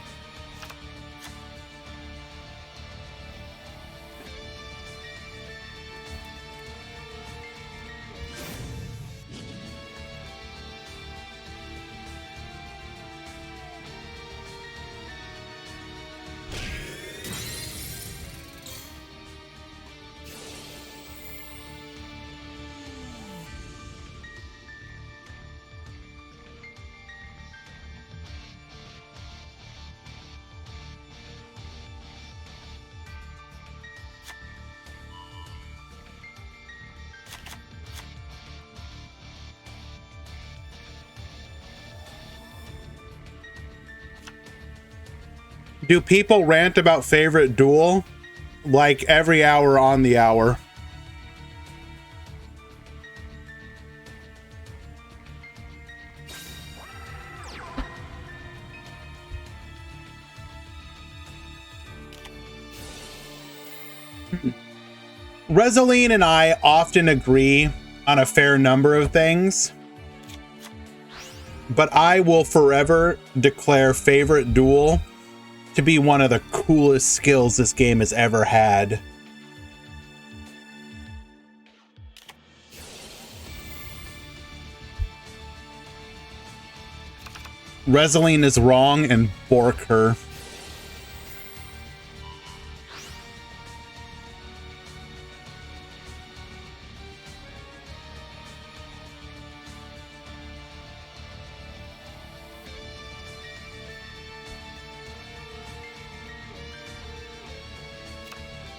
Do people rant about favorite duel? Like every hour on the hour. Resoline and I often agree on a fair number of things, but I will forever declare Favorite Duel to be one of the coolest skills this game has ever had. Resoline is wrong and bork her.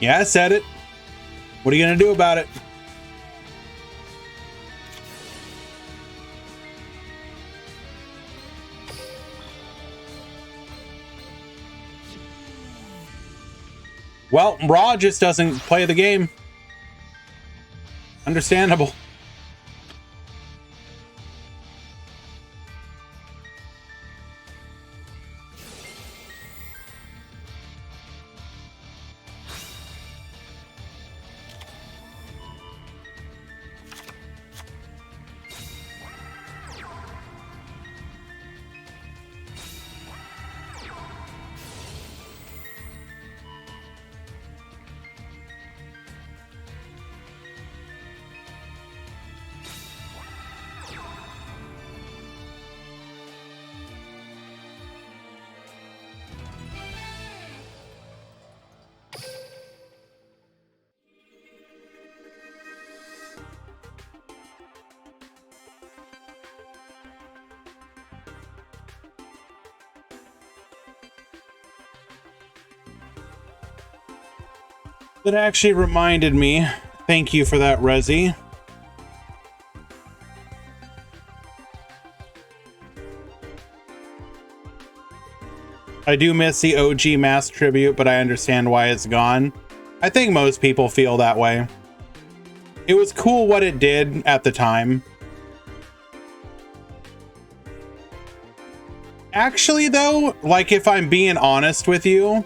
Yeah, I said it. What are you going to do about it? Well, Raw just doesn't play the game. Understandable. That actually reminded me. Thank you for that, Resi. I do miss the OG Mass Tribute, but I understand why it's gone. I think most people feel that way. It was cool what it did at the time. Actually, though, like if I'm being honest with you,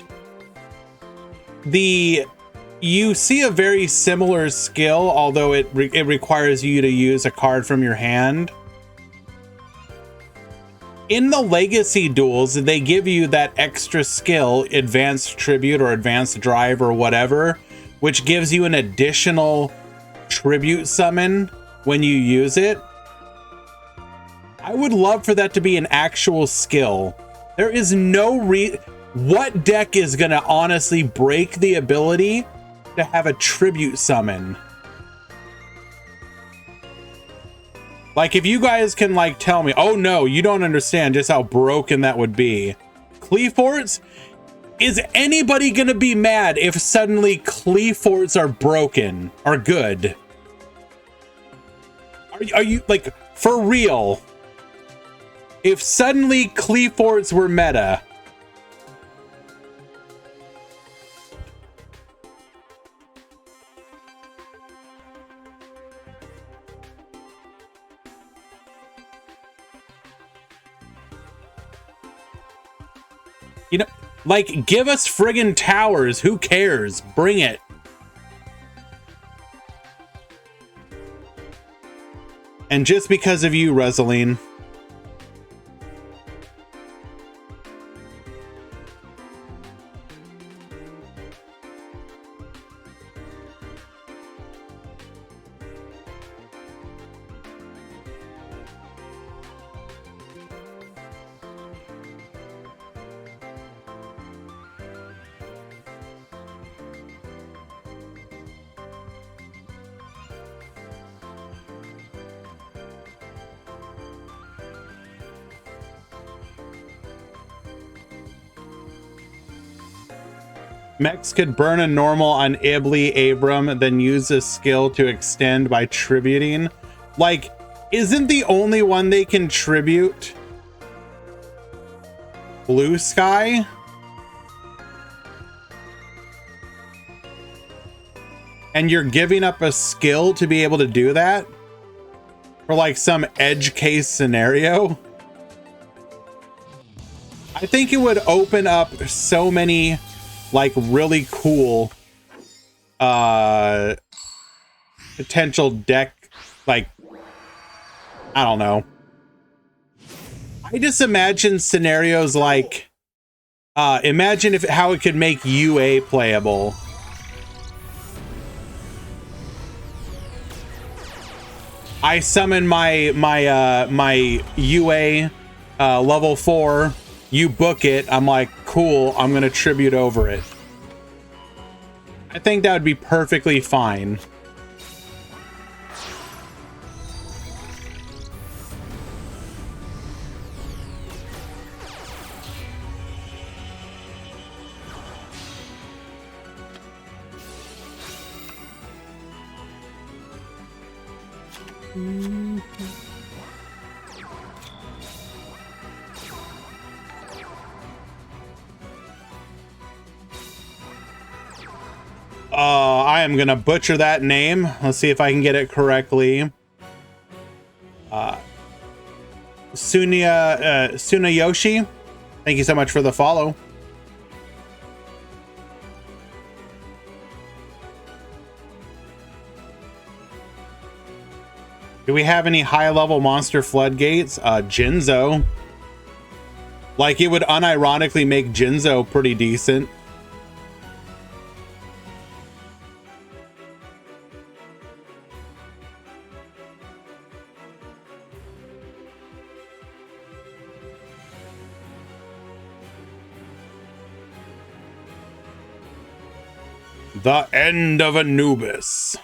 you see a very similar skill, although it requires you to use a card from your hand. In the Legacy duels, they give you that extra skill, Advanced Tribute or Advanced Drive or whatever, which gives you an additional tribute summon when you use it. I would love for that to be an actual skill. There is no what deck is gonna honestly break the ability to have a tribute summon? Like, if you guys can like tell me, oh no, you don't understand just how broken that would be. Cleaforts? Is anybody gonna be mad if suddenly Cleaforts are broken, are good? Are you like, for real? If suddenly Cleaforts were meta, you know, like, give us friggin' towers. Who cares? Bring it. And just because of you, Resoline. Mex could burn a normal on Ibli Abram, then use this skill to extend by tributing. Like, isn't the only one they can tribute Blue Sky? And you're giving up a skill to be able to do that? For like some edge case scenario? I think it would open up so many like really cool potential deck, like, I don't know. I just imagine scenarios like, imagine how it could make UA playable. I summon my UA level 4, you book it, I'm like, cool, I'm gonna tribute over it. I think that would be perfectly fine. I am gonna butcher that name. Let's see if I can get it correctly. Sunayoshi, thank you so much for the follow. Do we have any high-level monster floodgates? Jinzo. Like, it would unironically make Jinzo pretty decent. The end of Anubis.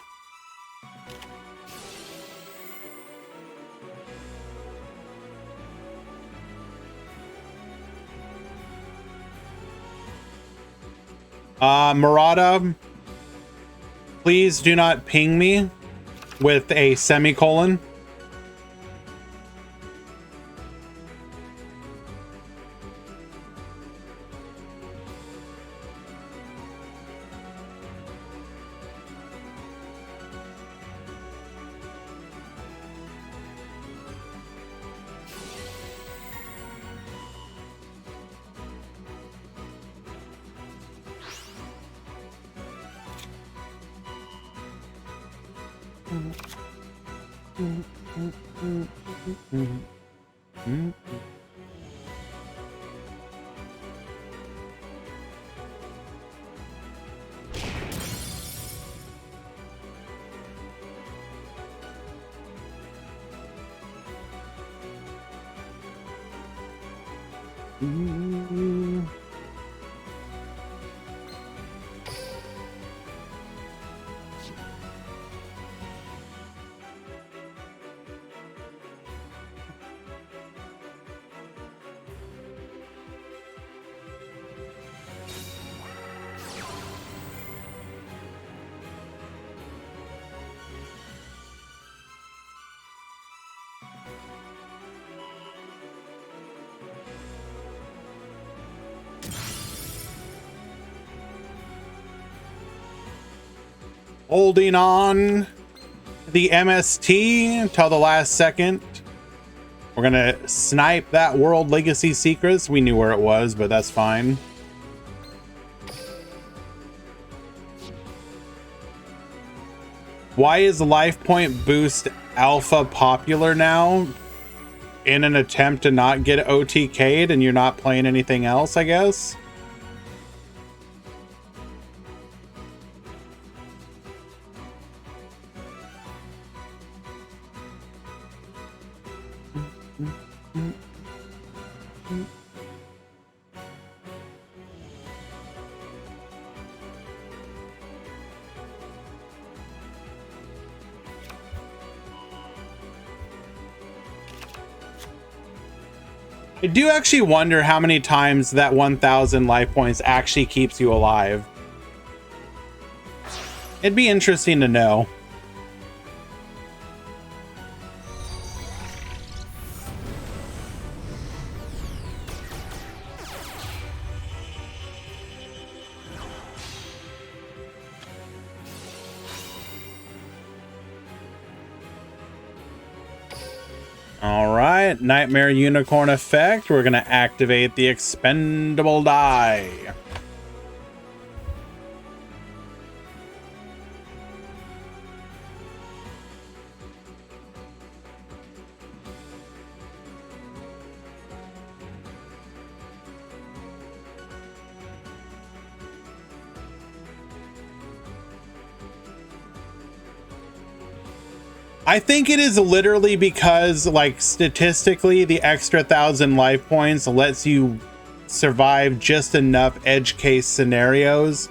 Murata, please do not ping me with a semicolon. Holding on the MST until the last second. We're gonna snipe that World Legacy Secrets. We knew where it was, but that's fine. Why is Life Point Boost Alpha popular now? In an attempt to not get OTK'd and you're not playing anything else, I guess? I do actually wonder how many times that 1,000 life points actually keeps you alive. It'd be interesting to know. All right, Nightmare Unicorn effect. We're gonna activate the expendable die. I think it is literally because, like, statistically, the extra 1,000 life points lets you survive just enough edge case scenarios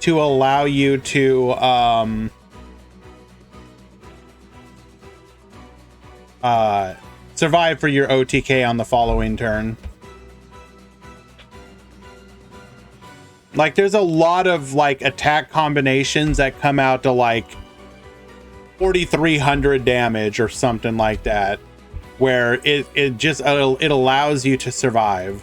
to allow you to survive for your OTK on the following turn. Like, there's a lot of, like, attack combinations that come out to, like, 4,300 damage or something like that, where it allows you to survive.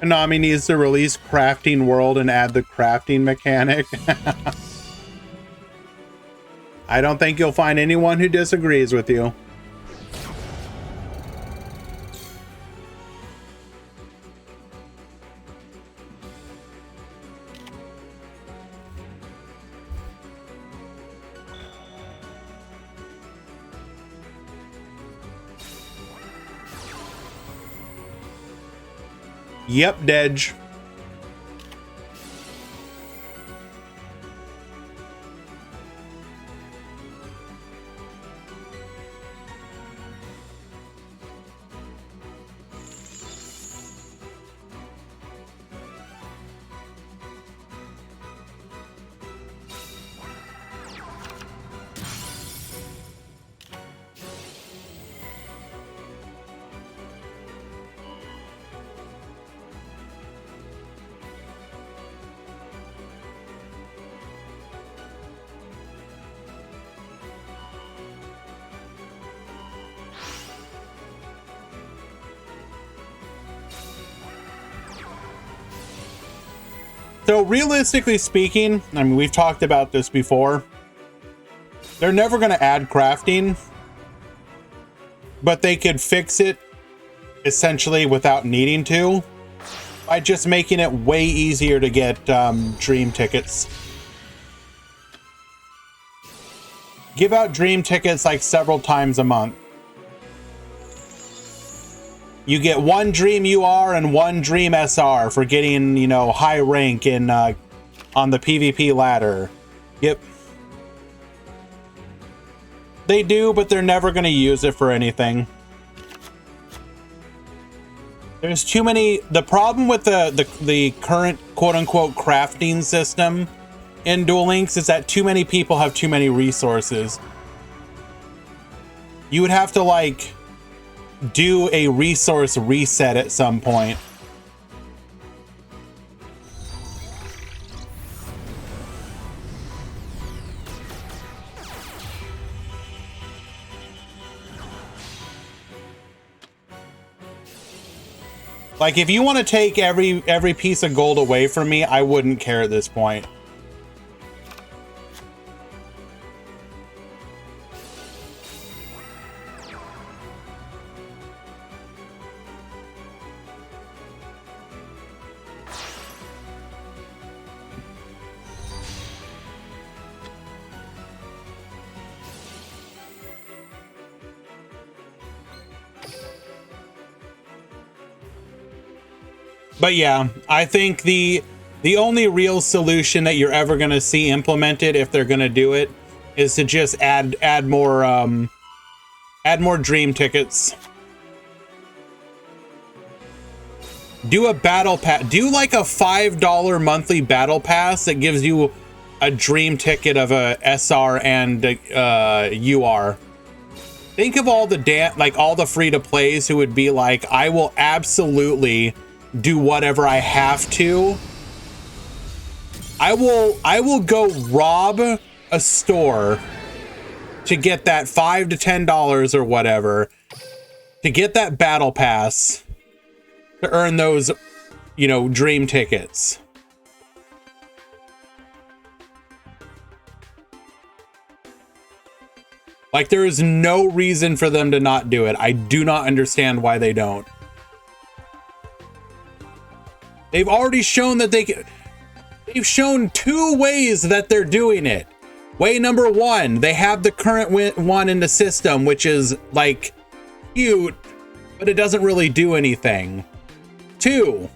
Konami needs to release Crafting World and add the crafting mechanic. I don't think you'll find anyone who disagrees with you. Yep, Dedge. So realistically speaking, I mean, we've talked about this before. They're never going to add crafting, but they could fix it essentially without needing to by just making it way easier to get dream tickets. Give out dream tickets like several times a month. You get 1 Dream UR and 1 Dream SR for getting, you know, high rank in on the PvP ladder. Yep. They do, but they're never going to use it for anything. There's too many. The problem with the current quote-unquote crafting system in Duel Links is that too many people have too many resources. You would have to, like, do a resource reset at some point. Like, if you want to take every piece of gold away from me, I wouldn't care at this point. But yeah, I think the only real solution that you're ever going to see implemented, if they're going to do it, is to just add more dream tickets. Do a battle pass. Do like a $5 monthly battle pass that gives you a dream ticket of a SR and UR. Think of all the all the free to plays who would be like, I will absolutely do whatever I have to. I will go rob a store to get that $5 to $10 or whatever, to get that battle pass, to earn those, you know, dream tickets. Like, there is no reason for them to not do it. I do not understand why they don't. They've already shown that they've shown 2 ways that they're doing it. Way number 1, they have the current one in the system, which is like cute, but it doesn't really do anything. 2,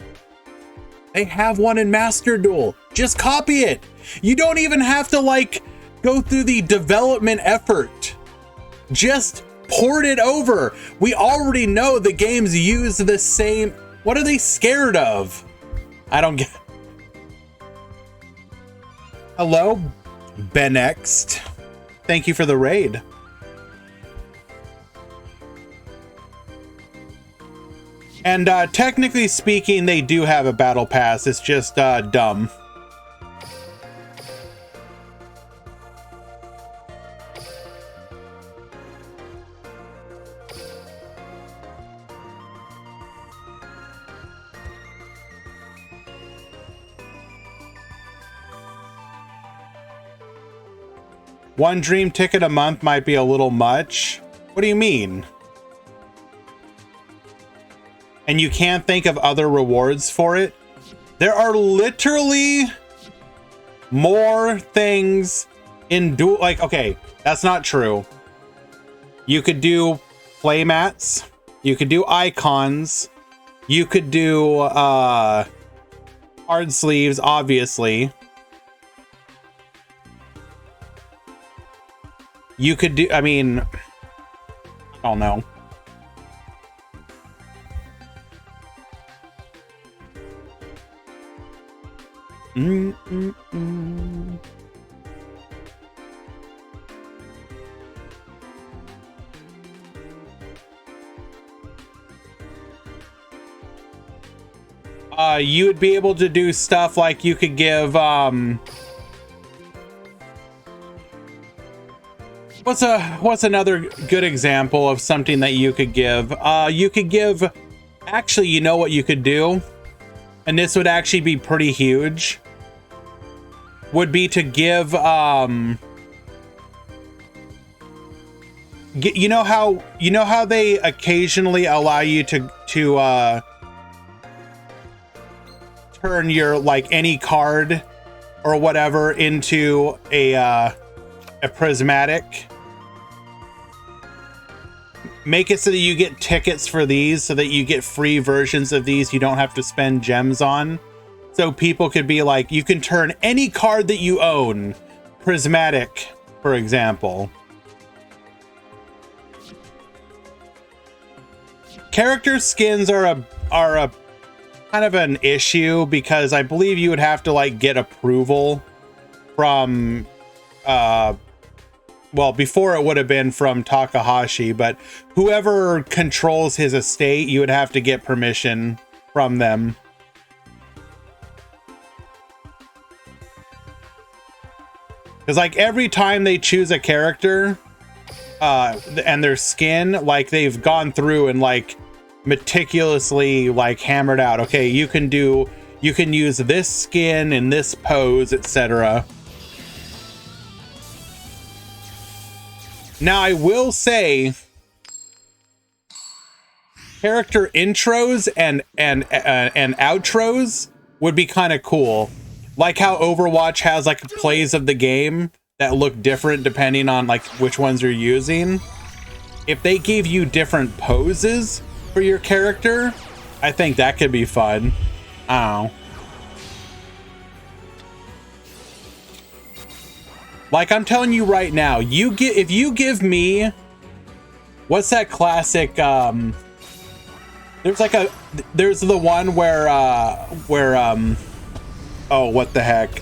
they have one in Master Duel. Just copy it. You don't even have to like go through the development effort. Just port it over. We already know the games use the same. What are they scared of? I don't get. Hello, Benext. Thank you for the raid. And technically speaking, they do have a battle pass. It's just dumb. One dream ticket a month might be a little much. What do you mean? And you can't think of other rewards for it? There are literally more things in Duel. Like, okay, that's not true. You could do playmats. You could do icons. You could do card sleeves, obviously. You could do, I mean, I don't know. You would be able to do stuff like you could give, what's another good example of something that you could give? You could give, actually, you know what you could do? And this would actually be pretty huge. Would be to give, you know how they occasionally allow you to turn your, like, any card or whatever into a prismatic. Make it so that you get tickets for these, so that you get free versions of these you don't have to spend gems on. So people could be like, you can turn any card that you own prismatic, for example. Character skins are a kind of an issue, because I believe you would have to like get approval from well, before it would have been from Takahashi, but whoever controls his estate, you would have to get permission from them. Because like every time they choose a character and their skin, like they've gone through and like meticulously like hammered out, okay, you can use this skin in this pose, etc. Now, I will say, character intros and outros would be kind of cool. Like how Overwatch has like plays of the game that look different depending on like which ones you're using. If they gave you different poses for your character, I think that could be fun. I don't know. Like, I'm telling you right now, if you give me, what's that classic, there's the one where oh, what the heck,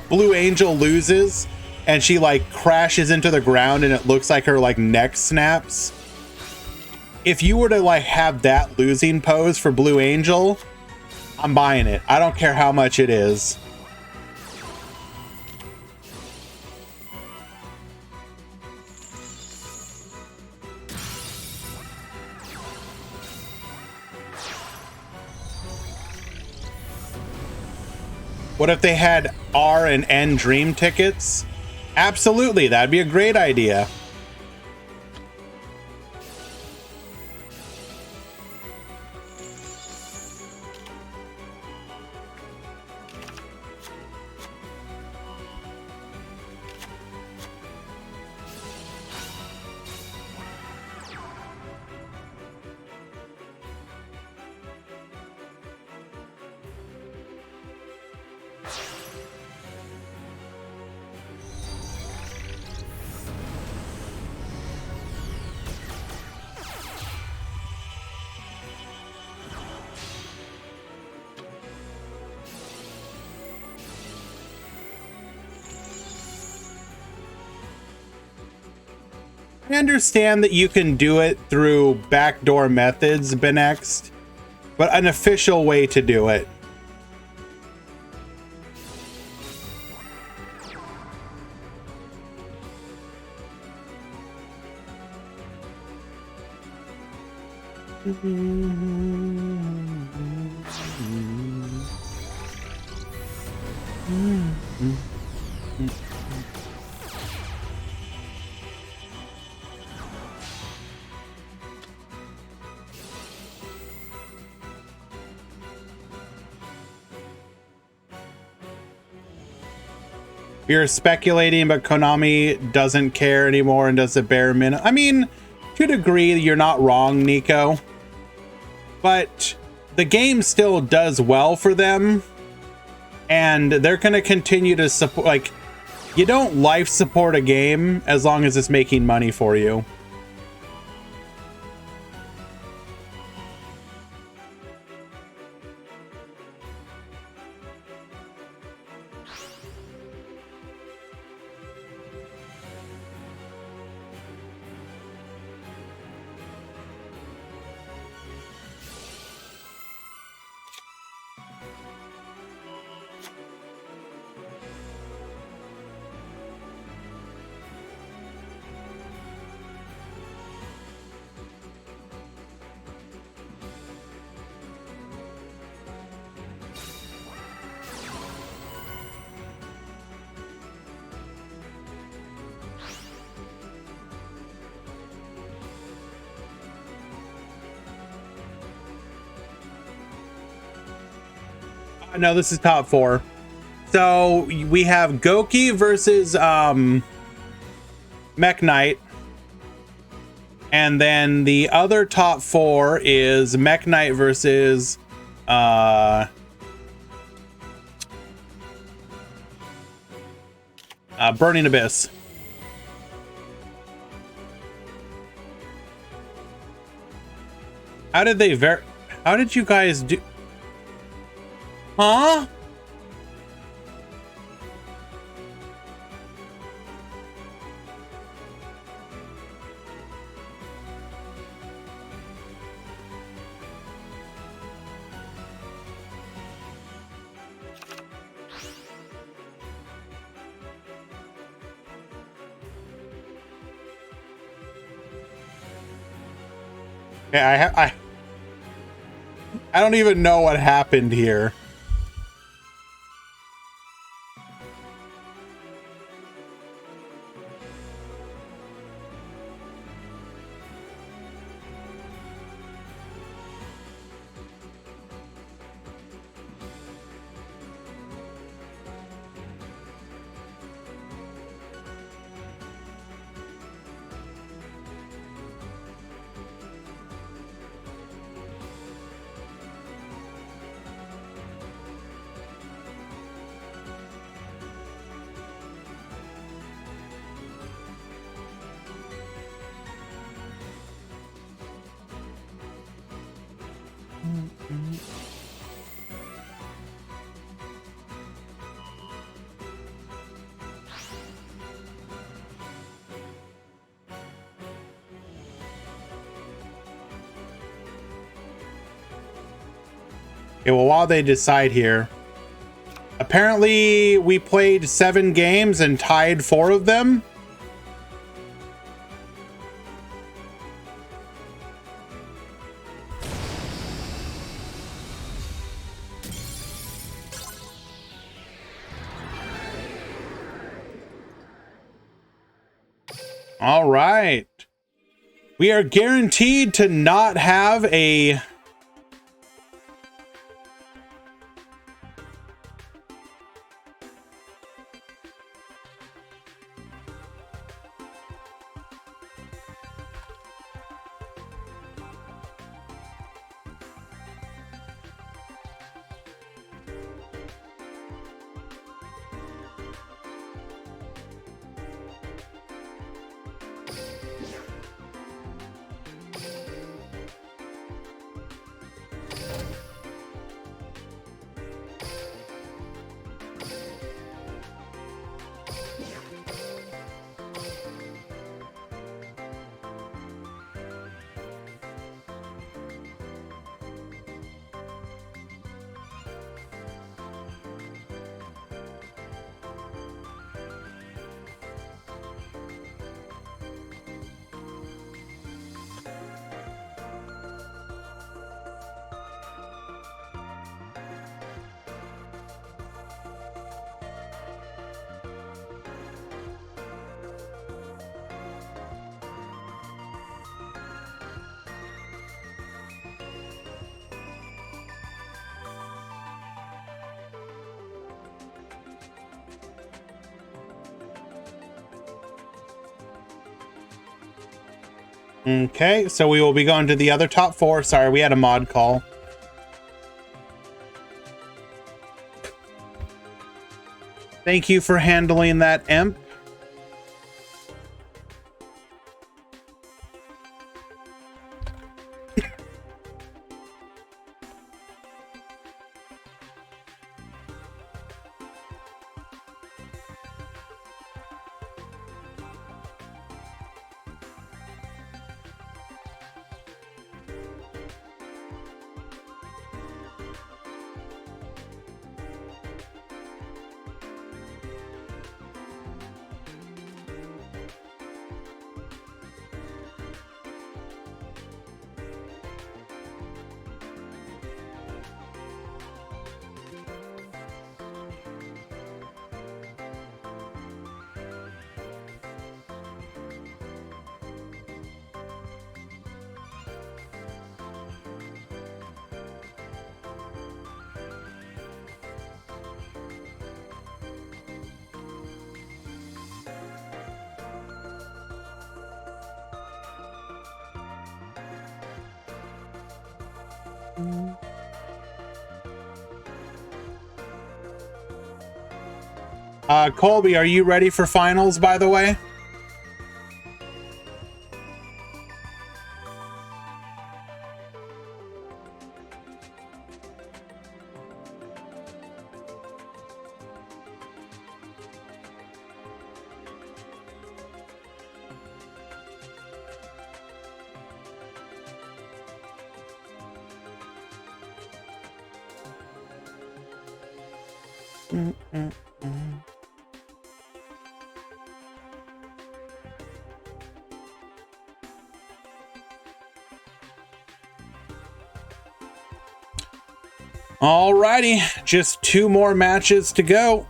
Blue Angel loses and she like crashes into the ground and it looks like her like neck snaps. If you were to like have that losing pose for Blue Angel, I'm buying it. I don't care how much it is. What if they had R and N dream tickets? Absolutely, that'd be a great idea. I understand that you can do it through backdoor methods, Benext, but an official way to do it. You're speculating, but Konami doesn't care anymore and does the bare minimum. I mean, to a degree, you're not wrong, Nico. But the game still does well for them. And they're going to continue to support. Like, you don't life support a game as long as it's making money for you. No, this is top 4. So we have Goki versus Mech Knight. And then the other top 4 is Mech Knight versus Burning Abyss. How did they how did you guys do? Huh? Yeah, I don't even know what happened here. Okay, well, while they decide here, apparently we played 7 games and tied 4 of them. All right. We are guaranteed to not have a Okay, so we will be going to the other top 4. Sorry, we had a mod call. Thank you for handling that, Imp. Colby, are you ready for finals, by the way? Alrighty, just 2 more matches to go.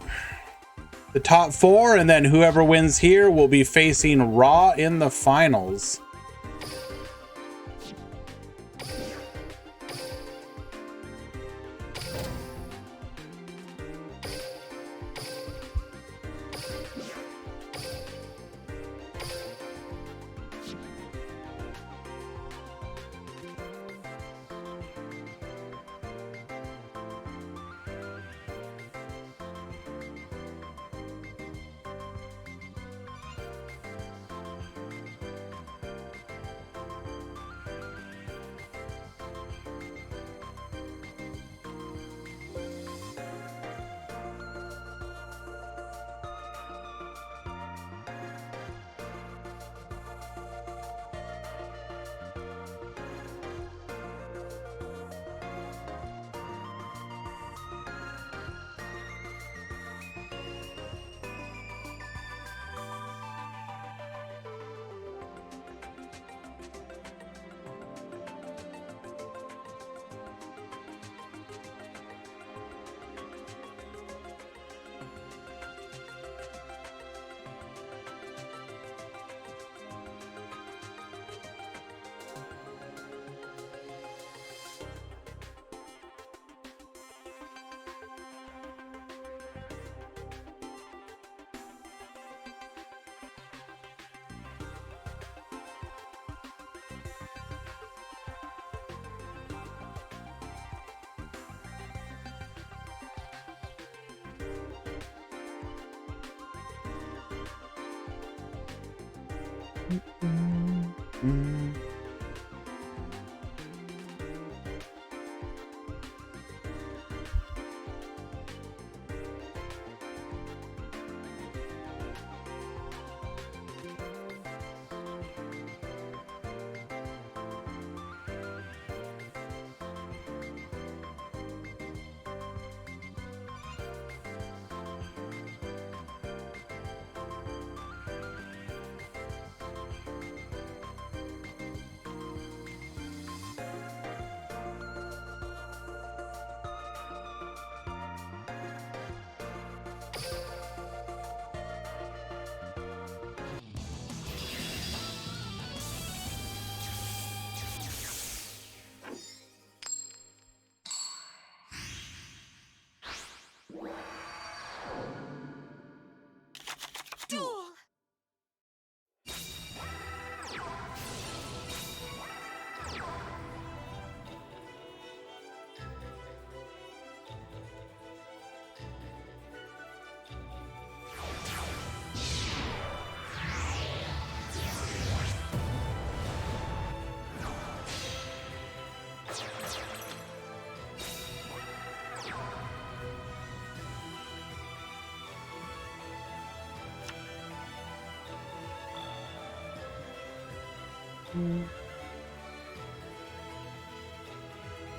The top 4, and then whoever wins here will be facing Raw in the finals.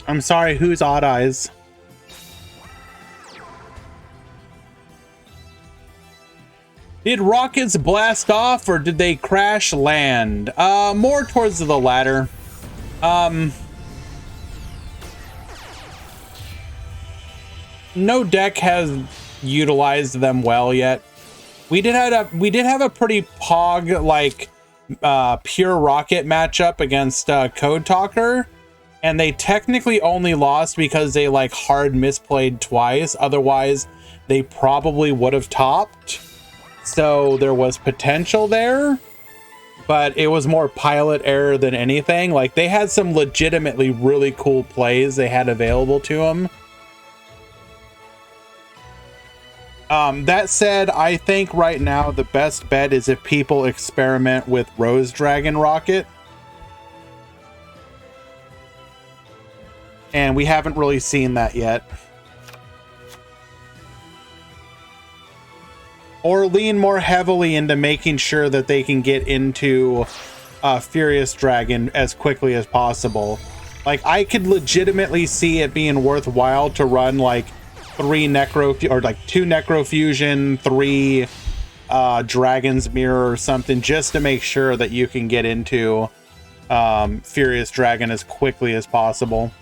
I'm sorry, who's Odd Eyes? Did rockets blast off or did they crash land? More towards the latter. No deck has utilized them well yet. We did have a pretty pog like pure rocket matchup against Code Talker, and they technically only lost because they like hard misplayed twice. Otherwise, they probably would have topped. So there was potential there, but it was more pilot error than anything. Like they had some legitimately really cool plays they had available to them. That said, I think right now the best bet is if people experiment with Rose Dragon Rocket. And we haven't really seen that yet. Or lean more heavily into making sure that they can get into Furious Dragon as quickly as possible. Like, I could legitimately see it being worthwhile to run like 2 Necrofusion, 3 Dragon's Mirror or something, just to make sure that you can get into Furious Dragon as quickly as possible.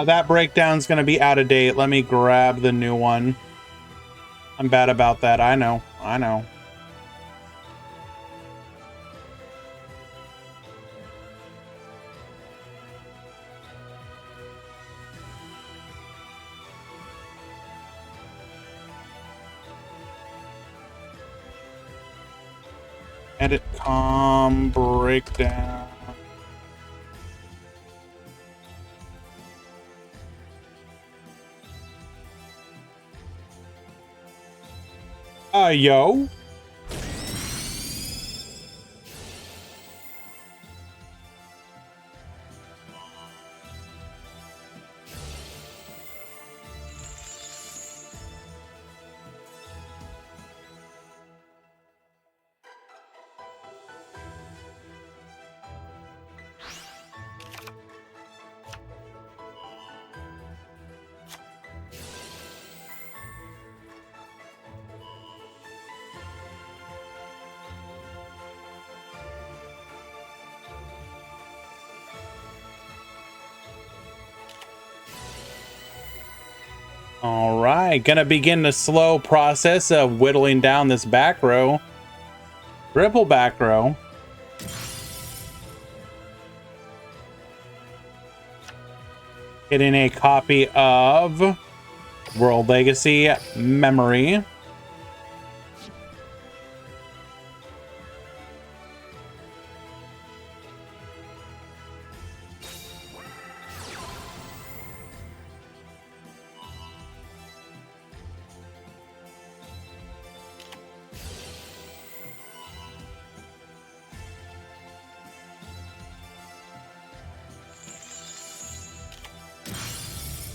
That breakdown's gonna be out of date. Let me grab the new one. I'm bad about that. I know. Edit com breakdown. Yo. All right, gonna begin the slow process of whittling down this back row. Triple back row. Getting a copy of World Legacy Memory.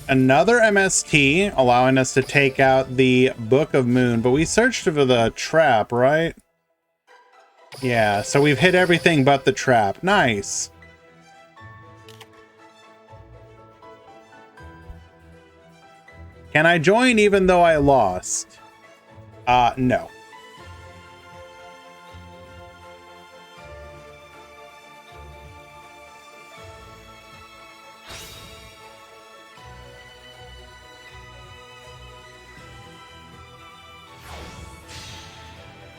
Another MST, allowing us to take out the Book of Moon, but we searched for the trap, right? Yeah, so we've hit everything but the trap. Nice. Can I join even though I lost? No.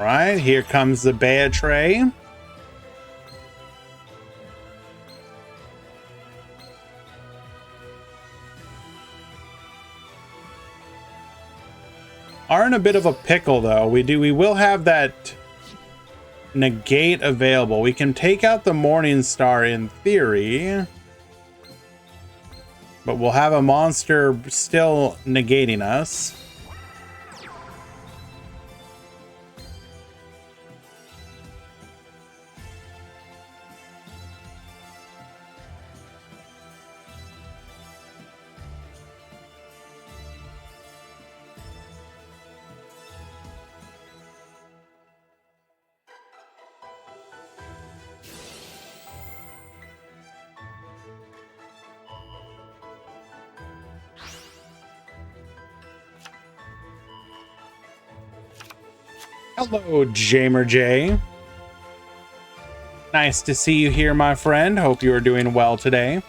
Right, here comes the Bea tray. Are in a bit of a pickle though. We will have that negate available. We can take out the Morning Star in theory, but we'll have a monster still negating us. Hello, Jamer J. Nice to see you here, my friend. Hope you are doing well today.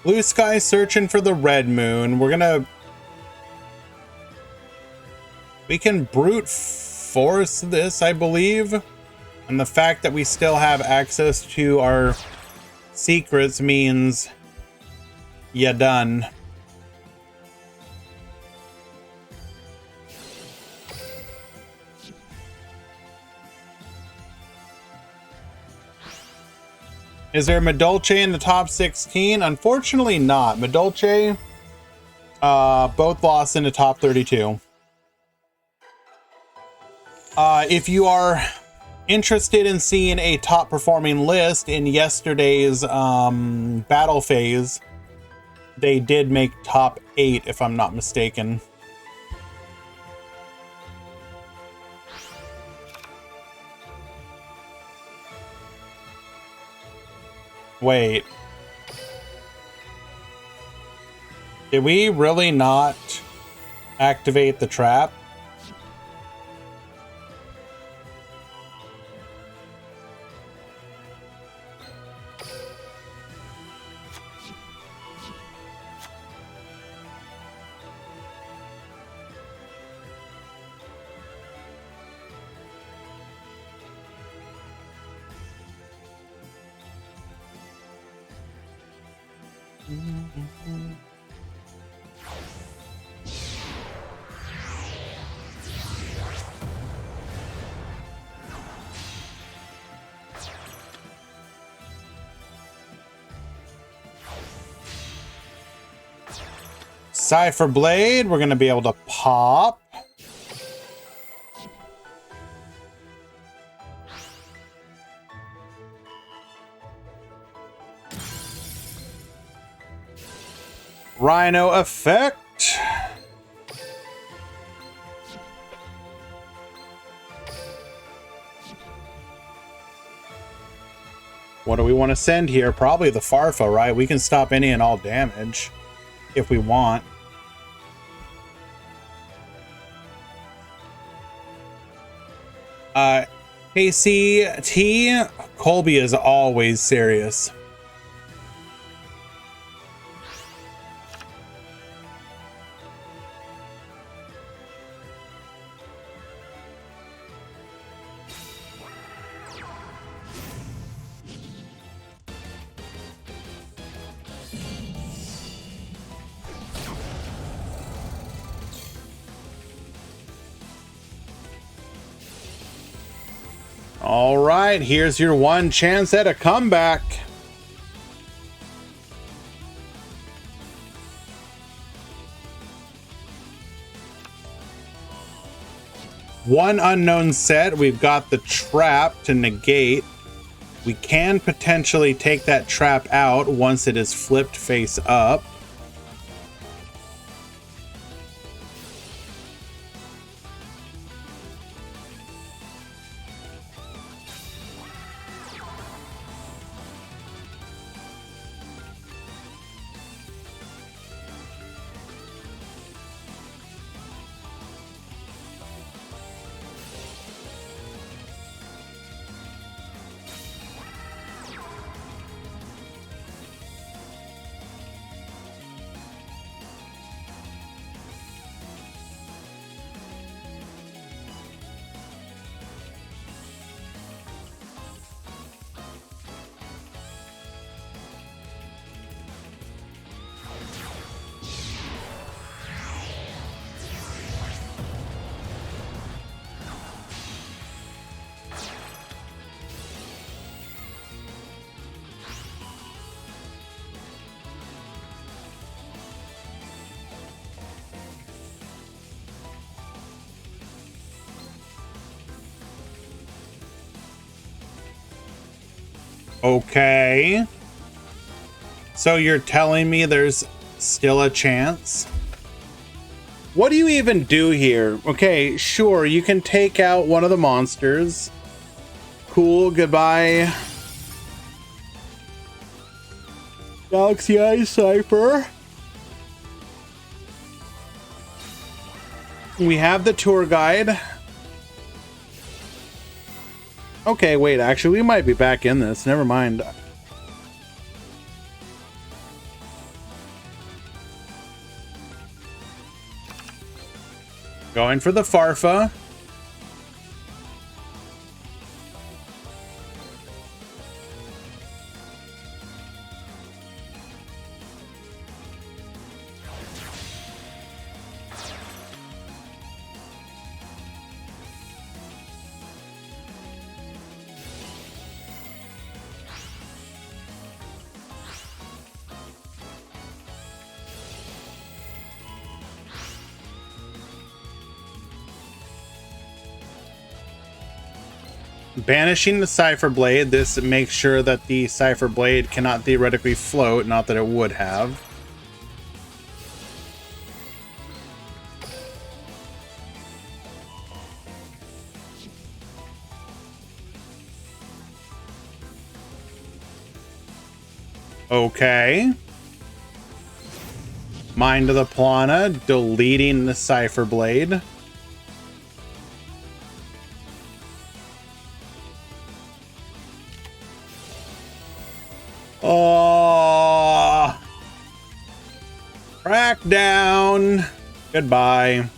Blue Sky searching for the red moon. We can brute force this, I believe. And the fact that we still have access to our secrets means you're done. Is there Medolce in the top 16? Unfortunately not. Medolce, both lost in the top 32. If you are interested in seeing a top performing list in yesterday's battle phase, they did make top 8 if I'm not mistaken. Wait. Did we really not activate the trap? Cypher Blade, we're going to be able to pop. Rhino Effect. What do we want to send here? Probably the Farfa, right? We can stop any and all damage if we want. KCT, Colby is always serious. All right, here's your one chance at a comeback. One unknown set. We've got the trap to negate. We can potentially take that trap out once it is flipped face up. Okay. So you're telling me there's still a chance? What do you even do here? Okay, sure, you can take out one of the monsters. Cool, goodbye. Galaxy Eyes Cypher. We have the tour guide. Okay, wait, actually, we might be back in this. Never mind. Going for the Farfa. Banishing the Cipher Blade. This makes sure that the Cipher Blade cannot theoretically float, not that it would have. Okay. Mind of the Plana, deleting the Cipher Blade. Oh, Crackdown. Goodbye.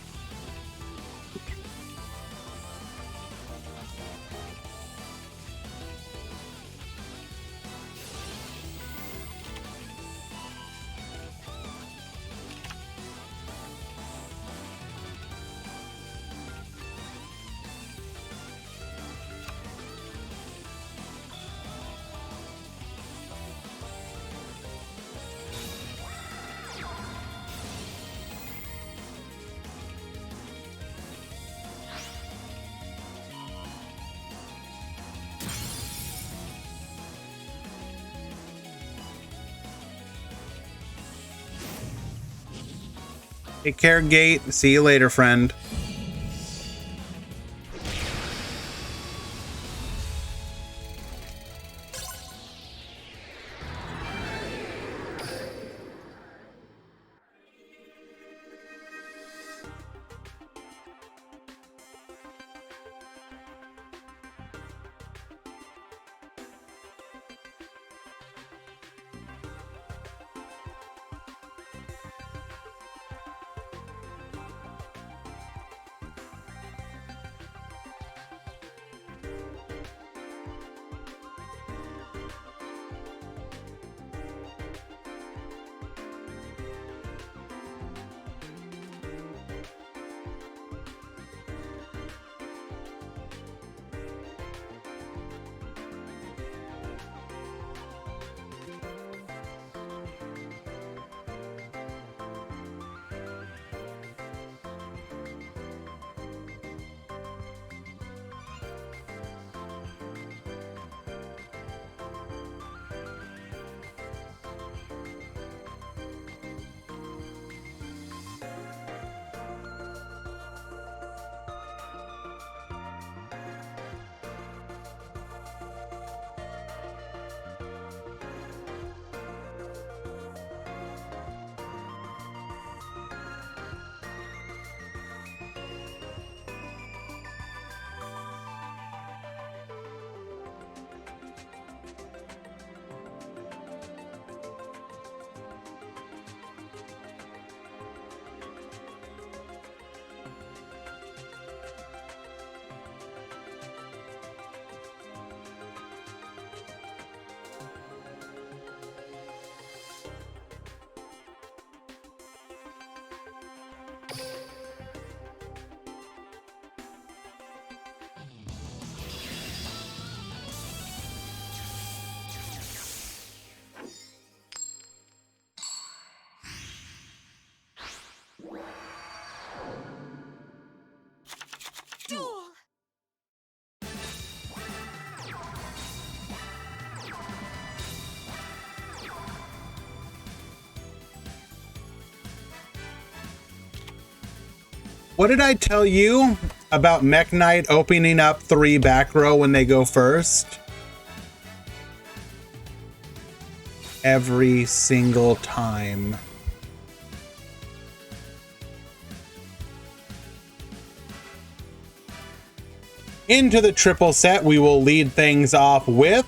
Take care, Gate. See you later, friend. What did I tell you about Mech Knight opening up 3 back row when they go first? Every single time. Into the triple set, we will lead things off with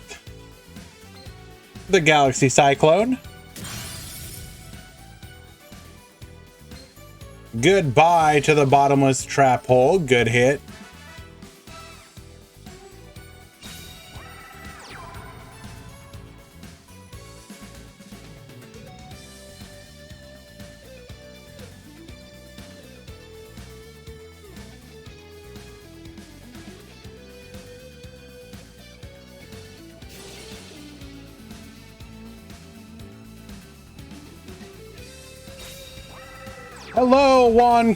the Galaxy Cyclone. Goodbye to the Bottomless Trap Hole. Good hit. Hello, Juan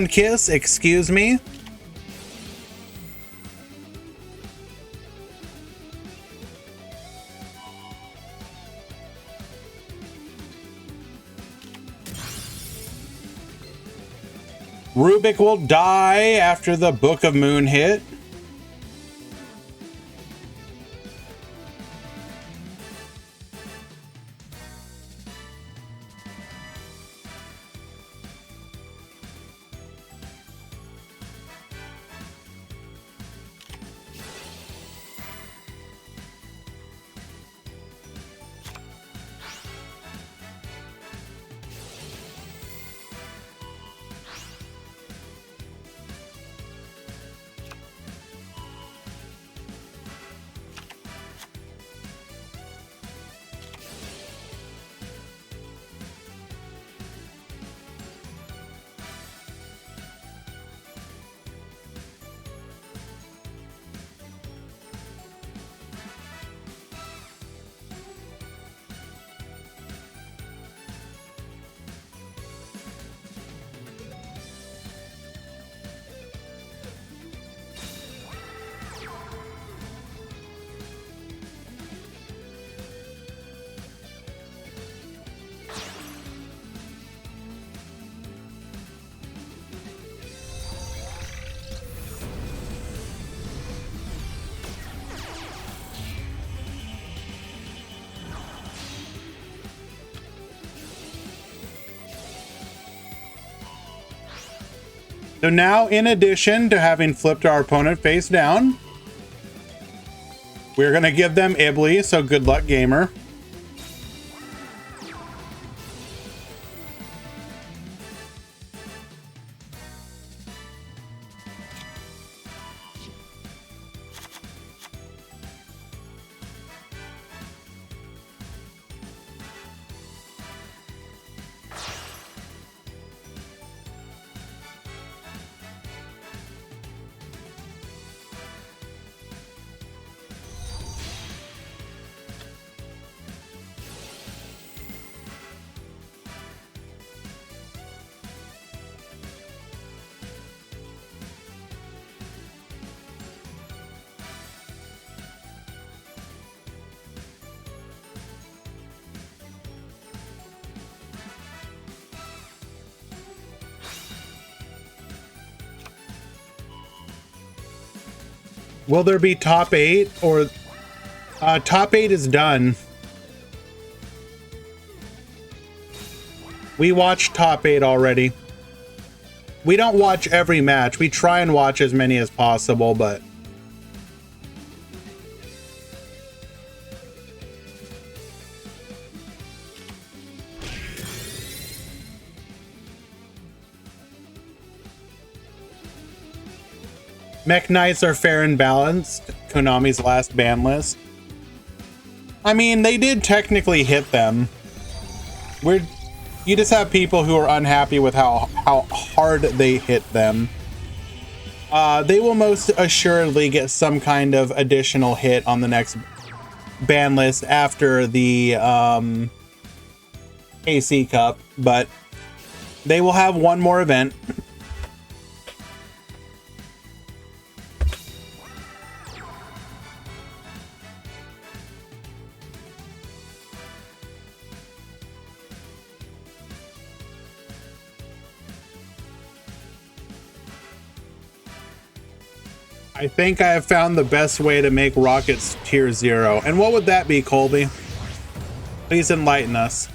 Kiss, excuse me. Rubik will die after the Book of Moon hit. So now, in addition to having flipped our opponent face down, we're going to give them Ibly, so good luck, gamer. Will there be top 8 or top 8 is done. We watched top 8 already. We don't watch every match. We try and watch as many as possible, but Mech Knights are fair and balanced. Konami's last ban list. I mean, they did technically hit them. You just have people who are unhappy with how hard they hit them. They will most assuredly get some kind of additional hit on the next ban list after the AC Cup, but they will have one more event. I think I have found the best way to make rockets tier 0. And what would that be, Colby? Please enlighten us.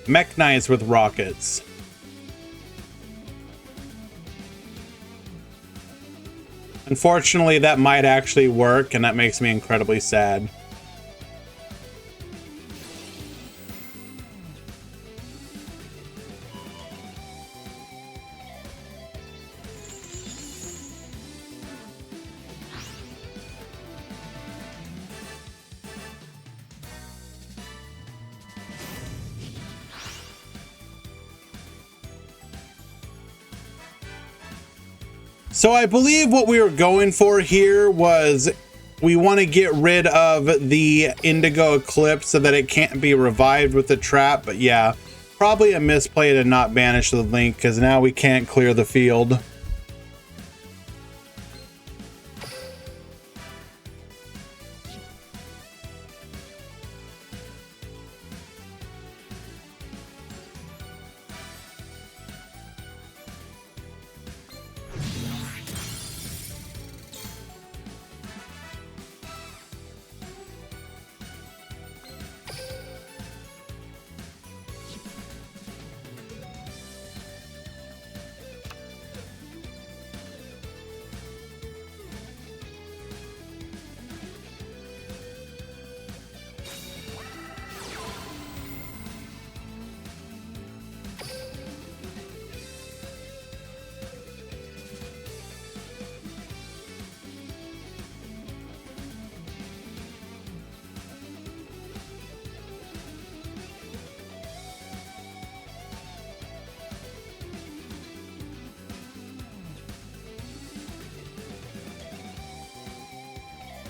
Mech Knights with rockets. Unfortunately, that might actually work, and that makes me incredibly sad. So I believe what we were going for here was we want to get rid of the Indigo Eclipse so that it can't be revived with the trap. But yeah, probably a misplay to not banish the Link because now we can't clear the field.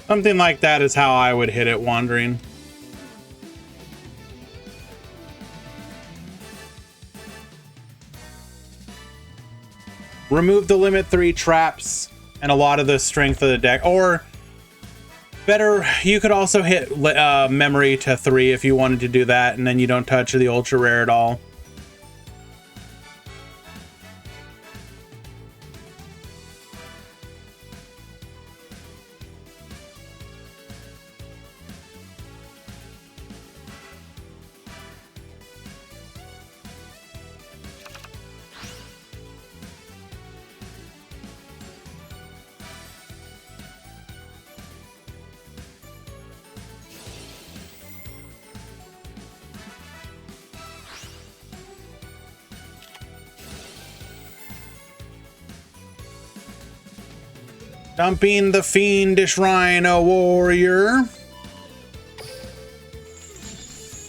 Something like that is how I would hit it, Wandering. Remove the limit 3 traps and a lot of the strength of the deck. Or better, you could also hit memory to 3 if you wanted to do that, and then you don't touch the ultra rare at all. Dumping the fiendish Rhino Warrior.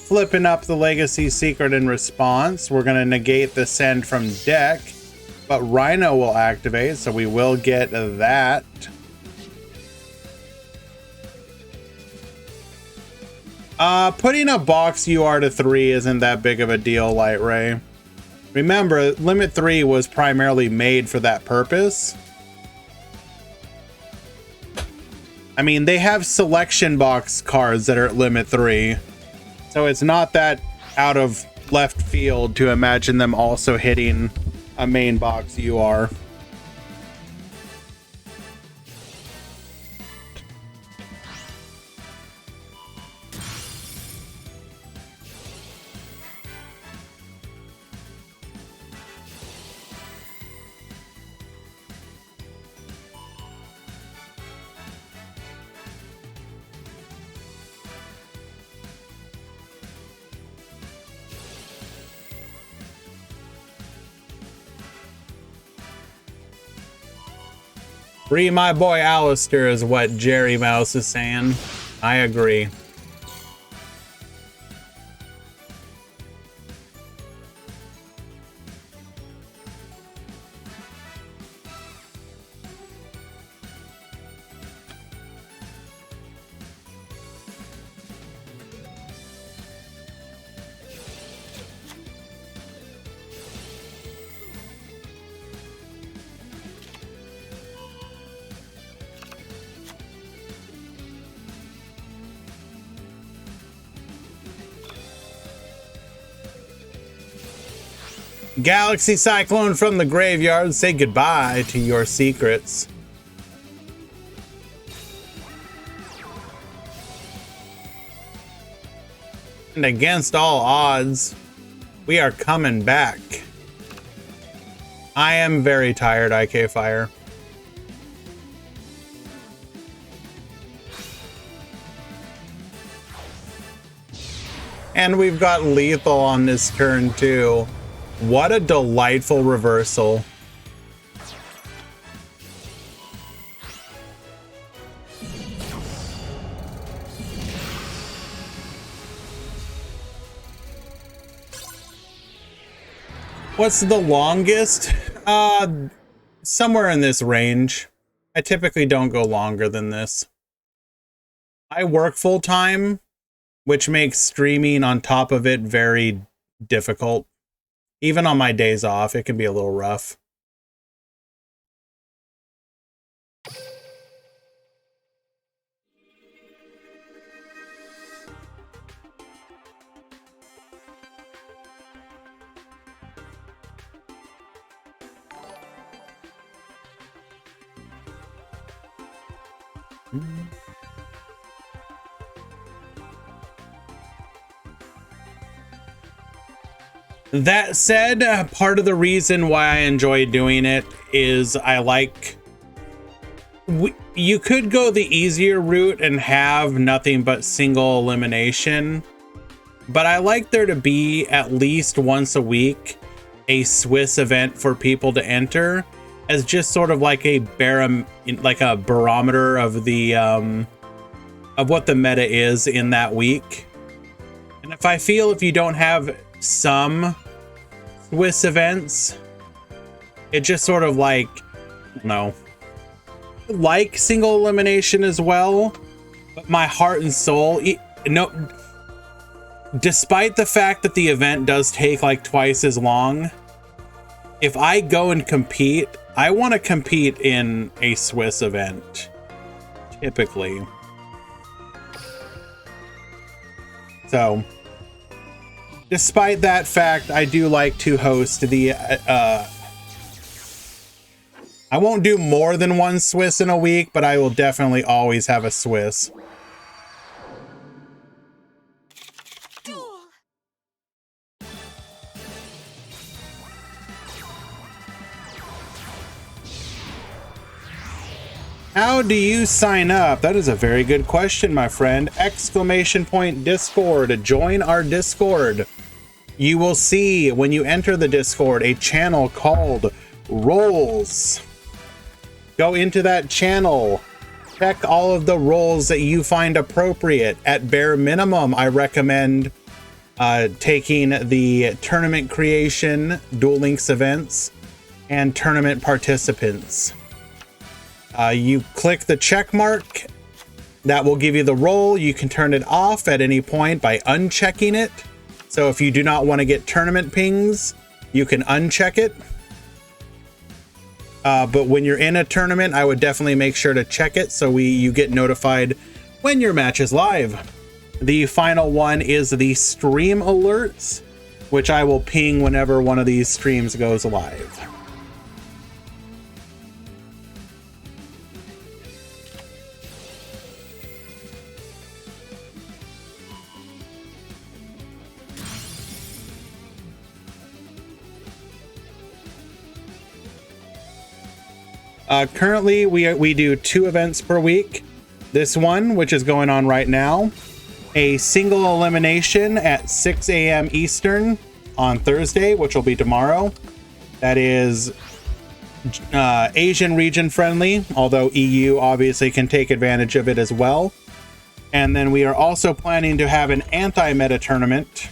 Flipping up the Legacy Secret in response. We're going to negate the send from deck, but Rhino will activate, so we will get that. Putting a box UR to 3 isn't that big of a deal, Light Ray. Remember, Limit 3 was primarily made for that purpose. I mean, they have selection box cards that are at limit 3. So it's not that out of left field to imagine them also hitting a main box UR. Free my boy Alistair is what Jerry Mouse is saying. I agree. Galaxy Cyclone from the graveyard, say goodbye to your secrets. And against all odds, we are coming back. I am very tired, IK Fire. And we've got lethal on this turn too. What a delightful reversal. What's the longest? Somewhere in this range. I typically don't go longer than this. I work full time, which makes streaming on top of it very difficult. Even on my days off, it can be a little rough. That said, part of the reason why I enjoy doing it is I like... You could go the easier route and have nothing but single elimination, but I like there to be at least once a week a Swiss event for people to enter as just sort of like a barometer of the of what the meta is in that week. And if I feel if you don't have some Swiss events, it just sort of like, no, like single elimination as well, but my heart and soul, no, despite the fact that the event does take like twice as long, if I go and compete, I want to compete in a Swiss event, typically. So, despite that fact, I do like to host the, I won't do more than one Swiss in a week, but I will definitely always have a Swiss. How do you sign up? That is a very good question, my friend. !Discord. Join our Discord. You will see when you enter the Discord a channel called Roles. Go into that channel. Check all of the roles that you find appropriate. At bare minimum, I recommend taking the tournament creation, Duel Links events, and tournament participants. You click the check mark. That will give you the role. You can turn it off at any point by unchecking it. So if you do not want to get tournament pings, you can uncheck it. But when you're in a tournament, I would definitely make sure to check it so you get notified when your match is live. The final one is the stream alerts, which I will ping whenever one of these streams goes live. Currently, we do 2 events per week. This one, which is going on right now, a single elimination at 6 a.m. Eastern on Thursday, which will be tomorrow. That is Asian region friendly, although EU obviously can take advantage of it as well. And then we are also planning to have an anti-meta tournament.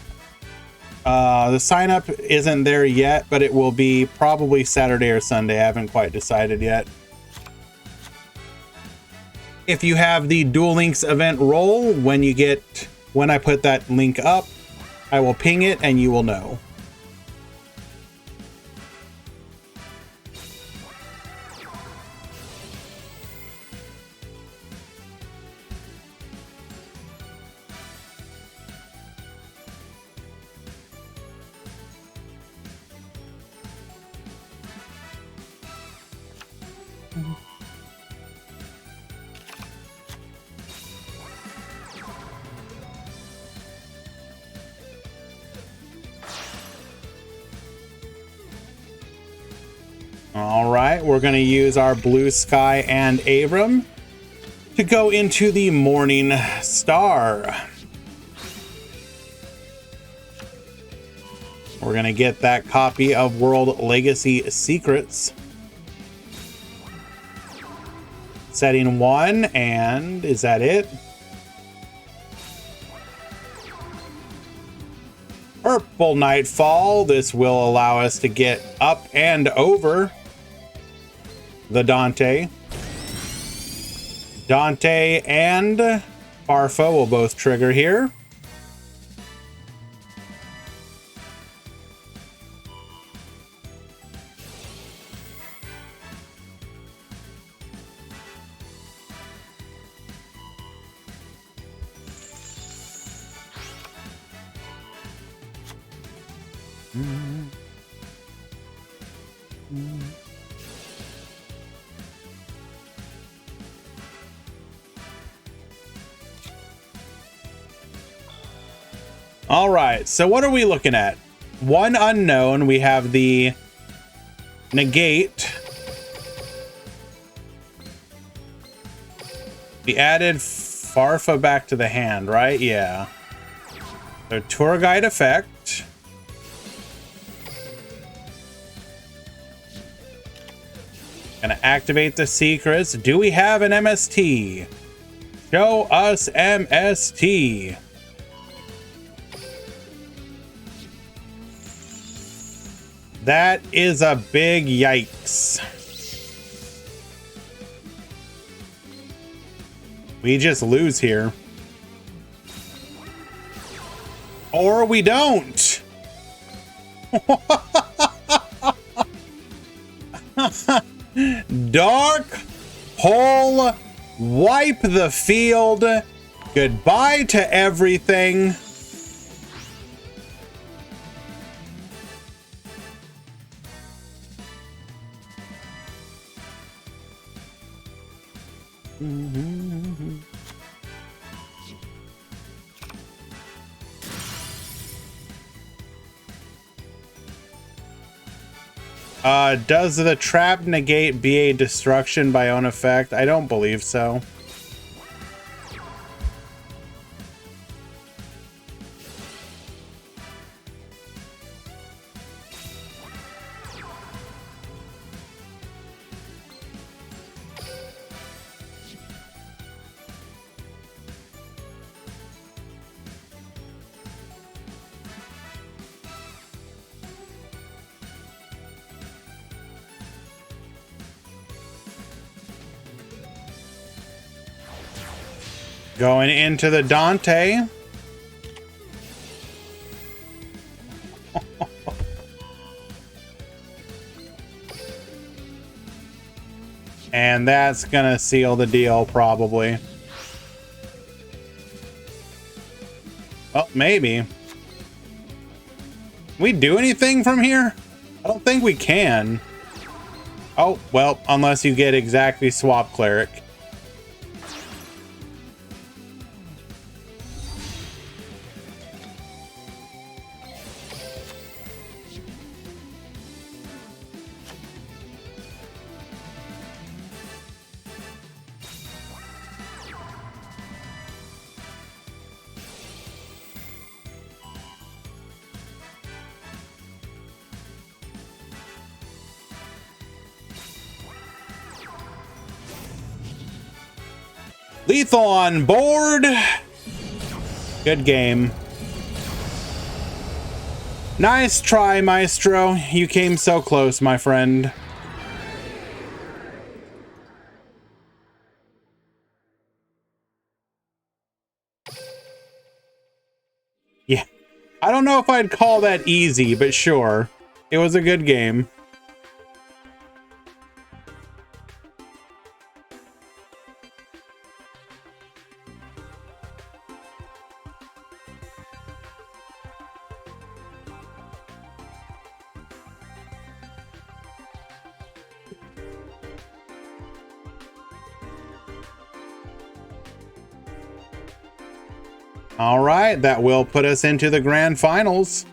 The sign up isn't there yet, but it will be probably Saturday or Sunday. I haven't quite decided yet. If you have the Duel Links event role, when I put that link up, I will ping it and you will know. All right, we're going to use our Blue Sky and Abram to go into the Morning Star. We're going to get that copy of World Legacy Secrets. Setting 1, and is that it? Purple Nightfall. This will allow us to get up and over the Dante. Dante and Farfa will both trigger here. All right, so what are we looking at? One unknown. We have the negate. We added Farfa back to the hand, right? Yeah. So tour guide effect. Gonna activate the secrets. Do we have an MST? Show us MST. That is a big yikes. We just lose here. Or we don't. Dark hole, wipe the field. Goodbye to everything. Does the trap negate be a destruction by own effect? I don't believe so. Going into the Dante. And that's gonna seal the deal, probably. Well, maybe. Can we do anything from here? I don't think we can. Oh, well, unless you get exactly swap cleric. Lethal on board. Good game. Nice try, Maestro. You came so close, my friend. Yeah. I don't know if I'd call that easy, but sure. It was a good game. All right, that will put us into the grand finals.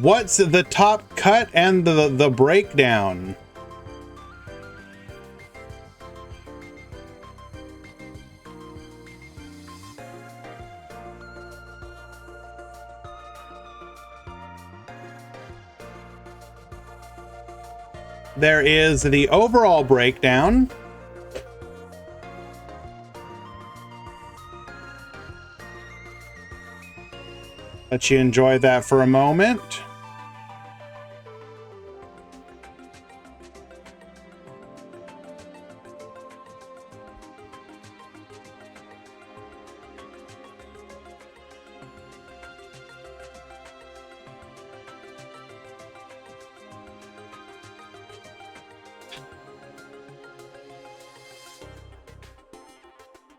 What's the top cut and the breakdown? There is the overall breakdown. Let you enjoy that for a moment.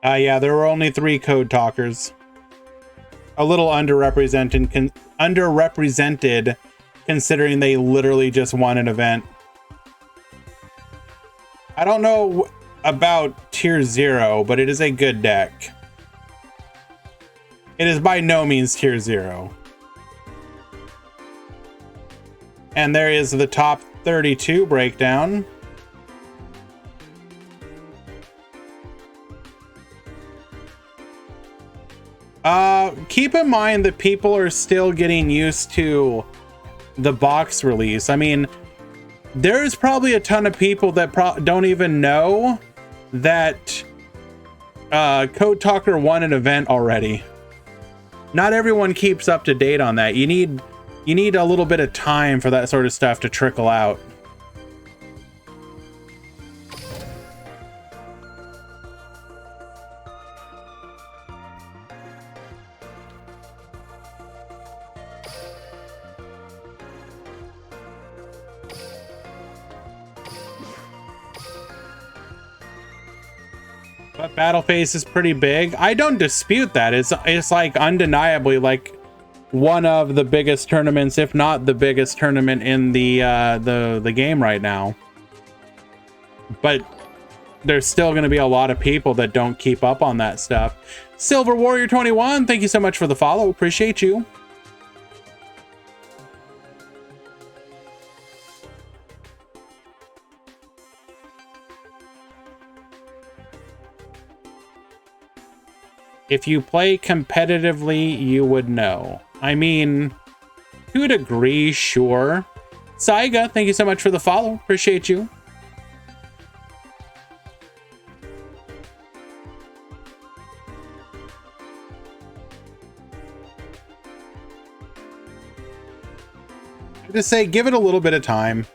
Yeah, there were only 3 code talkers. A little underrepresented considering they literally just won an event. I don't know about tier 0, but it is a good deck. It is by no means tier 0. And there is the top 32 breakdown. Keep in mind that people are still getting used to the box release. I mean, there's probably a ton of people that don't even know that Code Talker won an event already. Not everyone keeps up to date on that. You need a little bit of time for that sort of stuff to trickle out. But Battle Phase is pretty big. I don't dispute that. It's like undeniably like one of the biggest tournaments, if not the biggest tournament in the game right now. But there's still going to be a lot of people that don't keep up on that stuff. Silver Warrior 21, thank you so much for the follow. Appreciate you. If you play competitively, you would know. I mean, to a degree, sure. Saiga, thank you so much for the follow. Appreciate you. I just say, give it a little bit of time.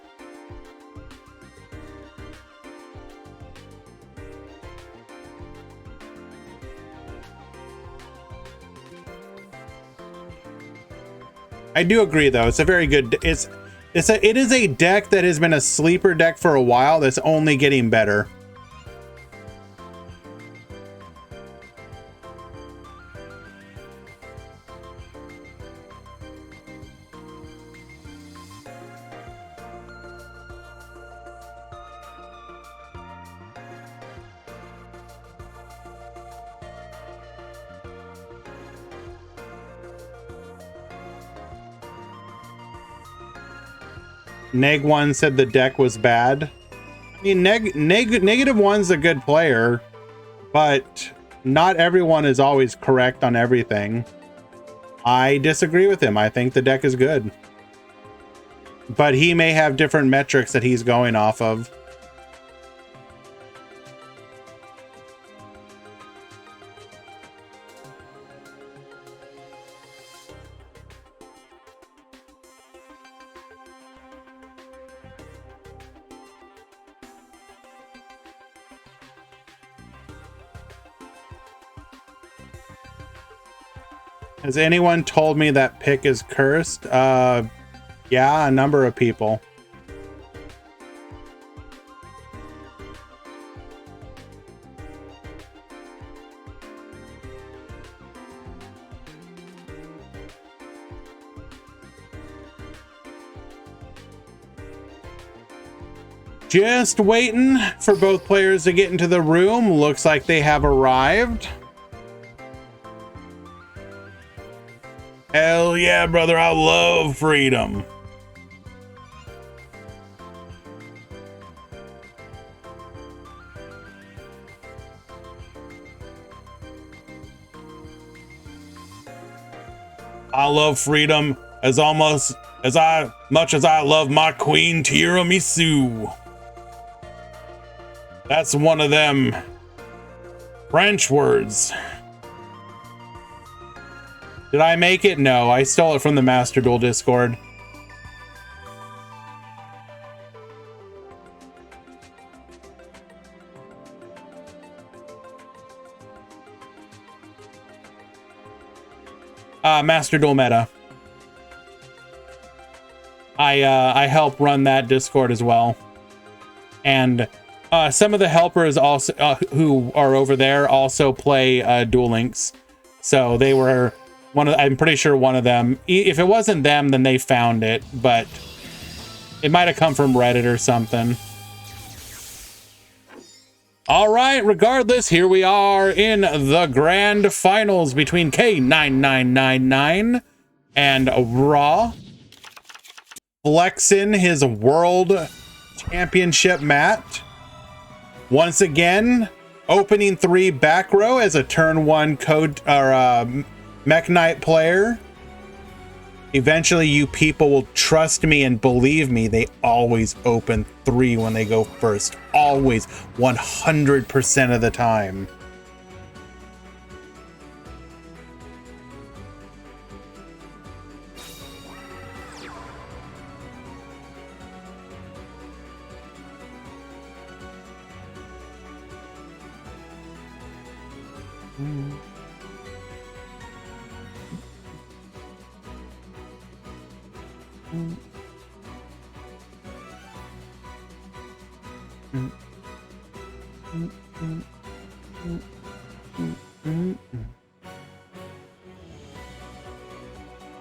I do agree, though. It's a very good. It is a deck that has been a sleeper deck for a while. That's only getting better. Neg1 said the deck was bad. I mean, -1's a good player, but not everyone is always correct on everything. I disagree with him. I think the deck is good, but he may have different metrics that he's going off of. Has anyone told me that pick is cursed? Yeah, a number of people. Just waiting for both players to get into the room. Looks like they have arrived. Hell yeah, brother. I love freedom. I love freedom as much as I love my queen tiramisu. That's one of them French words. Did I make it? No, I stole it from the Master Duel Discord. Master Duel Meta. I help run that Discord as well, and some of the helpers also who are over there also play Duel Links, so they were I'm pretty sure one of them. If it wasn't them, then they found it, but it might have come from Reddit or something. All right, regardless, here we are in the grand finals between K9999 and Raw, flexing his world championship mat. Once again, opening 3 back row as a turn 1 code or Mech Knight player. Eventually, you people will trust me and believe me. They always open 3 when they go first. Always, 100% of the time.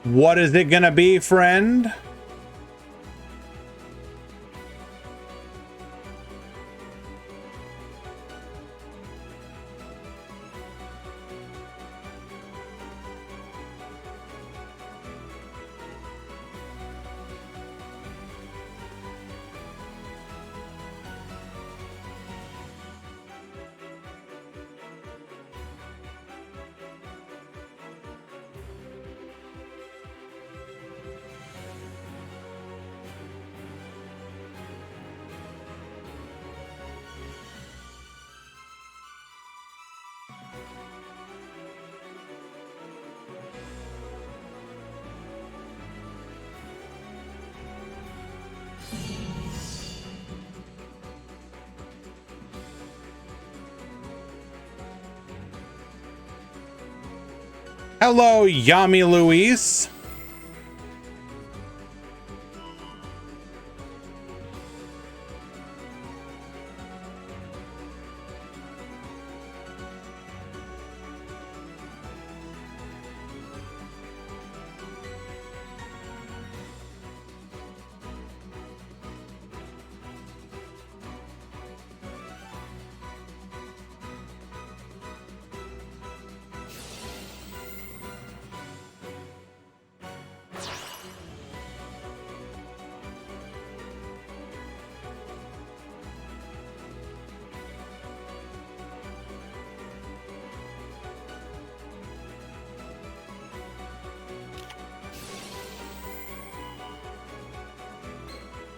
What is it gonna be, friend? Hello, Yami Luis.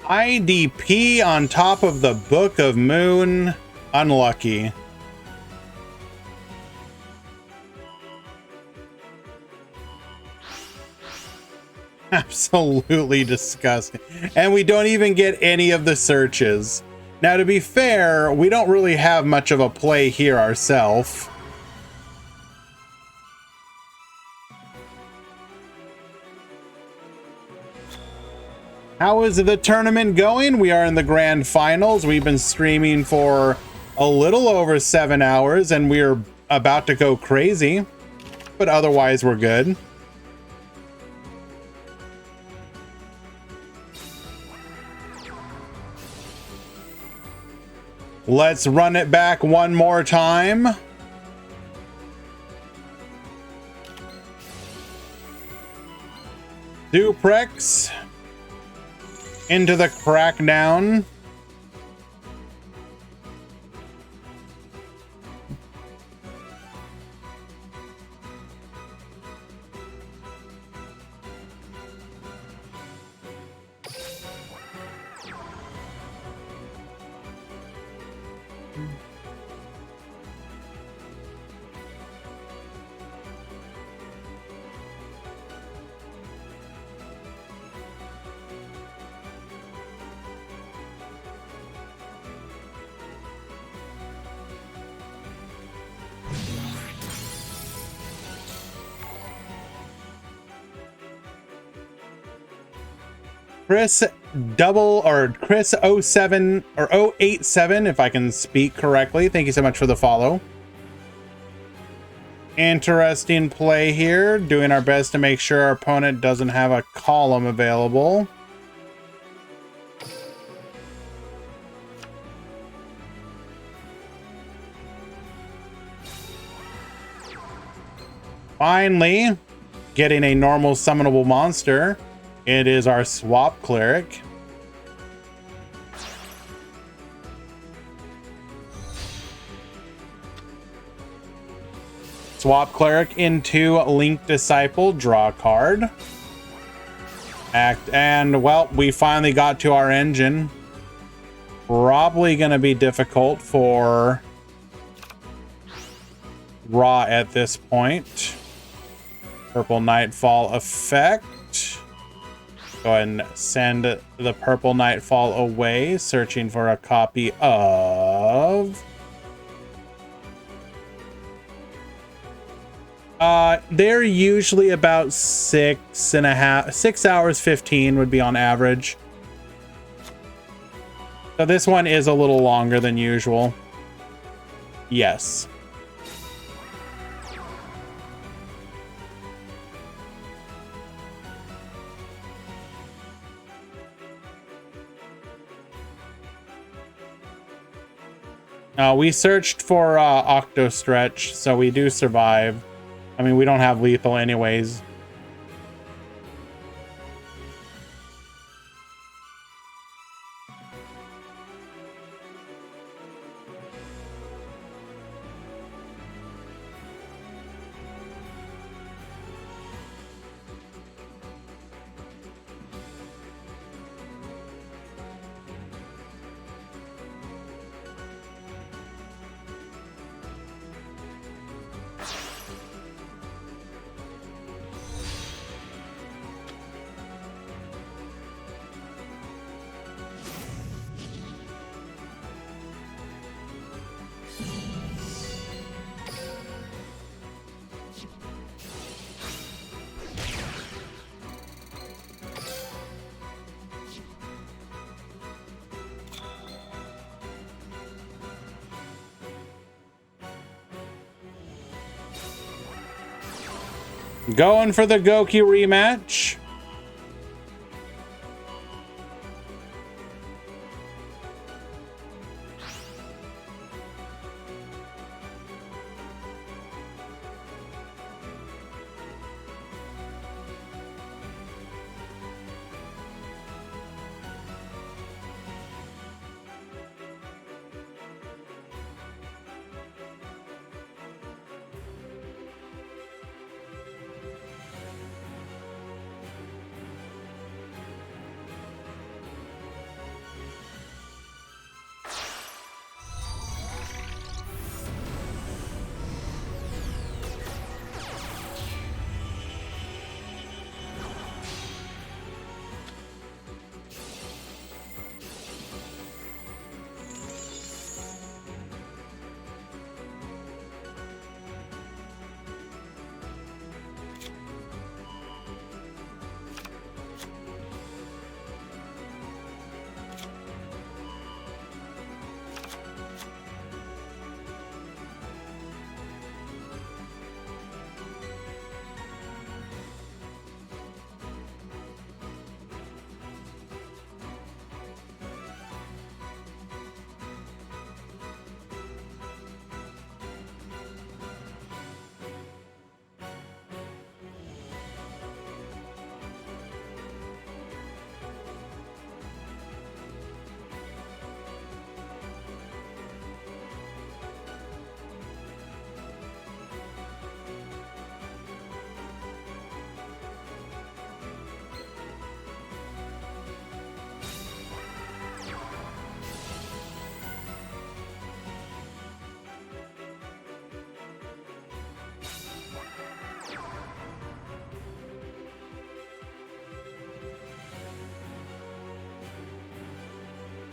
IDP on top of the Book of Moon. Unlucky. Absolutely disgusting. And we don't even get any of the searches. Now, to be fair, we don't really have much of a play here ourselves. How is the tournament going? We are in the grand finals. We've been streaming for a little over 7 hours and we're about to go crazy, but otherwise we're good. Let's run it back one more time. Duprex into the crackdown. Chris Chris 07 or 087, if I can speak correctly. Thank you so much for the follow. Interesting play here. Doing our best to make sure our opponent doesn't have a column available. Finally, getting a normal summonable monster. It is our Swap Cleric. Swap Cleric into Link Disciple, draw a card. And well, we finally got to our engine. Probably going to be difficult for Raw at this point. Purple Nightfall effect. Go ahead and send the Purple Nightfall away, searching for a copy of... they're usually about 6 hours 15 would be on average. So this one is a little longer than usual. Yes. We searched for Octo Stretch, so we do survive. I mean, we don't have lethal anyways. Going for the Goku rematch.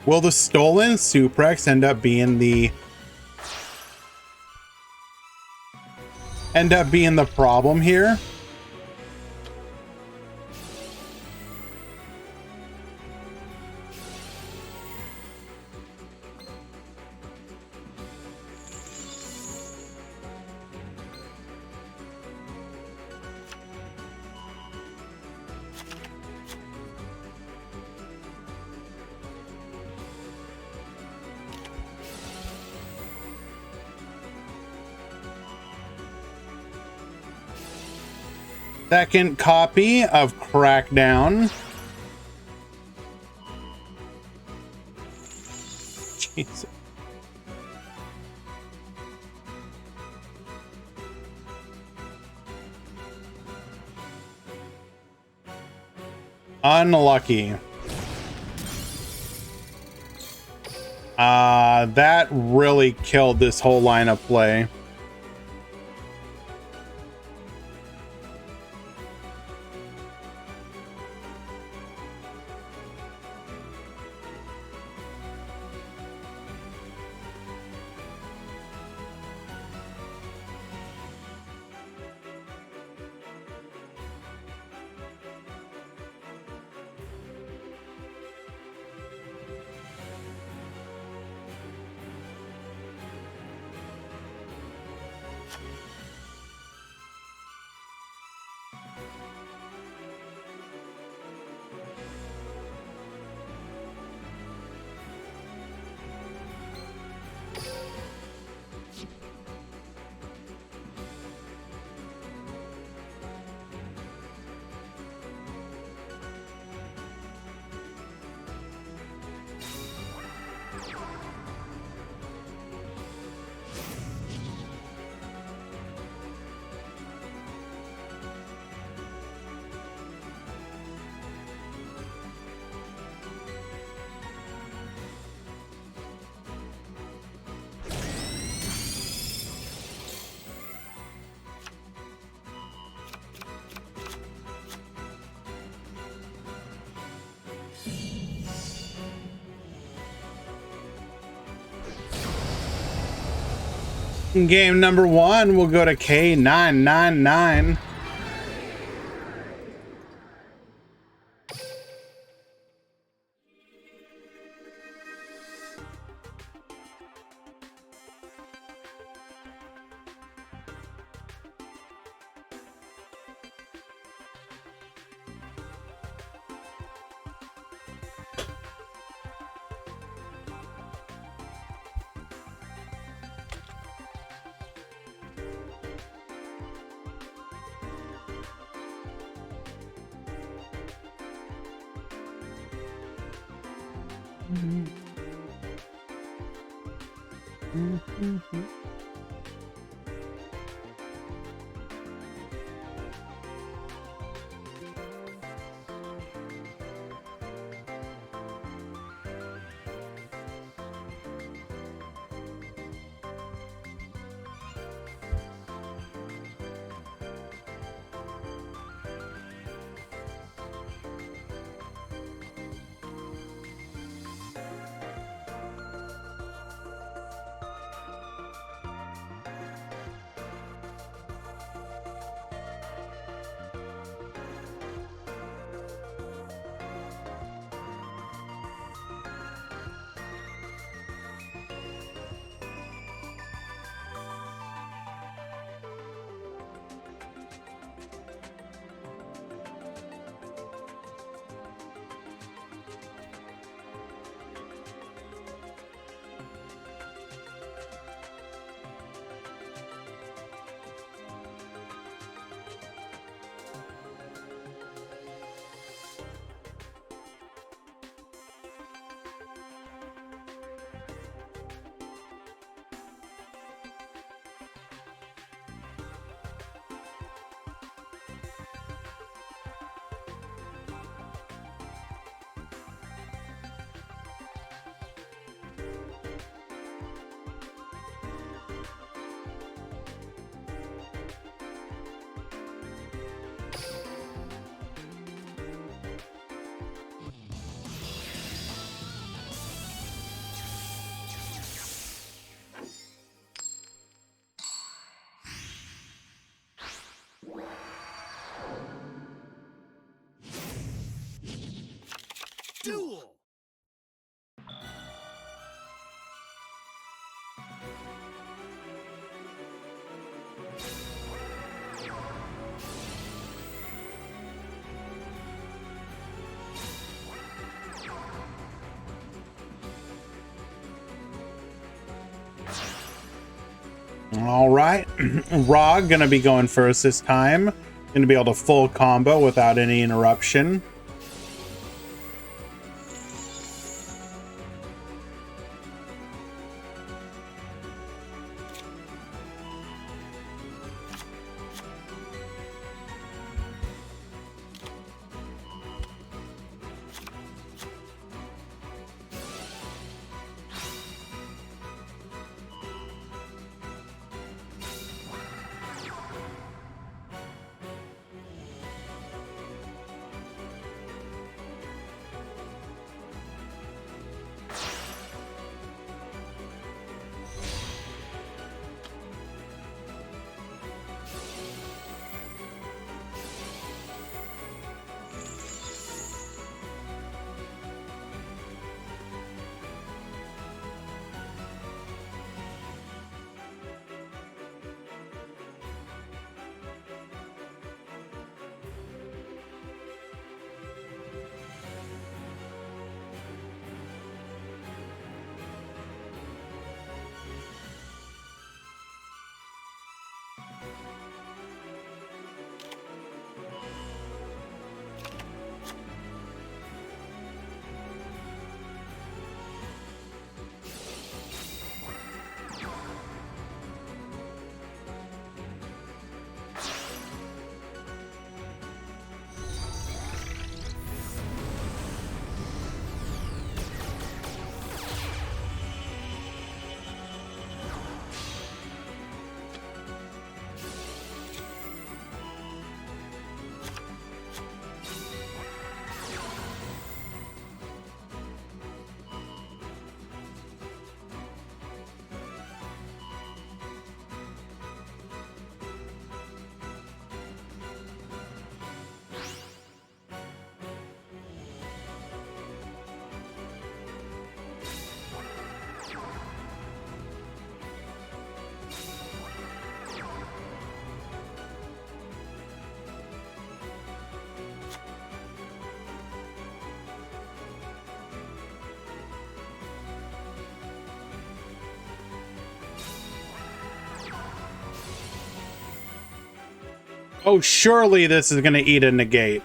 Will the stolen Suprex end up being the problem here? Second copy of Crackdown. Jesus. Unlucky. That really killed this whole line of play. Game number 1 will go to K999. Duel! All right, Rog gonna be going first this time. Gonna be able to full combo without any interruption. Oh, surely this is going to eat a negate.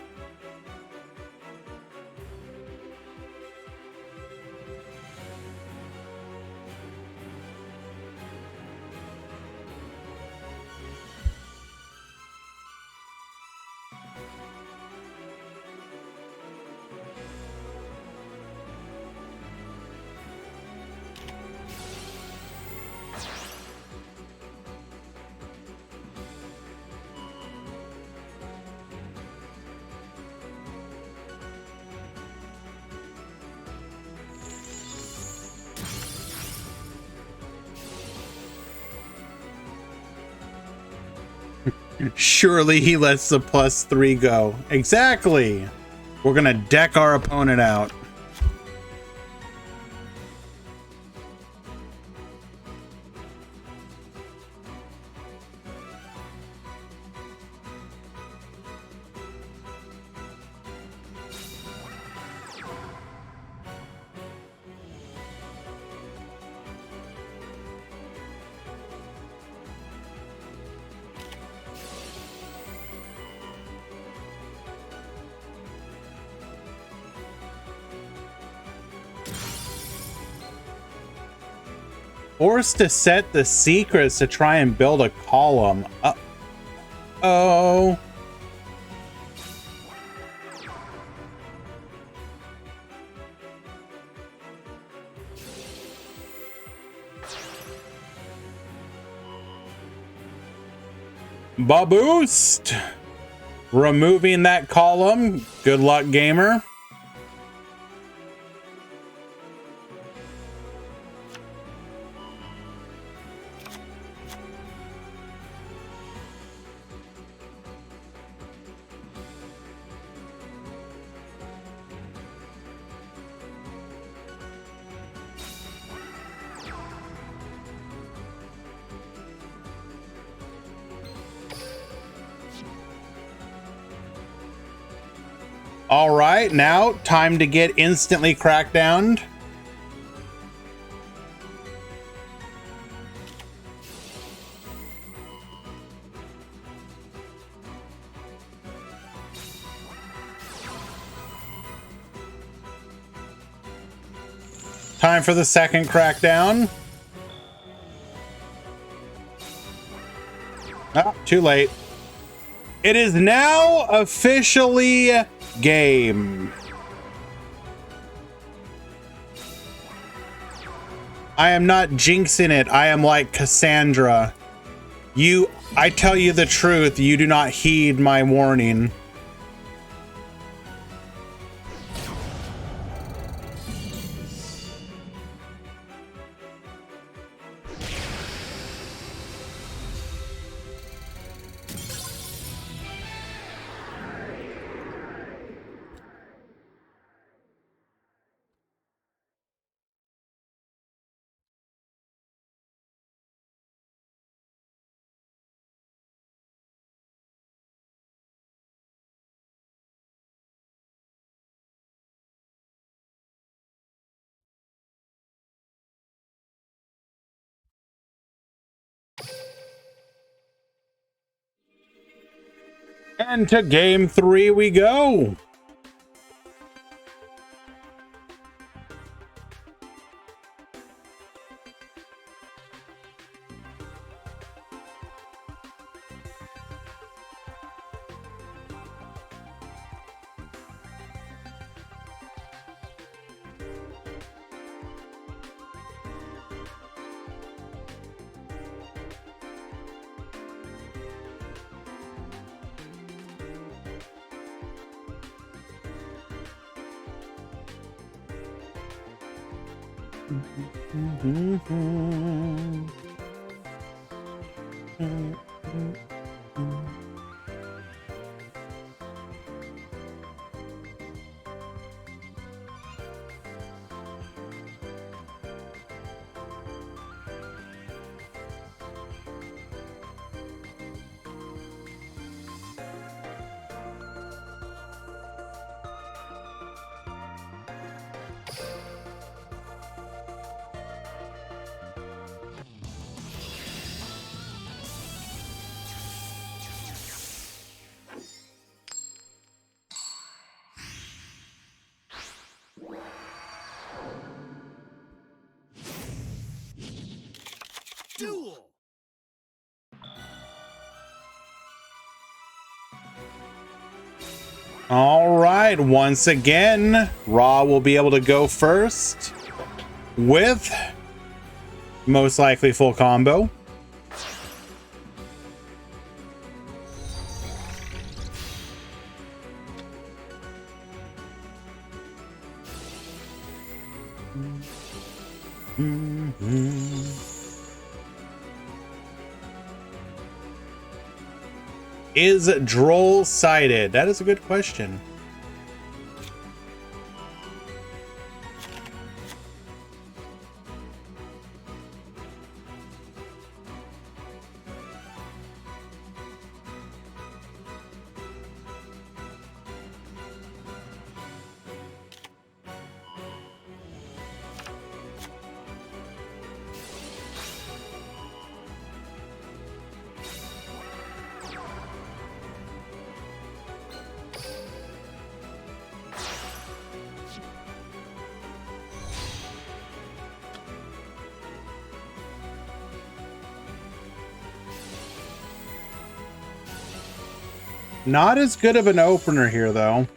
Surely he lets the +3 go. Exactly. We're gonna deck our opponent out. Forced to set the secrets to try and build a column. Oh. Baboost! Removing that column. Good luck, gamer. All right, now time to get instantly cracked down. Time for the second crackdown. Ah, too late. It is now officially game. I am not jinxing it. I am like Cassandra. I tell you the truth. You do not heed my warning. And to game 3 we go. Duel! All right, once again, Raw will be able to go first with most likely full combo. Is Droll sighted? That is a good question. Not as good of an opener here, though.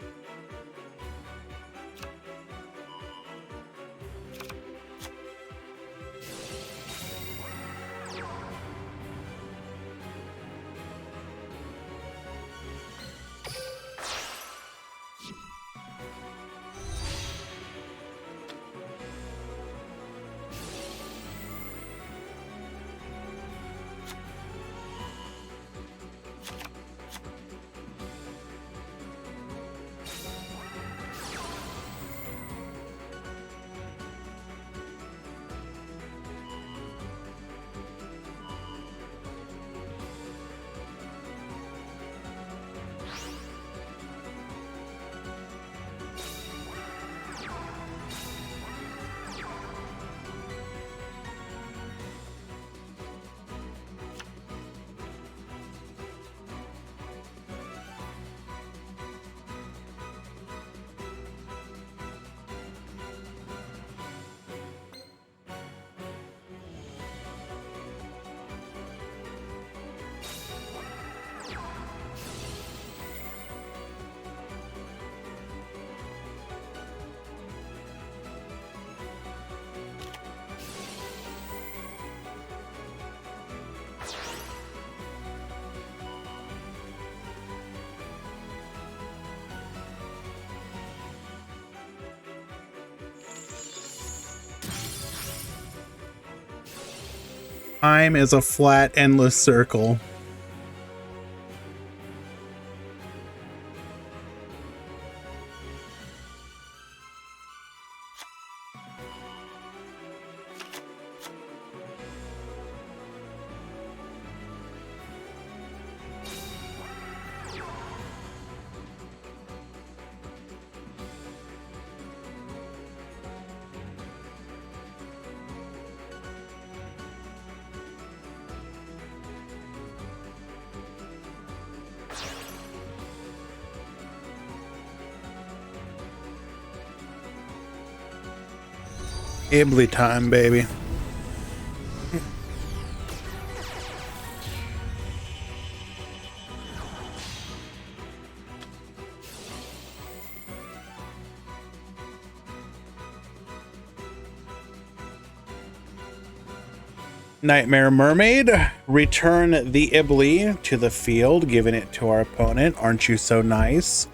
Time is a flat, endless circle. Ibly time, baby. Nightmare Mermaid, return the Ibly to the field, giving it to our opponent. Aren't you so nice?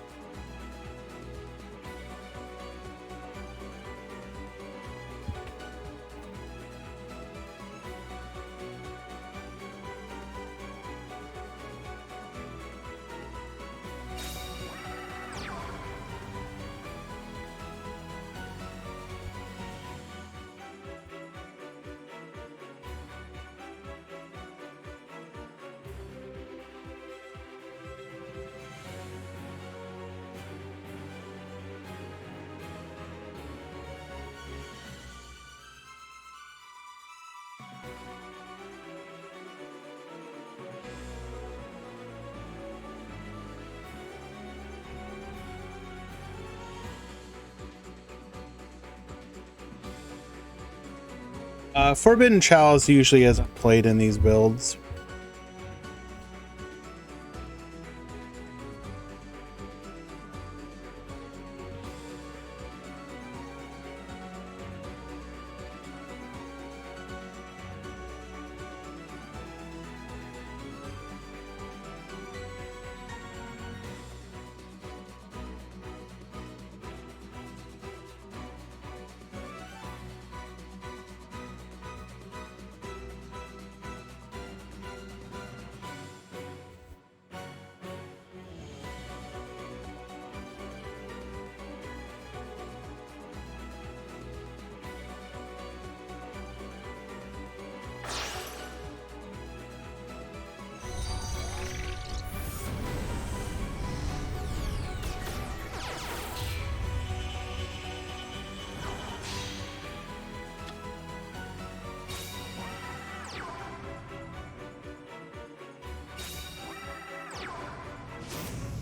Forbidden Chalice usually isn't played in these builds.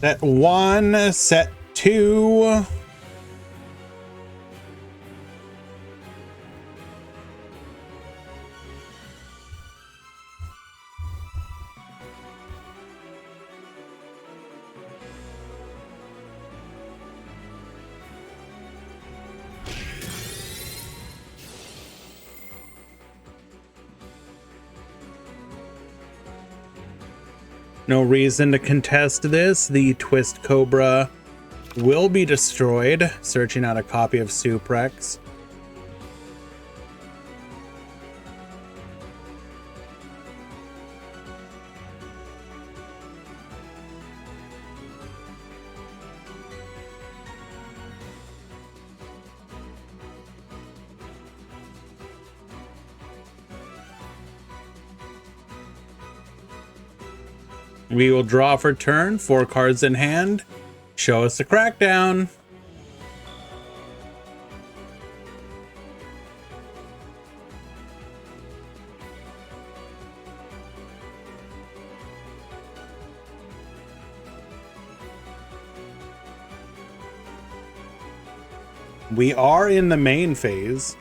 Set 1, set 2. No reason to contest this. The Twist Cobra will be destroyed. Searching out a copy of Suprex. We will draw for turn, 4 cards in hand. Show us the crackdown. We are in the main phase.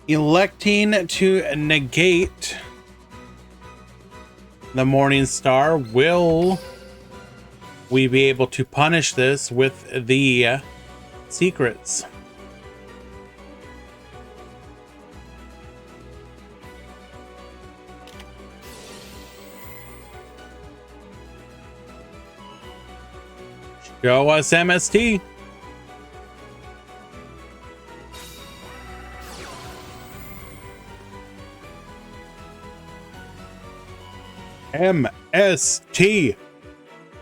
Electing to negate the Morning Star. Will we be able to punish this with the secrets? Show us MST. MST.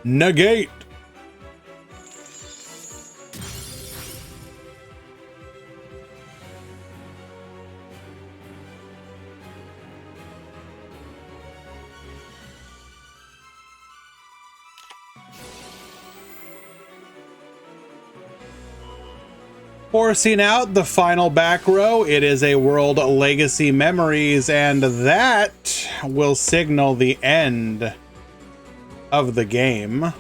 Negate. Forcing out the final back row, it is a World Legacy Memories, and that will signal the end of the game.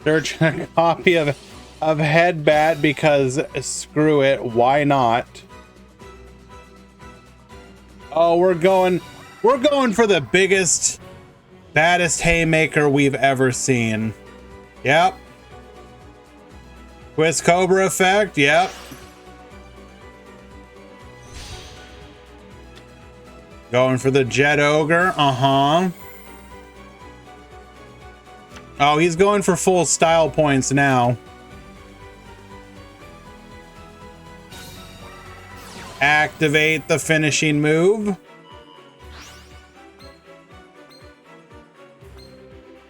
Search a copy of Headbat because screw it, why not? Oh, we're going for the biggest, baddest haymaker we've ever seen. Yep. Twist Cobra effect, yep. Going for the Jet Ogre, uh-huh. Oh, he's going for full style points now. Activate the finishing move.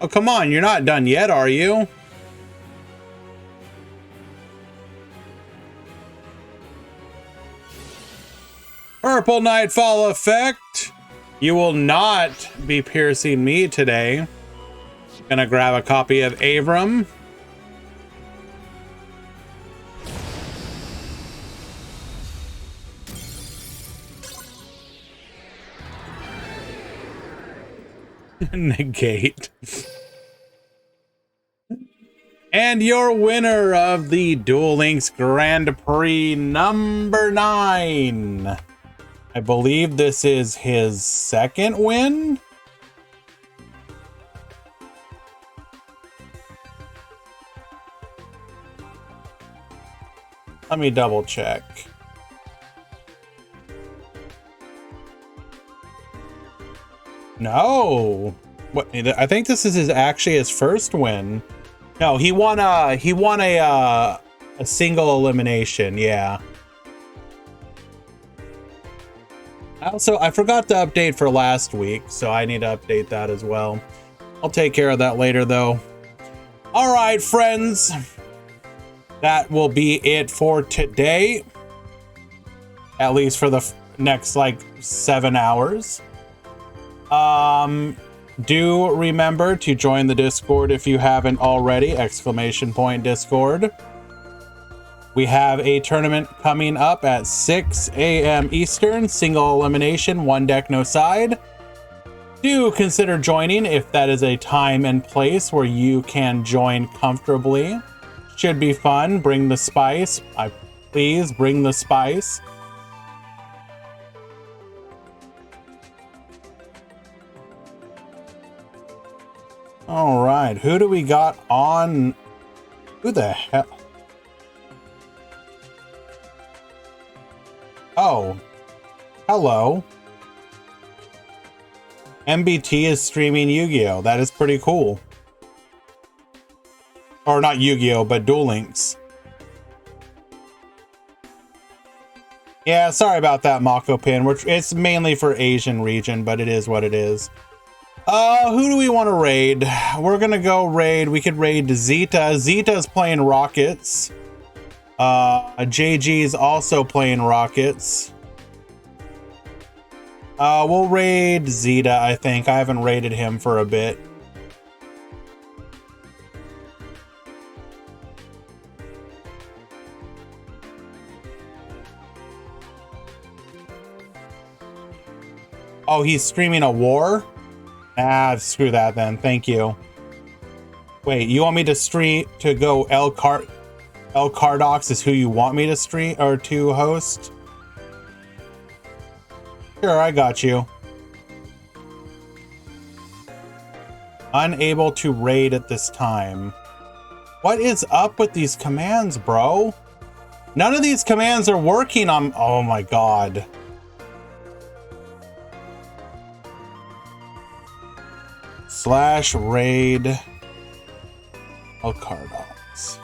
Oh, come on. You're not done yet, are you? Purple Nightfall effect. You will not be piercing me today. Gonna grab a copy of Avram. Negate. And your winner of the Duel Links Grand Prix number 9. I believe this is his second win. Let me double check. No. What? I think this is actually his first win. No, he won a single elimination, yeah. I forgot to update for last week, so I need to update that as well. I'll take care of that later though. All right, friends. That will be it for today. At least for the next like 7 hours. Do remember to join the Discord if you haven't already. ! Discord. We have a tournament coming up at 6 a.m. Eastern. Single elimination, 1 deck, no side. Do consider joining if that is a time and place where you can join comfortably. Should be fun. Bring the spice. Please bring the spice. All right. Who do we got on? Who the hell? Oh. Hello. MBT is streaming Yu-Gi-Oh! That is pretty cool. Or not Yu-Gi-Oh, but Duel Links. Yeah, sorry about that, Mako Pin. It's mainly for Asian region, but it is what it is. Who do we want to raid? We're gonna go raid. We could raid Zeta. Zeta's playing Rockets. JG's also playing Rockets. We'll raid Zeta, I think. I haven't raided him for a bit. Oh, he's streaming a war? Ah, screw that then. Thank you. Wait, you want me to stream to go El Cardox is who you want me to stream or to host? Sure, I got you. Unable to raid at this time. What is up with these commands, bro? None of these commands are working on... Oh my god. /raid El Cardox.